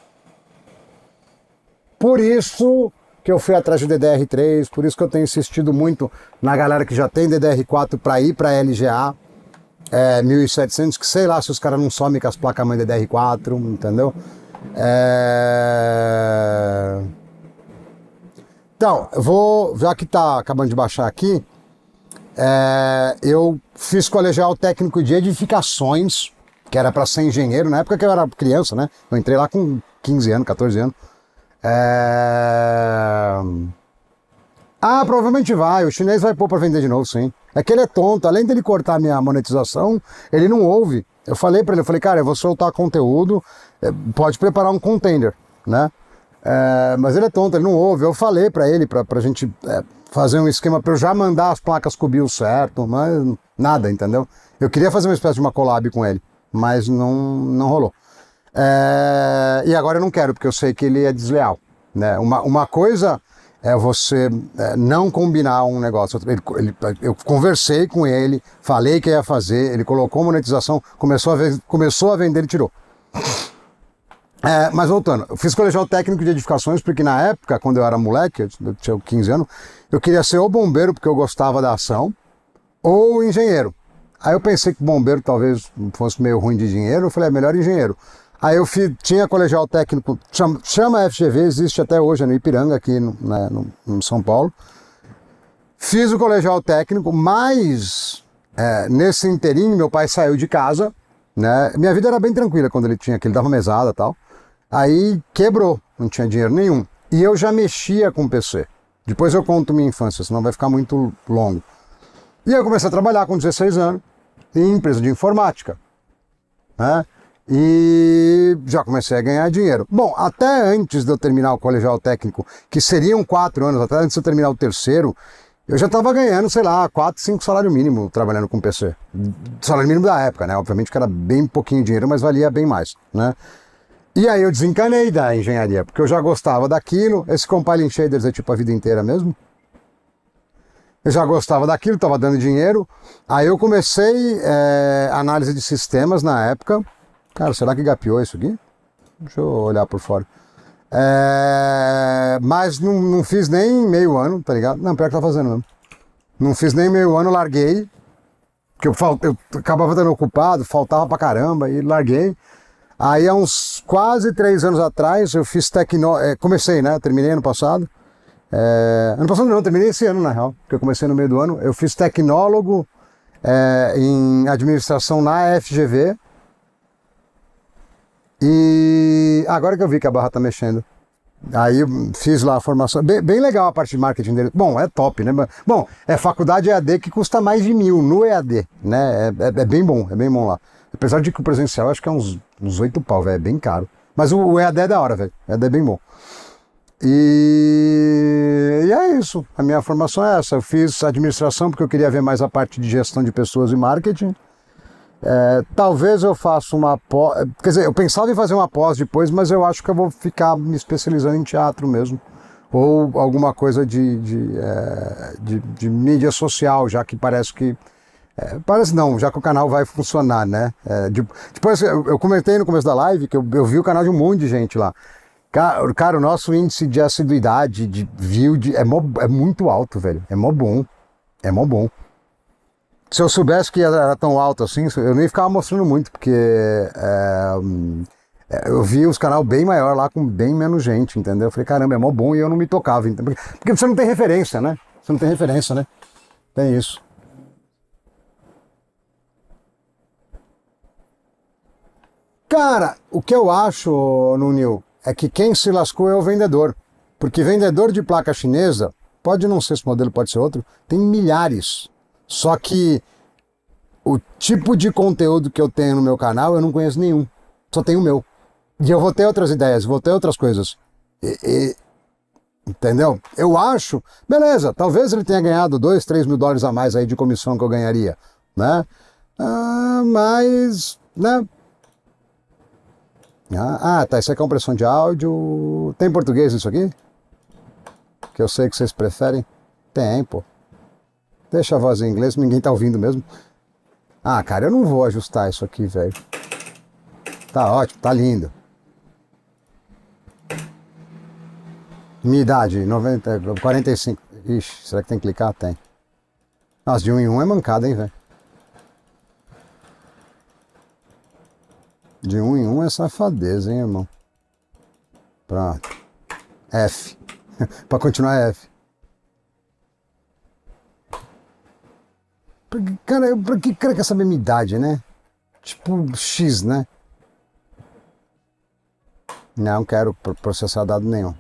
Por isso que eu fui atrás de DDR3, por isso que eu tenho insistido muito na galera que já tem DDR4 para ir para LGA. 1700, que sei lá se os caras não somem com as placas-mãe DDR4, entendeu? Então, já que tá acabando de baixar aqui, eu fiz colegial técnico de edificações, que era para ser engenheiro, na época que eu era criança, né? Eu entrei lá com 15 anos, 14 anos. Ah, provavelmente vai. O chinês vai pôr para vender de novo, sim. É que ele é tonto. Além dele cortar minha monetização, ele não ouve. Eu falei para ele, cara, eu vou soltar conteúdo, pode preparar um container, né? Mas ele é tonto, ele não ouve. Eu falei para ele, pra gente fazer um esquema para eu já mandar as placas com o BIOS certo, mas nada, entendeu? Eu queria fazer uma espécie de uma collab com ele, mas não rolou. E agora eu não quero, porque eu sei que ele é desleal, né? Uma coisa é você não combinar um negócio. Eu conversei com ele, falei que ia fazer, ele colocou monetização, começou a vender, ele tirou. Mas voltando, eu fiz colegial técnico de edificações porque na época, quando eu era moleque, eu tinha 15 anos, eu queria ser ou bombeiro porque eu gostava da ação, ou engenheiro. Aí eu pensei que bombeiro talvez fosse meio ruim de dinheiro, eu falei, melhor engenheiro. Aí eu tinha colegial técnico, chama FGV, existe até hoje, no Ipiranga, aqui no São Paulo. Fiz o colegial técnico, mas nesse inteirinho meu pai saiu de casa, né? Minha vida era bem tranquila quando ele dava mesada e tal. Aí quebrou, não tinha dinheiro nenhum. E eu já mexia com PC. Depois eu conto minha infância, senão vai ficar muito longo. E aí eu comecei a trabalhar com 16 anos em empresa de informática, né? E já comecei a ganhar dinheiro. Bom, até antes de eu terminar o colegial técnico, que seriam 4 anos, até antes de eu terminar o terceiro, eu já estava ganhando, sei lá, 4, 5 salário mínimo trabalhando com PC. Salário mínimo da época, né? Obviamente que era bem pouquinho dinheiro, mas valia bem mais, né? E aí eu desencanei da engenharia, porque eu já gostava daquilo. Esse compiling shaders é tipo a vida inteira mesmo. Eu já gostava daquilo, estava dando dinheiro. Aí eu comecei análise de sistemas na época. Cara, será que gapeou isso aqui? Deixa eu olhar por fora. Mas não fiz nem meio ano, tá ligado? Não, pior que tá fazendo mesmo. Não fiz nem meio ano, larguei. Porque eu acabava estando ocupado, faltava pra caramba, e larguei. Aí há uns quase 3 anos atrás, eu fiz comecei, né? Terminei ano passado. Ano passado não, terminei esse ano, na real. Porque eu comecei no meio do ano. Eu fiz tecnólogo em administração na FGV. E agora que eu vi que a barra tá mexendo. Aí eu fiz lá a formação. Bem legal a parte de marketing dele. Bom, é top, né? Bom, é faculdade EAD que custa mais de 1.000 no EAD, né? É bem bom lá. Apesar de que o presencial acho que é uns 8 pau, velho. É bem caro. Mas o EAD é da hora, velho. O EAD é bem bom. E é isso. A minha formação é essa. Eu fiz administração porque eu queria ver mais a parte de gestão de pessoas e marketing. Talvez eu faça uma pós, quer dizer, eu pensava em fazer uma pós depois, mas eu acho que eu vou ficar me especializando em teatro mesmo, ou alguma coisa de mídia social, já que parece que, já que o canal vai funcionar, né? Depois eu comentei no começo da live que eu vi o canal de um monte de gente lá. Cara, o nosso índice de assiduidade, de view, é muito alto, velho, é mó bom. Se eu soubesse que era tão alto assim, eu nem ficava mostrando muito, porque eu vi os canal bem maior lá, com bem menos gente, entendeu? Eu falei, caramba, é mó bom, e eu não me tocava. Porque você não tem referência, né? Tem isso. Cara, o que eu acho, Nunil, é que quem se lascou é o vendedor. Porque vendedor de placa chinesa, pode não ser esse modelo, pode ser outro, tem milhares. Só que o tipo de conteúdo que eu tenho no meu canal, eu não conheço nenhum. Só tenho o meu. E eu vou ter outras ideias, vou ter outras coisas. Entendeu? Eu acho, beleza, talvez ele tenha ganhado 2, 3 mil dólares a mais aí de comissão que eu ganharia, né? Mas, né? Tá, isso aqui é compressão de áudio. Tem português isso aqui? Que eu sei que vocês preferem. Tem, pô. Deixa a voz em inglês, ninguém tá ouvindo mesmo. Cara, eu não vou ajustar isso aqui, velho. Tá ótimo, tá lindo. Minha idade, 45. Ixi, será que tem que clicar? Tem. Nossa, de 1 em 1 é mancada, hein, velho. De 1 em 1 é safadeza, hein, irmão. Pronto. F. Pra continuar F. Cara, pra que cara quer saber minha idade, né? Tipo X, né? Não quero processar dado nenhum.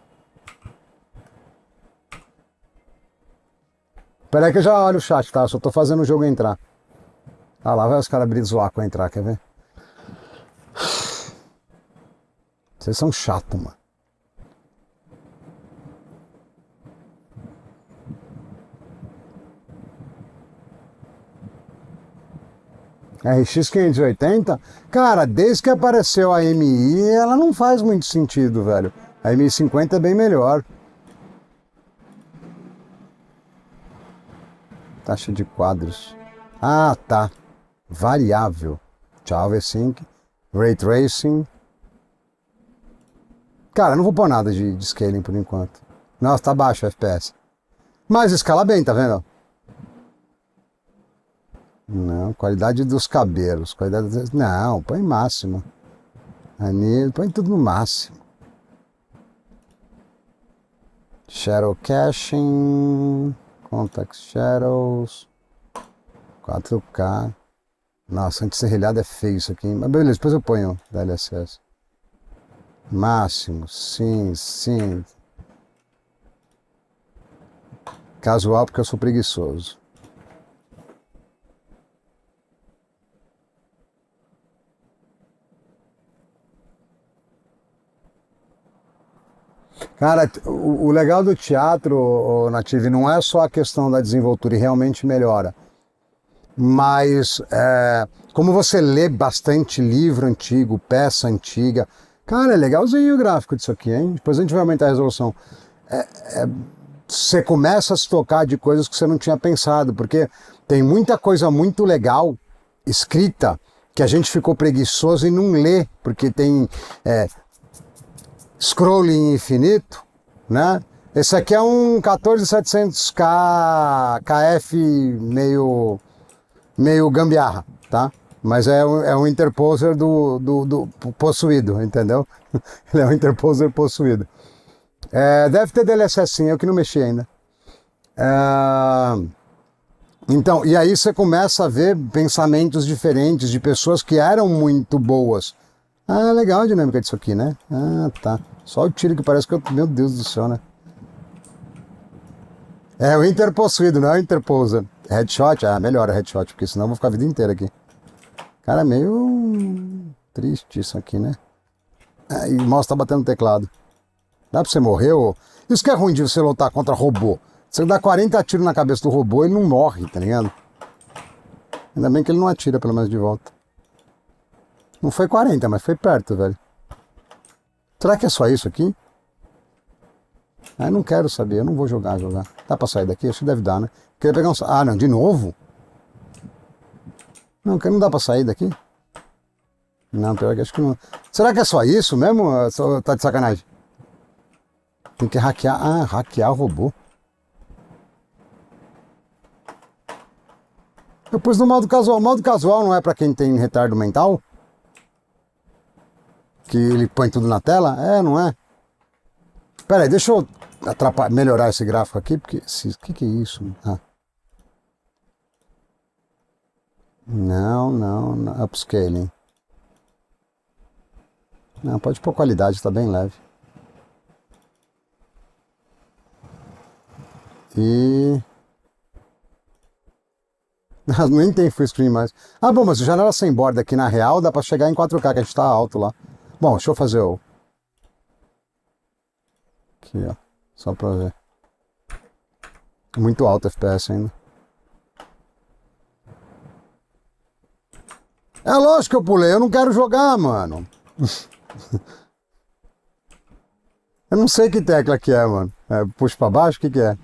Peraí que eu já olho o chat, tá? Só tô fazendo o jogo entrar. Ah lá, vai os caras abrir zoar com entrar, quer ver? Vocês são chatos, mano. RX 580? Cara, desde que apareceu a MI, ela não faz muito sentido, velho. A MI 50 é bem melhor. Taxa de quadros. Ah, tá. Variável. Tchau, V5. Ray Tracing. Cara, não vou pôr nada de scaling por enquanto. Nossa, tá baixo o FPS. Mas escala bem, tá vendo? Não, qualidade dos cabelos. Qualidade. Não, põe máximo. Anil, põe tudo no máximo. Shadow Caching. Contact Shadows. 4K. Nossa, anti-serrilhado é feio isso aqui. Mas beleza, depois eu ponho DLSS. Máximo, sim, sim. Casual porque eu sou preguiçoso. Cara, o legal do teatro, Native, não é só a questão da desenvoltura, e realmente melhora. Mas como você lê bastante livro antigo, peça antiga, cara, é legalzinho o gráfico disso aqui, hein? Depois a gente vai aumentar a resolução. Você começa a se tocar de coisas que você não tinha pensado, porque tem muita coisa muito legal escrita que a gente ficou preguiçoso e não lê, porque tem scrolling infinito, né? Esse aqui é um 14700K KF meio gambiarra, tá? Mas é um interposer do possuído, entendeu? Ele é um interposer possuído. Deve ter DLSS sim, eu que não mexi ainda. Então, e aí você começa a ver pensamentos diferentes de pessoas que eram muito boas. Ah, legal a dinâmica disso aqui, né? Ah, tá. Só o tiro que parece que eu... Meu Deus do céu, né? É o interpossuído, não é o interposer. Headshot? Ah, melhora headshot, porque senão eu vou ficar a vida inteira aqui. Cara, é meio triste isso aqui, né? E o mouse tá batendo no teclado. Dá pra você morrer? Ou... Isso que é ruim de você lutar contra robô. Você dá 40 tiros na cabeça do robô, ele não morre, tá ligado? Ainda bem que ele não atira pelo menos de volta. Não foi 40, mas foi perto, velho. Será que é só isso aqui? Ah, eu não quero saber, eu não vou jogar. Dá pra sair daqui? Acho que deve dar, né? Queria pegar um... Ah, não, de novo? Não dá pra sair daqui? Não, pior que acho que não. Será que é só isso mesmo? Tá de sacanagem? Tem que hackear. Ah, hackear o robô. Eu pus no modo casual. O modo casual não é pra quem tem retardo mental? Que ele põe tudo na tela? Não é? Pera aí, deixa eu melhorar esse gráfico aqui, porque... O que é isso? Ah. Não, upscaling. Não, pode pôr qualidade, tá bem leve. E... Nem tem full screen mais. Ah, bom, mas janela sem borda aqui na real dá pra chegar em 4K, que a gente tá alto lá. Bom, deixa eu fazer o... Aqui, ó. Só pra ver. Muito alto FPS ainda. É lógico que eu pulei, eu não quero jogar, mano. Eu não sei que tecla que é, mano. Puxa pra baixo, o que é?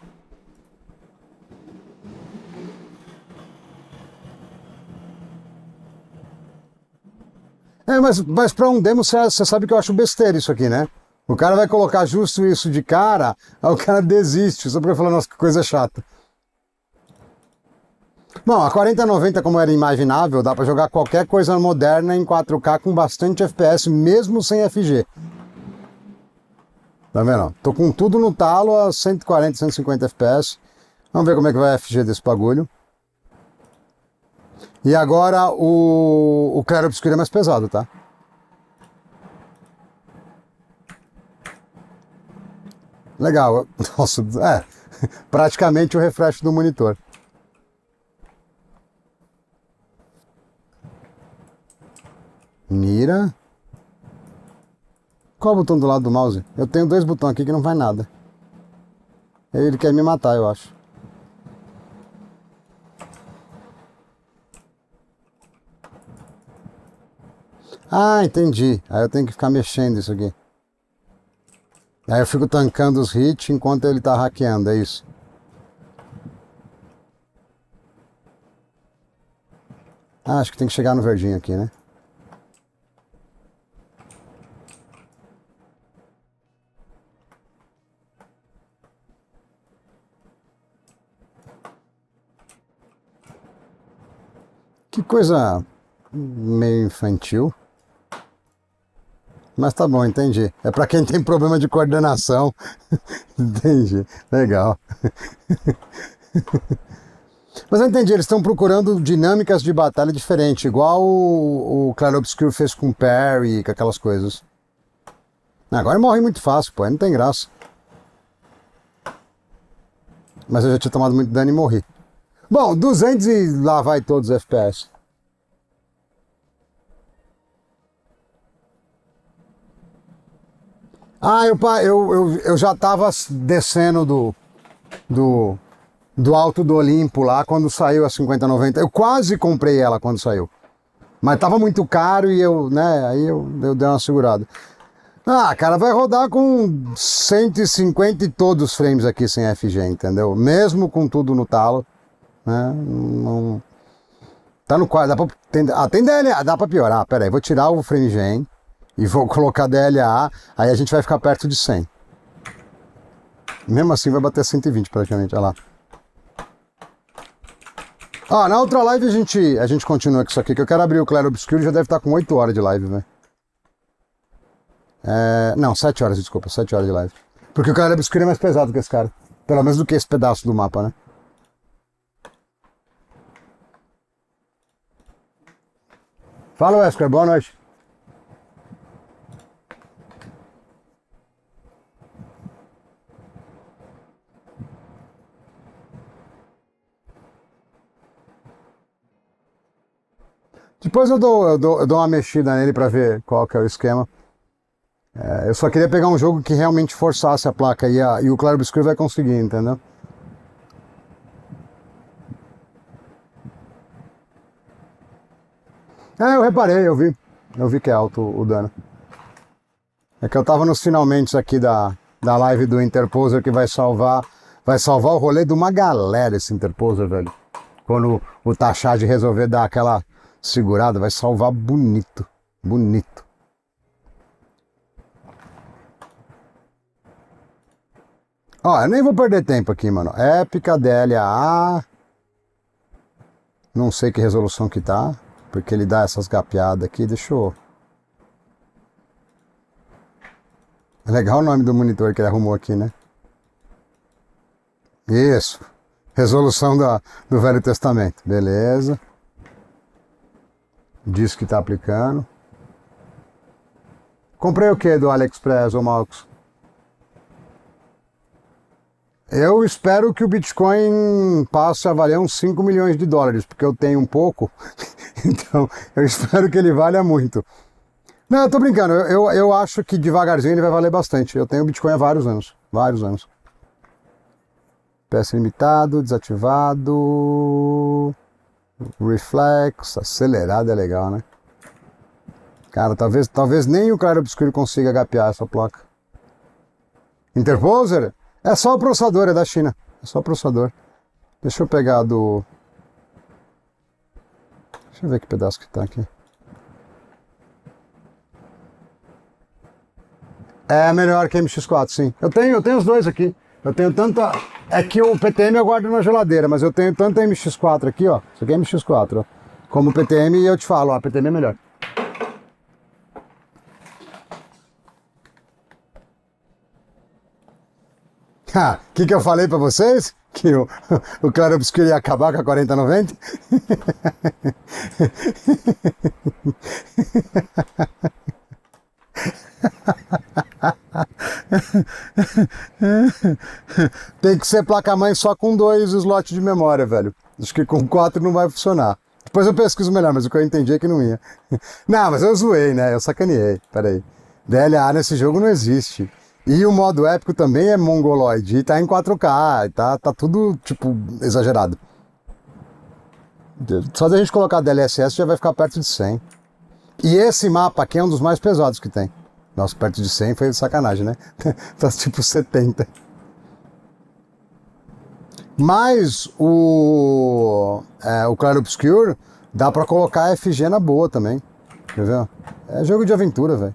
Mas pra um demo, você sabe que eu acho besteira isso aqui, né? O cara vai colocar justo isso de cara, aí o cara desiste, só pra falar, nossa, que coisa chata. Bom, a 4090, como era imaginável, dá pra jogar qualquer coisa moderna em 4K com bastante FPS, mesmo sem FG. Tá vendo? Tô com tudo no talo a 140, 150 FPS. Vamos ver como é que vai a FG desse bagulho. E agora o Claro Obscuro é mais pesado, tá? Legal. Nossa, praticamente o refresh do monitor. Mira. Qual o botão do lado do mouse? Eu tenho 2 botões aqui que não faz nada. Ele quer me matar, eu acho. Ah, entendi. Aí eu tenho que ficar mexendo isso aqui. Aí eu fico tancando os hits enquanto ele tá hackeando, é isso. Ah, acho que tem que chegar no verdinho aqui, né? Que coisa meio infantil. Mas tá bom, entendi. É pra quem tem problema de coordenação. Entendi. Legal. Mas eu entendi, eles estão procurando dinâmicas de batalha diferentes, igual o Claro Obscuro fez com o Parry, com aquelas coisas. Agora ele morre muito fácil, pô, aí não tem graça. Mas eu já tinha tomado muito dano e morri. Bom, 200 e lá vai todos os FPS. Ah, eu já tava descendo do alto do Olimpo lá quando saiu a 5090. Eu quase comprei ela quando saiu. Mas tava muito caro e eu, né, aí eu dei uma segurada. Ah, cara, vai rodar com 150 e todos os frames aqui sem FG, entendeu? Mesmo com tudo no talo, né? Não, tá no quadro, tem DLA, dá pra piorar. Pera aí, vou tirar o frame gen e vou colocar DLA, aí a gente vai ficar perto de 100. Mesmo assim vai bater 120 praticamente, olha lá. Ó, na outra live a gente continua com isso aqui, que eu quero abrir o Claro Obscuro, já deve estar com 8 horas de live, velho. Não, 7 horas, desculpa, 7 horas de live. Porque o Claro Obscuro é mais pesado que esse cara. Pelo menos do que esse pedaço do mapa, né? Fala, Wesker, boa noite. Depois eu dou uma mexida nele pra ver qual que é o esquema. Eu só queria pegar um jogo que realmente forçasse a placa e o Claro Obscuro vai conseguir, entendeu? Eu reparei, eu vi que é alto o dano. É que eu tava nos finalmente aqui da live do Interposer que vai salvar o rolê de uma galera esse Interposer, velho. Quando o Tachad resolver dar aquela segurada, vai salvar bonito, bonito. Ó, eu nem vou perder tempo aqui, mano. Épica, DLA. Não sei que resolução que tá, porque ele dá essas gapeadas aqui, deixa eu... É legal o nome do monitor que ele arrumou aqui, né? Isso. Resolução do Velho Testamento. Beleza. Diz que tá aplicando. Comprei o que do AliExpress, ô Marcos? Eu espero que o Bitcoin passe a valer uns 5 milhões de dólares, porque eu tenho um pouco, então eu espero que ele valha muito. Não, eu tô brincando, eu acho que devagarzinho ele vai valer bastante. Eu tenho Bitcoin há vários anos, vários anos. PS limitado, desativado, reflex, acelerado é legal, né? Cara, talvez nem o Claro Obscuro consiga gapear essa placa. Interposer? É só o processador, é da China. É só o processador. Deixa eu pegar do... Deixa eu ver que pedaço que tá aqui. É melhor que MX4, sim. Eu tenho os dois aqui. Eu tenho tanta... É que o PTM eu guardo na geladeira, mas eu tenho tanto MX4 aqui, ó. Isso aqui é MX4, ó. Como o PTM, e eu te falo, ó, a PTM é melhor. O que eu falei pra vocês? Que o Claro Obscuro ia acabar com a 4090? Tem que ser placa-mãe só com 2 slots de memória, velho. Acho que com 4 não vai funcionar. Depois eu pesquiso melhor, mas o que eu entendi é que não ia. Não, mas eu zoei, né? Eu sacaneei. Peraí. DLA nesse jogo não existe. E o modo épico também é mongoloide. E tá em 4K. E tá tudo, tipo, exagerado. Só da gente colocar DLSS já vai ficar perto de 100. E esse mapa aqui é um dos mais pesados que tem. Nossa, perto de 100 foi de sacanagem, né? Tá tipo 70. Mas o Claro Obscure dá pra colocar FG na boa também. Quer ver? É jogo de aventura, velho.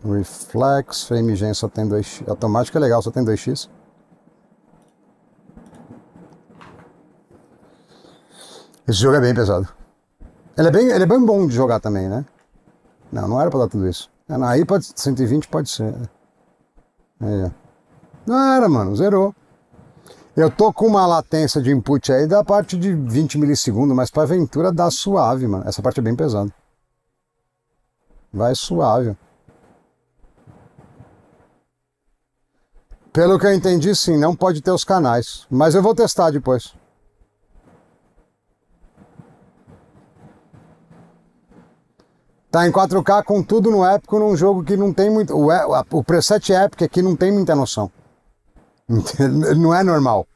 Reflex, Frame Gen só tem 2x. Automático é legal, só tem 2x. Esse jogo é bem pesado. Ele é bem bom de jogar também, né? Não era pra dar tudo isso. Aí pode 120 pode ser. Aí, não era, mano, zerou. Eu tô com uma latência de input aí da parte de 20 milissegundos, mas pra aventura dá suave, mano. Essa parte é bem pesada. Vai suave. Pelo que eu entendi, sim, não pode ter os canais. Mas eu vou testar depois. Tá em 4K com tudo no épico num jogo que não tem muito... O preset épico aqui não tem muita noção. Não é normal.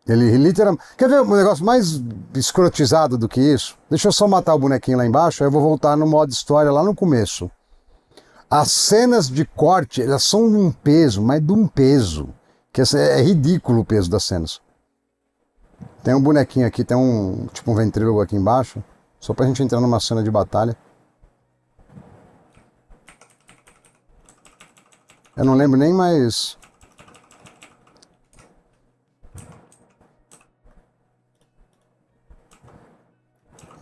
Ele literalmente... Quer ver um negócio mais escrotizado do que isso? Deixa eu só matar o bonequinho lá embaixo, aí eu vou voltar no modo história lá no começo. As cenas de corte, elas são de um peso, mas de um peso. Que é ridículo o peso das cenas. Tem um bonequinho aqui, tem um... tipo um ventrílogo aqui embaixo. Só pra gente entrar numa cena de batalha. Eu não lembro nem mais...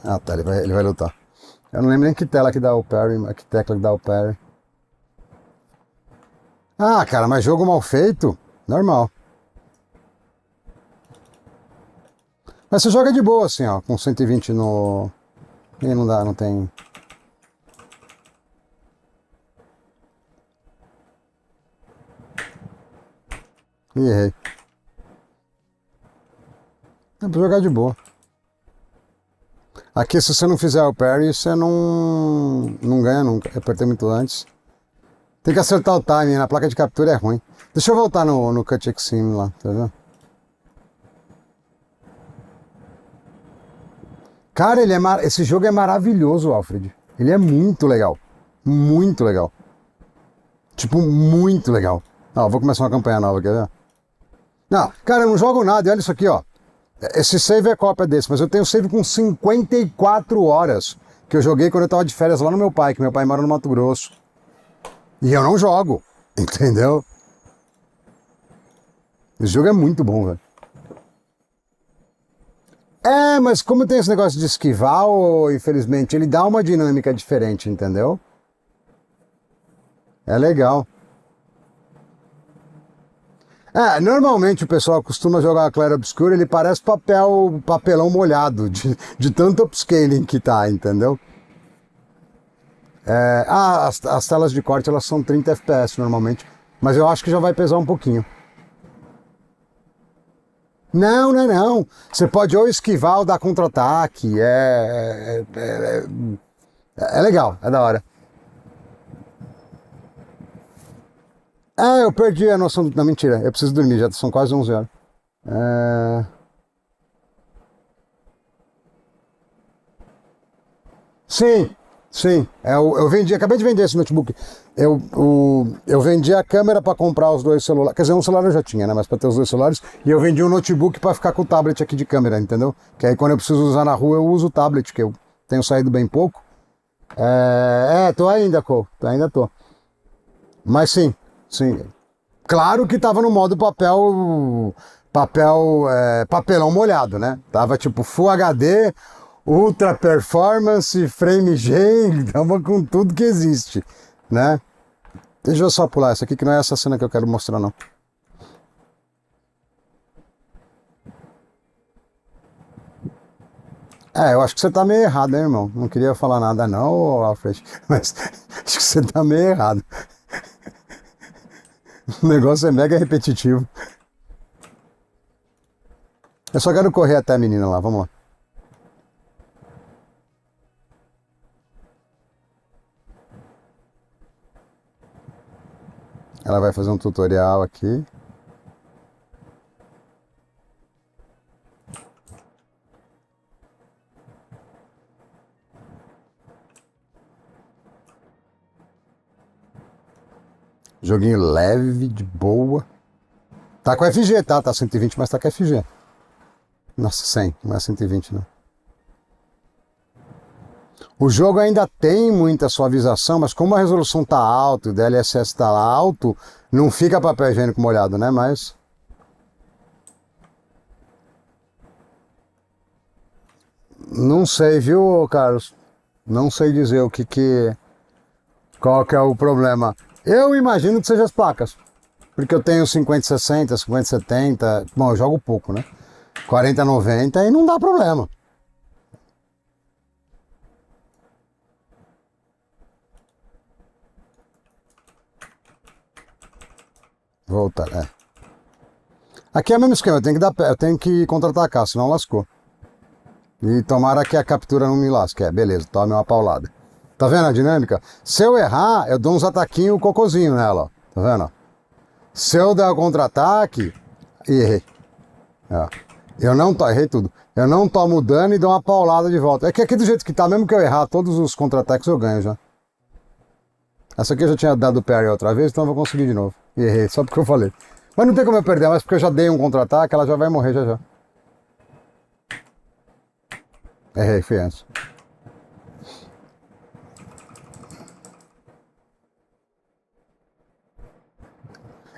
Ah tá, ele vai lutar. Eu não lembro nem que tela que dá o parry, que tecla que dá o parry. Ah, cara, mas jogo mal feito? Normal. Mas você joga de boa assim, ó, com 120 no... E não dá, não tem... Ih, errei. Dá pra jogar de boa. Aqui, se você não fizer o parry, você não ganha nunca. Eu apertei muito antes. Tem que acertar o timing, na placa de captura é ruim. Deixa eu voltar no Cut Extreme lá, tá vendo? Cara, esse jogo é maravilhoso, Alfred. Ele é muito legal. Muito legal. Tipo, muito legal. Ó, vou começar uma campanha nova, quer ver? Não, cara, eu não jogo nada. E olha isso aqui, ó. Esse save é cópia desse, mas eu tenho save com 54 horas que eu joguei quando eu tava de férias lá no meu pai, que meu pai mora no Mato Grosso. E eu não jogo, entendeu? Esse jogo é muito bom, velho. É, mas como tem esse negócio de esquivar, infelizmente, ele dá uma dinâmica diferente, entendeu? É legal. Normalmente o pessoal costuma jogar Claro Obscure, ele parece papelão molhado, de tanto upscaling que tá, entendeu? As telas de corte elas são 30 FPS normalmente, mas eu acho que já vai pesar um pouquinho. Não. Você pode ou esquivar ou dar contra-ataque. É legal, é da hora. Eu perdi a noção do... Não, mentira, eu preciso dormir, já são quase 11 horas. Sim. Acabei de vender esse notebook. Eu vendi a câmera para comprar os 2 celulares. Quer dizer, um celular eu já tinha, né? Mas para ter os 2 celulares. E eu vendi um notebook para ficar com o tablet aqui de câmera, entendeu? Que aí quando eu preciso usar na rua, eu uso o tablet, que eu tenho saído bem pouco. Tô ainda, Cole. Ainda tô. Mas sim. Claro que tava no modo papelão molhado, né? Tava tipo Full HD, Ultra Performance, Frame Gen, tava com tudo que existe, né? Deixa eu só pular essa aqui, que não é essa cena que eu quero mostrar, não. Eu acho que você tá meio errado, hein, irmão? Não queria falar nada não, Alfred, mas Acho que você tá meio errado. O negócio é mega repetitivo. Eu só quero correr até a menina lá, vamos lá. Ela vai fazer um tutorial aqui. Joguinho leve, de boa. Tá com FG, tá? Tá 120, mas tá com FG. Nossa, 100, não é 120 não. O jogo ainda tem muita suavização, mas como a resolução tá alta e o DLSS tá alto, não fica papel higiênico molhado, né? Mas... não sei, viu, Carlos? Não sei dizer o que... qual que é o problema. Eu imagino que seja as placas. Porque eu tenho 5060, 5070... bom, eu jogo pouco, né? 4090 e não dá problema. Voltar, é. Aqui é o mesmo esquema, eu tenho que contra-atacar, senão lascou. E tomara que a captura não me lasque. É, beleza, tome uma paulada. Tá vendo a dinâmica? Se eu errar, eu dou uns ataquinhos cocôzinho nela, ó. Tá vendo? Se eu der o contra-ataque, errei. Ó. Errei tudo. Eu não tomo dano e dou uma paulada de volta. É que aqui do jeito que tá, mesmo que eu errar todos os contra-ataques, eu ganho já. Essa aqui eu já tinha dado parry outra vez, então eu vou conseguir de novo. E errei, só porque eu falei. Mas não tem como eu perder, mas porque eu já dei um contra-ataque, ela já vai morrer já já. Errei, fui antes.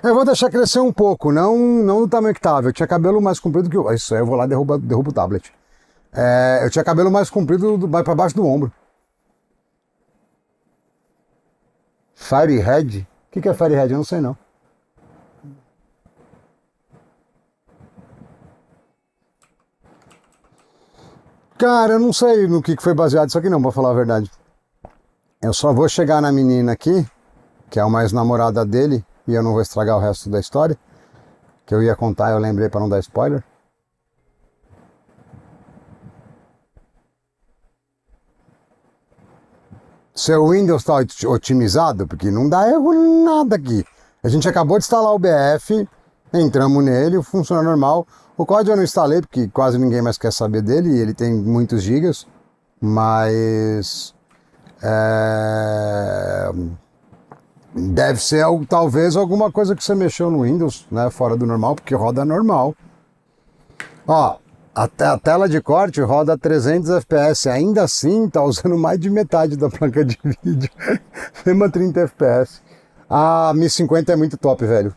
Eu vou deixar crescer um pouco, não do tamanho que tava. Eu tinha cabelo mais comprido que o... isso aí eu vou lá e derrubo o tablet. Eu tinha cabelo mais comprido, mais pra baixo do ombro. Firehead? O que é Firehead? Eu não sei não. Cara, eu não sei no que foi baseado isso aqui não, pra falar a verdade. Eu só vou chegar na menina aqui, que é uma ex-namorada dele, e eu não vou estragar o resto da história, que eu ia contar, eu lembrei pra não dar spoiler. Seu Windows está otimizado? Porque não dá erro nada aqui. A gente acabou de instalar o BF, entramos nele, funciona normal. O código eu não instalei porque quase ninguém mais quer saber dele, e ele tem muitos gigas, mas... deve ser talvez alguma coisa que você mexeu no Windows, né, fora do normal, porque roda normal. Ó, a tela de corte roda 300 FPS, ainda assim tá usando mais de metade da placa de vídeo, mesmo a 30 FPS. A 1050 é muito top, velho.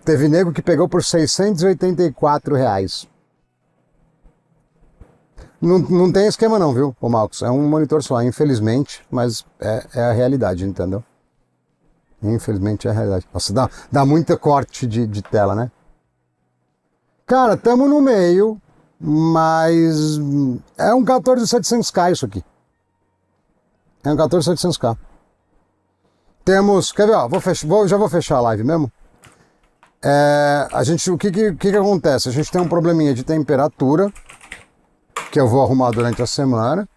Teve nego que pegou por R$684. Não tem esquema não, viu, ô Marcos? É um monitor só, infelizmente, mas é a realidade, entendeu? Infelizmente é a realidade. Nossa, dá muito corte de tela, né? Cara, tamo no meio, mas é um 14700K isso aqui. É um 14700K. Temos, quer ver, ó, já vou fechar a live mesmo. O que acontece? A gente tem um probleminha de temperatura, que eu vou arrumar durante a semana.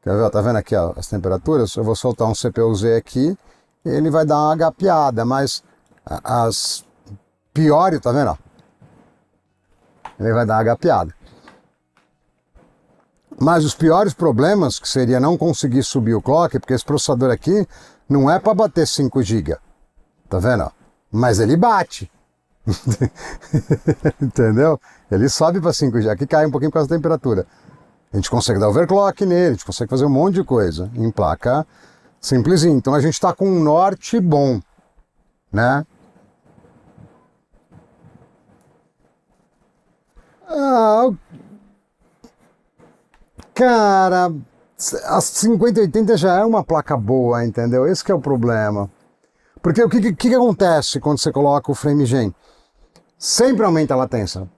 Quer ver, ó, tá vendo aqui, ó, as temperaturas? Eu vou soltar um CPU-Z aqui, e ele vai dar uma gapeada, mas as piores, tá vendo, ó? Ele vai dar uma gapeada. Mas os piores problemas, que seria não conseguir subir o clock, porque esse processador aqui não é para bater 5 GB. Tá vendo? Mas ele bate. Entendeu? Ele sobe para 5 GB. Aqui cai um pouquinho por causa da temperatura. A gente consegue dar overclock nele, a gente consegue fazer um monte de coisa em placa simplesinho. Então a gente está com um norte bom, né? Cara, a 5080 já é uma placa boa, entendeu? Esse que é o problema. Porque o que acontece quando você coloca o FrameGen? Sempre aumenta a latência.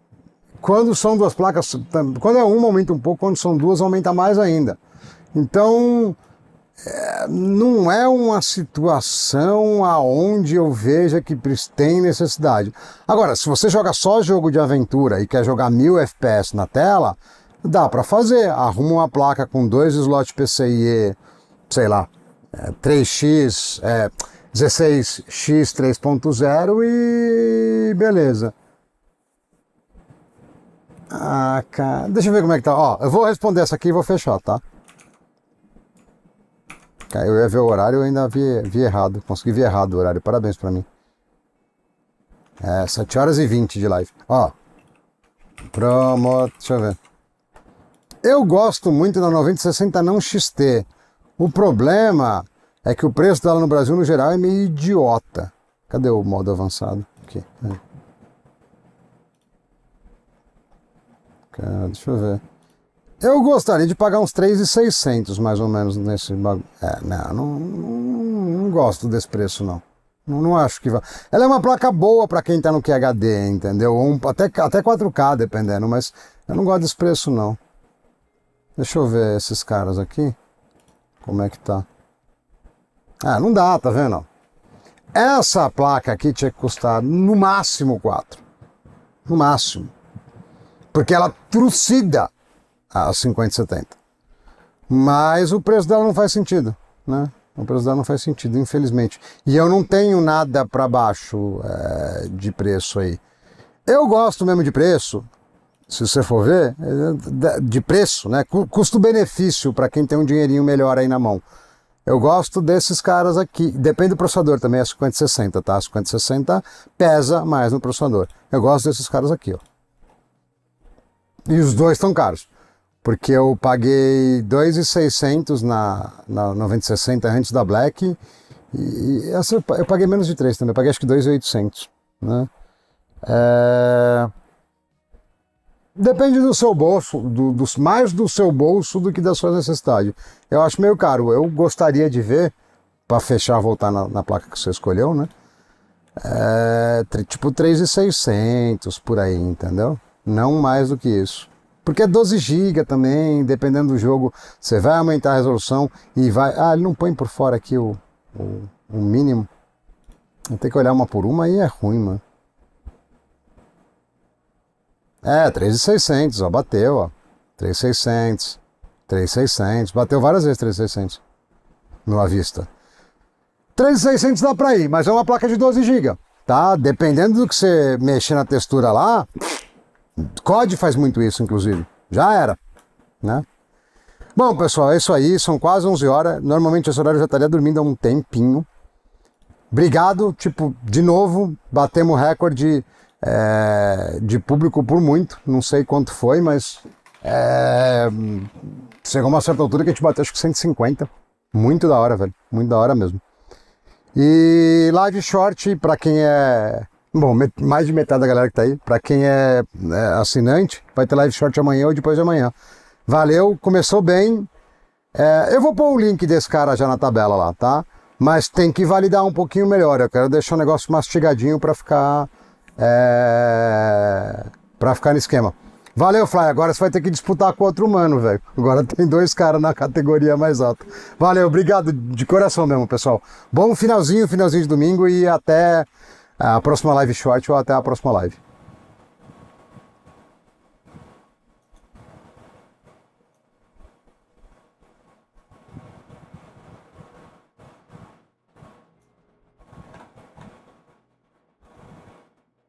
Quando são duas placas, quando é uma aumenta um pouco, quando são duas aumenta mais ainda. Então, não é uma situação aonde eu veja que tem necessidade. Agora, se você joga só jogo de aventura e quer jogar 1000 FPS na tela, dá para fazer. Arruma uma placa com 2 slots PCIe, sei lá, 3x, 16x 3.0 e beleza. Ah, cara, deixa eu ver como é que tá. Ó, eu vou responder essa aqui e vou fechar, tá? Eu ia ver o horário, eu ainda vi errado. Consegui ver errado o horário. Parabéns pra mim. 7h20 de live. Ó. Deixa eu ver. Eu gosto muito da 9060 não XT. O problema é que o preço dela no Brasil, no geral, é meio idiota. Cadê o modo avançado? Aqui. Deixa eu ver. Eu gostaria de pagar uns 3.600 mais ou menos nesse bagulho. Não gosto desse preço, não. Não acho que vai. Ela é uma placa boa para quem tá no QHD, entendeu? Até 4K, dependendo, mas eu não gosto desse preço, não. Deixa eu ver esses caras aqui. Como é que tá? Não dá, tá vendo? Essa placa aqui tinha que custar no máximo 4. No máximo. Porque ela trucida a 5070. Mas o preço dela não faz sentido, né? O preço dela não faz sentido, infelizmente. E eu não tenho nada para baixo de preço aí. Eu gosto mesmo de preço, se você for ver, de preço, né? Custo-benefício para quem tem um dinheirinho melhor aí na mão. Eu gosto desses caras aqui. Depende do processador também, é 5060, tá? 5060 pesa mais no processador. Eu gosto desses caras aqui, ó. E os dois estão caros. Porque eu paguei 2.600 na 9060 antes da Black. E essa eu paguei menos de 3 também. Eu paguei acho que 2.800, né? Depende do seu bolso, mais do seu bolso do que da sua necessidade. Eu acho meio caro. Eu gostaria de ver, para fechar, voltar na placa que você escolheu, né? Tipo 3.600 por aí, entendeu? Não mais do que isso. Porque é 12 GB também, dependendo do jogo, você vai aumentar a resolução e vai... ele não põe por fora aqui o mínimo. Tem que olhar uma por uma, aí é ruim, mano. 3.600, ó, bateu, ó. 3.600, 3.600, bateu várias vezes 3.600 no à vista. 3.600 dá pra ir, mas é uma placa de 12 GB, tá? Dependendo do que você mexer na textura lá... COD faz muito isso, inclusive. Já era, né? Bom, pessoal, é isso aí. São quase 11 horas. Normalmente esse horário eu já estaria dormindo há um tempinho. Obrigado. De novo, batemos recorde de público por muito. Não sei quanto foi, mas chegou uma certa altura que a gente bateu acho que 150. Muito da hora, velho. Muito da hora mesmo. E live short, pra quem é... Bom, mais de metade da galera que tá aí, pra quem é assinante, vai ter live short amanhã ou depois de amanhã. Valeu, começou bem. Eu vou pôr o link desse cara já na tabela lá, tá? Mas tem que validar um pouquinho melhor. Eu quero deixar o negócio mastigadinho pra ficar no esquema. Valeu, Fly. Agora você vai ter que disputar com outro humano, velho. Agora tem 2 caras na categoria mais alta. Valeu, obrigado de coração mesmo, pessoal. Bom finalzinho de domingo e até a próxima live short ou até a próxima live.